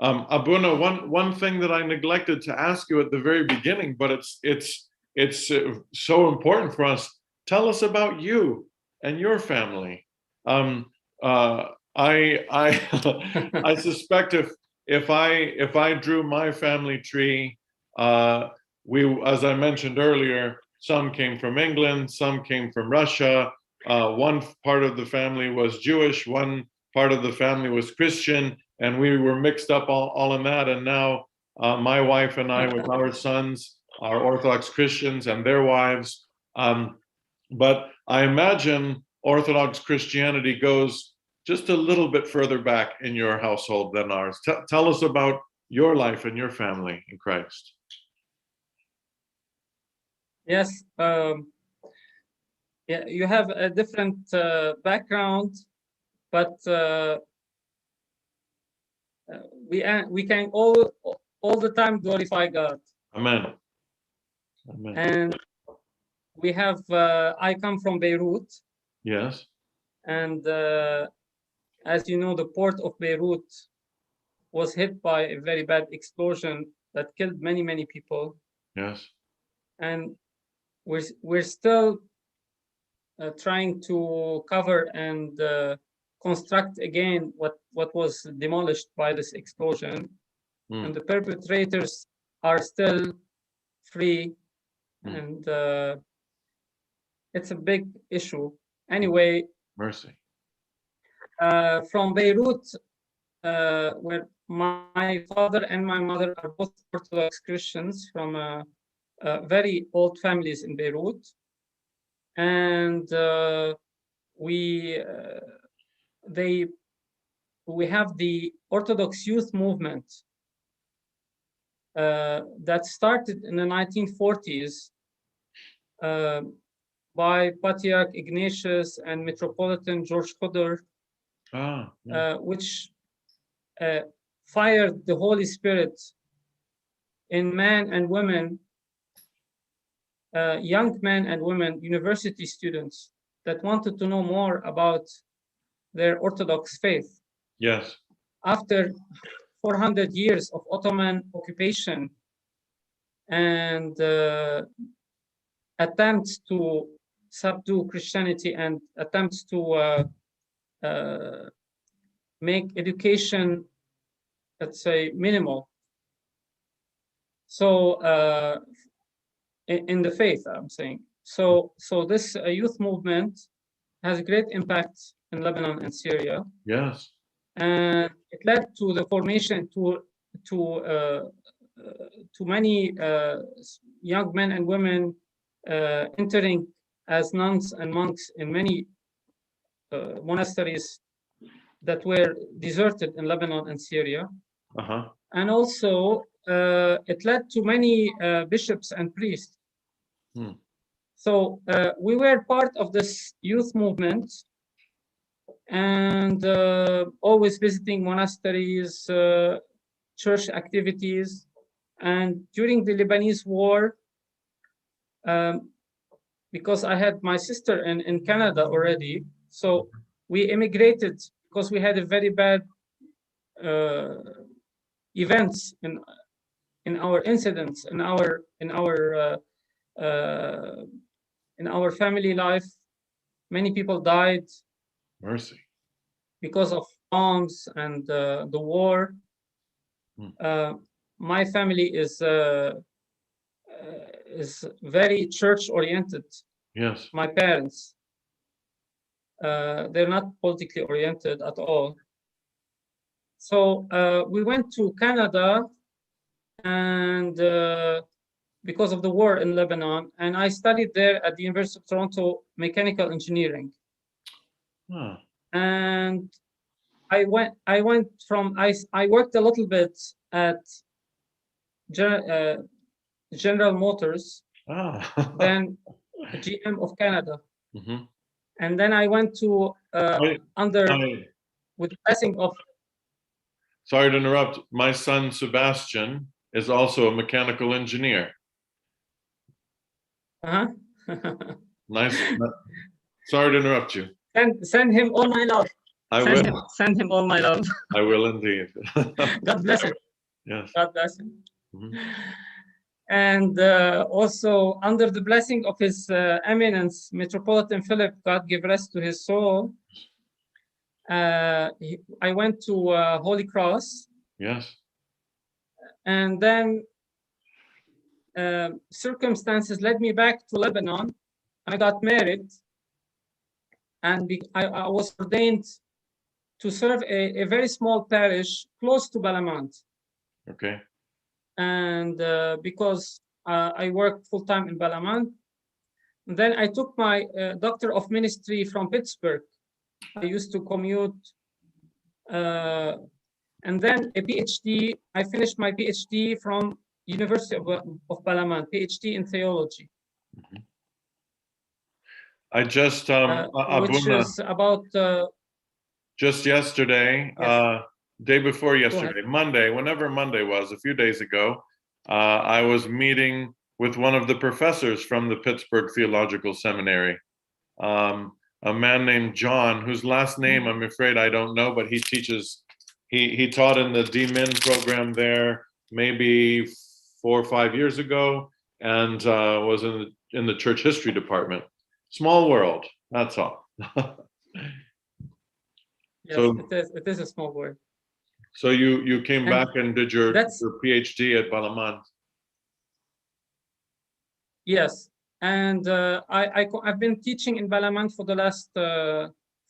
Abuna, one thing that I neglected to ask you at the very beginning, but it's so important for us. Tell us about you and your family. I suspect if I drew my family tree, as I mentioned earlier, some came from England, some came from Russia. One part of the family was Jewish, one part of the family was Christian, and we were mixed up all in that. And now my wife and I, with our sons, are Orthodox Christians and their wives. But I imagine Orthodox Christianity goes just a little bit further back in your household than ours. Tell us about your life and your family in Christ. Yes, yeah, you have a different background, but we can all the time glorify God. Amen. Amen. And we have I come from Beirut. Yes. And as you know, the port of Beirut was hit by a very bad explosion that killed many people. Yes. And we're still trying to cover and construct again what was demolished by this explosion. And the perpetrators are still free. And it's a big issue. Anyway, mercy. From Beirut, where my father and my mother are both Orthodox Christians from very old families in Beirut, and we have the Orthodox youth movement that started in the 1940s by Patriarch Ignatius and Metropolitan George Chodor, which fired the Holy Spirit in men and women, young men and women, university students that wanted to know more about their Orthodox faith. Yes. After 400 years of Ottoman occupation and attempts to subdue Christianity and attempts to make education, let's say, minimal. So in the faith, I'm saying. So this youth movement has a great impact in Lebanon and Syria. Yes. And it led to the formation to many young men and women entering as nuns and monks in many monasteries that were deserted in Lebanon and Syria. And also it led to many bishops and priests. So we were part of this youth movement and always visiting monasteries, church activities. And during the Lebanese war, because I had my sister in Canada already, so we immigrated because we had a very bad events in our incidents, in our family life. Many people died. Mercy. Because of bombs and the war. My family is very church oriented. Yes. My parents, they're not politically oriented at all. So we went to Canada and because of the war in Lebanon, and I studied there at the University of Toronto mechanical engineering. And I worked a little bit at General Motors, then GM of Canada. And then I went to with the blessing of. Sorry to interrupt. My son Sebastian is also a mechanical engineer. Nice. Sorry to interrupt you. Send him all my love. I will. Send him all my love. I will indeed. God bless him. Yes. God bless him. And also under the blessing of His Eminence, Metropolitan Philip, God give rest to his soul. I went to Holy Cross. Yes. And then circumstances led me back to Lebanon. I got married, and I was ordained to serve a very small parish close to Balamand. Okay. And because I worked full-time in Balamand, then I took my Doctor of Ministry from Pittsburgh. I used to commute, and then a PhD. I finished my PhD from University of Balamand, PhD in Theology. Mm-hmm. I just, which is about... just yesterday, yes. Day before yesterday, Monday, whenever Monday was, a few days ago, I was meeting with one of the professors from the Pittsburgh Theological Seminary, a man named John, whose last name I'm afraid I don't know, but he teaches, he taught in the D-Min program there maybe 4 or 5 years ago, and was in the church history department. Small world, that's all. Yes, So, it is a small world. So you came back and did your PhD at Balamand. Yes, and I've been teaching in Balamand for the last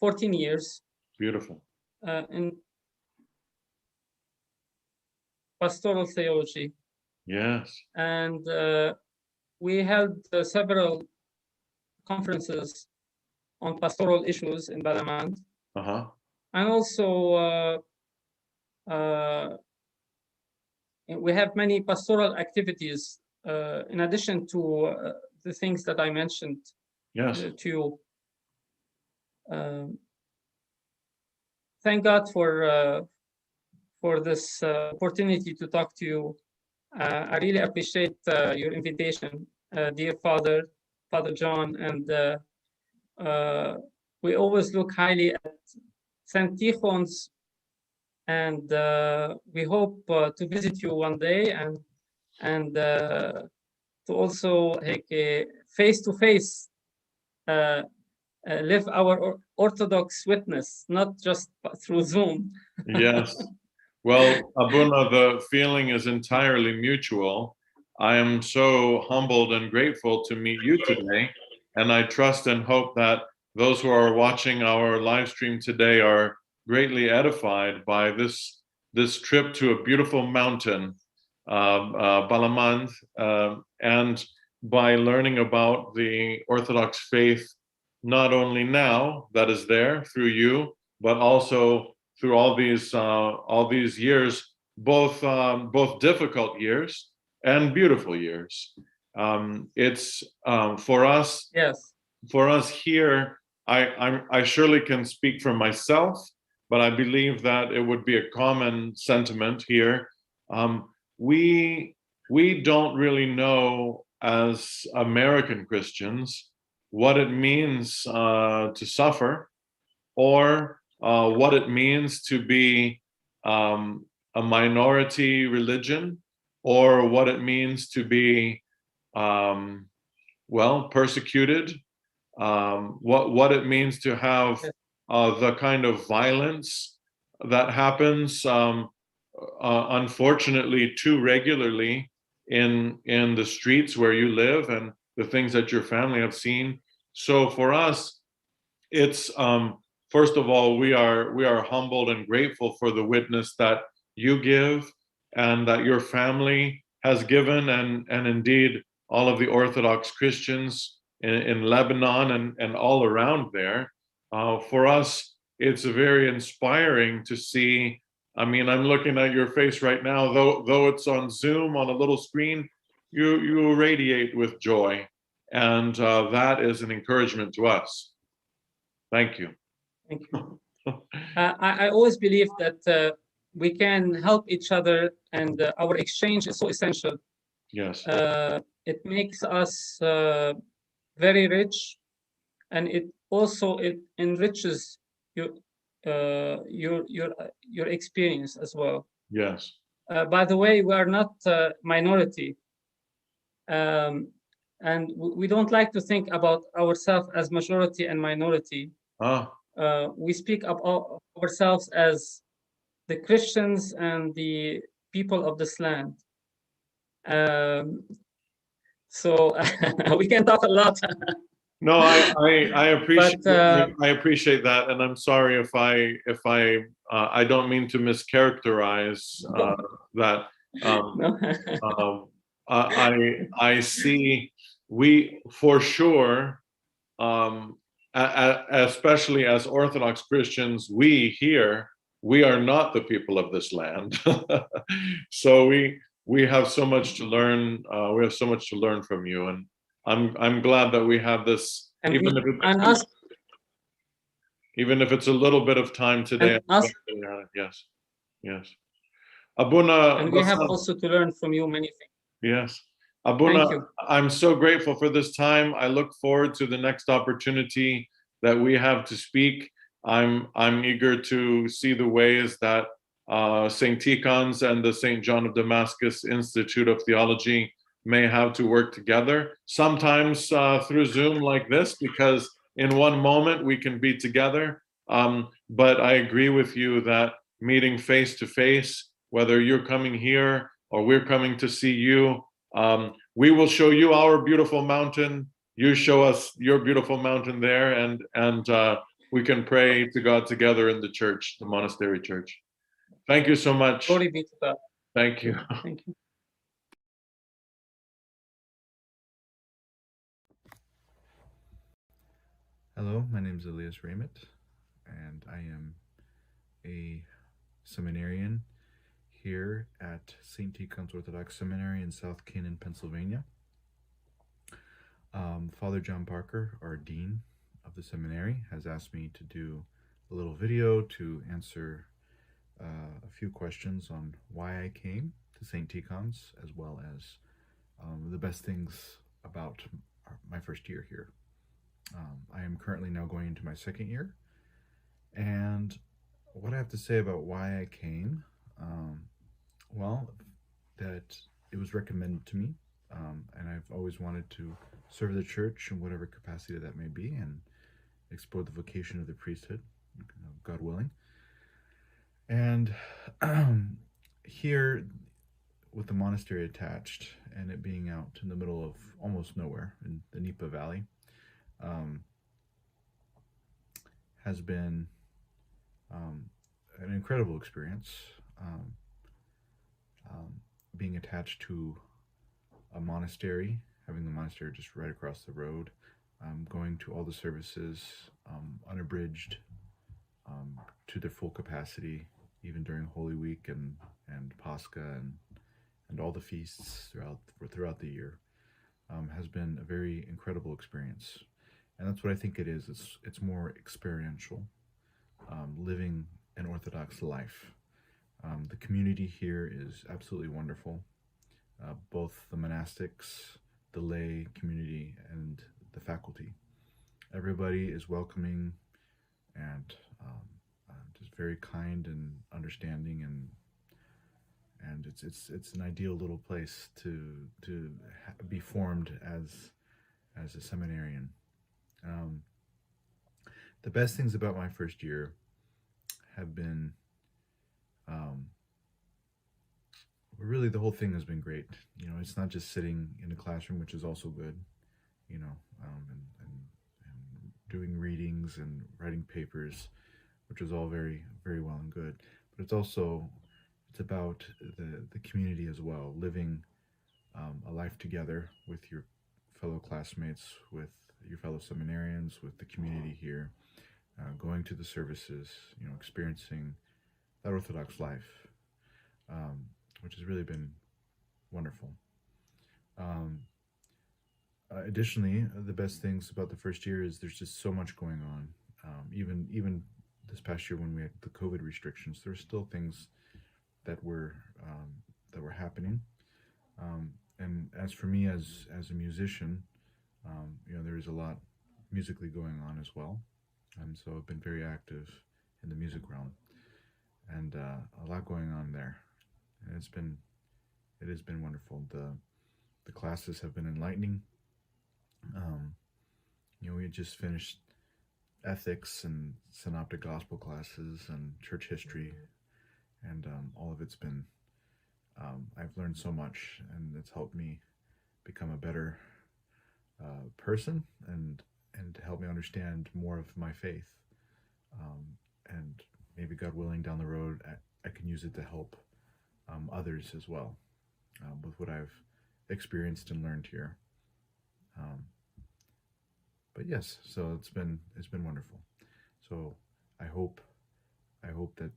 14 years. Beautiful. In pastoral theology. Yes. And we held several conferences on pastoral issues in Balamand. Uh-huh. And also we have many pastoral activities in addition to the things that I mentioned. Yes. To you. Thank God for this opportunity to talk to you. I really appreciate your invitation, dear Father John, and we always look highly at St. Tikhon's, and we hope to visit you one day and to also face-to-face live our Orthodox witness, not just through Zoom. Yes. Well, Abuna, the feeling is entirely mutual. I am so humbled and grateful to meet you today, and I trust and hope that those who are watching our live stream today are greatly edified by this trip to a beautiful mountain, Balamand, and by learning about the Orthodox faith, not only now that is there through you, but also through all these years, both difficult years and beautiful years. It's for us. Yes. For us here, I surely can speak for myself, but I believe that it would be a common sentiment here. We don't really know as American Christians what it means to suffer, or what it means to be a minority religion, or what it means to be persecuted, what it means to have the kind of violence that happens unfortunately too regularly in the streets where you live, and the things that your family have seen. So for us, it's first of all, we are humbled and grateful for the witness that you give and that your family has given, and indeed all of the Orthodox Christians in Lebanon and all around there. For us, it's very inspiring to see. I mean, I'm looking at your face right now, though it's on Zoom on a little screen, you radiate with joy, and that is an encouragement to us. Thank you. Thank you. I always believe that we can help each other, and our exchange is so essential. Yes. It makes us very rich, and it enriches your experience as well. Yes. By the way, we are not minority, and we don't like to think about ourselves as majority and minority. we speak of ourselves as the Christians and the people of this land. So we can talk a lot. No, I appreciate But, I appreciate that, and I'm sorry if I don't mean to mischaracterize that. I see we for sure, especially as Orthodox Christians, we are not the people of this land. So we have so much to learn. We have so much to learn from you, and I'm glad that we have this, even if it's a little bit of time today. Yes, yes. Abuna, and we have also to learn from you many things. Yes. Abuna, I'm so grateful for this time. I look forward to the next opportunity that we have to speak. I'm eager to see the ways that St. Tikhon's and the St. John of Damascus Institute of Theology may have to work together, sometimes through Zoom like this, because in one moment we can be together. But I agree with you that meeting face to face, whether you're coming here or we're coming to see you, we will show you our beautiful mountain. You show us your beautiful mountain there, and we can pray to God together in the church, the monastery church. Thank you so much. Glory be to God. Thank you. Thank you. Hello, my name is Elias Raymond, and I am a seminarian here at St. Tikhon's Orthodox Seminary in South Canaan, Pennsylvania. Father John Parker, our dean of the seminary, has asked me to do a little video to answer a few questions on why I came to St. Tikhon's, as well as the best things about my first year here. I am currently now going into my second year, and what I have to say about why I came, well, that it was recommended to me, and I've always wanted to serve the church in whatever capacity that may be and explore the vocation of the priesthood, God willing. And here, with the monastery attached and it being out in the middle of almost nowhere in the Nipa Valley, has been an incredible experience. Being attached to a monastery, having the monastery just right across the road, going to all the services unabridged to their full capacity, even during Holy Week and Pascha and all the feasts throughout the year, has been a very incredible experience. And that's what I think it is. It's more experiential, living an Orthodox life. The community here is absolutely wonderful. Both the monastics, the lay community, and the faculty. Everybody is welcoming and just very kind and understanding, and it's an ideal little place to be formed as a seminarian. The best things about my first year have been, really the whole thing has been great. You know, it's not just sitting in a classroom, which is also good, you know, and doing readings and writing papers, which is all very, very well and good. But it's about the community as well, living a life together with your fellow classmates, with your fellow seminarians, with the community here, going to the services, you know, experiencing that Orthodox life, which has really been wonderful. Additionally, the best things about the first year is there's just so much going on. Even this past year when we had the COVID restrictions, there were still things that were happening. And as for me as a musician, you know, there's a lot musically going on as well. And so I've been very active in the music realm, and a lot going on there. And it has been wonderful. The classes have been enlightening. You know, we had just finished ethics and synoptic gospel classes and church history, and all of it's been, I've learned so much, and it's helped me become a better person and to help me understand more of my faith. And maybe, God willing, down the road, I can use it to help others as well with what I've experienced and learned here. But yes, so it's been wonderful. So I hope that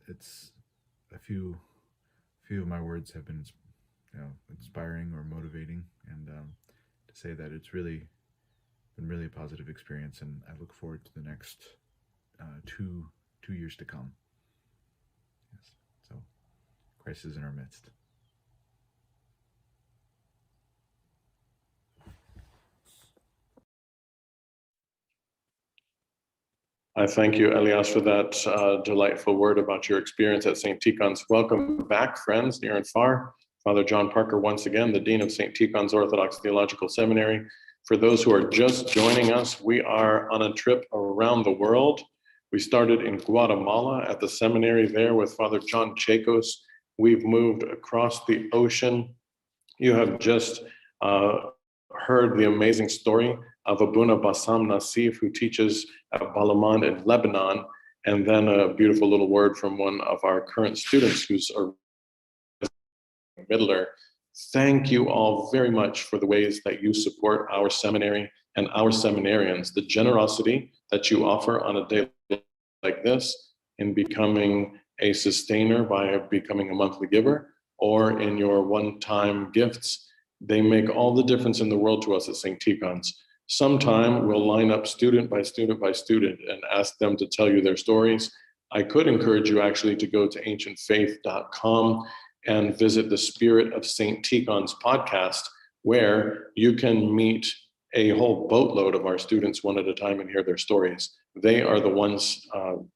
it's a few of my words have been, inspiring or motivating, and to say that it's really been really a positive experience, and I look forward to the next 2 years to come. Yes, so Christ is in our midst. I thank you, Elias, for that delightful word about your experience at St. Tikhon's. Welcome back, friends, near and far. Father John Parker, once again, the Dean of St. Tikhon's Orthodox Theological Seminary. For those who are just joining us, we are on a trip around the world. We started in Guatemala at the seminary there with Father John Chos. We've moved across the ocean. You have just heard the amazing story of Abuna Bassam Nassif, who teaches at Balaman in Lebanon, and then a beautiful little word from one of our current students who's a middler. Thank you all very much for the ways that you support our seminary and our seminarians, the generosity that you offer on a day like this in becoming a sustainer by becoming a monthly giver, or in your one-time gifts. They make all the difference in the world to us at St. Tikhon's. Sometime we'll line up student by student by student and ask them to tell you their stories. I could encourage you actually to go to ancientfaith.com and visit the Spirit of St. Tikhon's podcast, where you can meet a whole boatload of our students one at a time and hear their stories. They are the ones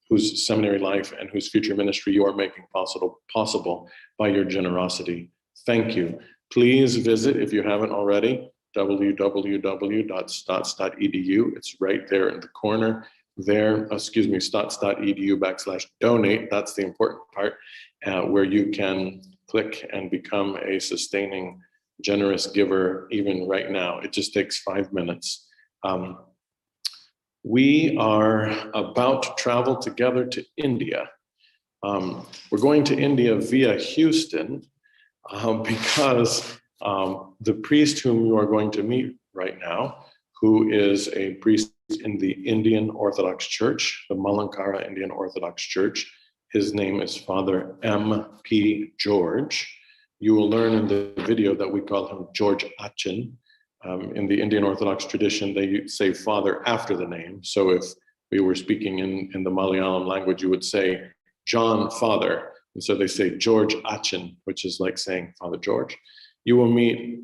whose seminary life and whose future ministry you are making possible by your generosity. Thank you. Please visit, if you haven't already, www.stots.edu. It's right there in the corner there, stots.edu/donate. That's the important part, where you can click and become a sustaining, generous giver even right now. It just takes 5 minutes. We are about to travel together to India. We're going to India via Houston because the priest whom you are going to meet right now, who is a priest in the Indian Orthodox Church, the Malankara Indian Orthodox Church, his name is Father M.P. George. You will learn in the video that we call him George Achin. In the Indian Orthodox tradition, they say father after the name. So if we were speaking in the Malayalam language, you would say John Father. And so they say George Achin, which is like saying Father George. You will meet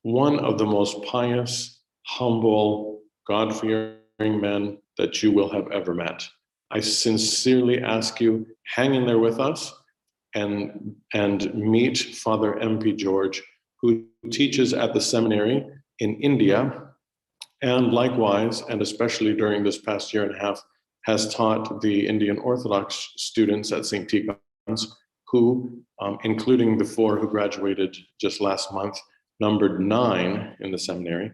one of the most pious, humble, God-fearing men that you will have ever met. I sincerely ask you, hang in there with us and meet Father M.P. George, who teaches at the seminary in India, and likewise, and especially during this past year and a half, has taught the Indian Orthodox students at St. Tikhon's, who, including the 4 who graduated just last month, numbered 9 in the seminary.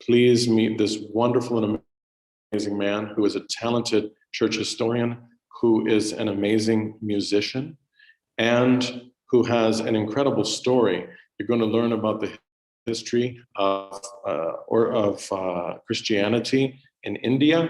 Please meet this wonderful and amazing man who is a talented church historian, who is an amazing musician, and who has an incredible story. You're going to learn about the history of Christianity in India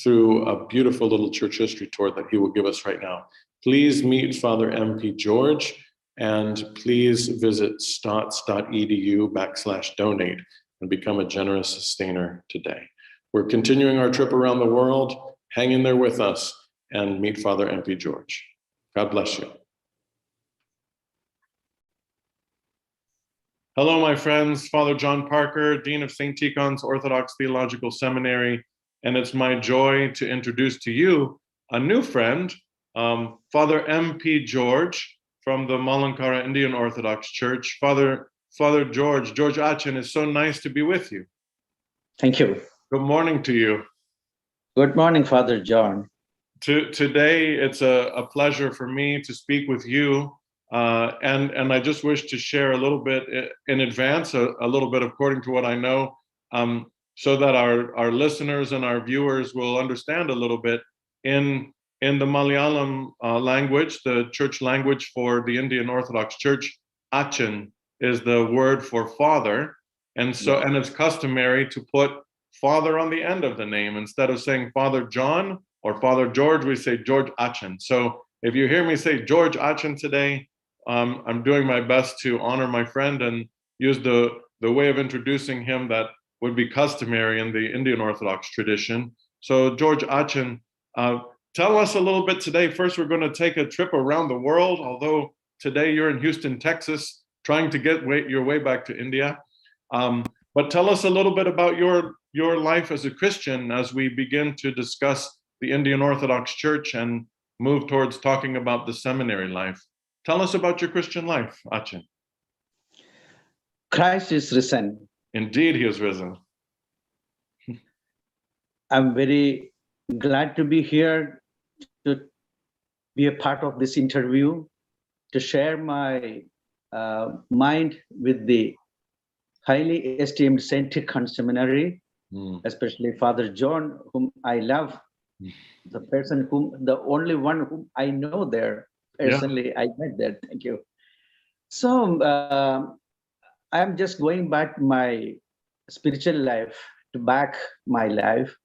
through a beautiful little church history tour that he will give us right now. Please meet Father M.P. George, and please visit stots.edu/donate and become a generous sustainer today. We're continuing our trip around the world. Hang in there with us and meet Father M.P. George. God bless you. Hello, my friends. Father John Parker, Dean of St. Tikhon's Orthodox Theological Seminary, and it's my joy to introduce to you a new friend, Father M.P. George from the Malankara Indian Orthodox Church. Father George Achin, it's so nice to be with you. Thank you. Good morning to you. Good morning, Father John. Today, it's a pleasure for me to speak with you. And I just wish to share a little bit in advance, a little bit according to what I know, so that our listeners and our viewers will understand a little bit in the Malayalam language, the church language for the Indian Orthodox Church. Achan is the word for father, and so and it's customary to put father on the end of the name. Instead of saying Father John or Father George, we say George Achan. So if you hear me say George Achan today, I'm doing my best to honor my friend and use the way of introducing him that would be customary in the Indian Orthodox tradition. So George Achan, tell us a little bit today. First, we're going to take a trip around the world, although today you're in Houston, Texas, trying to get your way back to India. But tell us a little bit about your life as a Christian as we begin to discuss the Indian Orthodox Church and move towards talking about the seminary life. Tell us about your Christian life, Achan. Christ is risen. Indeed, he is risen. I'm very glad to be here to be a part of this interview, to share my mind with the highly esteemed St. Tikhon Seminary, especially Father John, whom I love, the only one whom I know there personally. I met there. Thank you. So I'm just going back my spiritual life, to back my life.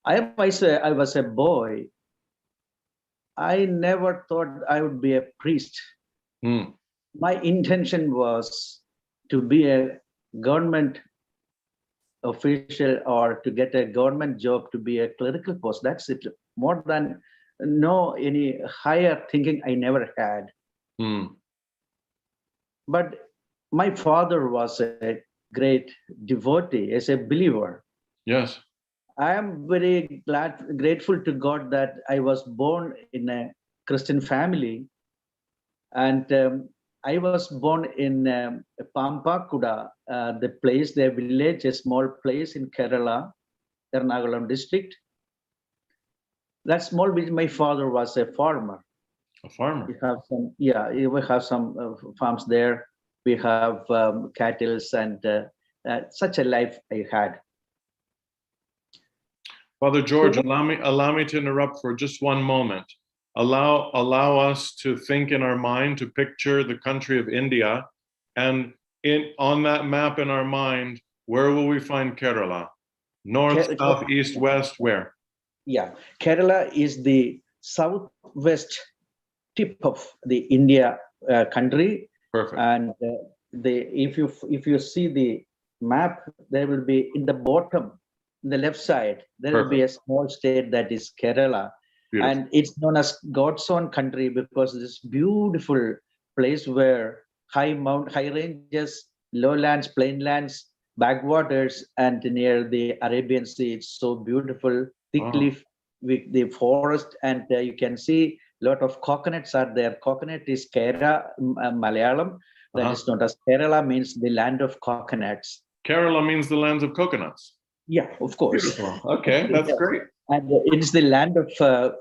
I was a boy. I never thought I would be a priest. My intention was to be a government official or to get a government job, to be a clerical post. That's it. More than any higher thinking I never had. But my father was a great devotee, as a believer. Yes. I am very grateful to God that I was born in a Christian family. And I was born in Pampakuda, the village, a small place in Kerala, Ernakulam district. That small village, my father was a farmer. A farmer? We have some farms there. We have cattle, and such a life I had. Father George, allow me to interrupt for just one moment. Allow us to think in our mind, to picture the country of India, and on that map in our mind, where will we find Kerala? North, south, east, west, where? Yeah, Kerala is the southwest tip of the India country. Perfect. And if you see the map, there will be in the bottom, the left side, there will be a small state that is Kerala. Beautiful. And it's known as God's own country because this beautiful place where high ranges, lowlands, plainlands, backwaters, and near the Arabian Sea, it's so beautiful, thickly with the forest, and you can see a lot of coconuts are there. Coconut is Kera, Malayalam. That is known as Kerala, means the land of coconuts. Kerala means the lands of coconuts. Yeah, of course. Beautiful. Okay, that's great. And it's the land of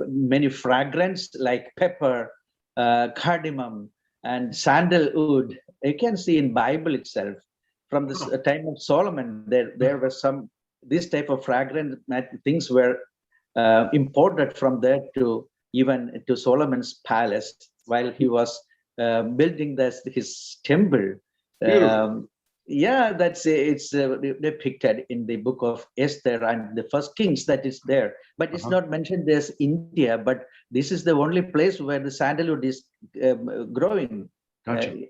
many fragrance like pepper, cardamom, and sandalwood. You can see in Bible itself. From the time of Solomon, there were this type of fragrant things were imported from there even to Solomon's palace while he was building his temple. It's depicted in the book of Esther and the first Kings that is there. But it's not mentioned there's India, but this is the only place where the sandalwood is growing. Gotcha.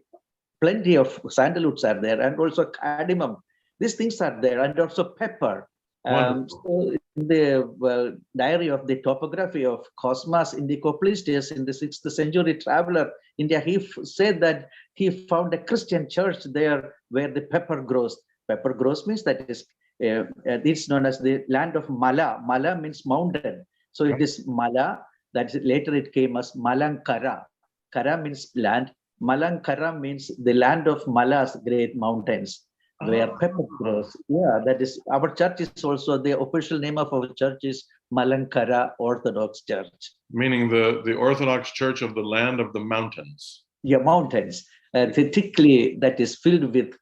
Plenty of sandalwoods are there, and also cardamom. These things are there, and also pepper. So in the diary of the topography of Cosmas Indicoplistes in the 6th century traveler India, he said that he found a Christian church there where the pepper grows. Pepper grows means that is it's known as the land of Mala. Mala means mountain. So it is Mala. That later it came as Malankara. Kara means land. Malankara means the land of Mala's great mountains. where pepper grows. Yeah, that is our church is also the official name of our church is Malankara Orthodox Church. Meaning the Orthodox Church of the land of the mountains. Yeah, mountains. Thickly that is filled with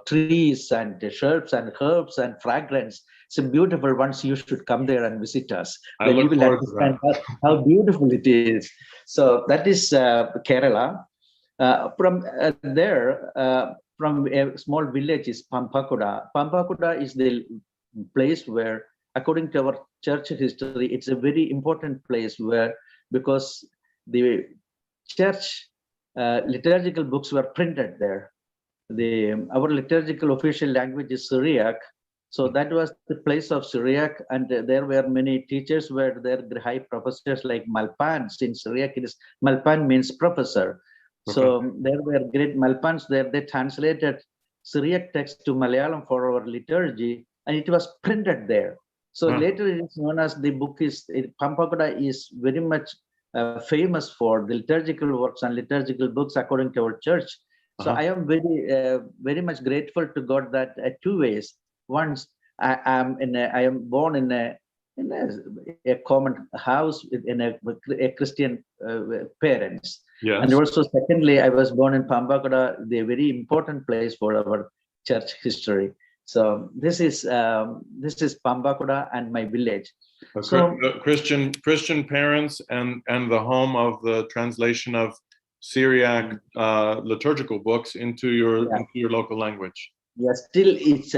trees and shrubs and herbs and fragrance. It's a beautiful. Once you should come there and visit us. Then you will understand how beautiful it is. So that is Kerala. From there, from a small village is Pampakuda. Pampakuda is the place where, according to our church history, it's a very important place where, because the church liturgical books were printed there. Our liturgical official language is Syriac. So that was the place of Syriac, and there were many teachers were there, the high professors like Malpans. In Syriac, it is Malpan means professor. So there were great Malpans there. They translated Syriac text to Malayalam for our liturgy, and it was printed there. So later it is known as the book is Pampakuda is very much famous for the liturgical works and liturgical books according to our church. So I am very much grateful to God that two ways. Once I am born in a common house in a Christian parents. Yes. And also secondly, I was born in Pampakuda, the very important place for our church history. So this is Pampakuda and my village. So Christian parents and the home of the translation of Syriac liturgical books into your local language. Yes, still it's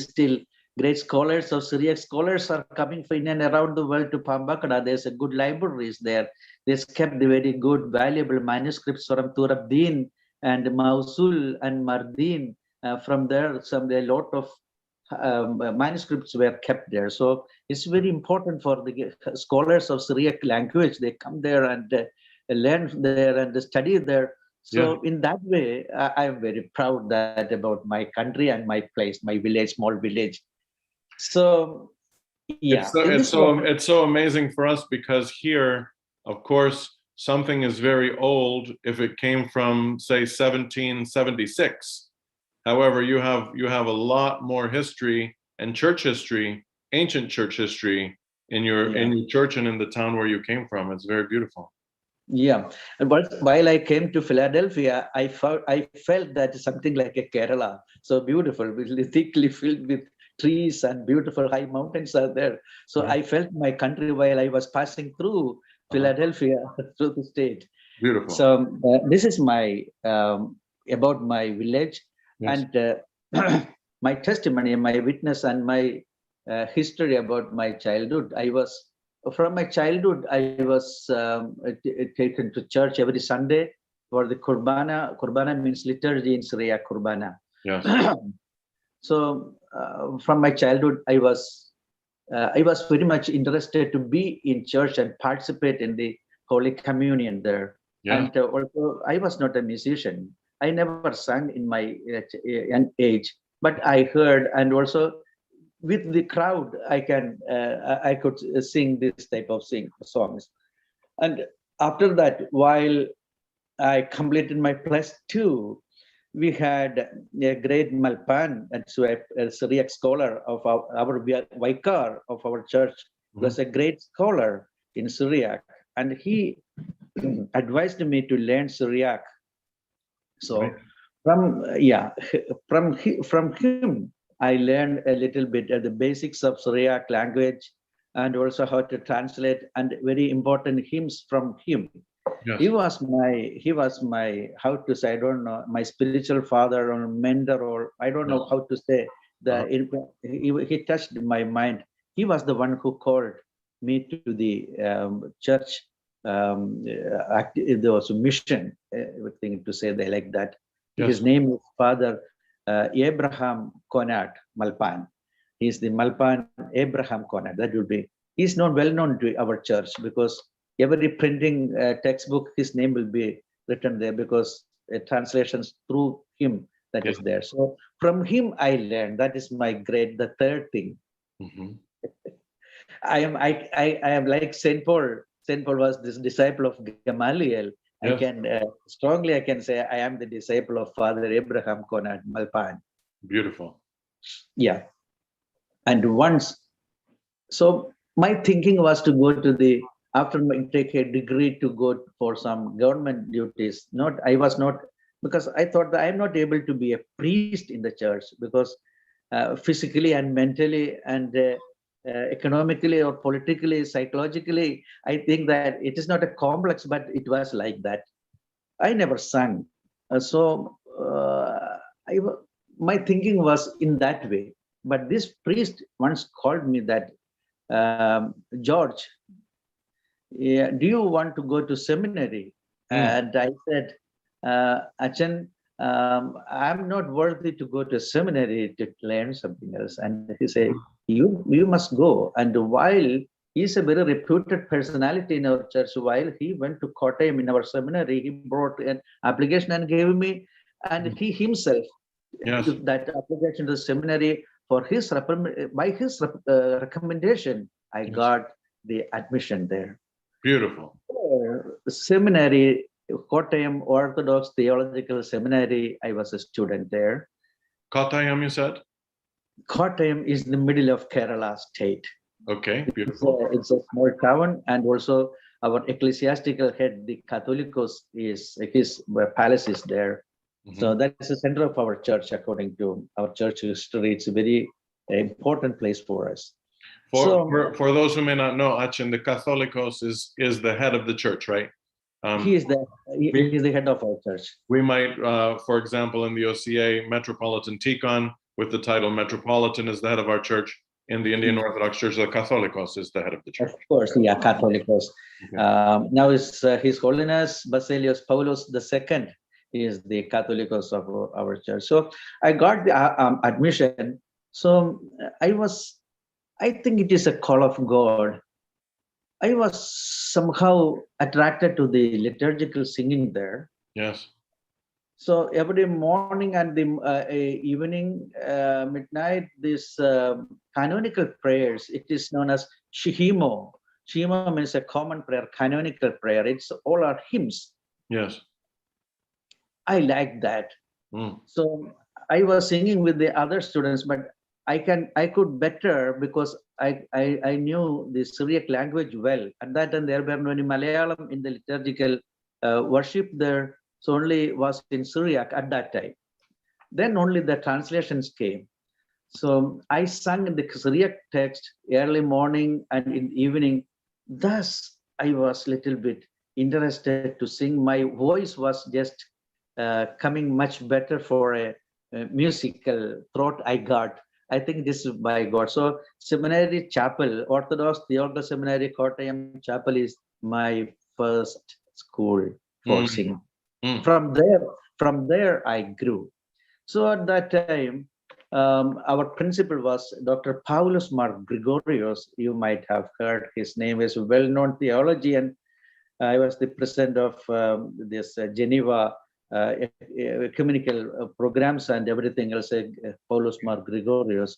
still great scholars of Syriac scholars are coming from in and around the world to Pampakuda. There's a good libraries there. They've kept the very good, valuable manuscripts from Turabdin and Mosul and Mardin. From there, a lot of manuscripts were kept there. So it's very important for the scholars of Syriac language. They come there and learn there and study there. So in that way, I am very proud that about my country and my place, my village, small village. So yeah, it's so amazing for us because here, of course, something is very old if it came from, say, 1776. However, you have a lot more history and church history, ancient church history in your church and in the town where you came from. It's very beautiful. Yeah, but while I came to Philadelphia, I felt that something like a Kerala, so beautiful, thickly filled with trees and beautiful high mountains are there. So I felt my country while I was passing through Philadelphia, through the state. Beautiful. So this is my about my village and my testimony, my witness, and my history about my childhood. From my childhood, I was taken to church every Sunday for the Kurbana. Kurbana means liturgy in Syriac, Kurbana. Yes. So from my childhood, I was very much interested to be in church and participate in the Holy Communion there. Yeah. And also, I was not a musician. I never sang in my young age, but I heard, and also with the crowd, I could sing this type of songs. And after that, while I completed my +2, we had a great Malpan, and so a Syriac scholar of our vicar of our church was a great scholar in Syriac, and he advised me to learn Syriac. So from him, I learned a little bit of the basics of Syriac language and also how to translate and very important hymns from him. Yes. He was my how to say, I don't know, my spiritual father or mentor, or I don't know how to say. He touched my mind. He was the one who called me to the church. There was a mission, thing to say they like that. Yes. His name is Father Abraham Conrad Malpan. He's the Malpan Abraham Conrad. That will be. He's not well known to our church because every printing textbook, his name will be written there because translations through him that is there. So from him I learned. That is my the third thing. Mm-hmm. I am like Saint Paul. Saint Paul was this disciple of Gamaliel. Yes. I can strongly say I am the disciple of Father Abraham Conrad Malpan. Beautiful. Yeah. And once, so my thinking was to go to the, after take a degree to go for some government duties. I was not, because I thought that I'm not able to be a priest in the church, because physically and mentally and economically or politically, psychologically, I think that it is not a complex, but it was like that. I never sang. My thinking was in that way. But this priest once called me that, George, yeah, do you want to go to seminary? And I said, Achan, I'm not worthy to go to seminary to learn something else. And he said, you must go. And while he's a very reputed personality in our church, while he went to Kottayam in our seminary, he brought an application and gave me, and he himself took that application to the seminary. For his by his recommendation, I got the admission there. Beautiful. Seminary, Kottayam Orthodox Theological Seminary, I was a student there. Kottayam, you said? Kottayam is in the middle of Kerala state. Okay, beautiful. It's a small town, and also our ecclesiastical head, the Catholicos, his palace is there. So that is the center of our church, according to our church history. It's a very important place for us. For those who may not know, Achan, the Catholicos is the head of the church, right? He is the head of our church. We might, for example, in the OCA, Metropolitan Tikhon, with the title Metropolitan, is the head of our church. In the Indian Orthodox Church, the Catholicos is the head of the church. Of course, yeah, Catholicos. Okay. Now is His Holiness Basilios Paulus II is the Catholicos of our church. So I got the admission. So I think it is a call of God. I was somehow attracted to the liturgical singing there. Yes. So every morning and the evening, midnight, this canonical prayers, it is known as Shihimo. Shihimo means a common prayer, canonical prayer. It's all our hymns. Yes. I like that. So I was singing with the other students, but I could better because I knew the Syriac language well. At that time, there were many Malayalam in the liturgical worship there. So only was in Syriac at that time. Then only the translations came. So I sang the Syriac text early morning and in the evening. Thus, I was a little bit interested to sing. My voice was just coming much better for a musical throat I got. I think this is by God. So Seminary Chapel, Orthodox Theological Seminary, Kottayam Chapel is my first school for singing. From there I grew. So at that time, our principal was Dr. Paulus Mar Gregorios. You might have heard his name is well-known theologian. I was the president of this Geneva ecumenical programs and everything else. Paulus Mar Gregorios.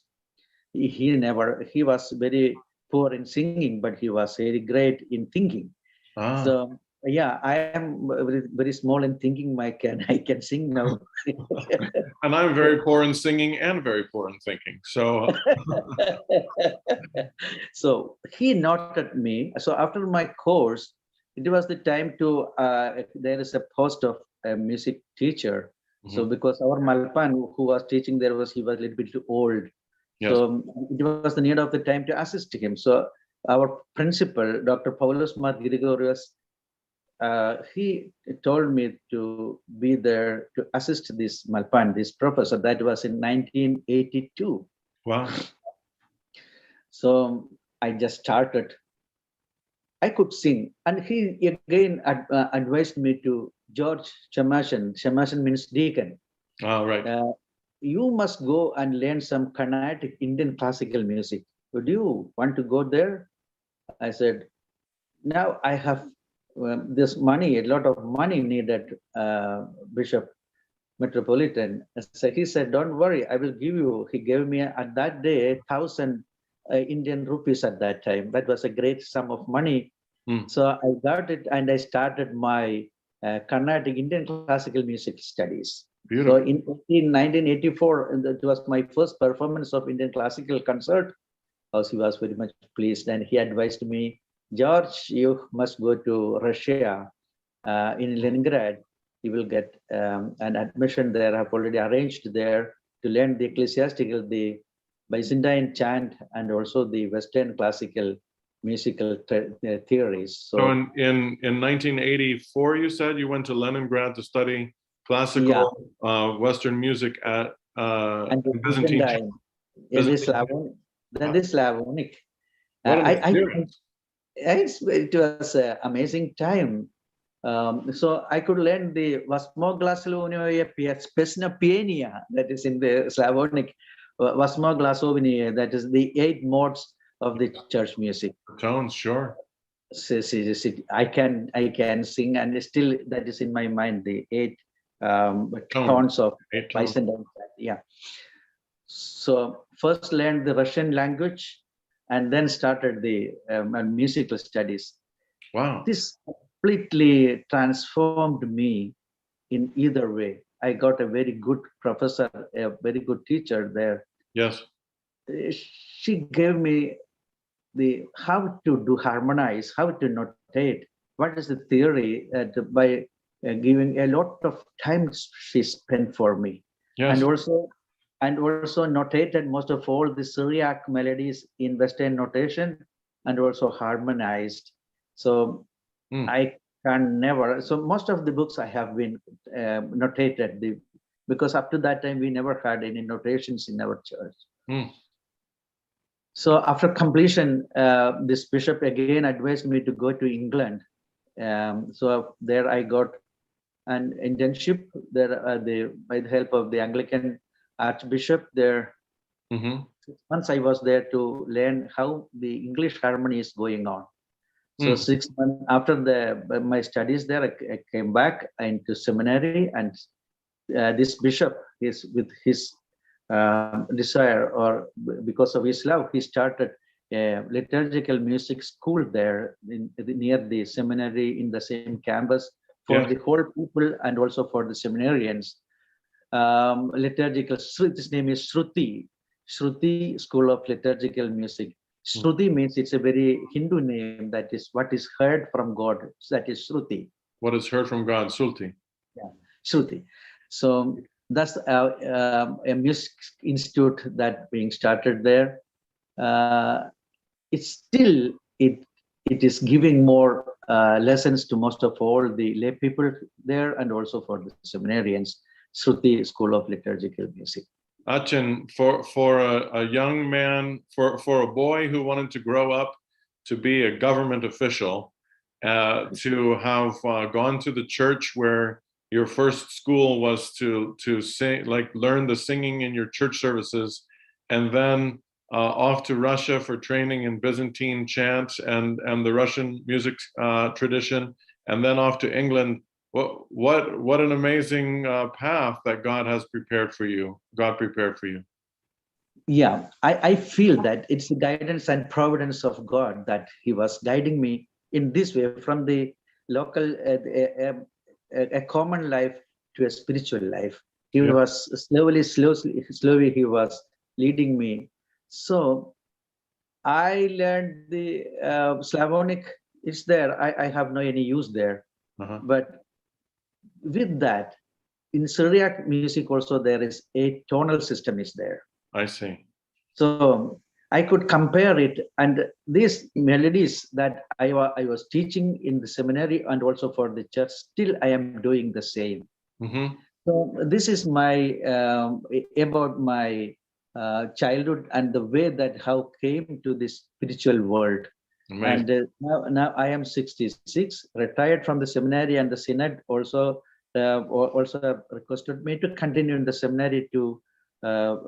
He was very poor in singing, but he was very great in thinking. So yeah, I am very, very small in thinking. I can sing now. And I'm very poor in singing and very poor in thinking. So, so he noted me. So after my course, it was the time to. There is a post of a music teacher. So because our Malpan who was teaching there he was a little bit too old. Yes. So it was the need of the time to assist him. So our principal, Dr. Paulus Mar Gregorios, he told me to be there to assist this Malpan, this professor. That was in 1982. Wow. So I just started. I could sing. And he again advised me to George Chamashan. Chamashan means deacon. Oh, right. You must go and learn some Carnatic Indian classical music. Would you want to go there? I said, now I have this money, a lot of money needed, Bishop Metropolitan. So he said, don't worry, I will give you. He gave me at that day 1,000 Indian rupees at that time. That was a great sum of money. So I got it and I started my Carnatic Indian classical music studies. So in 1984, and that was my first performance of Indian classical concert. He was very much pleased, and he advised me, George, you must go to Russia. In Leningrad, you will get an admission there. I've already arranged there to learn the ecclesiastical, the Byzantine chant, and also the Western classical musical theories. So in 1984, you said you went to Leningrad to study classical Western music at Byzantine. This Slavonic. It was an amazing time. So I could learn the Vasmoglasovnia Pesna Pienia, that is in the Slavonic, Vasmoglasovnia, that is the 8 modes of the church music. Tones, sure. I can sing, and still that is in my mind, the 8 tones of Byzantine. Yeah. So first learned the Russian language, and then started the musical studies. Wow. This completely transformed me in either way. I got a very good professor, a very good teacher there. Yes. She gave me the how to harmonize, how to notate, what is the theory, by giving a lot of time she spent for me. Yes. And also notated most of all the Syriac melodies in Western notation, and also harmonized. So I can never, so most of the books I have been notated, because up to that time we never had any notations in our church. So after completion, this bishop again advised me to go to England. So there I got an internship there by the help of the Anglican Archbishop there. 6 months I was there to learn how the English harmony is going on. So 6 months after my studies there, I came back into seminary, and this bishop is with his desire, or because of his love, he started a liturgical music school there near the seminary in the same campus for the whole people, and also for the seminarians. Liturgical, his name is Shruti School of Liturgical Music. Shruti means it's a very Hindu name, that is what is heard from God, that is Shruti. What is heard from God, Shruti. Yeah, Shruti. So that's a music institute that being started there. It's still, it is giving more lessons to most of all the lay people there, and also for the seminarians. Shruti School of Liturgical Music. Achin, for a young man, for a boy who wanted to grow up to be a government official, to have gone to the church where your first school was to sing, like learn the singing in your church services, and then off to Russia for training in Byzantine chant and the Russian music tradition, and then off to England. What an amazing path that God has prepared for you. God prepared for you. Yeah, I feel that it's the guidance and providence of God that He was guiding me in this way, from the local, a common life to a spiritual life. He was slowly He was leading me. So I learned the Slavonic. It's there. I have no any use there, but with that, in Syriac music also there is a tonal system is there. I see. So I could compare it, and these melodies that I was teaching in the seminary and also for the church, still I am doing the same. So this is my about my childhood and the way that how came to this spiritual world. Amazing. And now I am 66, retired from the seminary, and the synod also requested me to continue in the seminary to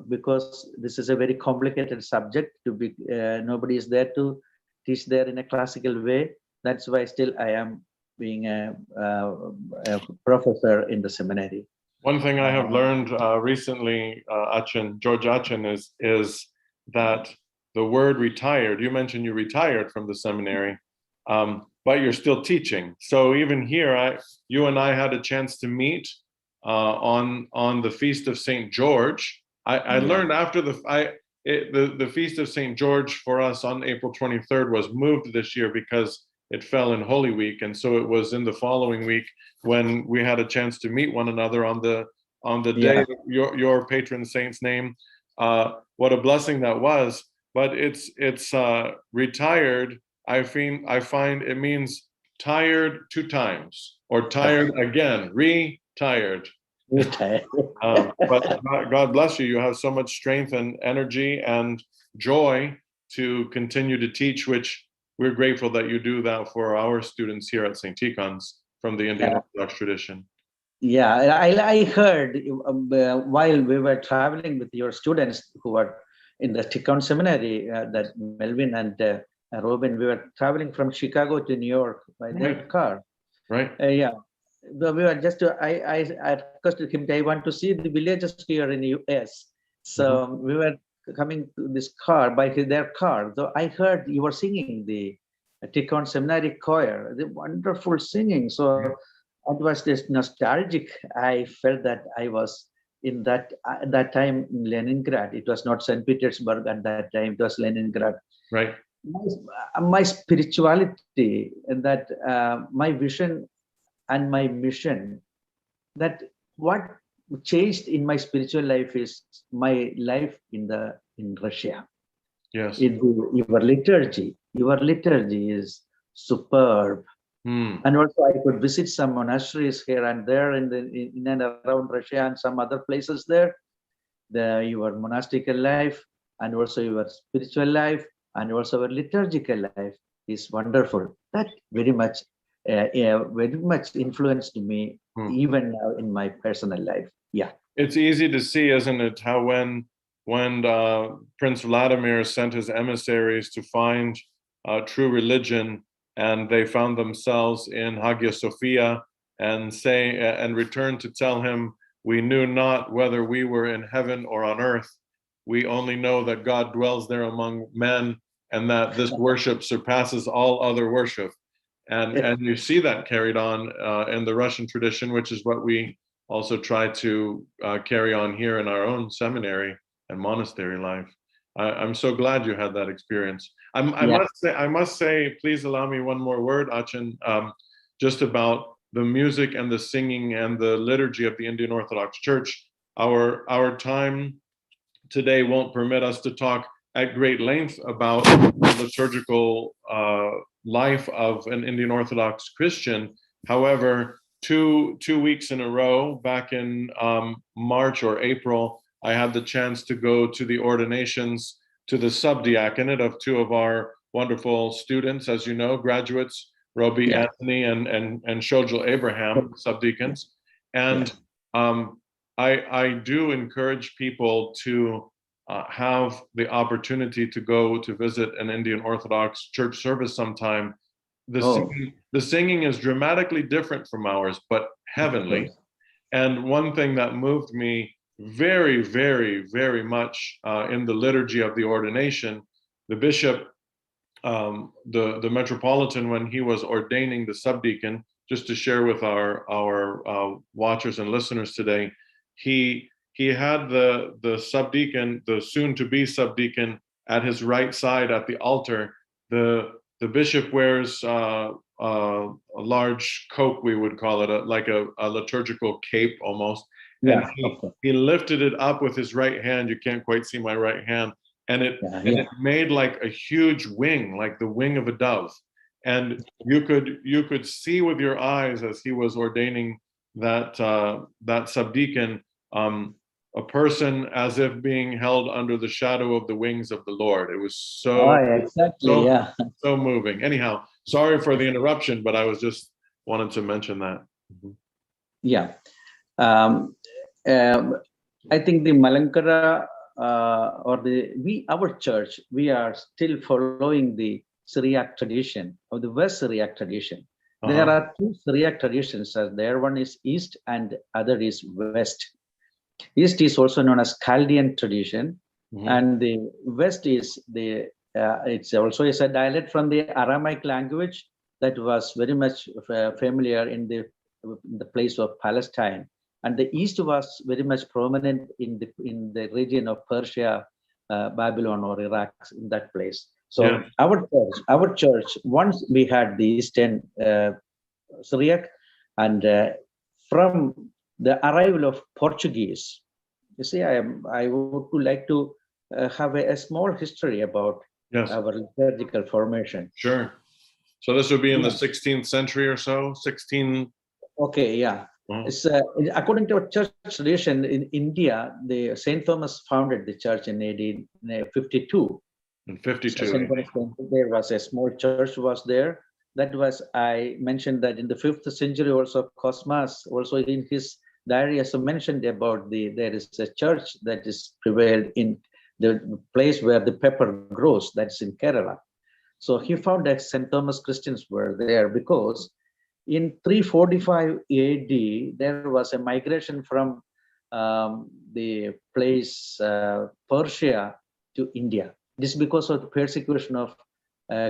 because this is a very complicated subject to be nobody is there to teach there in a classical way. That's why still I am being a professor in the seminary. One thing I have learned recently, George Achin, is that the word retired, you mentioned you retired from the seminary, but you're still teaching. So even here, you and I had a chance to meet on the feast of St. George. I learned after the feast of St. George for us on April 23rd was moved this year because it fell in Holy Week, and so it was in the following week when we had a chance to meet one another on the day your patron saint's name. What a blessing that was! But it's retired. I find it means tired 2 times or tired again, retired. But God bless you. You have so much strength and energy and joy to continue to teach, which we're grateful that you do that for our students here at St. Tikhon's from the Indian Orthodox tradition. Yeah, I heard while we were traveling with your students who were in the Tikhon Seminary, that Melvin and Robin, we were traveling from Chicago to New York by their car. Right. Yeah. We were just, I requested him, I want to see the villages here in the US. So we were coming to this car, by their car. So I heard you were singing the Tikhon Seminary choir, the wonderful singing. So it was this nostalgic. I felt that I was in that time in Leningrad. It was not St. Petersburg at that time, it was Leningrad. Right. My spirituality and that my vision and my mission, that what changed in my spiritual life is my life in Russia. Yes. Your liturgy is superb. And also I could visit some monasteries here and there in and around Russia and some other places there. Your monastical life and also your spiritual life and also your liturgical life is wonderful. That very much influenced me even now in my personal life. Yeah. It's easy to see, isn't it, how when Prince Vladimir sent his emissaries to find true religion, and they found themselves in Hagia Sophia and returned to tell him, we knew not whether we were in heaven or on earth. We only know that God dwells there among men and that this worship surpasses all other worship. And you see that carried on in the Russian tradition, which is what we also try to carry on here in our own seminary and monastery life. I'm so glad you had that experience. I must say, please allow me one more word, Achin, just about the music and the singing and the liturgy of the Indian Orthodox Church. Our time today won't permit us to talk at great length about the liturgical life of an Indian Orthodox Christian. However, two weeks in a row, back in March or April, I had the chance to go to the ordinations to the subdiaconate of 2 of our wonderful students, as you know, graduates, Roby Anthony and Shojal Abraham, subdeacons. And I do encourage people to have the opportunity to go to visit an Indian Orthodox church service sometime. The singing is dramatically different from ours, but heavenly. And one thing that moved me very, very, very much in the liturgy of the ordination, the bishop, the Metropolitan, when he was ordaining the subdeacon, just to share with our watchers and listeners today, he had the subdeacon, the soon-to-be subdeacon, at his right side at the altar. The bishop wears a large cope, we would call it, like a liturgical cape almost. And he lifted it up with his right hand. You can't quite see my right hand. And it made like a huge wing, like the wing of a dove. And you could see with your eyes as he was ordaining that subdeacon, a person as if being held under the shadow of the wings of the Lord. It was so moving. Anyhow, sorry for the interruption, but I was just wanted to mention that. Yeah. I think the Malankara our church, we are still following the Syriac tradition, or the West Syriac tradition. There are 2 Syriac traditions. There one is East and other is West. East is also known as Chaldean tradition, and the West is it's also a dialect from the Aramaic language that was very much familiar in the place of Palestine and the east was very much prominent in the region of Persia, Babylon, or Iraq, in that place. So our church, once we had the Eastern Syriac, and from the arrival of Portuguese, you see, I would like to have a small history about our liturgical formation. Sure. So this would be in the 16th century or so, 16. Okay, yeah. It's according to our church tradition in India, the Saint Thomas founded the church in 1852. In 52. So there was a small church was there. That was, I mentioned that in the 5th century also, Cosmas also in his diary also mentioned about there is a church that is prevailed in the place where the pepper grows, that's in Kerala. So he found that St. Thomas Christians were there because in 345 AD, there was a migration from the place Persia to India. This is because of the persecution of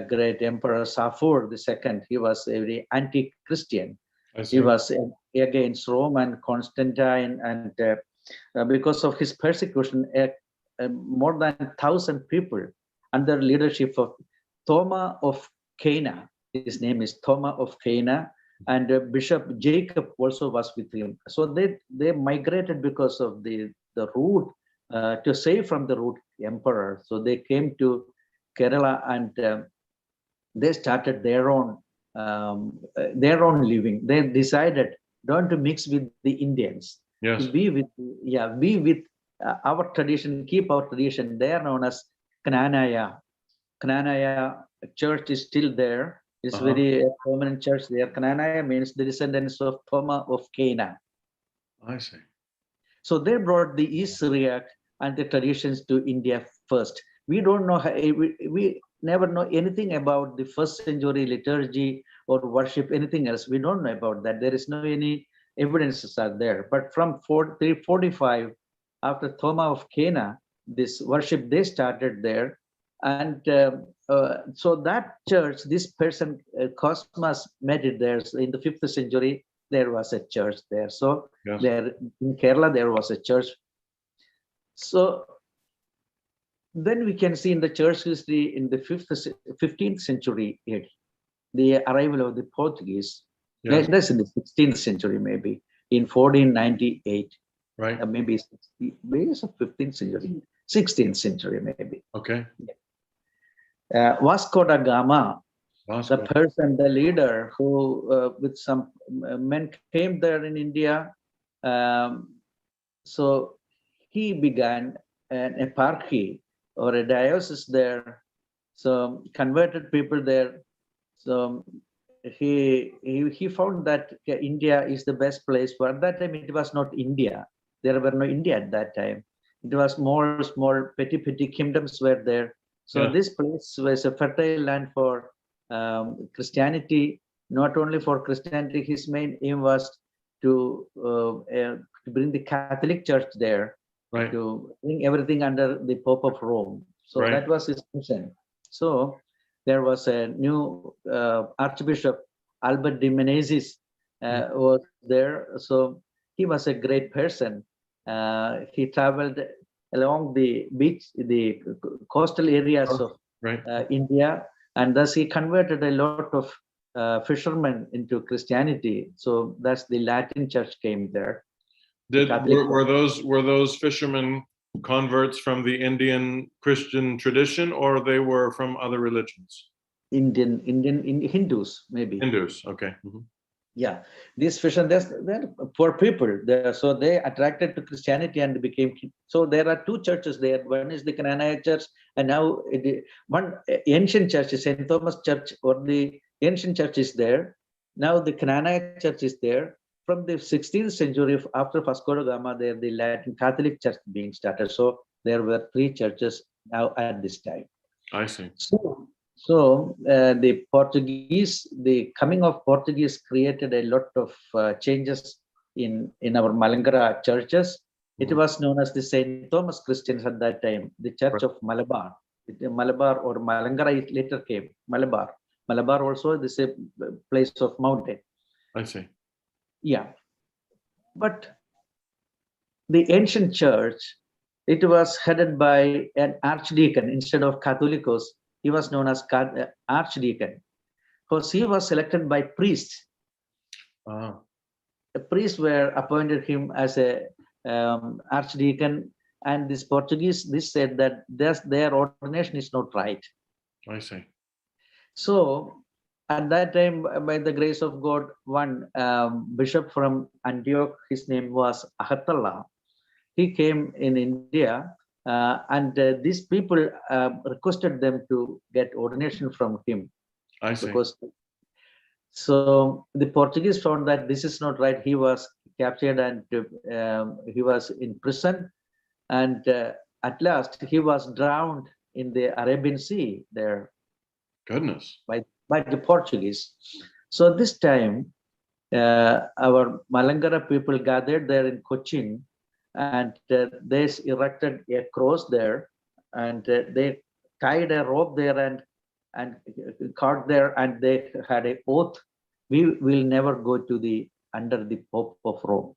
great Emperor Safur II. He was a very anti-Christian. He was against Rome and Constantine, and because of his persecution, more than 1,000 people under leadership of Thoma of Cana. His name is Thoma of Cana, and Bishop Jacob also was with him. So they migrated because of the route to save from the root emperor. So they came to Kerala, and they started their own living. They decided not to mix with the Indians. Yes. Be with our tradition, keep our tradition. They are known as Knanaya. Knanaya church is still there. It's very prominent church there. Knanaya means the descendants of Thoma of Cana. I see. So they brought the East Syriac and the traditions to India first. We don't know, we never know anything about the 1st century liturgy or worship, anything else. We don't know about that. There is no any evidences are there. But from 345, after Thoma of Cana, this worship, they started there. And so that church, this person, Cosmas, met it there. So in the 5th century, there was a church there. So there in Kerala, there was a church. So then we can see in the church history in the 15th century, the arrival of the Portuguese. That's in the 16th century, maybe in 1498. Right. Maybe 15th century, 16th century, maybe. Okay. Vasco da Gama, the person, the leader who with some men came there in India. So he began an eparchy or a diocese there. So converted people there. So he found that India is the best place. For at that time, it was not India. There were no India at that time. It was more small, petty kingdoms were there. So this place was a fertile land for Christianity. Not only for Christianity, his main aim was to bring the Catholic Church there, to bring everything under the Pope of Rome. So that was his mission. So there was a new Archbishop, Albert de Menezes, was there. So he was a great person. He traveled along the beach, the coastal areas of India, and thus he converted a lot of fishermen into Christianity. So that's the Latin Church came there. Were those fishermen converts from the Indian Christian tradition, or they were from other religions? Indian Hindus, maybe. Hindus, okay. Yeah, these fishermen, they're poor people. So they attracted to Christianity and became. So there are two churches there. One is the Cananite Church, and now one ancient church is St. Thomas Church, or the ancient church is there. Now the Cananite Church is there. From the 16th century, after Vasco da Gama, there the Latin Catholic Church being started. So there were three churches now at this time. I see. So the Portuguese, the coming of Portuguese created a lot of changes in our Malankara churches. It was known as the St. Thomas Christians at that time, the Church of Malabar. Malabar or Malankara, it later came, Malabar. Malabar also is a place of mountain. I see. Yeah. But the ancient church, it was headed by an archdeacon instead of Catholicos. He was known as archdeacon because he was selected by priests. The priests were appointed him as a archdeacon, and this Portuguese, this said that their ordination is not right. I see. So at that time, by the grace of God, one bishop from Antioch, his name was Ahatalla. He came in India, and these people requested them to get ordination from him. I see. So the Portuguese found that this is not right. He was captured and he was in prison, and at last he was drowned in the Arabian Sea there. Goodness. By the Portuguese. So this time, our Malangara people gathered there in Cochin, and they erected a cross there, and they tied a rope there and caught there, and they had an oath: we will never go to under the Pope of Rome.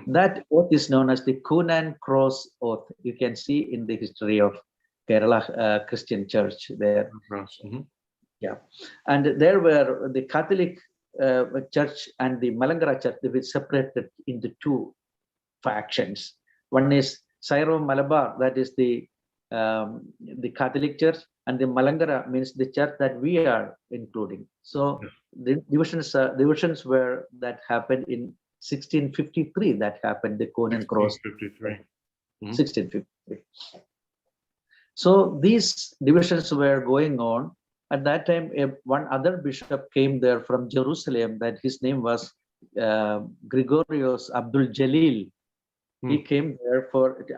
That oath is known as the Cunan Cross Oath. You can see in the history of Kerala Christian Church there. Yeah, and there were the Catholic Church and the Malangara Church. They were separated into two factions. One is Syro-Malabar, that is the Catholic Church, and the Malangara means the church that we are including. So the divisions were that happened in 1653. That happened, the Cunan Cross. 1653. So these divisions were going on. At that time, one other bishop came there from Jerusalem, that his name was Gregorios Abdul Jalil. He came there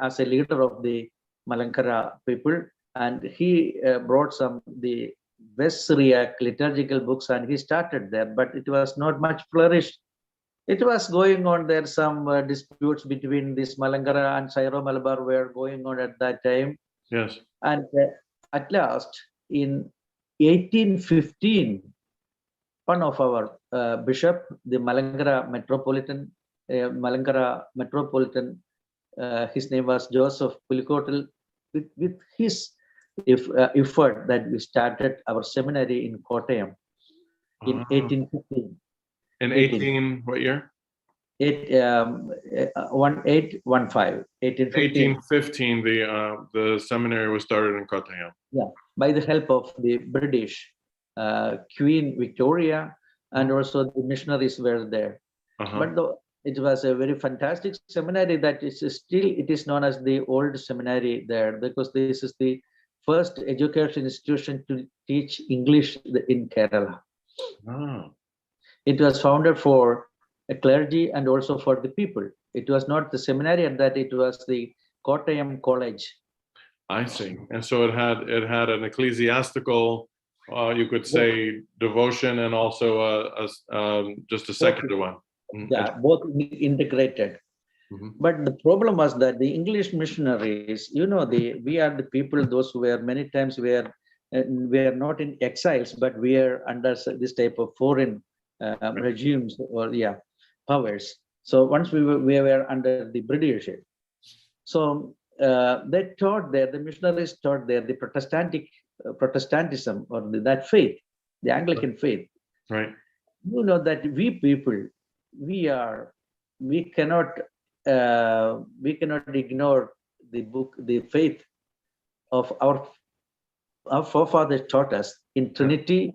as a leader of the Malankara people, and he brought the West Syriac liturgical books, and he started there, but it was not much flourished. It was going on there, some disputes between this Malankara and Syro-Malabar were going on at that time. Yes. And at last, in 1815, one of our bishop, the Metropolitan Makarios, his name was Joseph Pulikotel, with his effort that we started our seminary in Kottayam in 1815. In 18, what year? 1815, the seminary was started in Kottayam. Yeah, by the help of the British Queen Victoria, and also the missionaries were there. But it was a very fantastic seminary that is still, it is known as the old seminary there, because this is the first education institution to teach English in Kerala. It was founded for a clergy and also for the people. It was not the seminary at that, it was the Kottayam College. I see. And so it had an ecclesiastical, you could say, devotion, and also just a secular one. Yeah, both integrated. But the problem was that the English missionaries, we are the people, those who were many times we are not in exiles, but we are under this type of foreign regimes or powers. So once we were under the British. So they taught there, the missionaries taught there the Protestantism, or that faith, the Anglican faith. Right. You know that we people, we cannot ignore the faith of our forefathers taught us in Trinity,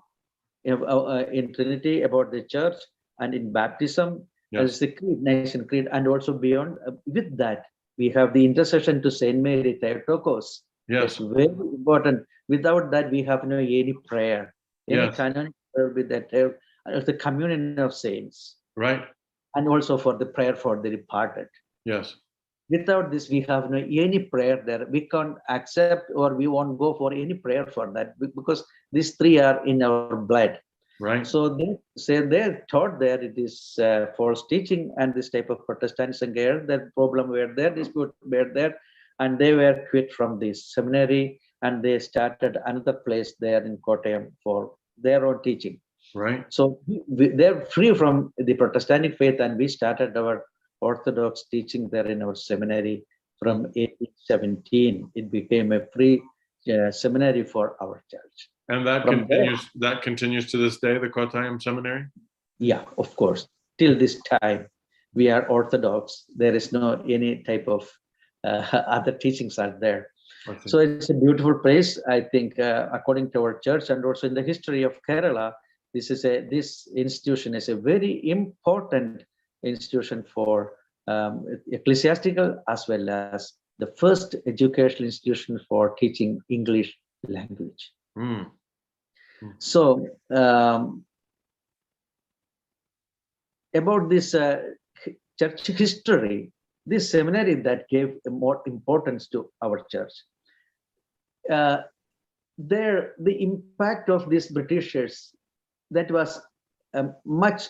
about the church, and in baptism, as the creed, nation creed, and also beyond. With that, we have the intercession to Saint Mary Theotokos. Yes, it's very important. Without that, we have no any prayer, any canon with that, the communion of saints. Right. And also for the prayer for the departed. Yes. Without this, we have no any prayer there. We can't accept, or we won't go for any prayer for that, because these three are in our blood. Right. So they say they taught there it is false teaching and this type of Protestantism here. That problem were there, dispute were there, and they were quit from this seminary, and they started another place there in Kottayam for their own teaching. Right. So they're free from the Protestant faith, and we started our Orthodox teaching there in our seminary from 1817. It became a free seminary for our church. And that From continues. That continues to this day, the Kottayam Seminary. Yeah, of course. Till this time, we are Orthodox. There is no any type of other teachings are there. So it's a beautiful place. I think, according to our church and also in the history of Kerala, this institution is a very important institution for ecclesiastical as well as the first educational institution for teaching English language. So about this church history, this seminary that gave more importance to our church. The impact of these Britishers that was much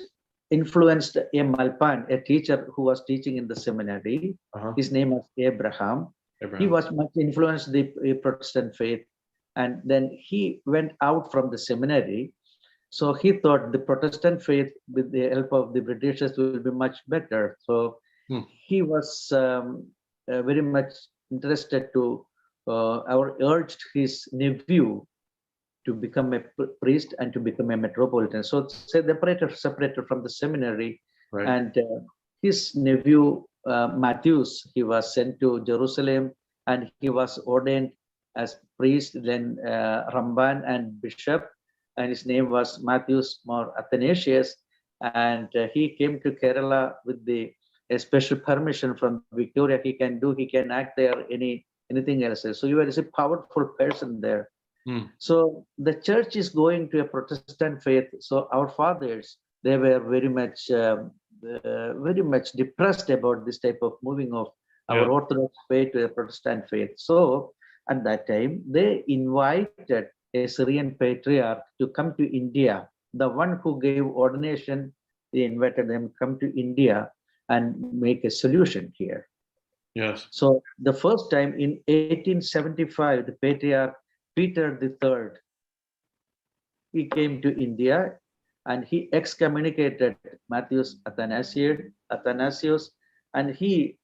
influenced a Malpan, a teacher who was teaching in the seminary. His name was Abraham. He was much influenced the Protestant faith, and then he went out from the seminary. So he thought the Protestant faith, with the help of the Britishers, will be much better. So he was very much interested to, urged his nephew to become a priest and to become a metropolitan. So separated from the seminary, and his nephew Matthews, he was sent to Jerusalem, and he was ordained as priest, then Ramban and bishop, and his name was Matthews More Athanasius, and he came to Kerala with a special permission from Victoria. He can act there anything else. So he was a powerful person there. So the church is going to a Protestant faith. So our fathers, they were very much depressed about this type of moving of our Orthodox faith to a Protestant faith. So at that time, they invited a Syrian patriarch to come to India. The one who gave ordination, they invited them come to India and make a solution here. Yes. So the first time in 1875, the patriarch Peter III, he came to India and he excommunicated Matthews Athanasius, and he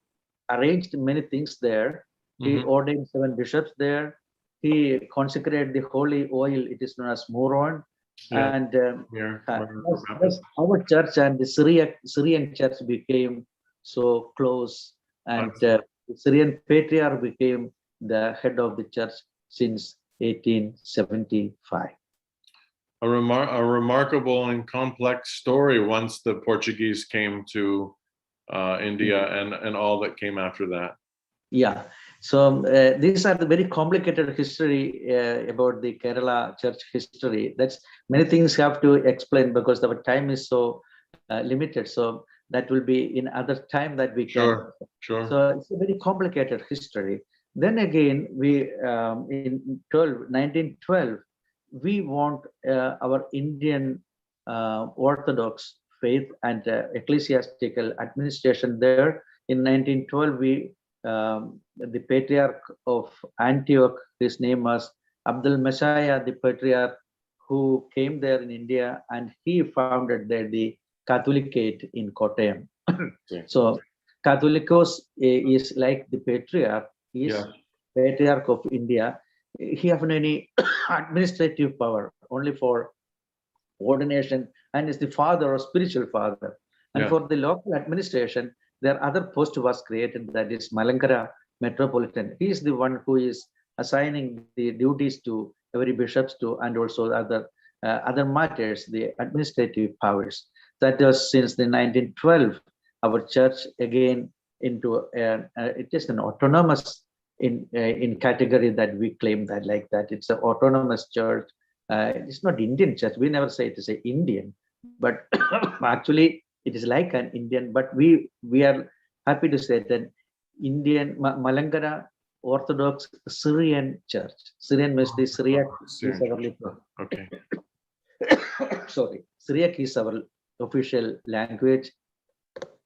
arranged many things there. He ordained 7 bishops there. He consecrated the holy oil, it is known as Moron. And our church and the Syrian church became so close, and the Syrian patriarch became the head of the church since 1875. A remarkable and complex story once the Portuguese came to India and all that came after that. Yeah. So these are the very complicated history about the Kerala church history. That's many things have to explain because our time is so limited. So that will be in other time that we can. Sure. So it's a very complicated history. Then again, we in 1912, we want our Indian Orthodox faith and ecclesiastical administration there. In 1912, the Patriarch of Antioch, his name was Abdul Messiah, the Patriarch who came there in India, and he founded there the Catholicate in Kottayam. So Catholicos is like the Patriarch, is Patriarch of India. He has any administrative power, only for ordination, and is the father or spiritual father. And for the local administration, there are other post was created, that is Malankara Metropolitan. He is the one who is assigning the duties to every bishops to, and also other matters, the administrative powers. That was since the 1912. Our church again into it is an autonomous in category that we claim that like that. It's an autonomous church. It's not Indian church. We never say it is an Indian, but actually it is like an Indian. But we are happy to say that Indian Malankara Orthodox Syrian Church. Syrian means the Syriac is our okay. Sorry, Syriac is our official language,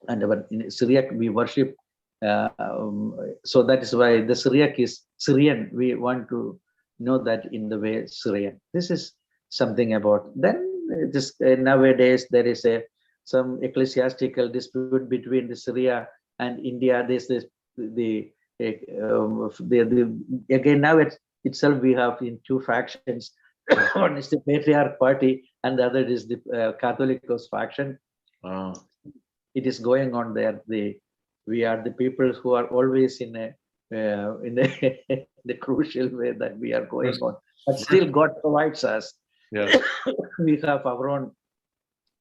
and in Syriac we worship. So that is why the Syriac is Syrian. We want to know that in the way Syrian. This is something about. Then just nowadays there is a some ecclesiastical dispute between the Syria and India. There's this again now itself we have in two factions. One is the Patriarch Party, and the other is the Catholicos faction. It is going on there. We are the people who are always in the crucial way that we are going on. But still, God provides us. Yes. We have our own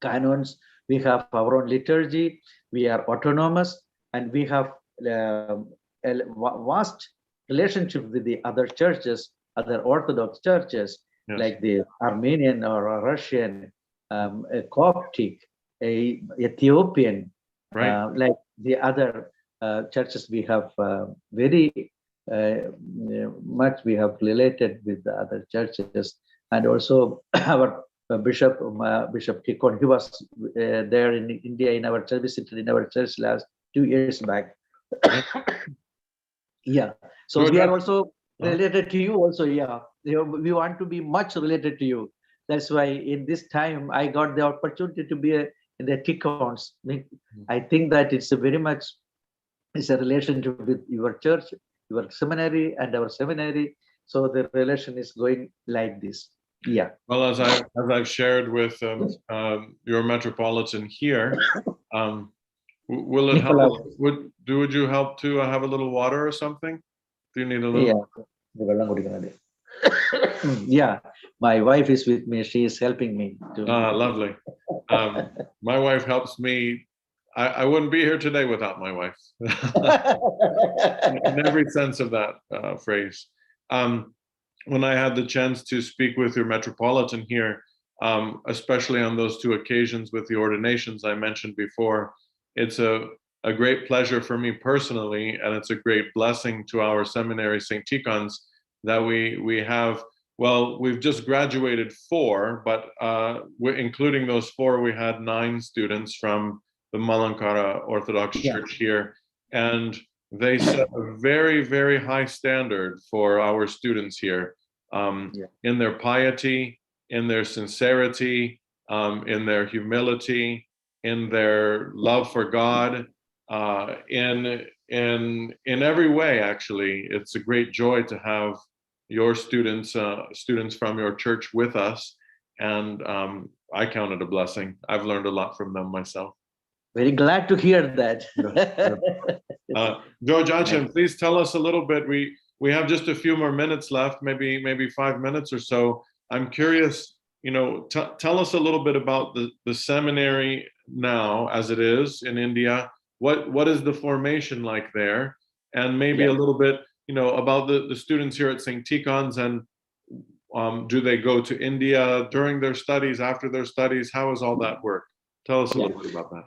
canons. We have our own liturgy. We are autonomous, and we have a vast relationship with the other churches, other Orthodox churches, like the Armenian or Russian, a Coptic, a Ethiopian, like the other churches. We have very much we have related with the other churches, and also our Bishop Tikhon, he was there in India in our church, visited in our church last 2 years back. Yeah, so we are also related to you also. Yeah, we want to be much related to you. That's why in this time I got the opportunity to be in the Tikhons. I think that it's a very much it's a relationship with your church, your seminary, and our seminary. So the relation is going like this. Yeah. Well, as I've shared with your Metropolitan here, will it help? Would you help to have a little water or something? Do you need a little? Yeah. Yeah. My wife is with me. She is helping me. Lovely. My wife helps me. I wouldn't be here today without my wife. In every sense of that phrase. When I had the chance to speak with your Metropolitan here, especially on those two occasions with the ordinations I mentioned before, it's a great pleasure for me personally, and it's a great blessing to our seminary, St. Tikhon's, that we have, well, we've just graduated 4, but including those 4, we had 9 students from the Malankara Orthodox Church here, and they set a very, very high standard for our students here in their piety, in their sincerity, in their humility, in their love for God, in every way. Actually, it's a great joy to have your students from your church with us, and I count it a blessing. I've learned a lot from them myself. Very glad to hear that. George Achem, please tell us a little bit. We have just a few more minutes left, maybe 5 minutes or so. I'm curious, tell us a little bit about the seminary now as it is in India. What is the formation like there? And maybe a little bit, about the students here at St. Tikhon's, and do they go to India during their studies, after their studies? How does all that work? Tell us a little bit about that.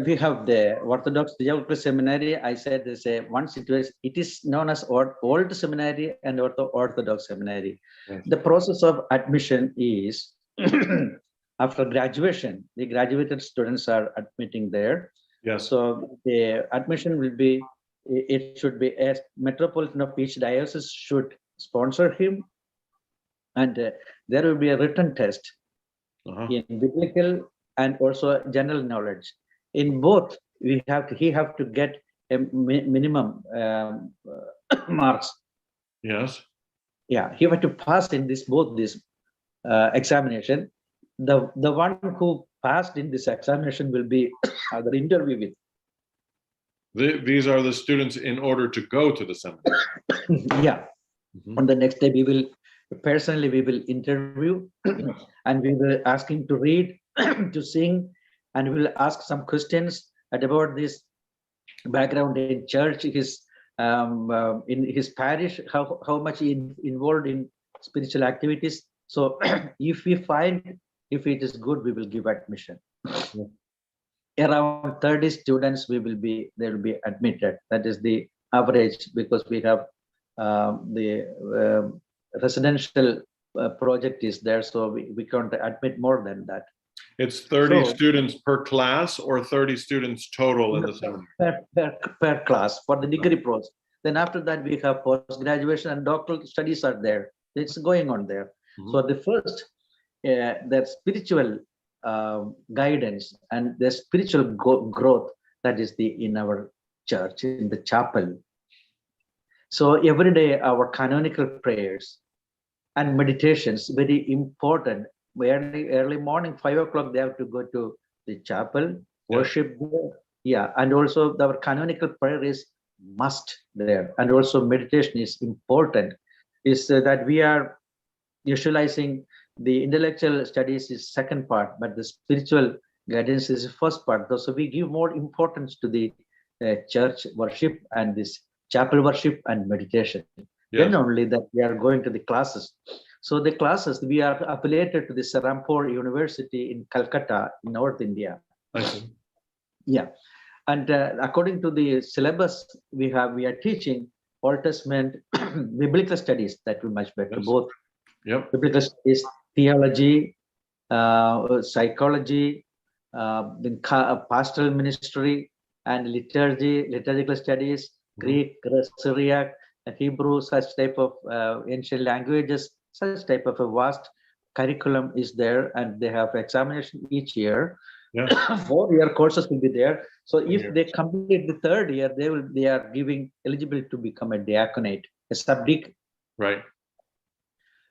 We have the Orthodox Theological Seminary. I said once it is known as Old Seminary and Orthodox Seminary. Yes. The process of admission is after graduation, the graduated students are admitting there. Yes. So the admission will be, it should be as Metropolitan of each diocese should sponsor him, and there will be a written test in biblical and also general knowledge. In both, he have to get a minimum marks. Yes. Yeah, he have to pass in both this examination. The one who passed in this examination will be the interview with. These are the students in order to go to the seminary. Yeah. On the next day, we will interview, and we will ask him to read, to sing, and we will ask some questions about this background in church, his in his parish, how much he involved in spiritual activities. So if we find if it is good, we will give admission. Around 30 students they will be admitted. That is the average, because we have the residential project is there, so we can't admit more than that. It's 30 students per class, or 30 students total in the seminary? Per class for the degree process. Then after that, we have post-graduation and doctoral studies are there. It's going on there. So the first, that spiritual guidance and the spiritual growth that is in our church, in the chapel. So every day our canonical prayers and meditations, very important. Early morning, 5 o'clock, they have to go to the chapel, worship there. Yeah, and also our canonical prayer is must there. And also meditation is important, is that we are utilizing the intellectual studies is second part, but the spiritual guidance is the first part. So we give more importance to the church worship and this chapel worship and meditation. Then only that we are going to the classes. So the classes, we are affiliated to the Serampore University in Calcutta, in North India. I see. Yeah, and according to the syllabus we are teaching Old Testament biblical studies. That will much better. Both biblical studies, theology, psychology, then pastoral ministry, and liturgy, liturgical studies, Greek, Syriac, Hebrew, such type of ancient languages, such type of a vast curriculum is there, and they have examination each year. 4-year courses will be there. So if they complete the 3rd year, they are giving eligible to become a diaconate, a subdeacon. Right.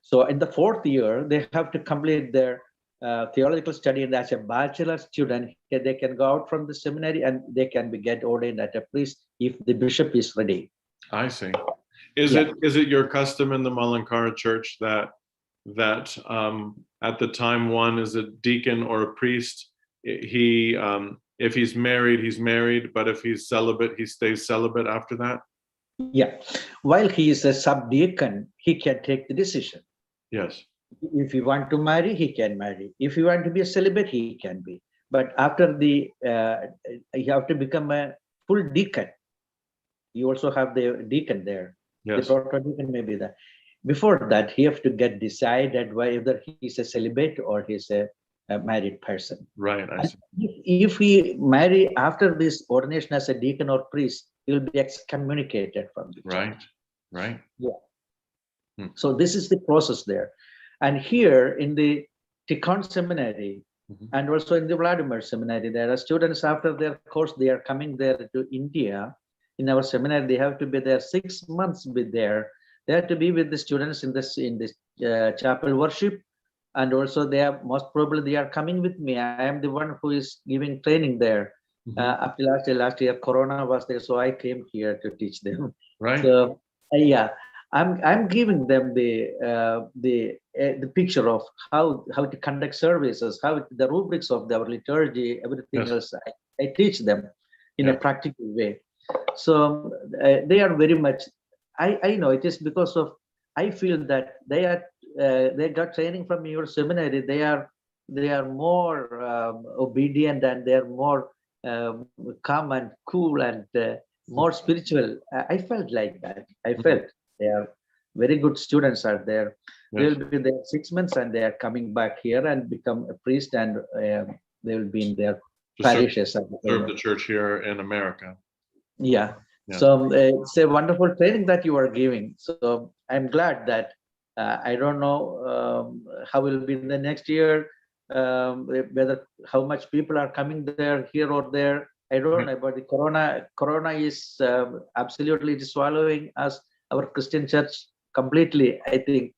So in the 4th year, they have to complete their theological study, and as a bachelor student, they can go out from the seminary and they can get ordained as a priest if the bishop is ready. I see. Is it your custom in the Malankara Church that at the time one is a deacon or a priest, he if he's married, but if he's celibate, he stays celibate after that? Yeah. While he is a subdeacon, he can take the decision. Yes. If you want to marry, he can marry. If you want to be a celibate, he can be. But after you have to become a full deacon. You also have the deacon there. Yes. The proto-deacon may be there. Before that, he have to get decided whether he's a celibate or he's a married person. Right. I see. If he marry after this ordination as a deacon or priest, he will be excommunicated from the church. Right. Yeah. So this is the process there. And here in the Tikhon Seminary and also in the Vladimir Seminary, there are students after their course, they are coming there to India. In our seminary, they have to be there 6 months. Be there. They have to be with the students in this chapel worship, and also they are most probably they are coming with me. I am the one who is giving training there. Up to last year, Corona was there, so I came here to teach them. Right. So I'm giving them the picture of how to conduct services, how the rubrics of our liturgy, everything else. I teach them in a practical way. So they are very much. I know it is because of. I feel that they got training from your seminary. They are more obedient, and they are more calm and cool and more spiritual. I felt like that. I felt they are very good students are there. They will be there 6 months, and they are coming back here and become a priest, and they will be in their parishes. Serve the church here in America. Yeah. So it's a wonderful training that you are giving. So I'm glad that I don't know how it will be in the next year, whether how much people are coming there, here or there. I don't know, but the corona is absolutely swallowing us, our Christian church completely. I think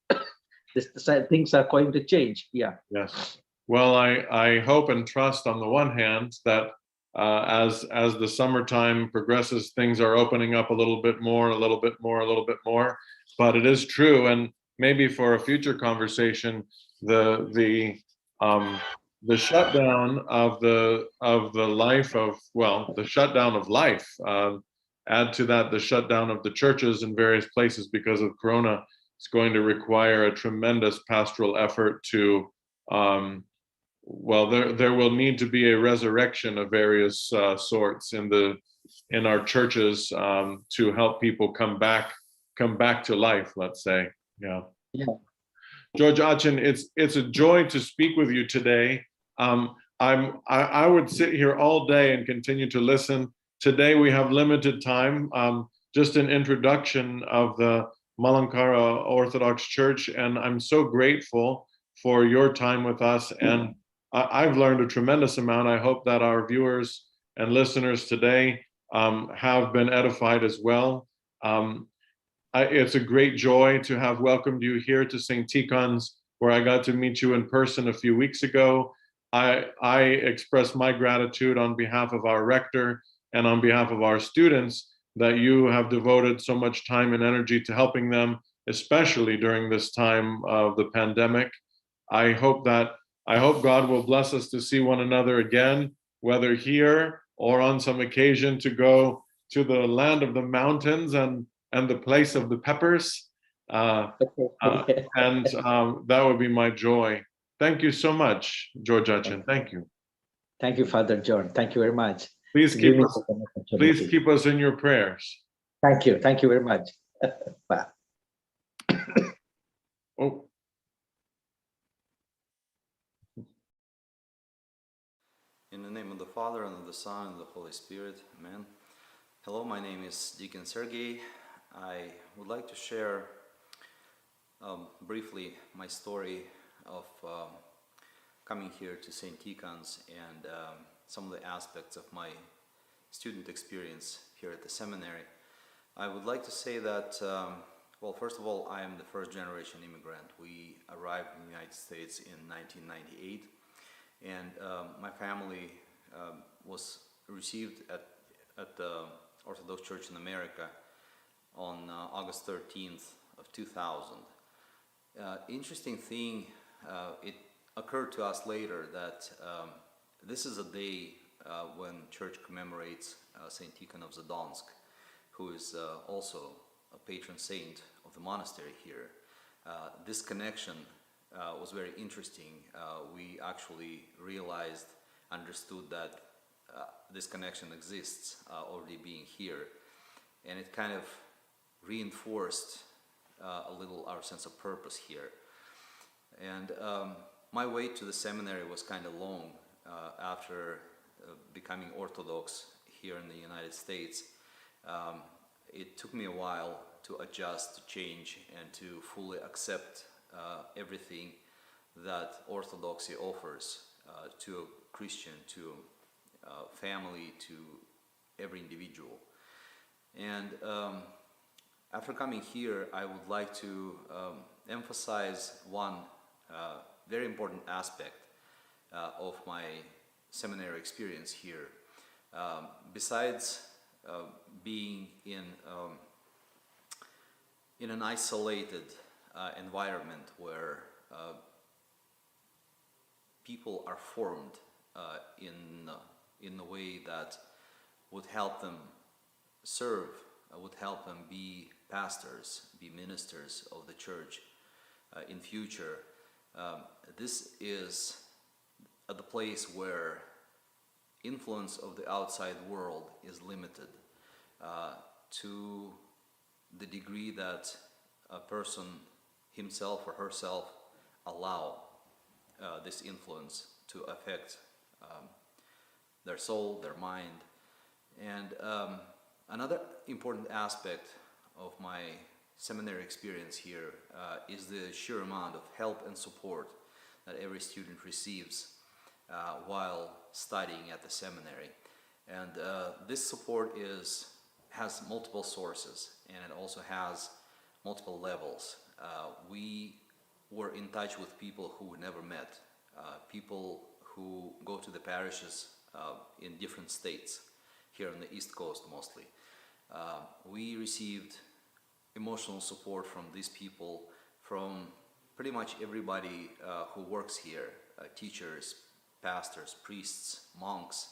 things are going to change. Yeah. Yes. Well, I hope and trust on the one hand that as the summertime progresses, things are opening up a little bit more. But it is true, and maybe for a future conversation, the shutdown of the life of the shutdown of life. Add to that the shutdown of the churches in various places because of Corona. It's going to require a tremendous pastoral effort to. There will need to be a resurrection of various sorts in our churches to help people come back to life. Let's say, yeah. George Achin, it's a joy to speak with you today. I would sit here all day and continue to listen. Today we have limited time. Just an introduction of the Malankara Orthodox Church, and I'm so grateful for your time with us and I've learned a tremendous amount. I hope that our viewers and listeners today have been edified as well. It's a great joy to have welcomed you here to St. Tikhon's, where I got to meet you in person a few weeks ago. I express my gratitude on behalf of our rector and on behalf of our students that you have devoted so much time and energy to helping them, especially during this time of the pandemic. I hope God will bless us to see one another again, whether here or on some occasion to go to the land of the mountains and the place of the peppers. That would be my joy. Thank you so much, George Achin. Thank you. Thank you, Father John. Thank you very much. Please keep us in your prayers. Thank you. Thank you very much. Bye. Oh. In the name of the Father, and of the Son, and of the Holy Spirit. Amen. Hello, my name is Deacon Sergey. I would like to share briefly my story of coming here to St. Tikhon's and some of the aspects of my student experience here at the seminary. I would like to say that, well, first of all, I am the first generation immigrant. We arrived in the United States in 1998, and my family was received at the Orthodox Church in America on August 13th of 2000. Interesting thing, it occurred to us later that this is a day when church commemorates Saint Tikhon of Zadonsk, who is also a patron saint of the monastery here. This connection was very interesting. We actually understood that this connection exists already being here, and it kind of reinforced a little our sense of purpose here. And my way to the seminary was kind of long. After becoming Orthodox here in the United States, it took me a while to adjust, to change, and to fully accept everything that Orthodoxy offers to a Christian, to a family, to every individual. And after coming here, I would like to emphasize one very important aspect of my seminary experience here. Besides being in an isolated environment where people are formed in a way that would help them serve, would help them be pastors, be ministers of the church in future. This is the place where influence of the outside world is limited to the degree that a person himself or herself allow this influence to affect their soul, their mind. And another important aspect of my seminary experience here is the sheer amount of help and support that every student receives while studying at the seminary. And this support has multiple sources, and it also has multiple levels. We were in touch with people who we never met, people who go to the parishes in different states, here on the East Coast mostly. We received emotional support from these people, from pretty much everybody who works here, teachers, pastors, priests, monks,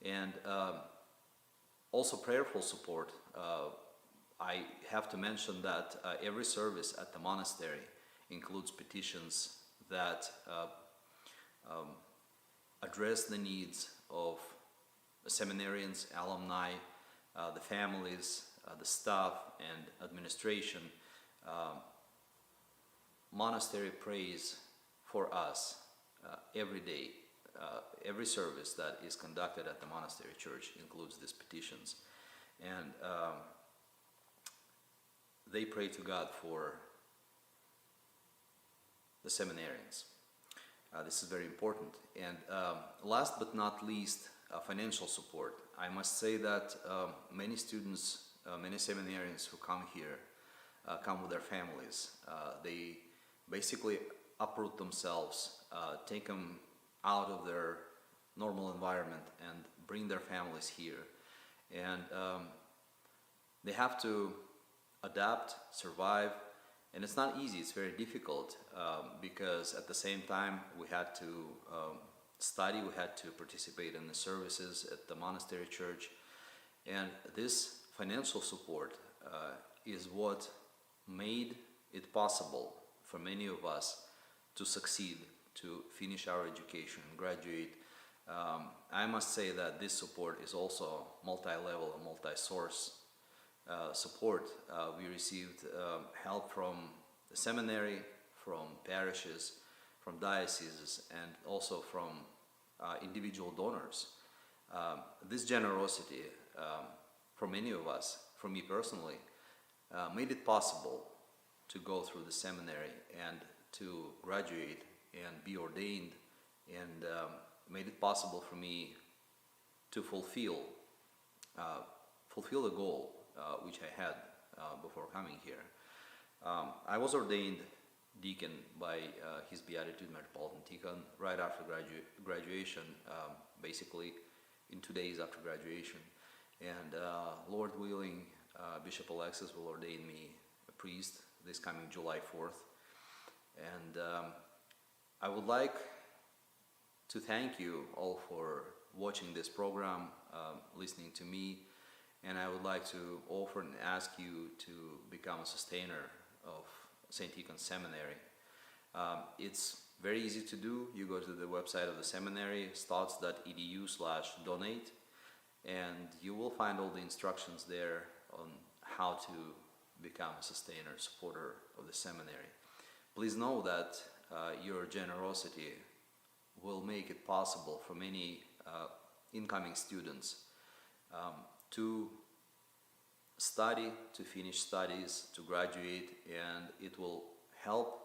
and also prayerful support. I have to mention that every service at the monastery includes petitions that address the needs of the seminarians, alumni, the families, the staff, and administration. Monastery prays for us every day. Every service that is conducted at the monastery church includes these petitions. And they pray to God for the seminarians. This is very important. And last but not least, financial support. I must say that many students, many seminarians who come here come with their families. They basically uproot themselves, take them out of their normal environment and bring their families here. And they have to adapt, survive, and it's not easy, it's very difficult because at the same time we had to study, we had to participate in the services at the monastery church, and this financial support is what made it possible for many of us to succeed, to finish our education, graduate. I must say that this support is also multi-level and multi-source support. We received help from the seminary, from parishes, from dioceses, and also from individual donors. This generosity for many of us, for me personally, made it possible to go through the seminary and to graduate and be ordained, and made it possible for me to fulfill the goal which I had before coming here. I was ordained deacon by His Beatitude Metropolitan Tikhon right after graduation, basically in 2 days after graduation. And Lord willing, Bishop Alexis will ordain me a priest this coming July 4th. And I would like to thank you all for watching this program, listening to me, and I would like to offer and ask you to become a sustainer of St. Tikhon Seminary. It's very easy to do. You go to the website of the seminary, stotts.edu/donate, and you will find all the instructions there on how to become a sustainer, supporter of the seminary. Please know that your generosity will make it possible for many incoming students to study, to finish studies, to graduate, and it will help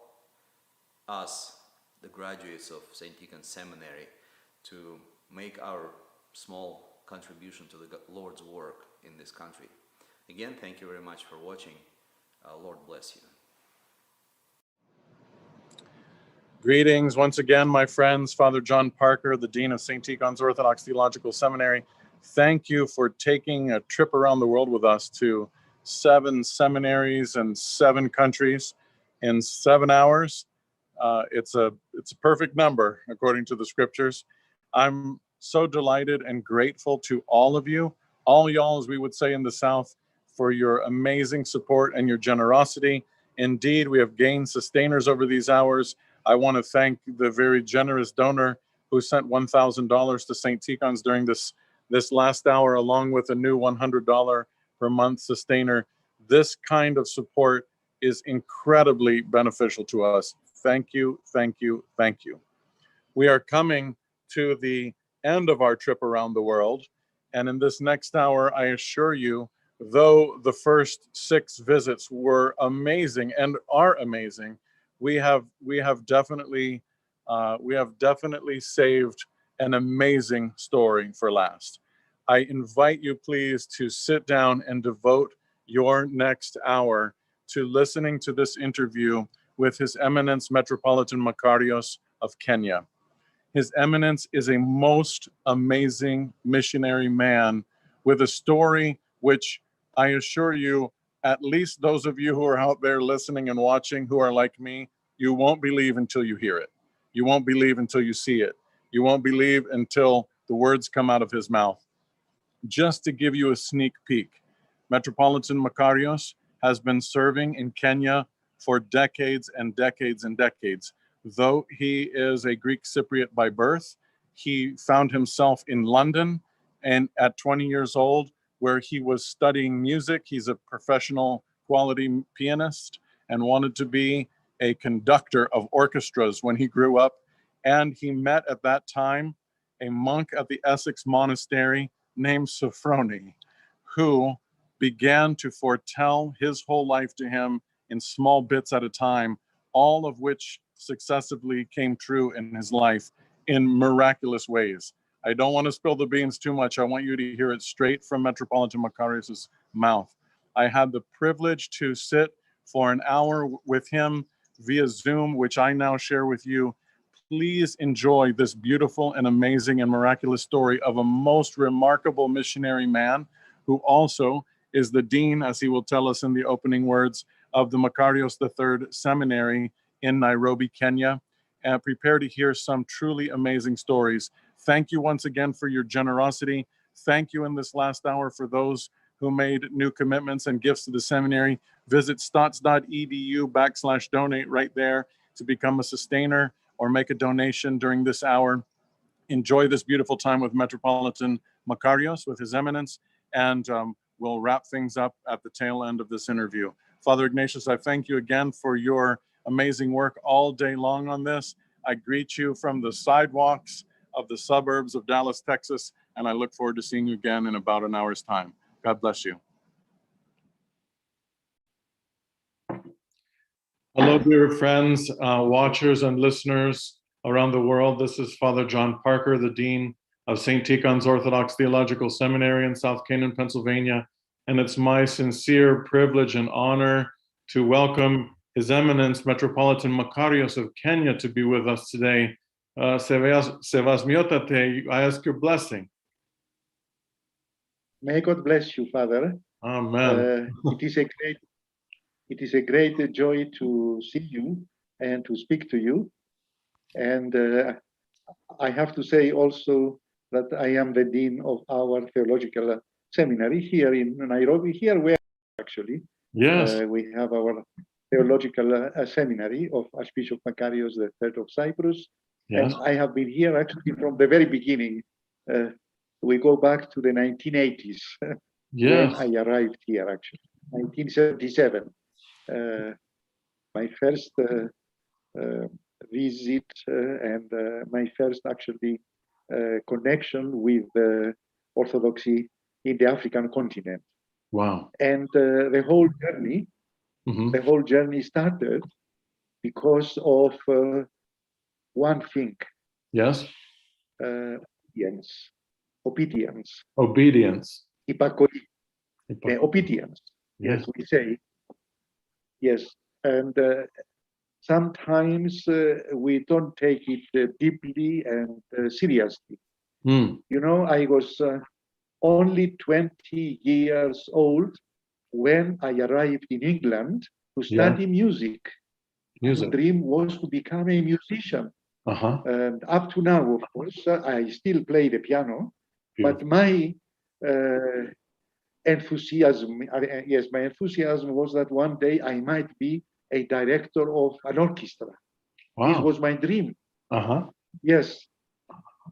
us, the graduates of St. Tikhon Seminary, to make our small contribution to the Lord's work in this country. Again, thank you very much for watching. Lord bless you. Greetings once again, my friends. Father John Parker, the Dean of St. Tikhon's Orthodox Theological Seminary. Thank you for taking a trip around the world with us to 7 seminaries and 7 countries in 7 hours. It's a perfect number according to the scriptures. I'm so delighted and grateful to all of you, all y'all, as we would say in the South, for your amazing support and your generosity. Indeed, we have gained sustainers over these hours. I want to thank the very generous donor who sent $1,000 to St. Tikhon's during this last hour, along with a new $100 per month sustainer. This kind of support is incredibly beneficial to us. Thank you, thank you, thank you. We are coming to the end of our trip around the world, and in this next hour, I assure you, though the first 6 visits were amazing and are amazing, we have definitely saved an amazing story for last. I invite you, please, to sit down and devote your next hour to listening to this interview with His Eminence Metropolitan Makarios of Kenya. His Eminence is a most amazing missionary man with a story which I assure you, at least those of you who are out there listening and watching who are like me, you won't believe until you hear it. You won't believe until you see it. You won't believe until the words come out of his mouth. Just to give you a sneak peek, Metropolitan Makarios has been serving in Kenya for decades and decades and decades. Though he is a Greek Cypriot by birth, he found himself in London, and at 20 years old, where he was studying music. He's a professional quality pianist and wanted to be a conductor of orchestras when he grew up. And he met at that time a monk at the Essex Monastery named Sophrony, who began to foretell his whole life to him in small bits at a time, all of which successively came true in his life in miraculous ways. I don't want to spill the beans too much. I want you to hear it straight from Metropolitan Makarios' mouth. I had the privilege to sit for an hour with him via Zoom, which I now share with you. Please enjoy this beautiful and amazing and miraculous story of a most remarkable missionary man who also is the dean, as he will tell us in the opening words, of the Makarios III Seminary in Nairobi, Kenya. And prepare to hear some truly amazing stories. Thank you once again for your generosity. Thank you in this last hour for those who made new commitments and gifts to the seminary. Visit stotts.edu/donate right there to become a sustainer or make a donation during this hour. Enjoy this beautiful time with Metropolitan Makarios, with His Eminence, and we'll wrap things up at the tail end of this interview. Father Ignatius, I thank you again for your amazing work all day long on this. I greet you from the sidewalks of the suburbs of Dallas, Texas, and I look forward to seeing you again in about an hour's time. God bless you. Hello, dear friends, watchers and listeners around the world. This is Father John Parker, the Dean of St. Tikhon's Orthodox Theological Seminary in South Canaan, Pennsylvania. And it's my sincere privilege and honor to welcome His Eminence Metropolitan Makarios of Kenya to be with us today. Sevasmiotate, I ask your blessing. May God bless you, Father. Amen. It is a great joy to see you and to speak to you. And I have to say also that I am the Dean of our Theological Seminary here in Nairobi. Here we are actually. Yes. We have our Theological Seminary of Archbishop Makarios III of Cyprus. Yes. And I have been here actually from the very beginning. We go back to the 1980s Yes. when I arrived here actually, 1977. My first visit and my first actually connection with Orthodoxy in the African continent. Wow. And the whole journey started because of one thing. Yes. Obedience. Obedience. Obedience. Yes, we say. Yes, and sometimes we don't take it deeply and seriously. You know, I was only 20 years old when I arrived in England to study music. My dream was to become a musician. And up to now, of course, I still play the piano, but my enthusiasm was that one day I might be a director of an orchestra. Wow. This was my dream. Yes.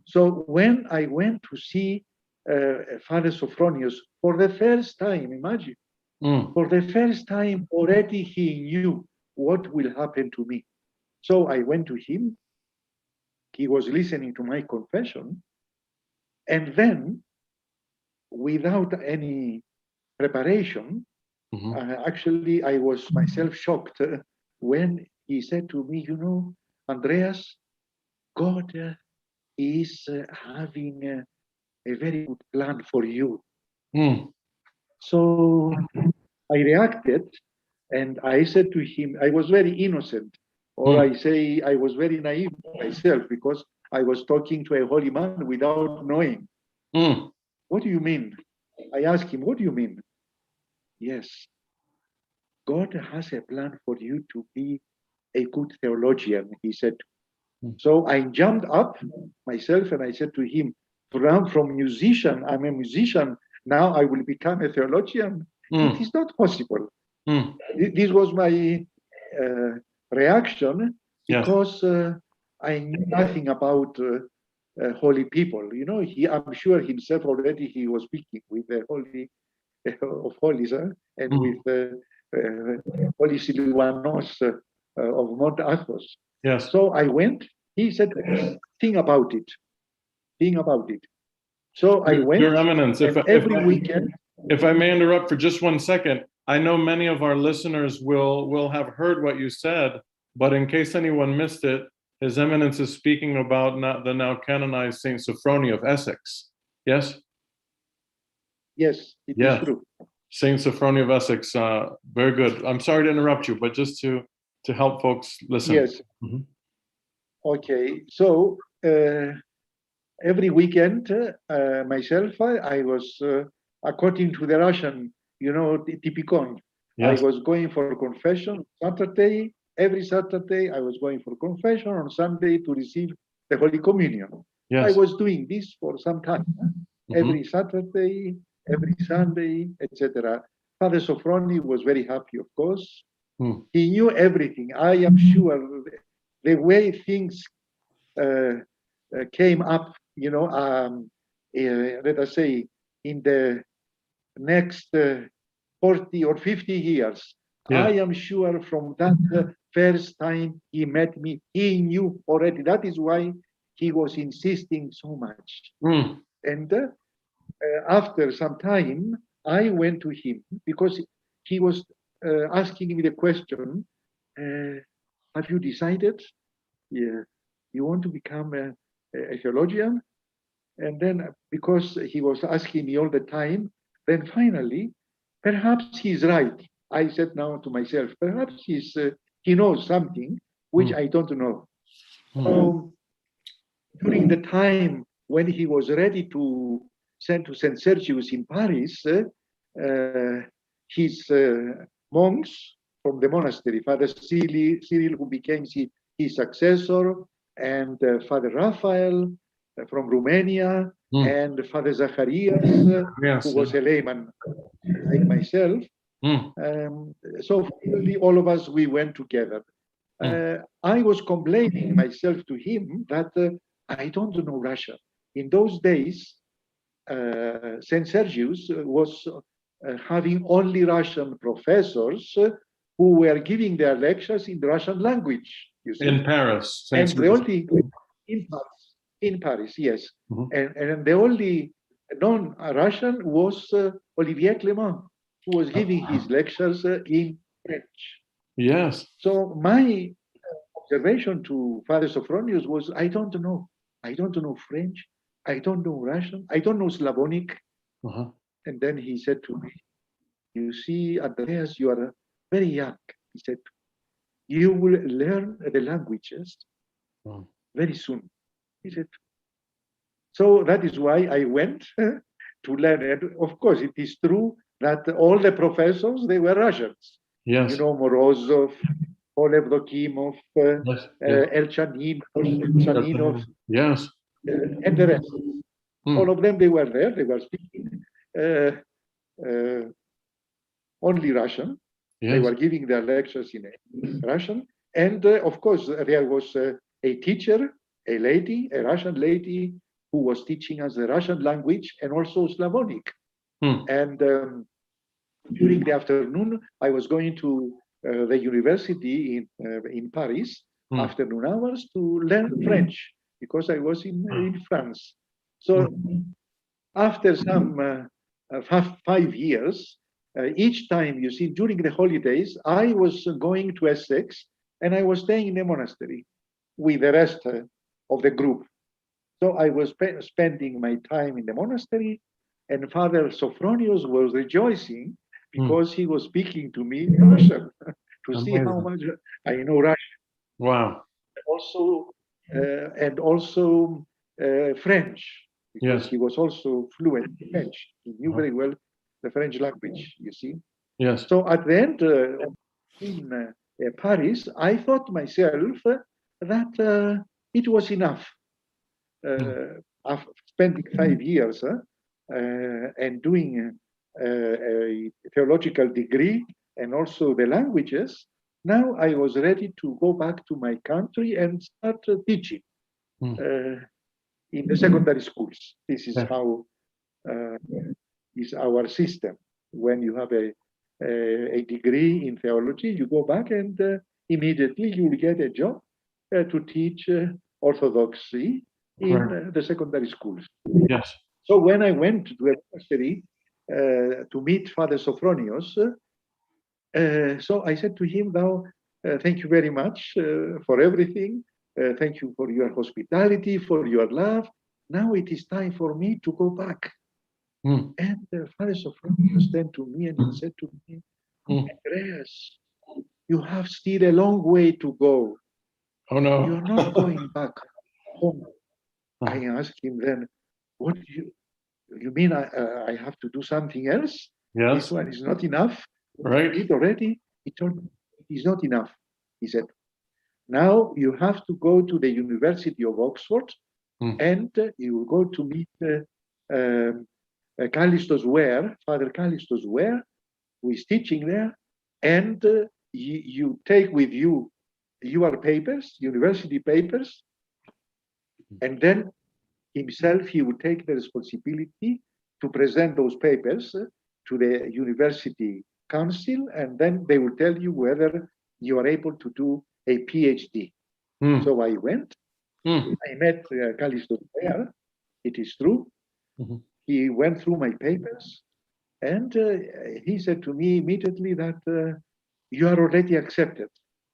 So when I went to see Father Sophronius for the first time, imagine, for the first time already he knew what will happen to me. So I went to him. He was listening to my confession. And then, without any preparation, actually, I was myself shocked when he said to me, you know, Andreas, God is having a very good plan for you. So I reacted and I said to him, I was very innocent, or I say I was very naive myself because I was talking to a holy man without knowing. What do you mean? I asked him, what do you mean? Yes, God has a plan for you to be a good theologian, he said. So I jumped up myself and I said to him, from musician, I'm a musician, now I will become a theologian. It is not possible. This was my reaction because I knew nothing about holy people. You know, I'm sure himself already he was speaking with the holy of holies and with Holy Silvanos of Mount Athos. Yes. So I went. He said, "Think about it. Think about it." So I went. Your Eminence, every weekend. If I may interrupt for just 1 second, I know many of our listeners will have heard what you said, But in case anyone missed it, His Eminence is speaking about the now canonized Saint Sophronia of Essex. Yes? Yes, it is true. Saint Sophronia of Essex, very good. I'm sorry to interrupt you, but just to help folks listen. Yes. Okay, so every weekend, myself, I was, according to the Russian, Tikhon, Yes. I was going for confession Saturday. Every Saturday, I was going for confession. On Sunday, to receive the Holy Communion. Yes. I was doing this for some time. Every Saturday, every Sunday, etc. Father Sophrony was very happy, of course. He knew everything. I am sure the way things came up, let us say, in the next 40 or 50 years. Yeah. I am sure from that first time he met me, he knew already. That is why he was insisting so much. And after some time, I went to him because he was asking me the question, have you decided? Yeah, you want to become a theologian? And then because he was asking me all the time, then finally, perhaps he's right. I said now to myself, perhaps he knows something which I don't know. So during the time when he was ready to send to St. Sergius in Paris, his monks from the monastery, Father Cyril, who became his successor, and Father Raphael from Romania, and Father Zacharias, who was a layman like myself. So finally, all of us, we went together. I was complaining myself to him that I don't know Russian. In those days, St. Sergius was having only Russian professors who were giving their lectures in the Russian language. You see? In Paris. And the only in Paris, yes. And the only non-Russian was Olivier Clément, who was giving his lectures in French. Yes. So my observation to Father Sophronius was, I don't know French, I don't know Russian, I don't know Slavonic. And then he said to me, you see, Andreas, you are very young. He said, you will learn the languages very soon. He said, so that is why I went to learn it. Of course, it is true that all the professors, they were Russians. Yes. You know, Morozov, Olev Dokimov, Elchaninov, yes, and the rest. All of them, they were there. They were speaking only Russian. Yes. They were giving their lectures in Russian. And of course, there was a teacher, a lady, a Russian lady, who was teaching us the Russian language and also Slavonic. And during the afternoon, I was going to the university in Paris, afternoon hours, to learn French, because I was in France. So after some 5 years, each time, you see, during the holidays, I was going to Essex and I was staying in the monastery with the rest of the group. So I was spending my time in the monastery, and Father Sophronius was rejoicing because he was speaking to me in Russian to see how much I know Russian. Wow. Also, and also French, because he was also fluent in French. He knew very well the French language, you see. Yes. So at the end, in Paris, I thought myself that it was enough. After spending 5 years and doing a theological degree and also the languages, now I was ready to go back to my country and start teaching in the secondary schools. This is how is our system. When you have a degree in theology, you go back and immediately you will get a job to teach Orthodoxy in the secondary schools. Yes. So when I went to the monastery to meet Father Sophronius, so I said to him, now, thank you very much for everything. Thank you for your hospitality, for your love. Now it is time for me to go back. And Father Sophronius turned to me and he said to me, Andreas, you have still a long way to go. Oh no. You're not going back home. I asked him then, what do you mean I have to do something else? Yes. This one is not enough. Right. Did already. He told me it's not enough. He said, now you have to go to the University of Oxford and you will go to meet Callistos Ware, Father Callistos Ware, who is teaching there, and you take with you your papers, university papers, and then himself he would take the responsibility to present those papers to the university council, and then they will tell you whether you are able to do a PhD. So I went. I met Callistos there. It is true. He went through my papers, and he said to me immediately that you are already accepted.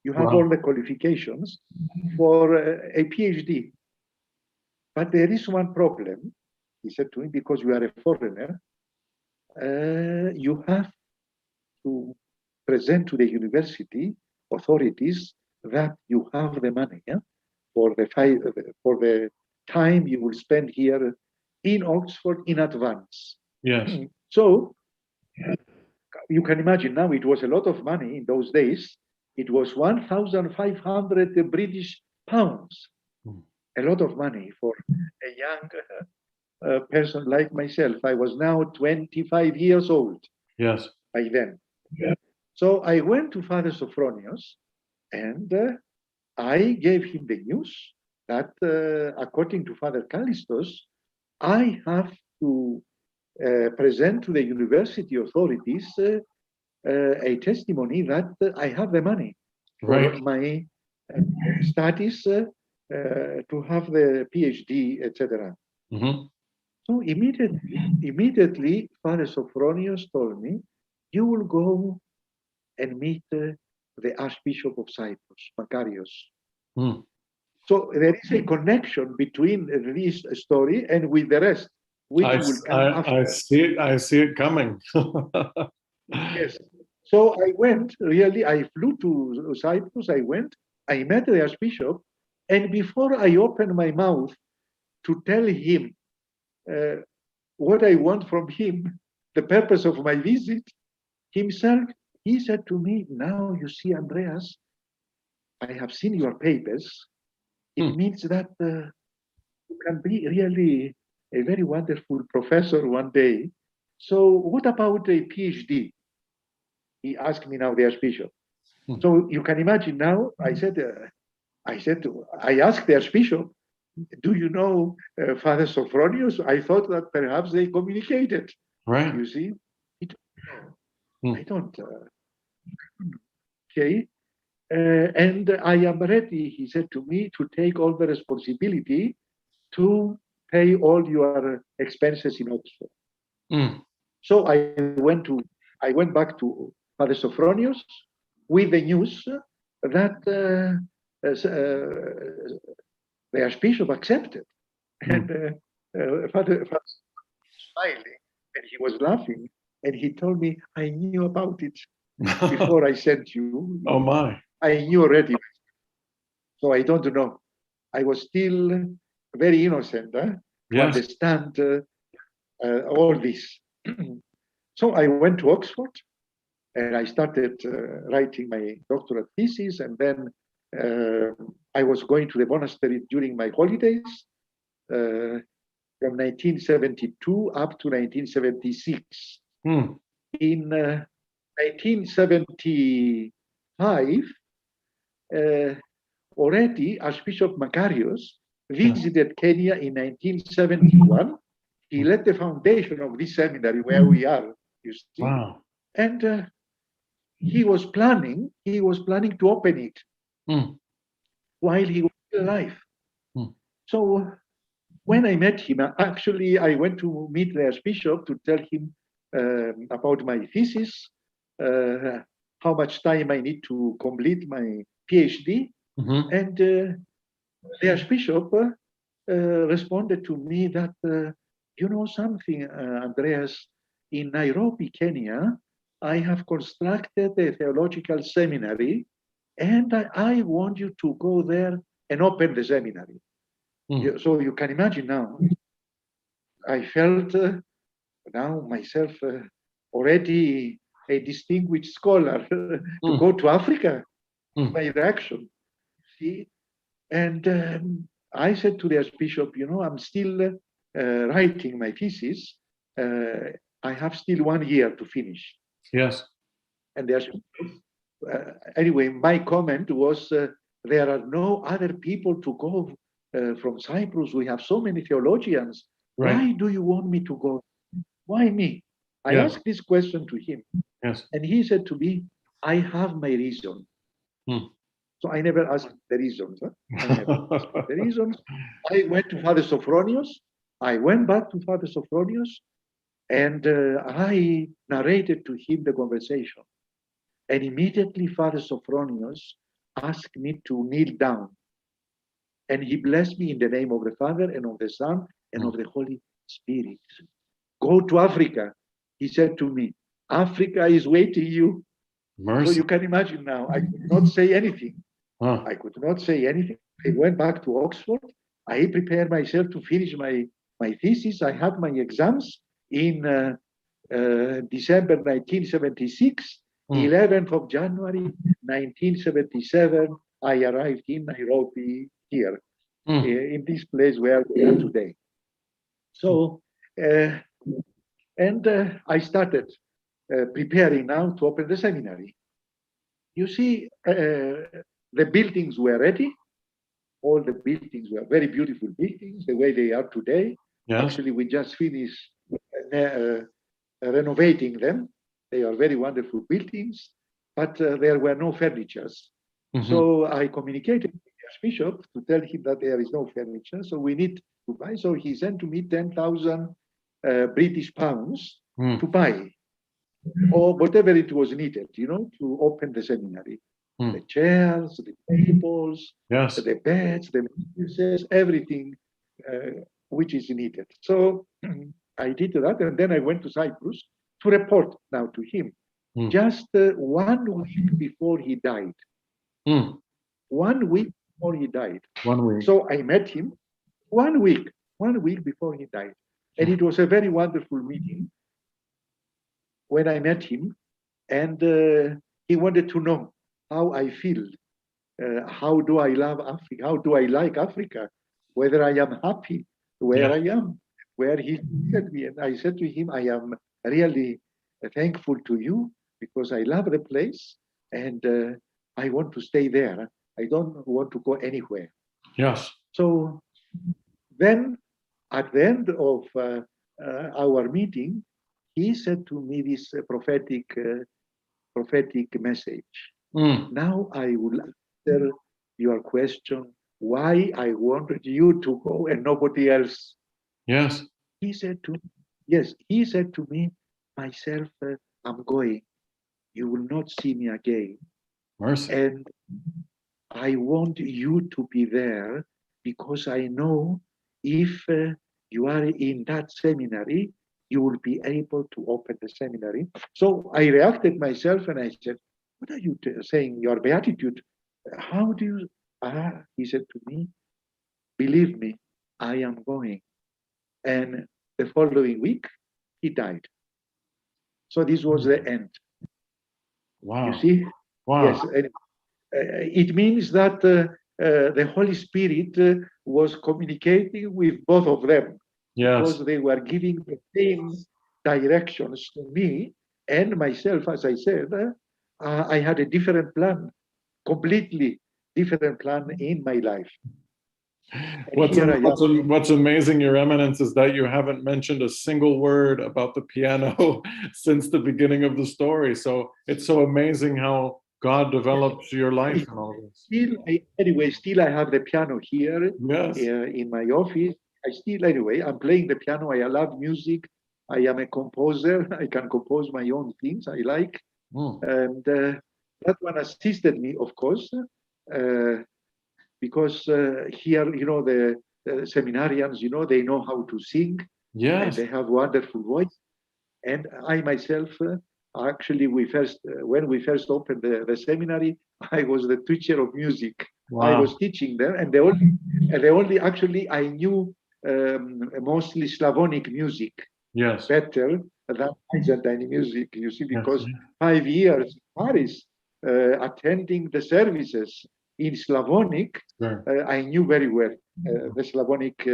You have all the qualifications for a PhD. But there is one problem, he said to me, because you are a foreigner, you have to present to the university authorities that you have the money for the time you will spend here in Oxford in advance. Yes. So you can imagine now it was a lot of money in those days. It was 1,500 British pounds. A lot of money for a young person like myself. I was now 25 years old. Yes. By then. So I went to Father Sophronius and I gave him the news that according to Father Callistos, I have to present to the university authorities a testimony that I have the money for my studies to have the PhD, etc. So immediately, Father Sophronius told me, you will go and meet the Archbishop of Cyprus, Makarios. So there is a connection between this story and with the rest, which will come after. I see it coming. Yes. So I went, really, I flew to Cyprus, I met the Archbishop, and before I opened my mouth to tell him what I want from him, the purpose of my visit, himself, he said to me, now you see, Andreas, I have seen your papers. It means that you can be really a very wonderful professor one day. So what about a PhD? He asked me now, the Archbishop. So you can imagine now, I asked the Archbishop, do you know Father Sophronius? I thought that perhaps they communicated. Right. You see? I don't. Okay. And I am ready, he said to me, to take all the responsibility to pay all your expenses in Oxford. So I went back to Father Sophronius with the news that the Archbishop accepted. And Father smiling, and he was laughing, and he told me, I knew about it before I sent you. Oh my. I knew already. So I don't know. I was still very innocent to understand all this. So I went to Oxford and I started writing my doctorate thesis, and then I was going to the monastery during my holidays from 1972 up to 1976. In 1975, already Archbishop Makarios visited Kenya in 1971. He led the foundation of this seminary where we are, you see. Wow. And he was planning to open it while he was still alive. So when I met him, actually I went to meet the Archbishop to tell him about my thesis. how much time I need to complete my PhD. And the Archbishop responded to me that, you know something, Andreas, in Nairobi, Kenya, I have constructed a theological seminary, and I want you to go there and open the seminary. So you can imagine now, I felt now myself already a distinguished scholar to go to Africa. My reaction, see? And I said to the Archbishop, you know, I'm still writing my thesis. I have still 1 year to finish. Yes. And the Archbishop, anyway, my comment was, there are no other people to go from Cyprus. We have so many theologians. Right. Why do you want me to go? Why me? I Yes. asked this question to him. Yes. And he said to me, I have my reason. So I never asked the reasons. I never asked the reasons. I went to Father Sophronius. I went back to Father Sophronius, and I narrated to him the conversation. And immediately Father Sophronius asked me to kneel down. And he blessed me in the name of the Father and of the Son and of the Holy Spirit. Go to Africa, he said to me. Africa is waiting you. Mercy. So you can imagine now, I could not say anything. I could not say anything. I went back to Oxford. I prepared myself to finish my thesis. I had my exams in December 1976. 11th of January 1977, I arrived in Nairobi here, in this place where we are today. So, I started preparing now to open the seminary. You see, the buildings were ready. All the buildings were very beautiful buildings, the way they are today. Yes. Actually, we just finished renovating them. They are very wonderful buildings, but there were no furnitures. So I communicated with the Archbishop to tell him that there is no furniture, so we need to buy. So he sent to me 10,000 British pounds to buy, or whatever it was needed, you know, to open the seminary. The chairs, the tables, yes, the beds, the mattresses, everything which is needed. So I did that, and then I went to Cyprus to report now to him. Just 1 week before he died. 1 week before he died. 1 week. So I met him 1 week before he died. And it was a very wonderful meeting when I met him. And he wanted to know how I feel. How do I love Africa? How do I like Africa? Whether I am happy where I am, where he said me. And I said to him, I am really thankful to you because I love the place and I want to stay there. I don't want to go anywhere. Yes. So then at the end of our meeting, he said to me this prophetic message. Now I will answer your question, why I wanted you to go and nobody else. Yes. He said to me, yes, he said to me, myself, I'm going. You will not see me again. Mercy. And I want you to be there because I know if you are in that seminary, you will be able to open the seminary. So I reacted myself and I said, what are you saying? Your beatitude? How do you? He said to me, believe me, I am going. And the following week, he died. So this was the end. Wow. You see? Wow. Yes. And, it means that the Holy Spirit was communicating with both of them. Yes. Because they were giving the same directions to me and myself, as I said, I had a different plan, completely different plan in my life. What's amazing, Your Eminence, is that you haven't mentioned a single word about the piano since the beginning of the story. So it's so amazing how God develops your life and all this. Still I have the piano here in my office. I'm playing the piano. I love music. I am a composer. I can compose my own things I like. And that one assisted me, of course, because here, you know, the seminarians, you know, they know how to sing. Yes. And they have wonderful voice. And I myself, actually, when we first opened the seminary, I was the teacher of music. Wow. I was teaching them, and the only actually I knew mostly Slavonic music. Yes. Better than Byzantine music, you see, because 5 years in Paris, attending the services in Slavonic, sure. I knew very well the Slavonic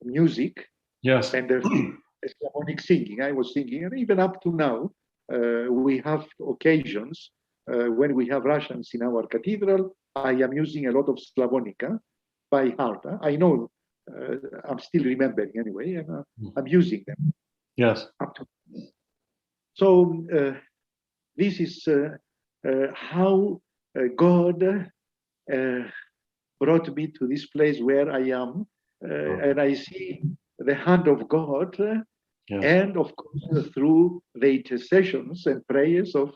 music. Yes. And the Slavonic singing. I was singing, and even up to now, we have occasions when we have Russians in our cathedral. I am using a lot of Slavonic by heart. I know, I'm still remembering anyway, and I'm using them. Yes. So this is how God brought me to this place where I am, and I see the hand of God, and of course through the intercessions and prayers of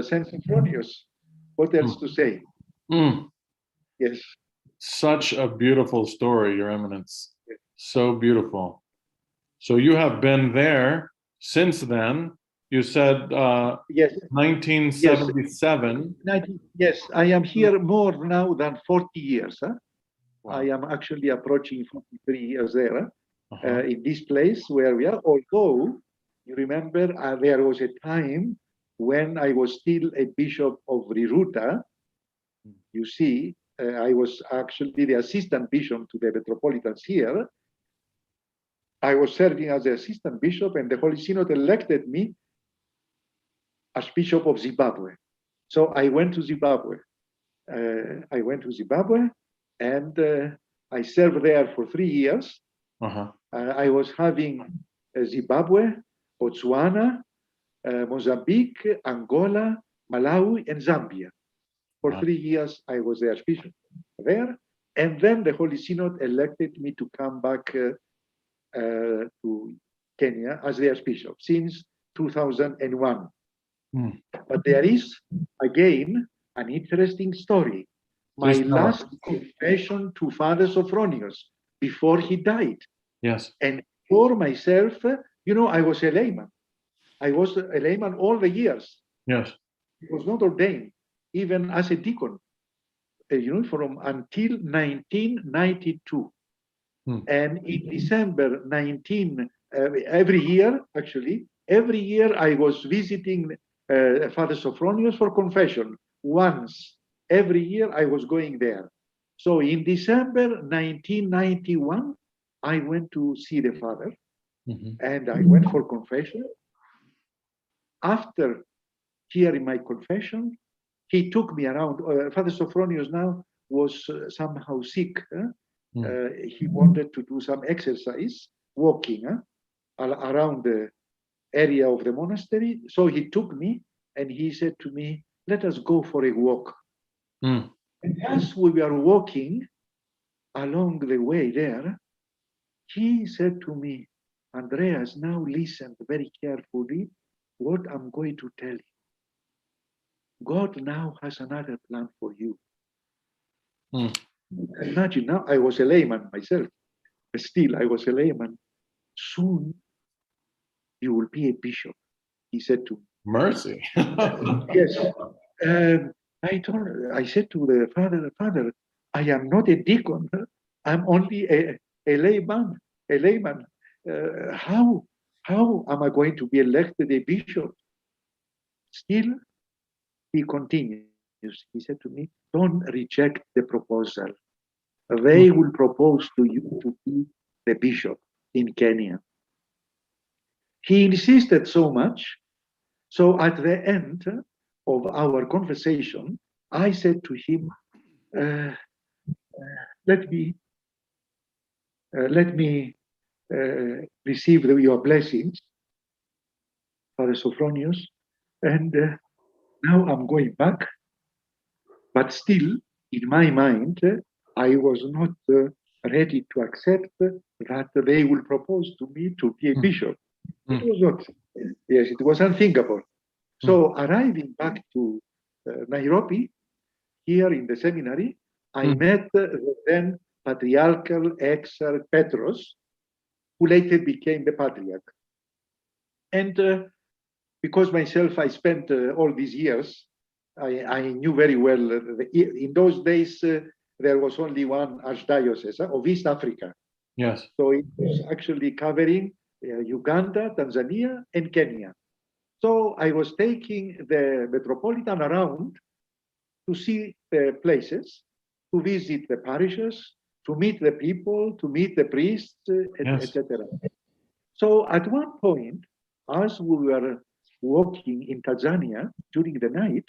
Saint Sophronius. What else to say? Yes. Such a beautiful story, Your Eminence. So beautiful. So you have been there since then. You said yes, 1977. Yes, I am here more now than 40 years. Wow. I am actually approaching 43 years there. In this place where we are, although you remember there was a time when I was still a bishop of Riruta. You see, I was actually the assistant bishop to the Metropolitans here. I was serving as the assistant bishop, and the Holy Synod elected me as Bishop of Zimbabwe. So I went to Zimbabwe. And I served there for 3 years. I was having Zimbabwe, Botswana, Mozambique, Angola, Malawi, and Zambia. For 3 years, I was the Archbishop there. And then the Holy Synod elected me to come back to Kenya as the Archbishop since 2001. But there is, again, an interesting story. My last confession to Father Sophronius before he died. Yes. And for myself, you know, I was a layman. I was a layman all the years. Yes. I was not ordained, even as a deacon, you know, from until 1992. And in December 19, every year I was visiting Father Sophronius for confession. Once every year I was going there. So in December 1991, I went to see the Father, and I went for confession. After hearing my confession, he took me around. Father Sophronius now was somehow sick. He wanted to do some exercise, walking around the area of the monastery. So he took me and he said to me, "Let us go for a walk." And as we were walking along the way there, he said to me, "Andreas, now listen very carefully what I'm going to tell you. God now has another plan for you." Imagine, now I was a layman myself, but still I was a layman. "Soon you will be a bishop," he said to me. Mercy. Yes. I said to the Father, "Father, I am not a deacon. I'm only a layman. How am I going to be elected a bishop?" Still, he continues. He said to me, "Don't reject the proposal. They will propose to you to be the bishop in Kenya." He insisted so much. So at the end of our conversation, I said to him, let me receive your blessings, Father Sophronius, and now I'm going back. But still, in my mind, I was not ready to accept that they will propose to me to be a bishop. It was not, yes, it was unthinkable. So arriving back to Nairobi, here in the seminary, I met the then patriarchal exarch Petros, who later became the patriarch. And because myself, I spent all these years, I knew very well, in those days, there was only one archdiocese of East Africa. Yes. So it was actually covering Uganda, Tanzania, and Kenya. So I was taking the Metropolitan around to see the places, to visit the parishes, to meet the people, to meet the priests, etc. So at one point, as we were walking in Tanzania during the night,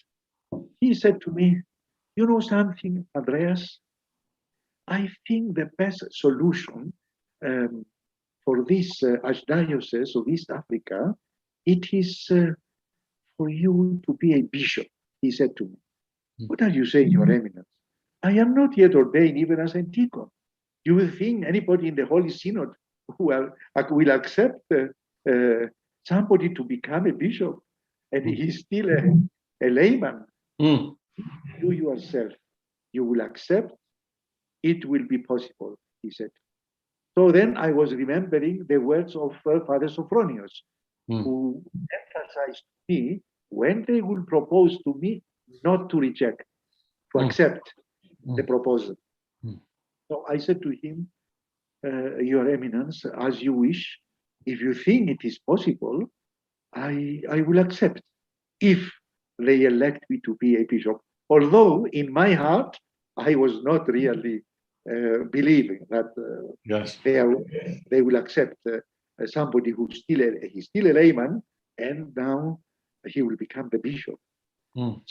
he said to me, "You know something, Andreas? I think the best solution for this archdiocese of East Africa, it is for you to be a bishop," he said to me. "What are you saying, Your Eminence? I am not yet ordained even as a Tikhon. You will think anybody in the Holy Synod will accept somebody to become a bishop, and he's still a layman. You yourself, you will accept, it will be possible," he said. So then I was remembering the words of Father Sophronius, who emphasized to me when they will propose to me not to reject, to accept the proposal. So I said to him, "Your Eminence, as you wish, if you think it is possible, I will accept if they elect me to be a bishop." Although in my heart, I was not really believing that they will accept somebody who's he's still a layman, and now he will become the bishop.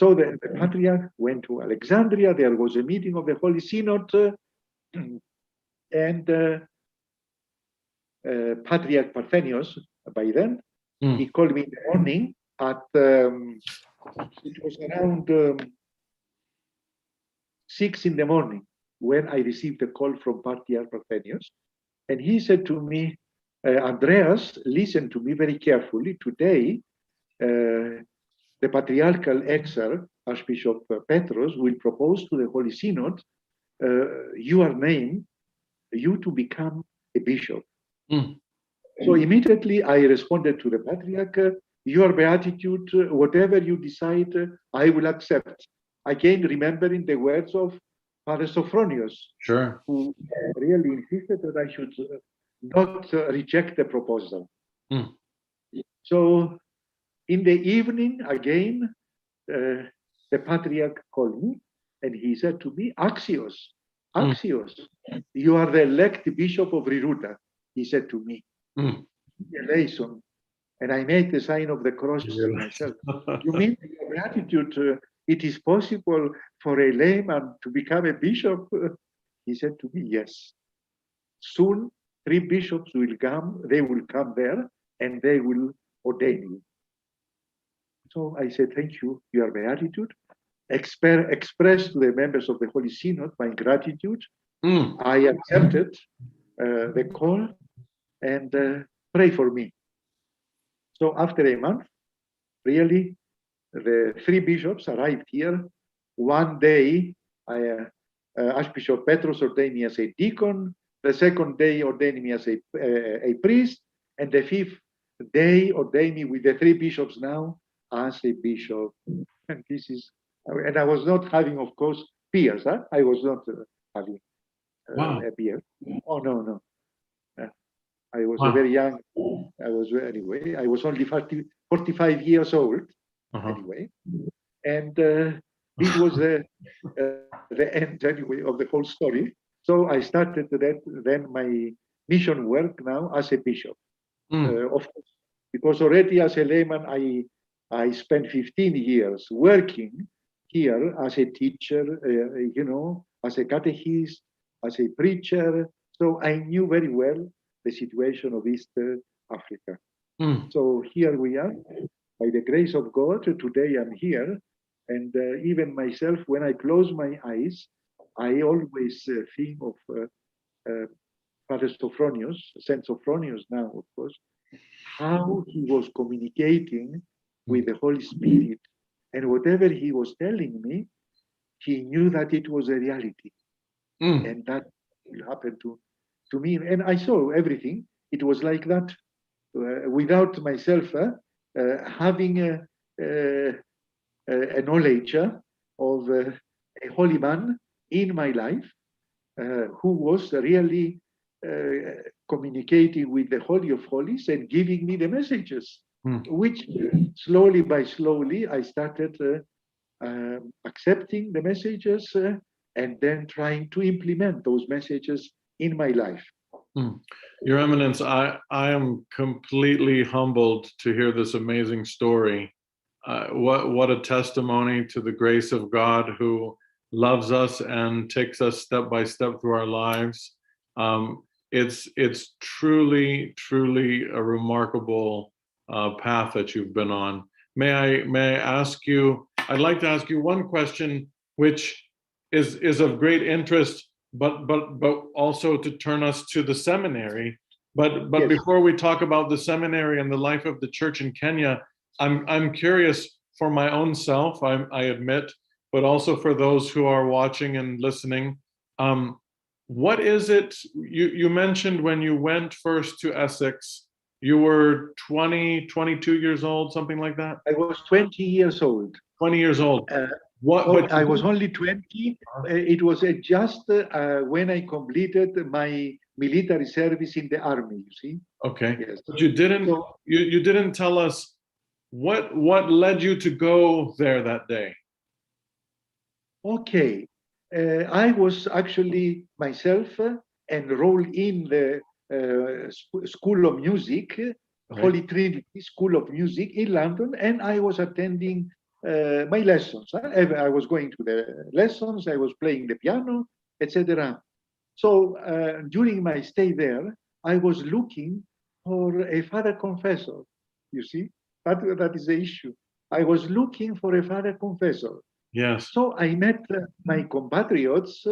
So the patriarch went to Alexandria. There was a meeting of the Holy Synod, and Patriarch Parthenios, by then, he called me in the morning at, it was around 6 in the morning when I received a call from Patriarch Parthenios. And he said to me, "Andreas, listen to me very carefully. Today, the Patriarchal Exarch, Archbishop Petros, will propose to the Holy Synod your name, you to become a bishop." So immediately I responded to the Patriarch, "Your beatitude, whatever you decide, I will accept." Again, remembering the words of Father Sophronius, who really insisted that I should not reject the proposal. So in the evening, again, the Patriarch called me, and he said to me, "Axios, Axios, you are the elect Bishop of Riruta," he said to me. Eleison. And I made the sign of the cross myself. "You mean your gratitude, it is possible for a layman to become a bishop?" He said to me, "Yes. Soon 3 bishops will come, they will come there, and they will ordain you." So I said, "Thank you, your beatitude. Express to the members of the Holy Synod my gratitude." I accepted the call, and pray for me. So after a month, really, the 3 bishops arrived here. One day, Archbishop Petros ordained me as a deacon. The second day, ordained me as a priest. And the 5th day, ordained me with the 3 bishops now as a bishop. And this is, and I was not having, of course, peers. I was not having a peer. Oh, no. I was very young. I was only 45 years old, anyway. And this was the end, anyway, of the whole story. So I started then my mission work now as a bishop. Of course, because already as a layman, I spent 15 years working here as a teacher, as a catechist, as a preacher. So I knew very well the situation of East Africa. So here we are, by the grace of God. Today I'm here, and even myself, when I close my eyes, I always think of Father Sophronius, Saint Sophronius now, of course, how he was communicating with the Holy Spirit And whatever he was telling me, he knew that it was a reality. And that will happen to me. And I saw everything. It was like that without myself having a knowledge of a holy man in my life who was really communicating with the Holy of Holies and giving me the messages, which slowly by slowly I started accepting the messages and then trying to implement those messages in my life. Your Eminence, I am completely humbled to hear this amazing story. What a testimony to the grace of God who loves us and takes us step by step through our lives. It's truly a remarkable path that you've been on. May I ask you? I'd like to ask you one question, which is of great interest, but also to turn us to the seminary. But Yes. Before we talk about the seminary and the life of the church in Kenya, I'm curious for my own self, I admit, but also for those who are watching and listening. What is it, you mentioned when you went first to Essex, you were 20, 22 years old, something like that? I was 20 years old. 20 years old. I was only 20. It was just when I completed my military service in the army, you see. Okay. Yes. But you didn't tell us what led you to go there that day. Okay. I was actually myself enrolled in the School of Music, Holy Trinity School of Music in London, and I was attending my lessons. I was going to the lessons, I was playing the piano, etc. So during my stay there, I was looking for a father confessor. You see, that is the issue. I was looking for a father confessor. Yes. So I met my compatriots,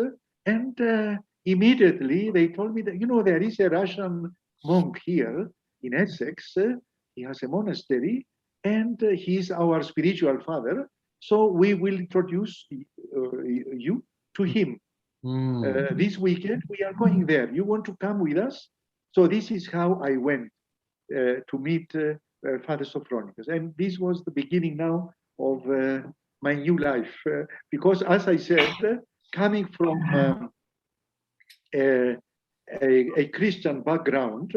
and immediately they told me that, there is a Russian monk here in Essex. He has a monastery, and he's our spiritual father. So we will introduce you to him. This weekend we are going there. You want to come with us? So this is how I went to meet Father Sophronicus, and this was the beginning now of my new life. Because, as I said, coming from a Christian background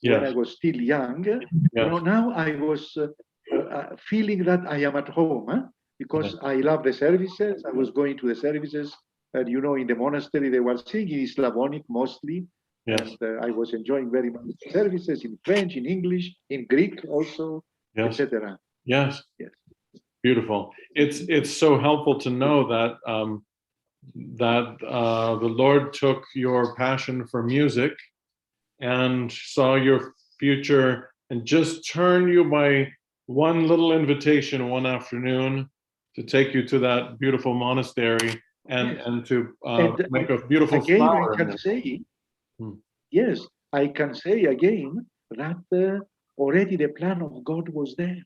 when I was still young, now I was feeling that I am at home because I love the services. I was going to the services. In the monastery, they were singing in Slavonic mostly. Yes. And I was enjoying very much the services in French, in English, in Greek also, etc. Yes. Yes. Beautiful. It's so helpful to know that the Lord took your passion for music and saw your future and just turned you by one little invitation one afternoon to take you to that beautiful monastery and to make a beautiful again, flower. I can say, yes, I can say again that already the plan of God was there.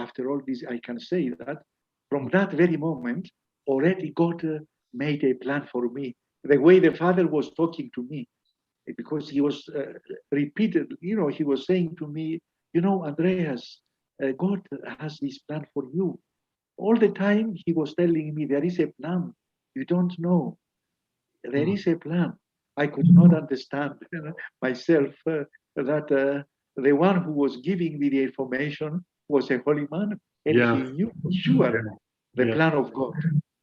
After all this, I can say that from that very moment, already God made a plan for me. The way the Father was talking to me, because he was repeated, he was saying to me, Andreas, God has this plan for you. All the time he was telling me, there is a plan. You don't know. There is a plan. I could not understand myself that the one who was giving me the information was a holy man, and he knew for sure the plan of God.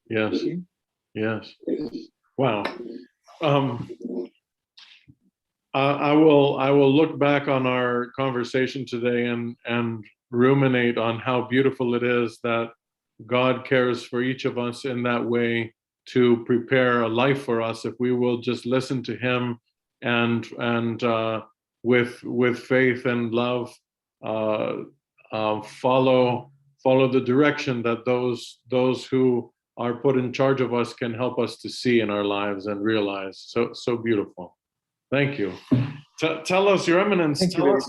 Yes. Yes. Wow. I will look back on our conversation today and ruminate on how beautiful it is that God cares for each of us in that way to prepare a life for us if we will just listen to him and with faith and love follow the direction that those who are put in charge of us can help us to see in our lives and realize. So beautiful. Thank you. Tell us, Your Eminence. Thank you very much.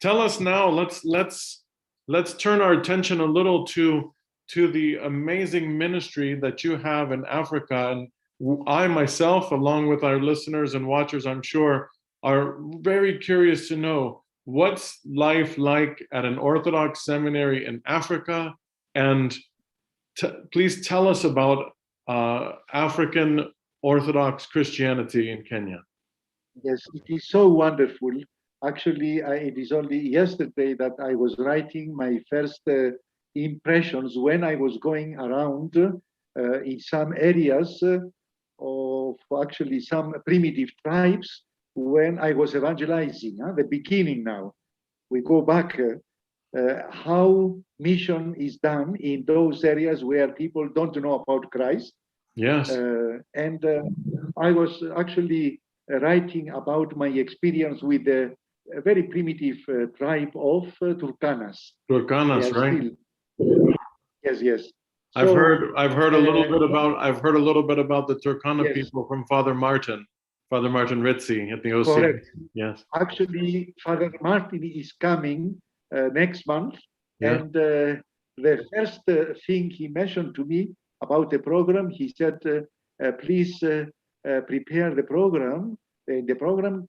Tell us now. Let's let's turn our attention a little to the amazing ministry that you have in Africa. And I myself, along with our listeners and watchers, I'm sure, are very curious to know what's life like at an Orthodox seminary in Africa. And please tell us about African Orthodox Christianity in Kenya. Yes, it is so wonderful. Actually, it is only yesterday that I was writing my first impressions when I was going around in some areas of actually some primitive tribes when I was evangelizing. The beginning now. We go back how mission is done in those areas where people don't know about Christ. Yes. And I was actually writing about my experience with a very primitive tribe of Turkanas. Turkanas, right? Yes, yes. I've So, heard a little bit about the Turkana yes. people from Father Martin Ritzi at the OC. Correct. Yes. Actually, Father Martin is coming next month, Yeah. and the first thing he mentioned to me about the program, he said, please prepare the program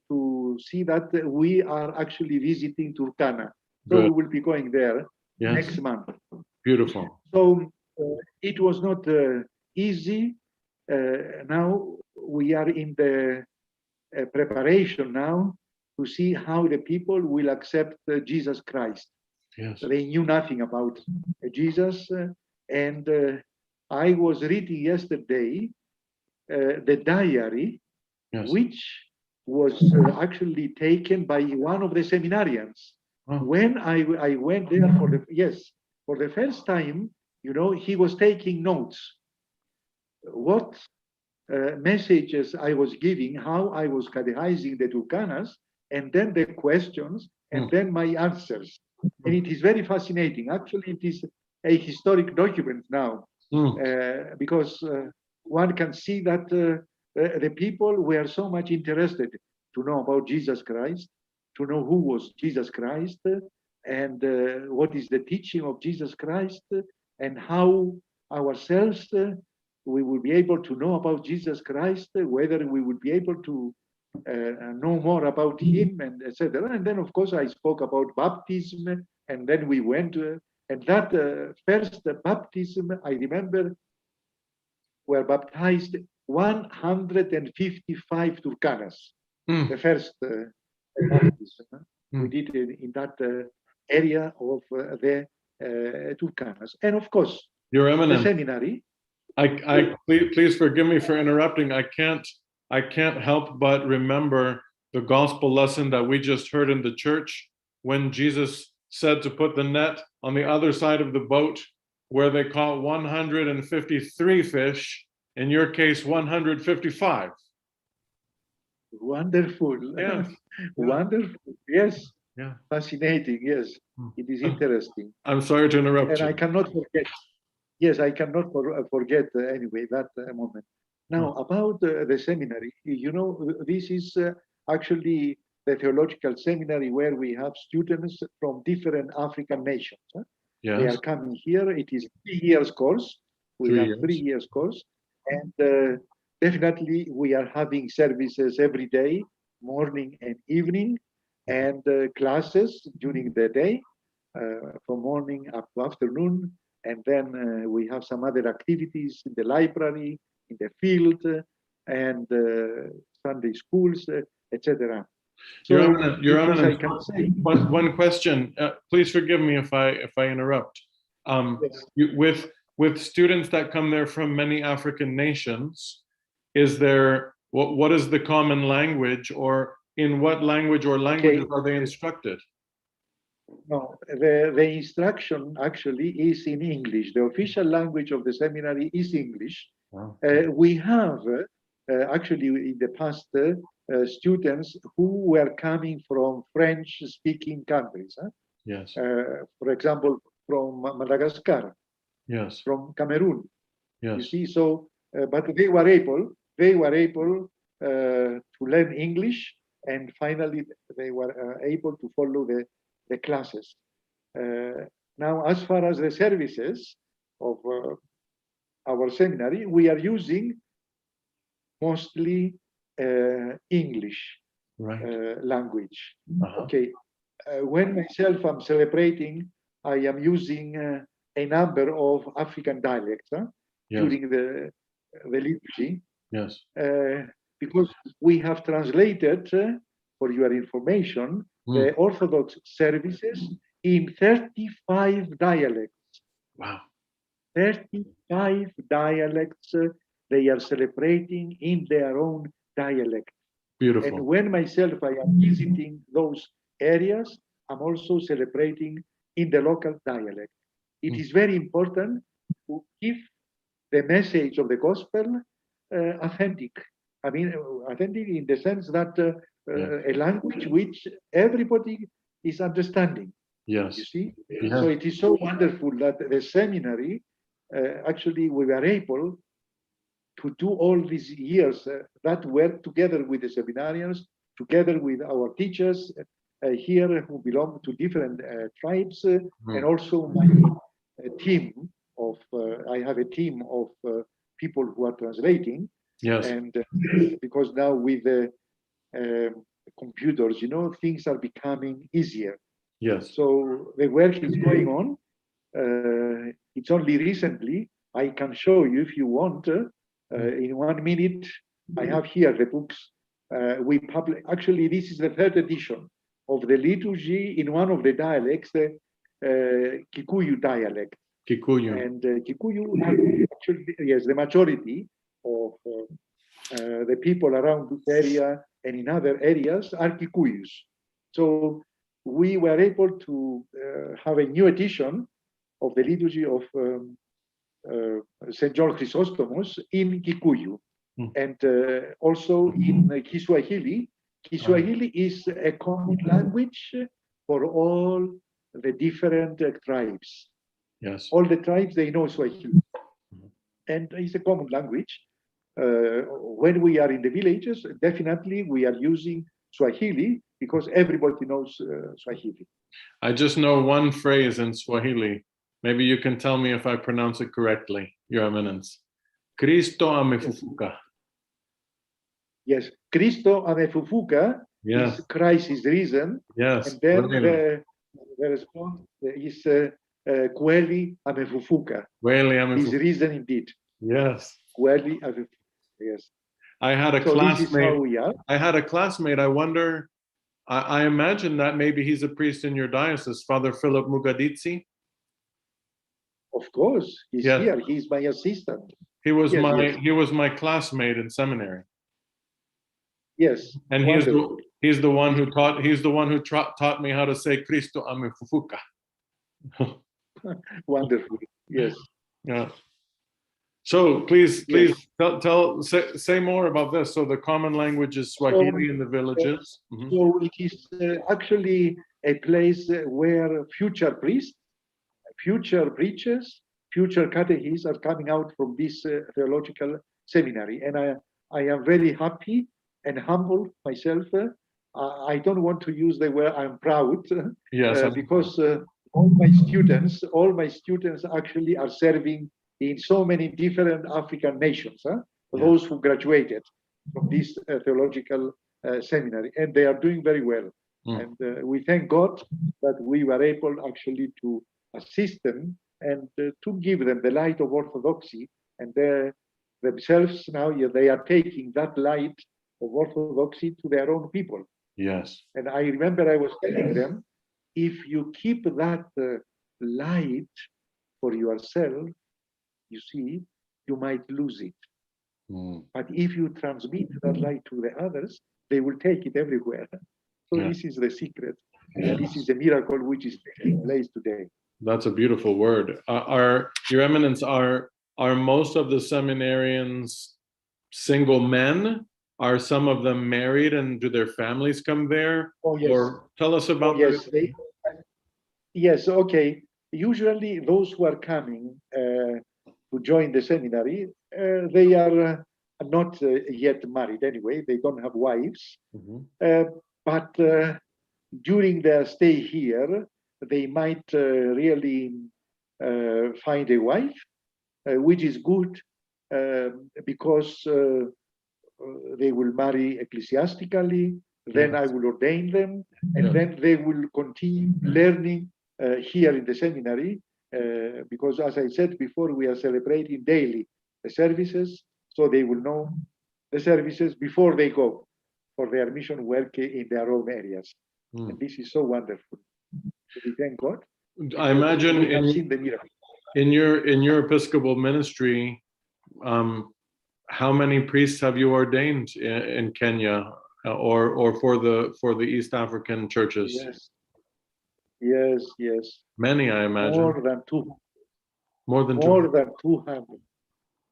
to see that we are actually visiting Turkana. So Good. we will be going there Yes. next month. Beautiful. So it was not easy. Now we are in the preparation now to see how the people will accept Jesus Christ. Yes. They knew nothing about Jesus. And I was reading yesterday the diary, Yes. which was actually taken by one of the seminarians. Oh. When I went there for the first time, he was taking notes. What messages I was giving, how I was catechizing the Turkanas, and then the questions, and then my answers. And it is very fascinating. Actually, it is a historic document now, because one can see that the people were so much interested to know about Jesus Christ, to know who was Jesus Christ, and what is the teaching of Jesus Christ, and how ourselves we will be able to know about Jesus Christ, whether we will be able to know more about him, and etc. And then, of course, I spoke about baptism, and then we went, and that first baptism, I remember, were baptized 155 Turkanas. The first baptism we did in that area of the Turkanas. And of course, Your Eminence, the seminary. Please forgive me for interrupting. I can't help but remember the gospel lesson that we just heard in the church when Jesus said to put the net on the other side of the boat where they caught 153 fish, in your case 155. Wonderful. Yes. Wonderful. Yes. Yeah. Fascinating. Yes. It is interesting. I'm sorry to interrupt and you. I cannot forget. Yes, I cannot forget anyway that moment. Now, about the seminary, this is actually the theological seminary where we have students from different African nations. Yes. They are coming here. It is 3 years course. We have 3 years course. And definitely we are having services every day, morning and evening, and classes during the day, from morning up to afternoon. And then we have some other activities in the library, in the field, and Sunday schools, etc. So Your Eminence, one question. Please forgive me if I interrupt. Yes. With students that come there from many African nations, is there what is the common language, or in what language or languages are they instructed? No, the instruction actually is in English. The official language of the seminary is English. Wow. We have actually in the past students who were coming from French-speaking countries. Yes. For example, from Madagascar. Yes. From Cameroon. Yes. You see, so but they were able to learn English, and finally they were able to follow the classes. Now, as far as the services of our seminary, we are using mostly English language. Okay, when myself I'm celebrating, I am using a number of African dialects during the liturgy. Yes. Because we have translated, for your information, the Orthodox services in 35 dialects. Wow. 35 dialects they are celebrating in their own dialect. Beautiful. And when myself I am visiting those areas, I'm also celebrating in the local dialect. It is very important to keep the message of the gospel authentic. I mean, authentic in the sense that a language which everybody is understanding. Yes. You see? Yeah. So it is so wonderful that the seminary, actually we were able to do all these years that work together with the seminarians, together with our teachers here who belong to different tribes, and also my team of, I have a team of people who are translating. Yes. And because now with the computers, you know, things are becoming easier. Yes. So the work is going on. It's only recently, I can show you if you want, in 1 minute, I have here the books. We publish, actually this is the third edition of the liturgy in one of the dialects, the Kikuyu dialect. Kikuyu. And Kikuyu, actually, yes, the majority of the people around this area and in other areas are Kikuyus. So we were able to have a new edition of the liturgy of St. John Chrysostomos in Kikuyu, and also in Kiswahili. Kiswahili is a common language for all the different tribes. Yes. All the tribes, they know Swahili. And it's a common language. When we are in the villages, definitely we are using Swahili because everybody knows Swahili. I just know one phrase in Swahili. Maybe you can tell me if I pronounce it correctly, Your Eminence. Cristo amefufuka. Yes, Cristo amefufuka. Yes. Is Christ is risen. Yes. And then the response is Kweli amefufuka. Kweli amefufuka. Is risen indeed. Yes. Kweli amefufuka. Yes. I had a classmate. I had a classmate. I wonder. I imagine that maybe he's a priest in your diocese, Father Philip Mugaditsi. Of course, he's here. He's my assistant. He was my classmate in seminary. Yes. And he's the one who taught me how to say Cristo amefufuka. Wonderful. Yes. Yeah. So please say more about this. So the common language is Swahili in the villages. So it is actually a place where future priests, future preachers, future catechists are coming out from this theological seminary. And I am very happy and humble myself. I don't want to use the word I'm proud, because all my students actually are serving in so many different African nations, those who graduated from this theological seminary, and they are doing very well. And we thank God that we were able actually to assist them and to give them the light of Orthodoxy, and themselves now they are taking that light of Orthodoxy to their own people. Yes. And I remember I was telling them, if you keep that light for yourself, you see, you might lose it. But if you transmit that light to the others, they will take it everywhere. So this is the secret. And this is a miracle which is taking place today. That's a beautiful word. Your Eminence, are most of the seminarians single men? Are some of them married, and do their families come there? Oh, yes. Or tell us about yes, okay. Usually those who are coming to join the seminary, they are not yet married anyway. They don't have wives. But during their stay here, they might really find a wife, which is good because they will marry ecclesiastically, then I will ordain them, and then they will continue learning here in the seminary, because as I said before, we are celebrating daily the services, so they will know the services before they go for their mission work in their own areas. And this is so wonderful. So we thank God. I imagine we have seen the miracle. in your Episcopal ministry, how many priests have you ordained in Kenya or for the East African churches? Yes. Many, I imagine. More than 200. More than 200.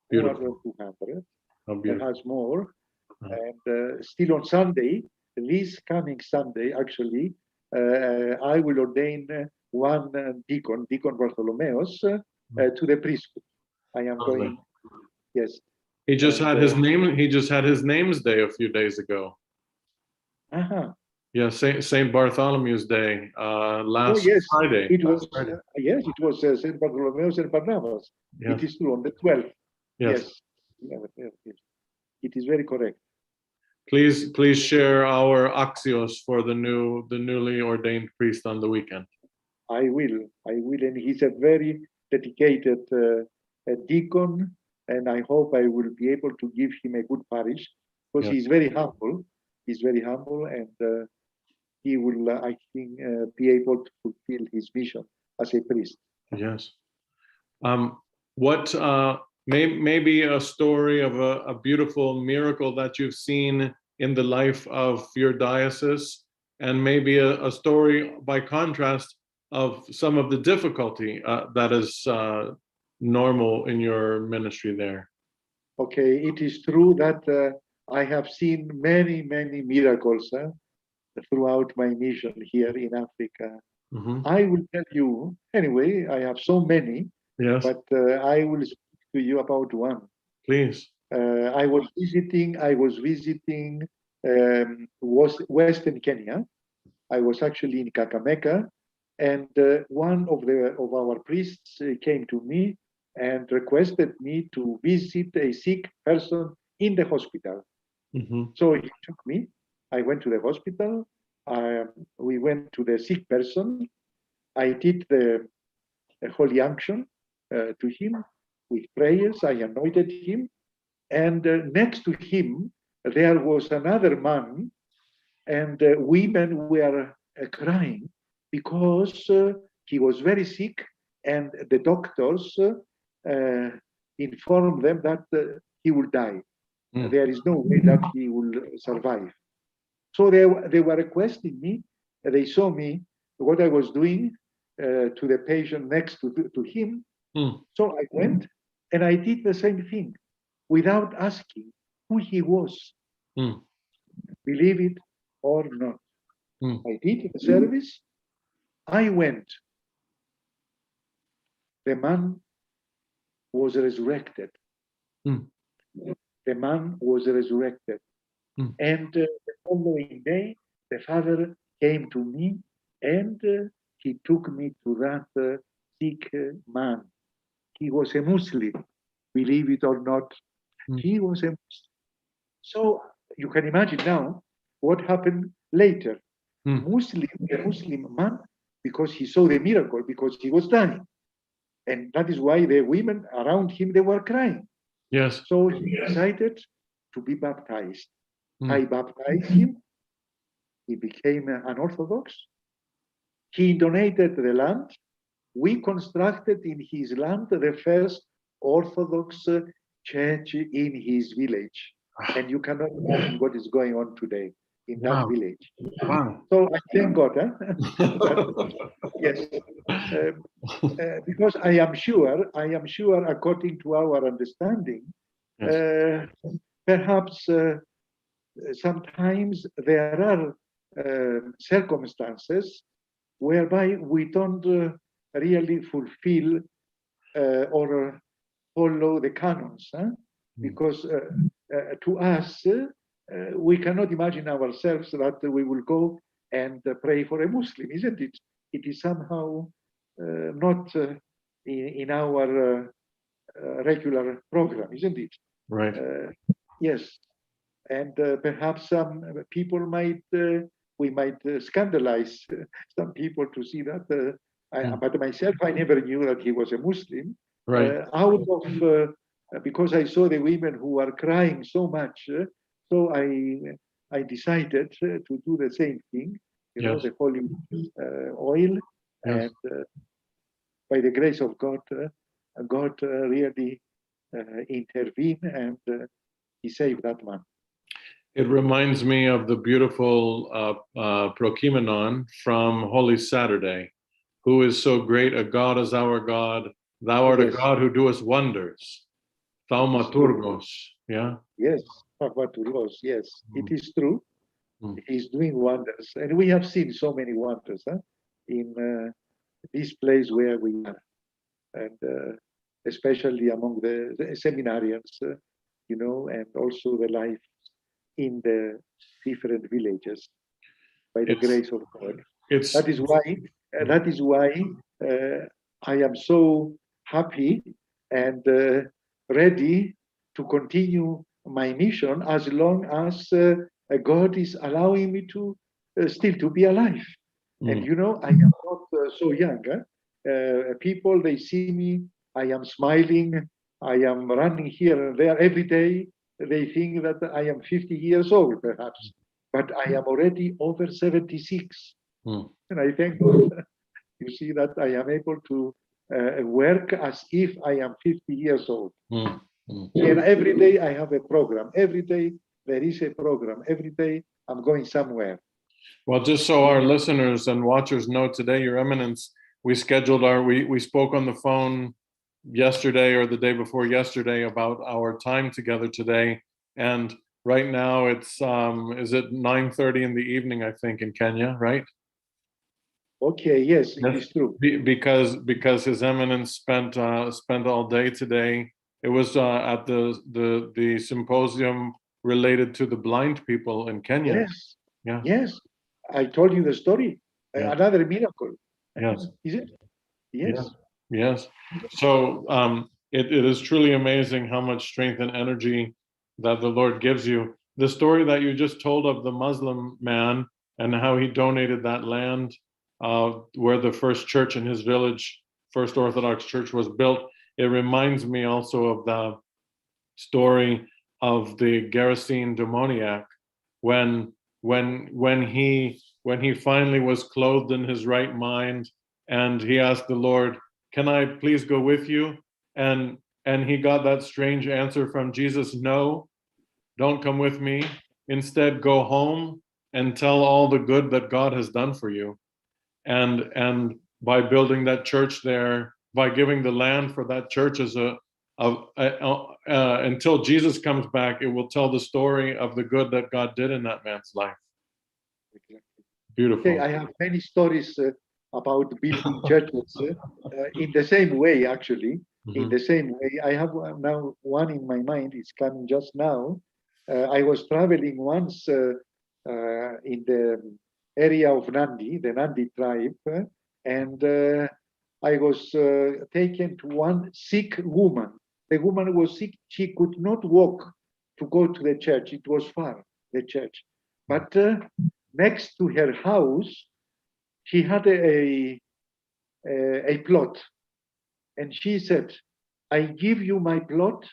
Beautiful. More than 200. How beautiful. Perhaps more. And still on Sunday, this coming Sunday, actually, I will ordain one deacon, Deacon Bartholomeos, to the priesthood. I am going. Yes. He just had his name. He just had his name's day a few days ago. Yeah, Saint Bartholomew's Day last Friday. It was yes, it was Saint Bartholomew and Barnabas. Yes. It is true on the 12th. Yes. It is very correct. Please share our axios for the newly ordained priest on the weekend. I will, and he's a very dedicated deacon, and I hope I will be able to give him a good parish, because he's very humble. He's very humble, and he will, I think, be able to fulfill his mission as a priest. Yes. What maybe a story of a beautiful miracle that you've seen in the life of your diocese, and maybe a story by contrast of some of the difficulty that is normal in your ministry there. Okay, it is true that I have seen many miracles throughout my mission here in Africa. I will tell you, anyway, I have so many, but I will speak to you about one. Please. I was visiting Western Kenya. I was actually in Kakamega, and one of our priests came to me and requested me to visit a sick person in the hospital. So he took me. I went to the hospital. We went to the sick person. I did the holy unction to him with prayers. I anointed him. And next to him, there was another man, and women were crying because he was very sick, and the doctors informed them that he will die. There is no way that he will survive. So they were requesting me. They saw me, what I was doing to the patient next to him. So I went and I did the same thing without asking who he was. Believe it or not. I did the service. I went. The man was resurrected. The man was resurrected. And the following day, the father came to me, and he took me to that sick man. He was a Muslim, believe it or not. He was a Muslim. So you can imagine now what happened later. The Muslim man, because he saw the miracle, because he was dying. And that is why the women around him, they were crying. Yes. So he decided to be baptized. I baptized him. He became an Orthodox. He donated the land. We constructed in his land the first Orthodox church in his village. And you cannot imagine what is going on today in that village. So I thank God. Yes. Because I am sure, according to our understanding, perhaps sometimes there are circumstances whereby we don't really fulfill or follow the canons, because to us, we cannot imagine ourselves that we will go and pray for a Muslim, isn't it? it is somehow not in our regular program, isn't it? Right. Yes, and perhaps some people we might scandalize some people to see that. But myself, I never knew that he was a Muslim. Right. Out of because I saw the women who were crying so much, so I decided to do the same thing. You know, Yes. the holy oil, Yes. and by the grace of God, God really intervened, and he saved that man. It reminds me of the beautiful prokimenon from Holy Saturday. Who is so great a God as our God? Thou art a God who doest wonders. Thaumaturgos. Yeah. Yes, Thaumaturgos. Yes, it is true. He's doing wonders, and we have seen so many wonders in this place where we are, and especially among the seminarians, you know, and also the life in the different villages by the grace of God. That is why I am so happy and ready to continue my mission as long as God is allowing me to still to be alive. And you know, I am not so young. People, they see me, I am smiling, I am running here and there every day. They think that I am 50 years old, perhaps, but I am already over 76. And I thank God, you see, that I am able to work as if I am 50 years old. And every day I have a program. Every day there is a program. Every day I'm going somewhere. Well, just so our listeners and watchers know, today, Your Eminence, we scheduled we spoke on the phone yesterday or the day before yesterday about our time together today. And right now it's, is it 9:30 in the evening, I think, in Kenya, right? Okay, yes, it is true. Because His Eminence spent all day today. It was at the symposium related to the blind people in Kenya. Yes. Yeah. Yes. I told you the story. Yeah. Another miracle. Yes. Is it? Yes. Yes. So it is truly amazing how much strength and energy that the Lord gives you. The story that you just told of the Muslim man and how he donated that land where the first church in his village, First Orthodox Church, was built. It reminds me also of the story of the Gerasene demoniac when he finally was clothed in his right mind, and he asked the Lord, "Can I please go with you?" And he got that strange answer from Jesus, "No, don't come with me. Instead, go home and tell all the good that God has done for you." And by building that church there, by giving the land for that church as until Jesus comes back, it will tell the story of the good that God did in that man's life. Beautiful. Okay, I have many stories about building churches in the same way, actually. In the same way, I have now one in my mind. It's coming just now. I was traveling once in the area of Nandi, the Nandi tribe, and I was taken to one sick woman. The woman was sick. She could not walk to go to the church. It was far, the church. But next to her house, she had a plot. And she said, "I give you my plot,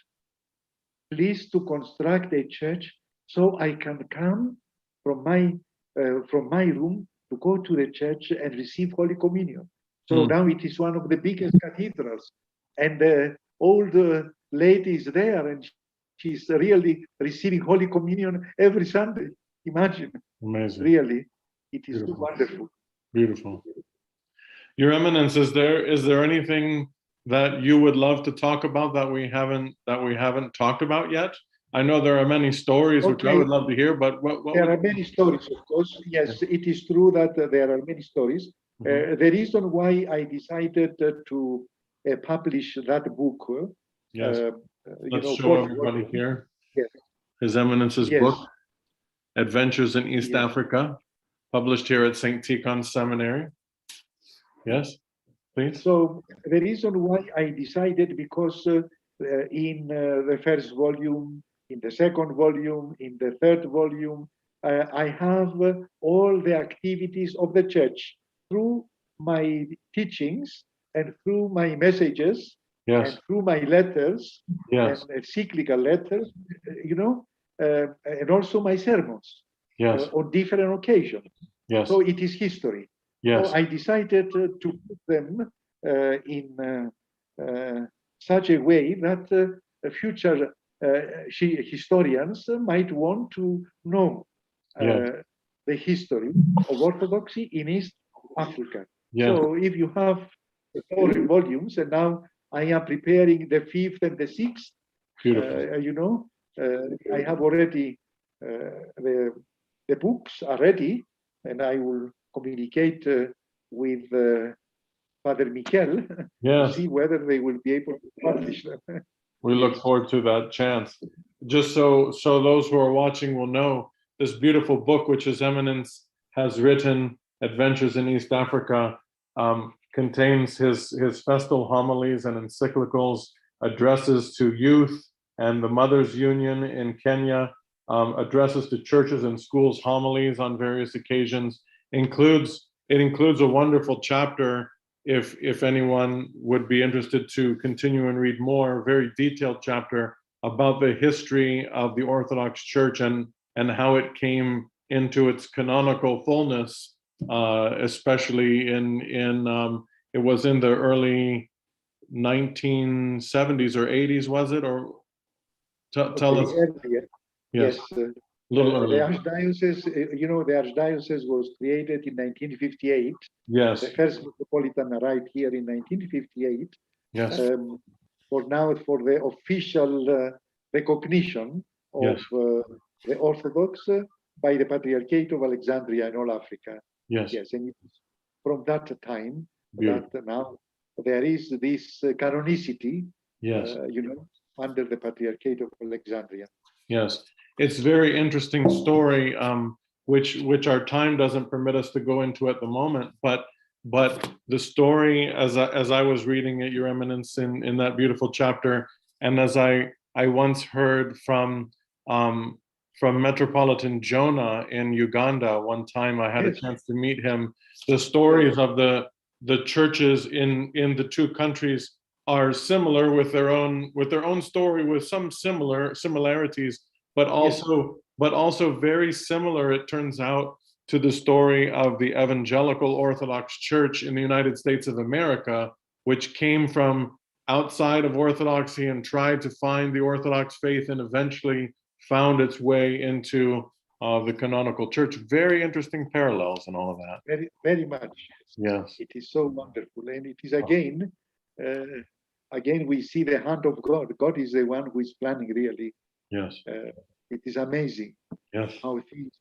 please to construct a church so I can come from my room to go to the church and receive Holy Communion." So now it is one of the biggest cathedrals. And the old lady is there, and she's really receiving Holy Communion every Sunday. Imagine. Amazing. Really, it is wonderful. Beautiful. Your Eminence, is there anything that you would love to talk about that we haven't talked about yet? I know there are many stories which I would love to hear, but what there are many stories, of course. Yes, it is true that there are many stories. The reason why I decided to publish that book, let's show everybody here. Yes. His Eminence's book, Adventures in East Africa, published here at St. Tikhon Seminary. Yes, please. So the reason why I decided, because in the first volume, in the second volume, in the third volume, I have all the activities of the church through my teachings and through my messages Yes. and through my letters Yes. and encyclical letters, and also my sermons Yes. on different occasions. Yes. So it is history. Yes. So I decided to put them in such a way that future historians might want to know Yes. the history of Orthodoxy in East Africa. Yes. So if you have the 4 volumes, and now I am preparing the 5th and the 6th, Beautiful. I have already the books are ready, and I will communicate with Father Michel to Yes. see whether they will be able to publish them. We look forward to that chance. Just so those who are watching will know, this beautiful book which His Eminence has written, Adventures in East Africa, contains his festal homilies and encyclicals, addresses to youth and the Mothers Union in Kenya, addresses to churches and schools, homilies on various occasions. It includes a wonderful chapter, if anyone would be interested to continue and read more, a very detailed chapter about the history of the Orthodox Church and how it came into its canonical fullness, especially it was in the early 1970s or 80s, was it? Or tell us. Earlier. Yes. The earlier. archdiocese, the archdiocese was created in 1958. Yes. The first metropolitan arrived here in 1958. Yes. For the official recognition of the Orthodox by the Patriarchate of Alexandria in all Africa. Yes. Yes, and from that time, Beautiful. that now there is this canonicity, Yes. under the Patriarchate of Alexandria. Yes, it's a very interesting story, which our time doesn't permit us to go into at the moment. But the story, as I was reading it, Your Eminence, in that beautiful chapter, and as I once heard from Metropolitan Jonah in Uganda one time, I had a chance to meet him. The stories of the churches in the two countries are similar with their own story, with some similarities, but also very similar, it turns out, to the story of the Evangelical Orthodox Church in the United States of America, which came from outside of Orthodoxy and tried to find the Orthodox faith and eventually found its way into the canonical church. Very interesting parallels and all of that. Very, very much. Yes. It is so wonderful, and it is again we see the hand of God. God is the one who is planning, really. Yes. It is amazing. Yes. How things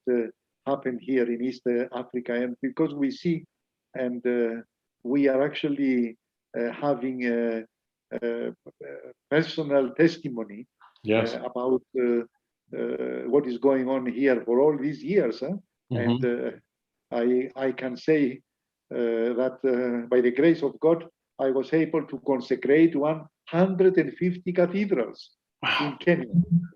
happen here in East Africa, and because we see, and we are actually having a personal testimony about what is going on here for all these years. And I can say that by the grace of God, I was able to consecrate 150 cathedrals in Kenya,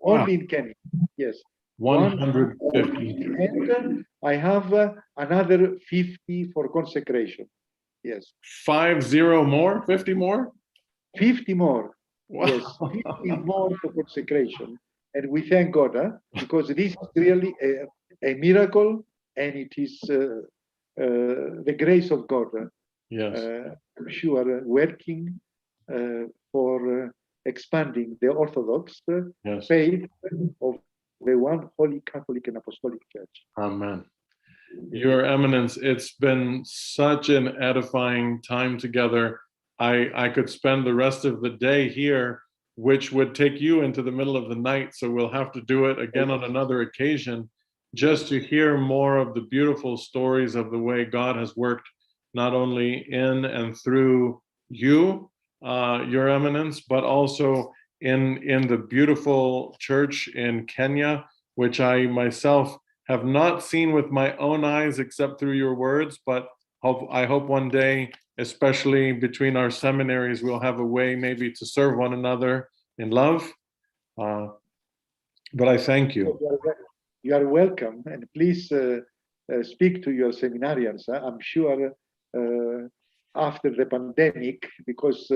only in Kenya. Yes. 150. And I have another 50 for consecration. Yes. 50 more? 50 more? 50 more. Wow. Yes, 50 more for consecration. And we thank God, because this is really a miracle, and it is the grace of God. Yes. I'm sure working for expanding the Orthodox faith of the one Holy Catholic and Apostolic Church. Amen. Your Eminence, it's been such an edifying time together. I could spend the rest of the day here, which would take you into the middle of the night, so we'll have to do it again on another occasion, just to hear more of the beautiful stories of the way God has worked, not only in and through you, Your Eminence, but also in the beautiful church in Kenya, which I myself have not seen with my own eyes except through your words, but I hope one day especially between our seminaries, we'll have a way maybe to serve one another in love. But I thank you. You are welcome, and please speak to your seminarians. I'm sure after the pandemic, because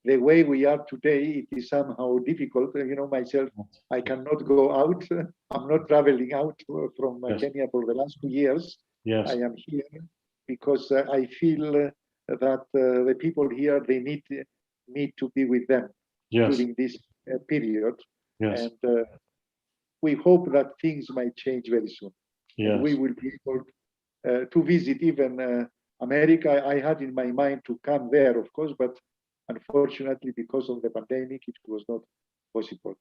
the way we are today, it is somehow difficult. You know, myself, I cannot go out. I'm not traveling out from Kenya for the last 2 years. Yes. I am here because I feel that the people here, they need me to be with them during this period. Yes. And we hope that things might change very soon. Yes. And we will be able to visit even America. I had in my mind to come there, of course, but unfortunately, because of the pandemic, it was not possible.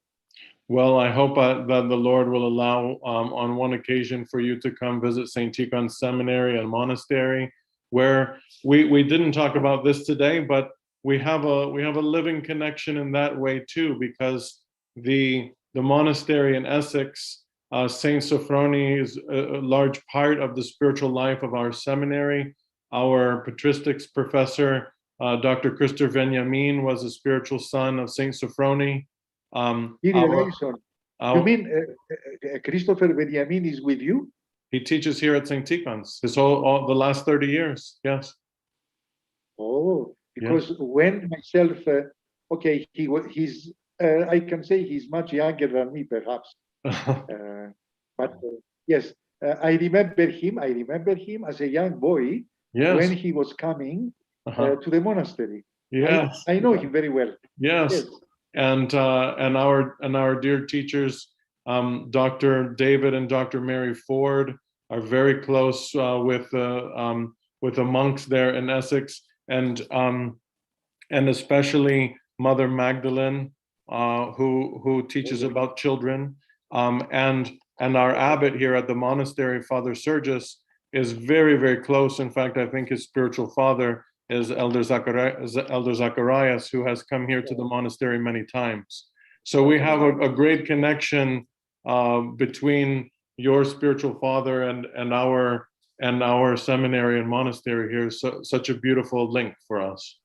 Well, I hope that the Lord will allow on one occasion for you to come visit St. Tikhon's Seminary and Monastery, where we didn't talk about this today, but we have a living connection in that way too, because the monastery in Essex, Saint Sophrony, is a large part of the spiritual life of our seminary. Our patristics professor, Dr. Christopher Benjamin, was a spiritual son of Saint Sophrony. You mean Christopher Benjamin is with you? He teaches here at St. Tikhon's all the last 30 years. Yes. Oh, because when myself, okay, he's I can say he's much younger than me, perhaps. But yes, I remember him as a young boy when he was coming to the monastery. Yes, I know him very well. Yes. And our dear teachers, Dr. David and Dr. Mary Ford, are very close with the monks there in Essex, and especially Mother Magdalene, who teaches about children, and our abbot here at the monastery, Father Sergius, is very, very close. In fact, I think his spiritual father is Elder Zacharias, who has come here to the monastery many times. So we have a great connection between your spiritual father and our seminary and monastery here. So such a beautiful link for us.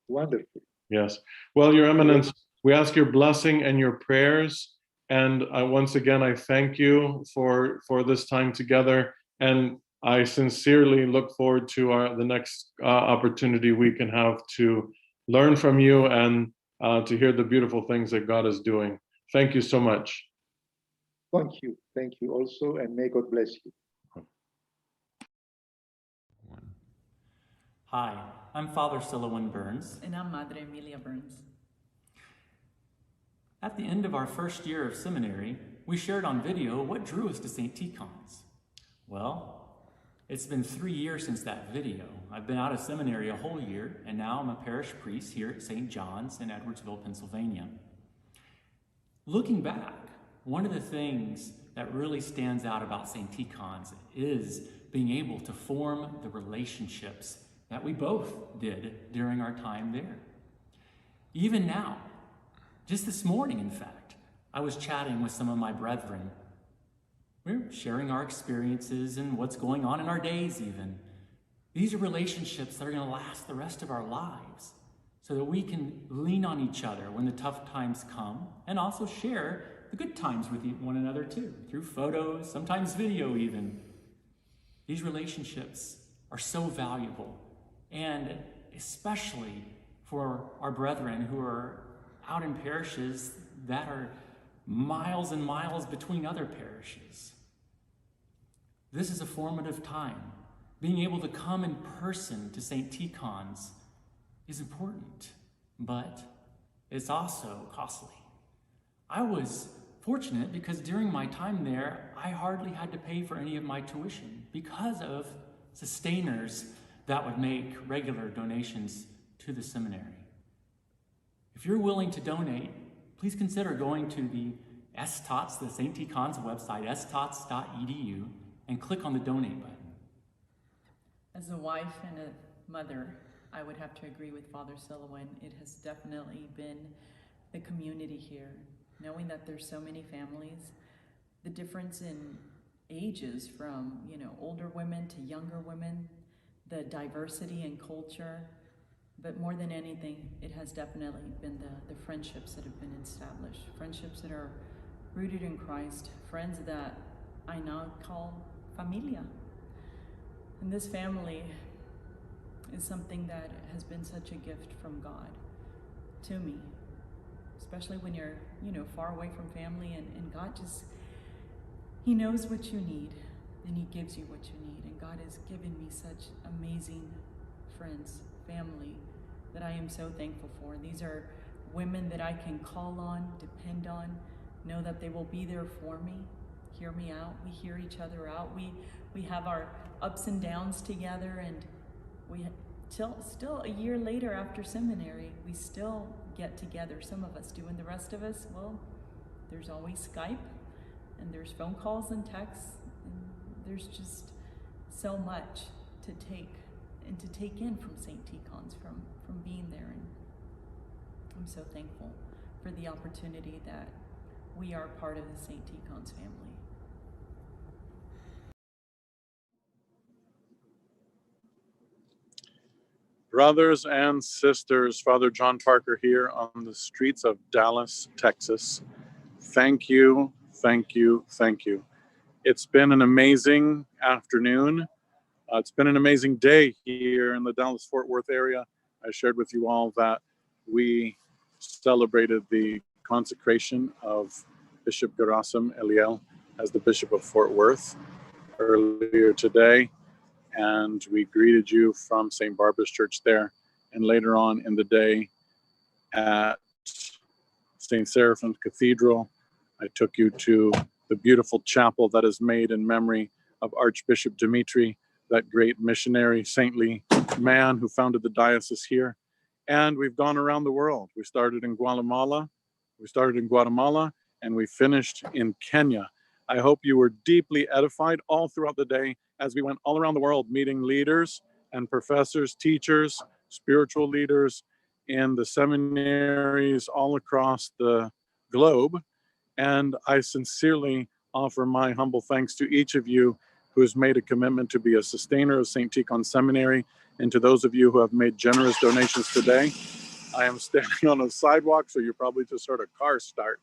Wonderful. Yes. Well, Your Eminence, we ask your blessing and your prayers. And once again, I thank you for this time together. And I sincerely look forward to the next opportunity we can have to learn from you and to hear the beautiful things that God is doing. Thank you so much. Thank you. Thank you also, and may God bless you. Hi, I'm Father Silouan Burns. And I'm Madre Emilia Burns. At the end of our first year of seminary, we shared on video what drew us to St. Tikhon's. Well, it's been 3 years since that video. I've been out of seminary a whole year, and now I'm a parish priest here at St. John's in Edwardsville, Pennsylvania. Looking back, one of the things that really stands out about St. Tikhon's is being able to form the relationships that we both did during our time there. Even now, just this morning, in fact, I was chatting with some of my brethren. We're sharing our experiences and what's going on in our days even. These are relationships that are going to last the rest of our lives so that we can lean on each other when the tough times come and also share the good times with one another too, through photos, sometimes video even. These relationships are so valuable, and especially for our brethren who are out in parishes that are miles and miles between other parishes. This is a formative time. Being able to come in person to St. Tikhon's is important, but it's also costly. I was fortunate because during my time there, I hardly had to pay for any of my tuition because of sustainers that would make regular donations to the seminary. If you're willing to donate, please consider going to the STOTS, the St. Tikhon's website, stots.edu, and click on the donate button. As a wife and a mother, I would have to agree with Father Silouan. It has definitely been the community here, knowing that there's so many families, the difference in ages from, older women to younger women, the diversity and culture, but more than anything, it has definitely been the friendships that have been established, friendships that are rooted in Christ, friends that I now call familia. And this family is something that has been such a gift from God to me, especially when you're, far away from family, and God just, He knows what you need, and He gives you what you need. And God has given me such amazing friends, family, that I am so thankful for. These are women that I can call on, depend on, know that they will be there for me, hear me out. We hear each other out. We have our ups and downs together, and we still a year later after seminary, we still get together. Some of us do, and the rest of us, well, there's always Skype, and there's phone calls and texts, and there's just so much to take in from St. Tikhon's, from being there. And I'm so thankful for the opportunity that we are part of the St. Tikhon's family. Brothers and sisters, Father John Parker here on the streets of Dallas, Texas. Thank you, thank you, thank you. It's been an amazing afternoon. It's been an amazing day here in the Dallas-Fort Worth area. I shared with you all that we celebrated the consecration of Bishop Gerasim Eliel as the Bishop of Fort Worth earlier today. And we greeted you from St. Barbara's Church there. And later on in the day at St. Seraphim's Cathedral, I took you to the beautiful chapel that is made in memory of Archbishop Dimitri, that great missionary, saintly man who founded the diocese here. And we've gone around the world. We started in Guatemala, and we finished in Kenya. I hope you were deeply edified all throughout the day as we went all around the world, meeting leaders and professors, teachers, spiritual leaders in the seminaries all across the globe. And I sincerely offer my humble thanks to each of you who has made a commitment to be a sustainer of St. Tikhon Seminary, and to those of you who have made generous donations today. I am standing on a sidewalk, so you probably just heard a car start.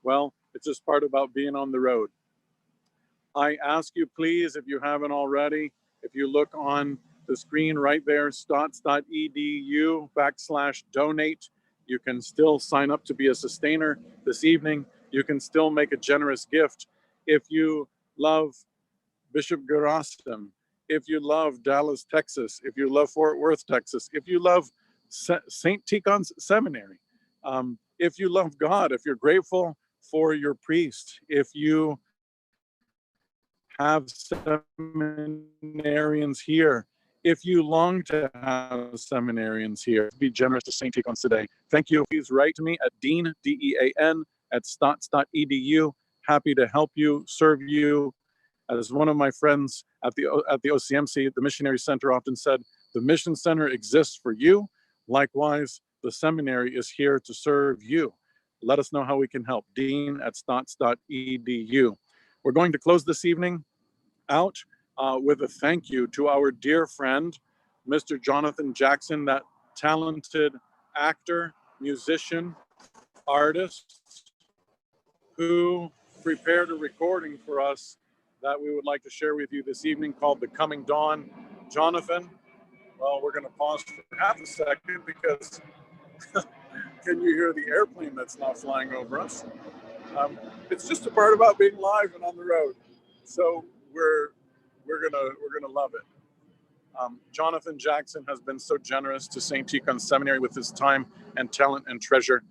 Well, it's just part about being on the road. I ask you, please, if you haven't already, if you look on the screen right there, stots.edu/donate, you can still sign up to be a sustainer this evening. You can still make a generous gift. If you love Bishop Gerasim, if you love Dallas, Texas, if you love Fort Worth, Texas, if you love St. Tikhon's Seminary, if you love God, if you're grateful for your priest, if you have seminarians here, if you long to have seminarians here, be generous to St. Tikhon's today. Thank you. Please write to me at dean, D-E-A-N, at stots.edu. Happy to help you, serve you. As one of my friends at the OCMC, the Missionary Center, often said, the Mission Center exists for you. Likewise, the seminary is here to serve you. Let us know how we can help. Dean at stots.edu. We're going to close this evening out with a thank you to our dear friend, Mr. Jonathan Jackson, that talented actor, musician, artist, who prepared a recording for us that we would like to share with you this evening called The Coming Dawn. Jonathan, well, we're going to pause for half a second because can you hear the airplane that's now flying over us? It's just a part about being live and on the road. So we're gonna love it. Jonathan Jackson has been so generous to St. Tikhon Seminary with his time and talent and treasure.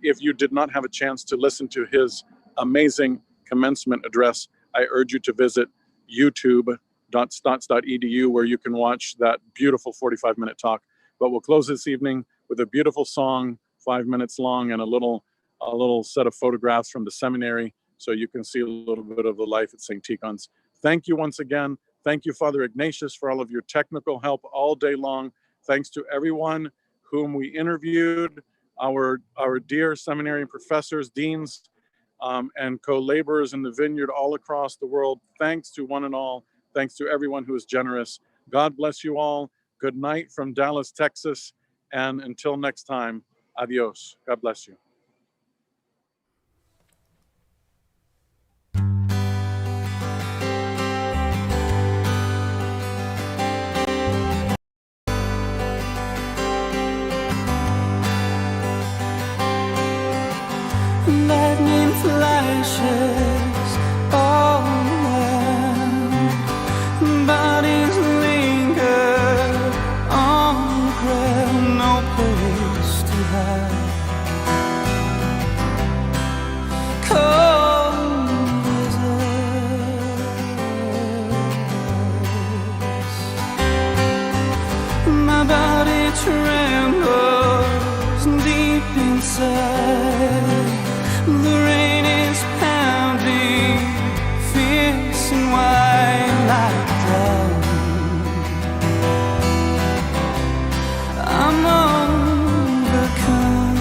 If you did not have a chance to listen to his amazing commencement address, I urge you to visit youtube.stots.edu, where you can watch that beautiful 45-minute talk. But we'll close this evening with a beautiful song, 5 minutes long, and a little set of photographs from the seminary, so you can see a little bit of the life at St. Tikhon's. Thank you once again. Thank you, Father Ignatius, for all of your technical help all day long. Thanks to everyone whom we interviewed, our dear seminary professors, deans, and co-laborers in the vineyard all across the world. Thanks to one and all. Thanks to everyone who is generous. God bless you all. Good night from Dallas, Texas. And until next time, adios. God bless you. Lightning flashes all around, bodies linger on the ground, no place to hide. Cold blizzards, my body trembles deep inside. The rain is pounding, fierce and white like cloud. I'm overcome.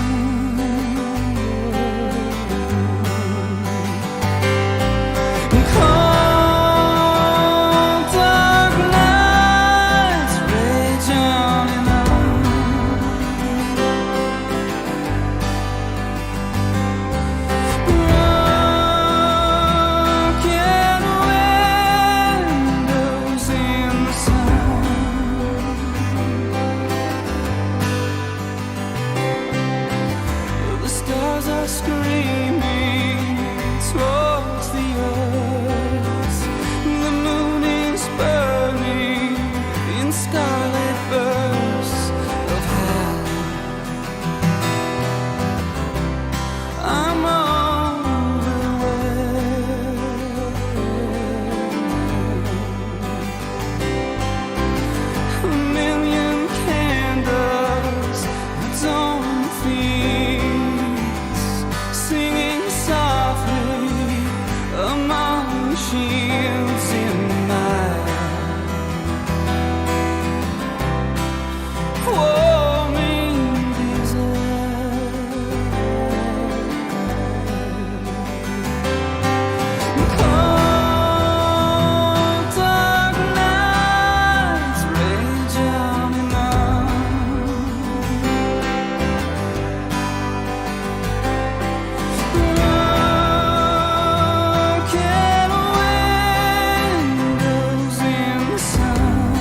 Cold dark nights rage on and on. Screaming towards the earth, the moon is burning in scarlet bursts of hell. I'm overwhelmed. A million candles don't feast, singing softly among shields in night. Warming desert, cold dark nights rage on and on. Broken windows in the sun,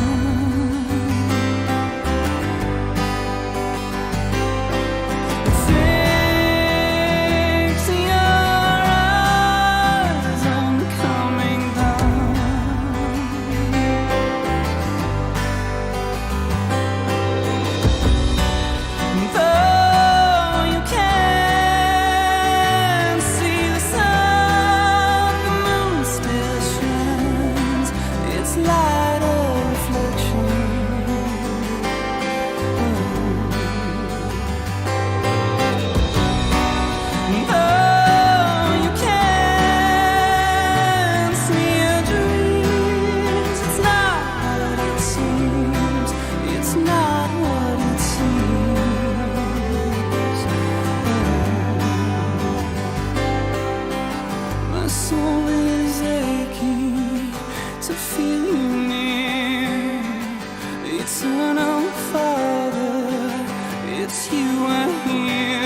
fix your eyes on coming down. Though you can't see the sun, the moon still shines its light of reflection. Though you can't see your dreams, it's not what it seems. It's not what it seems. My soul is aching to feel you near. Eternal Father, it's you I hear.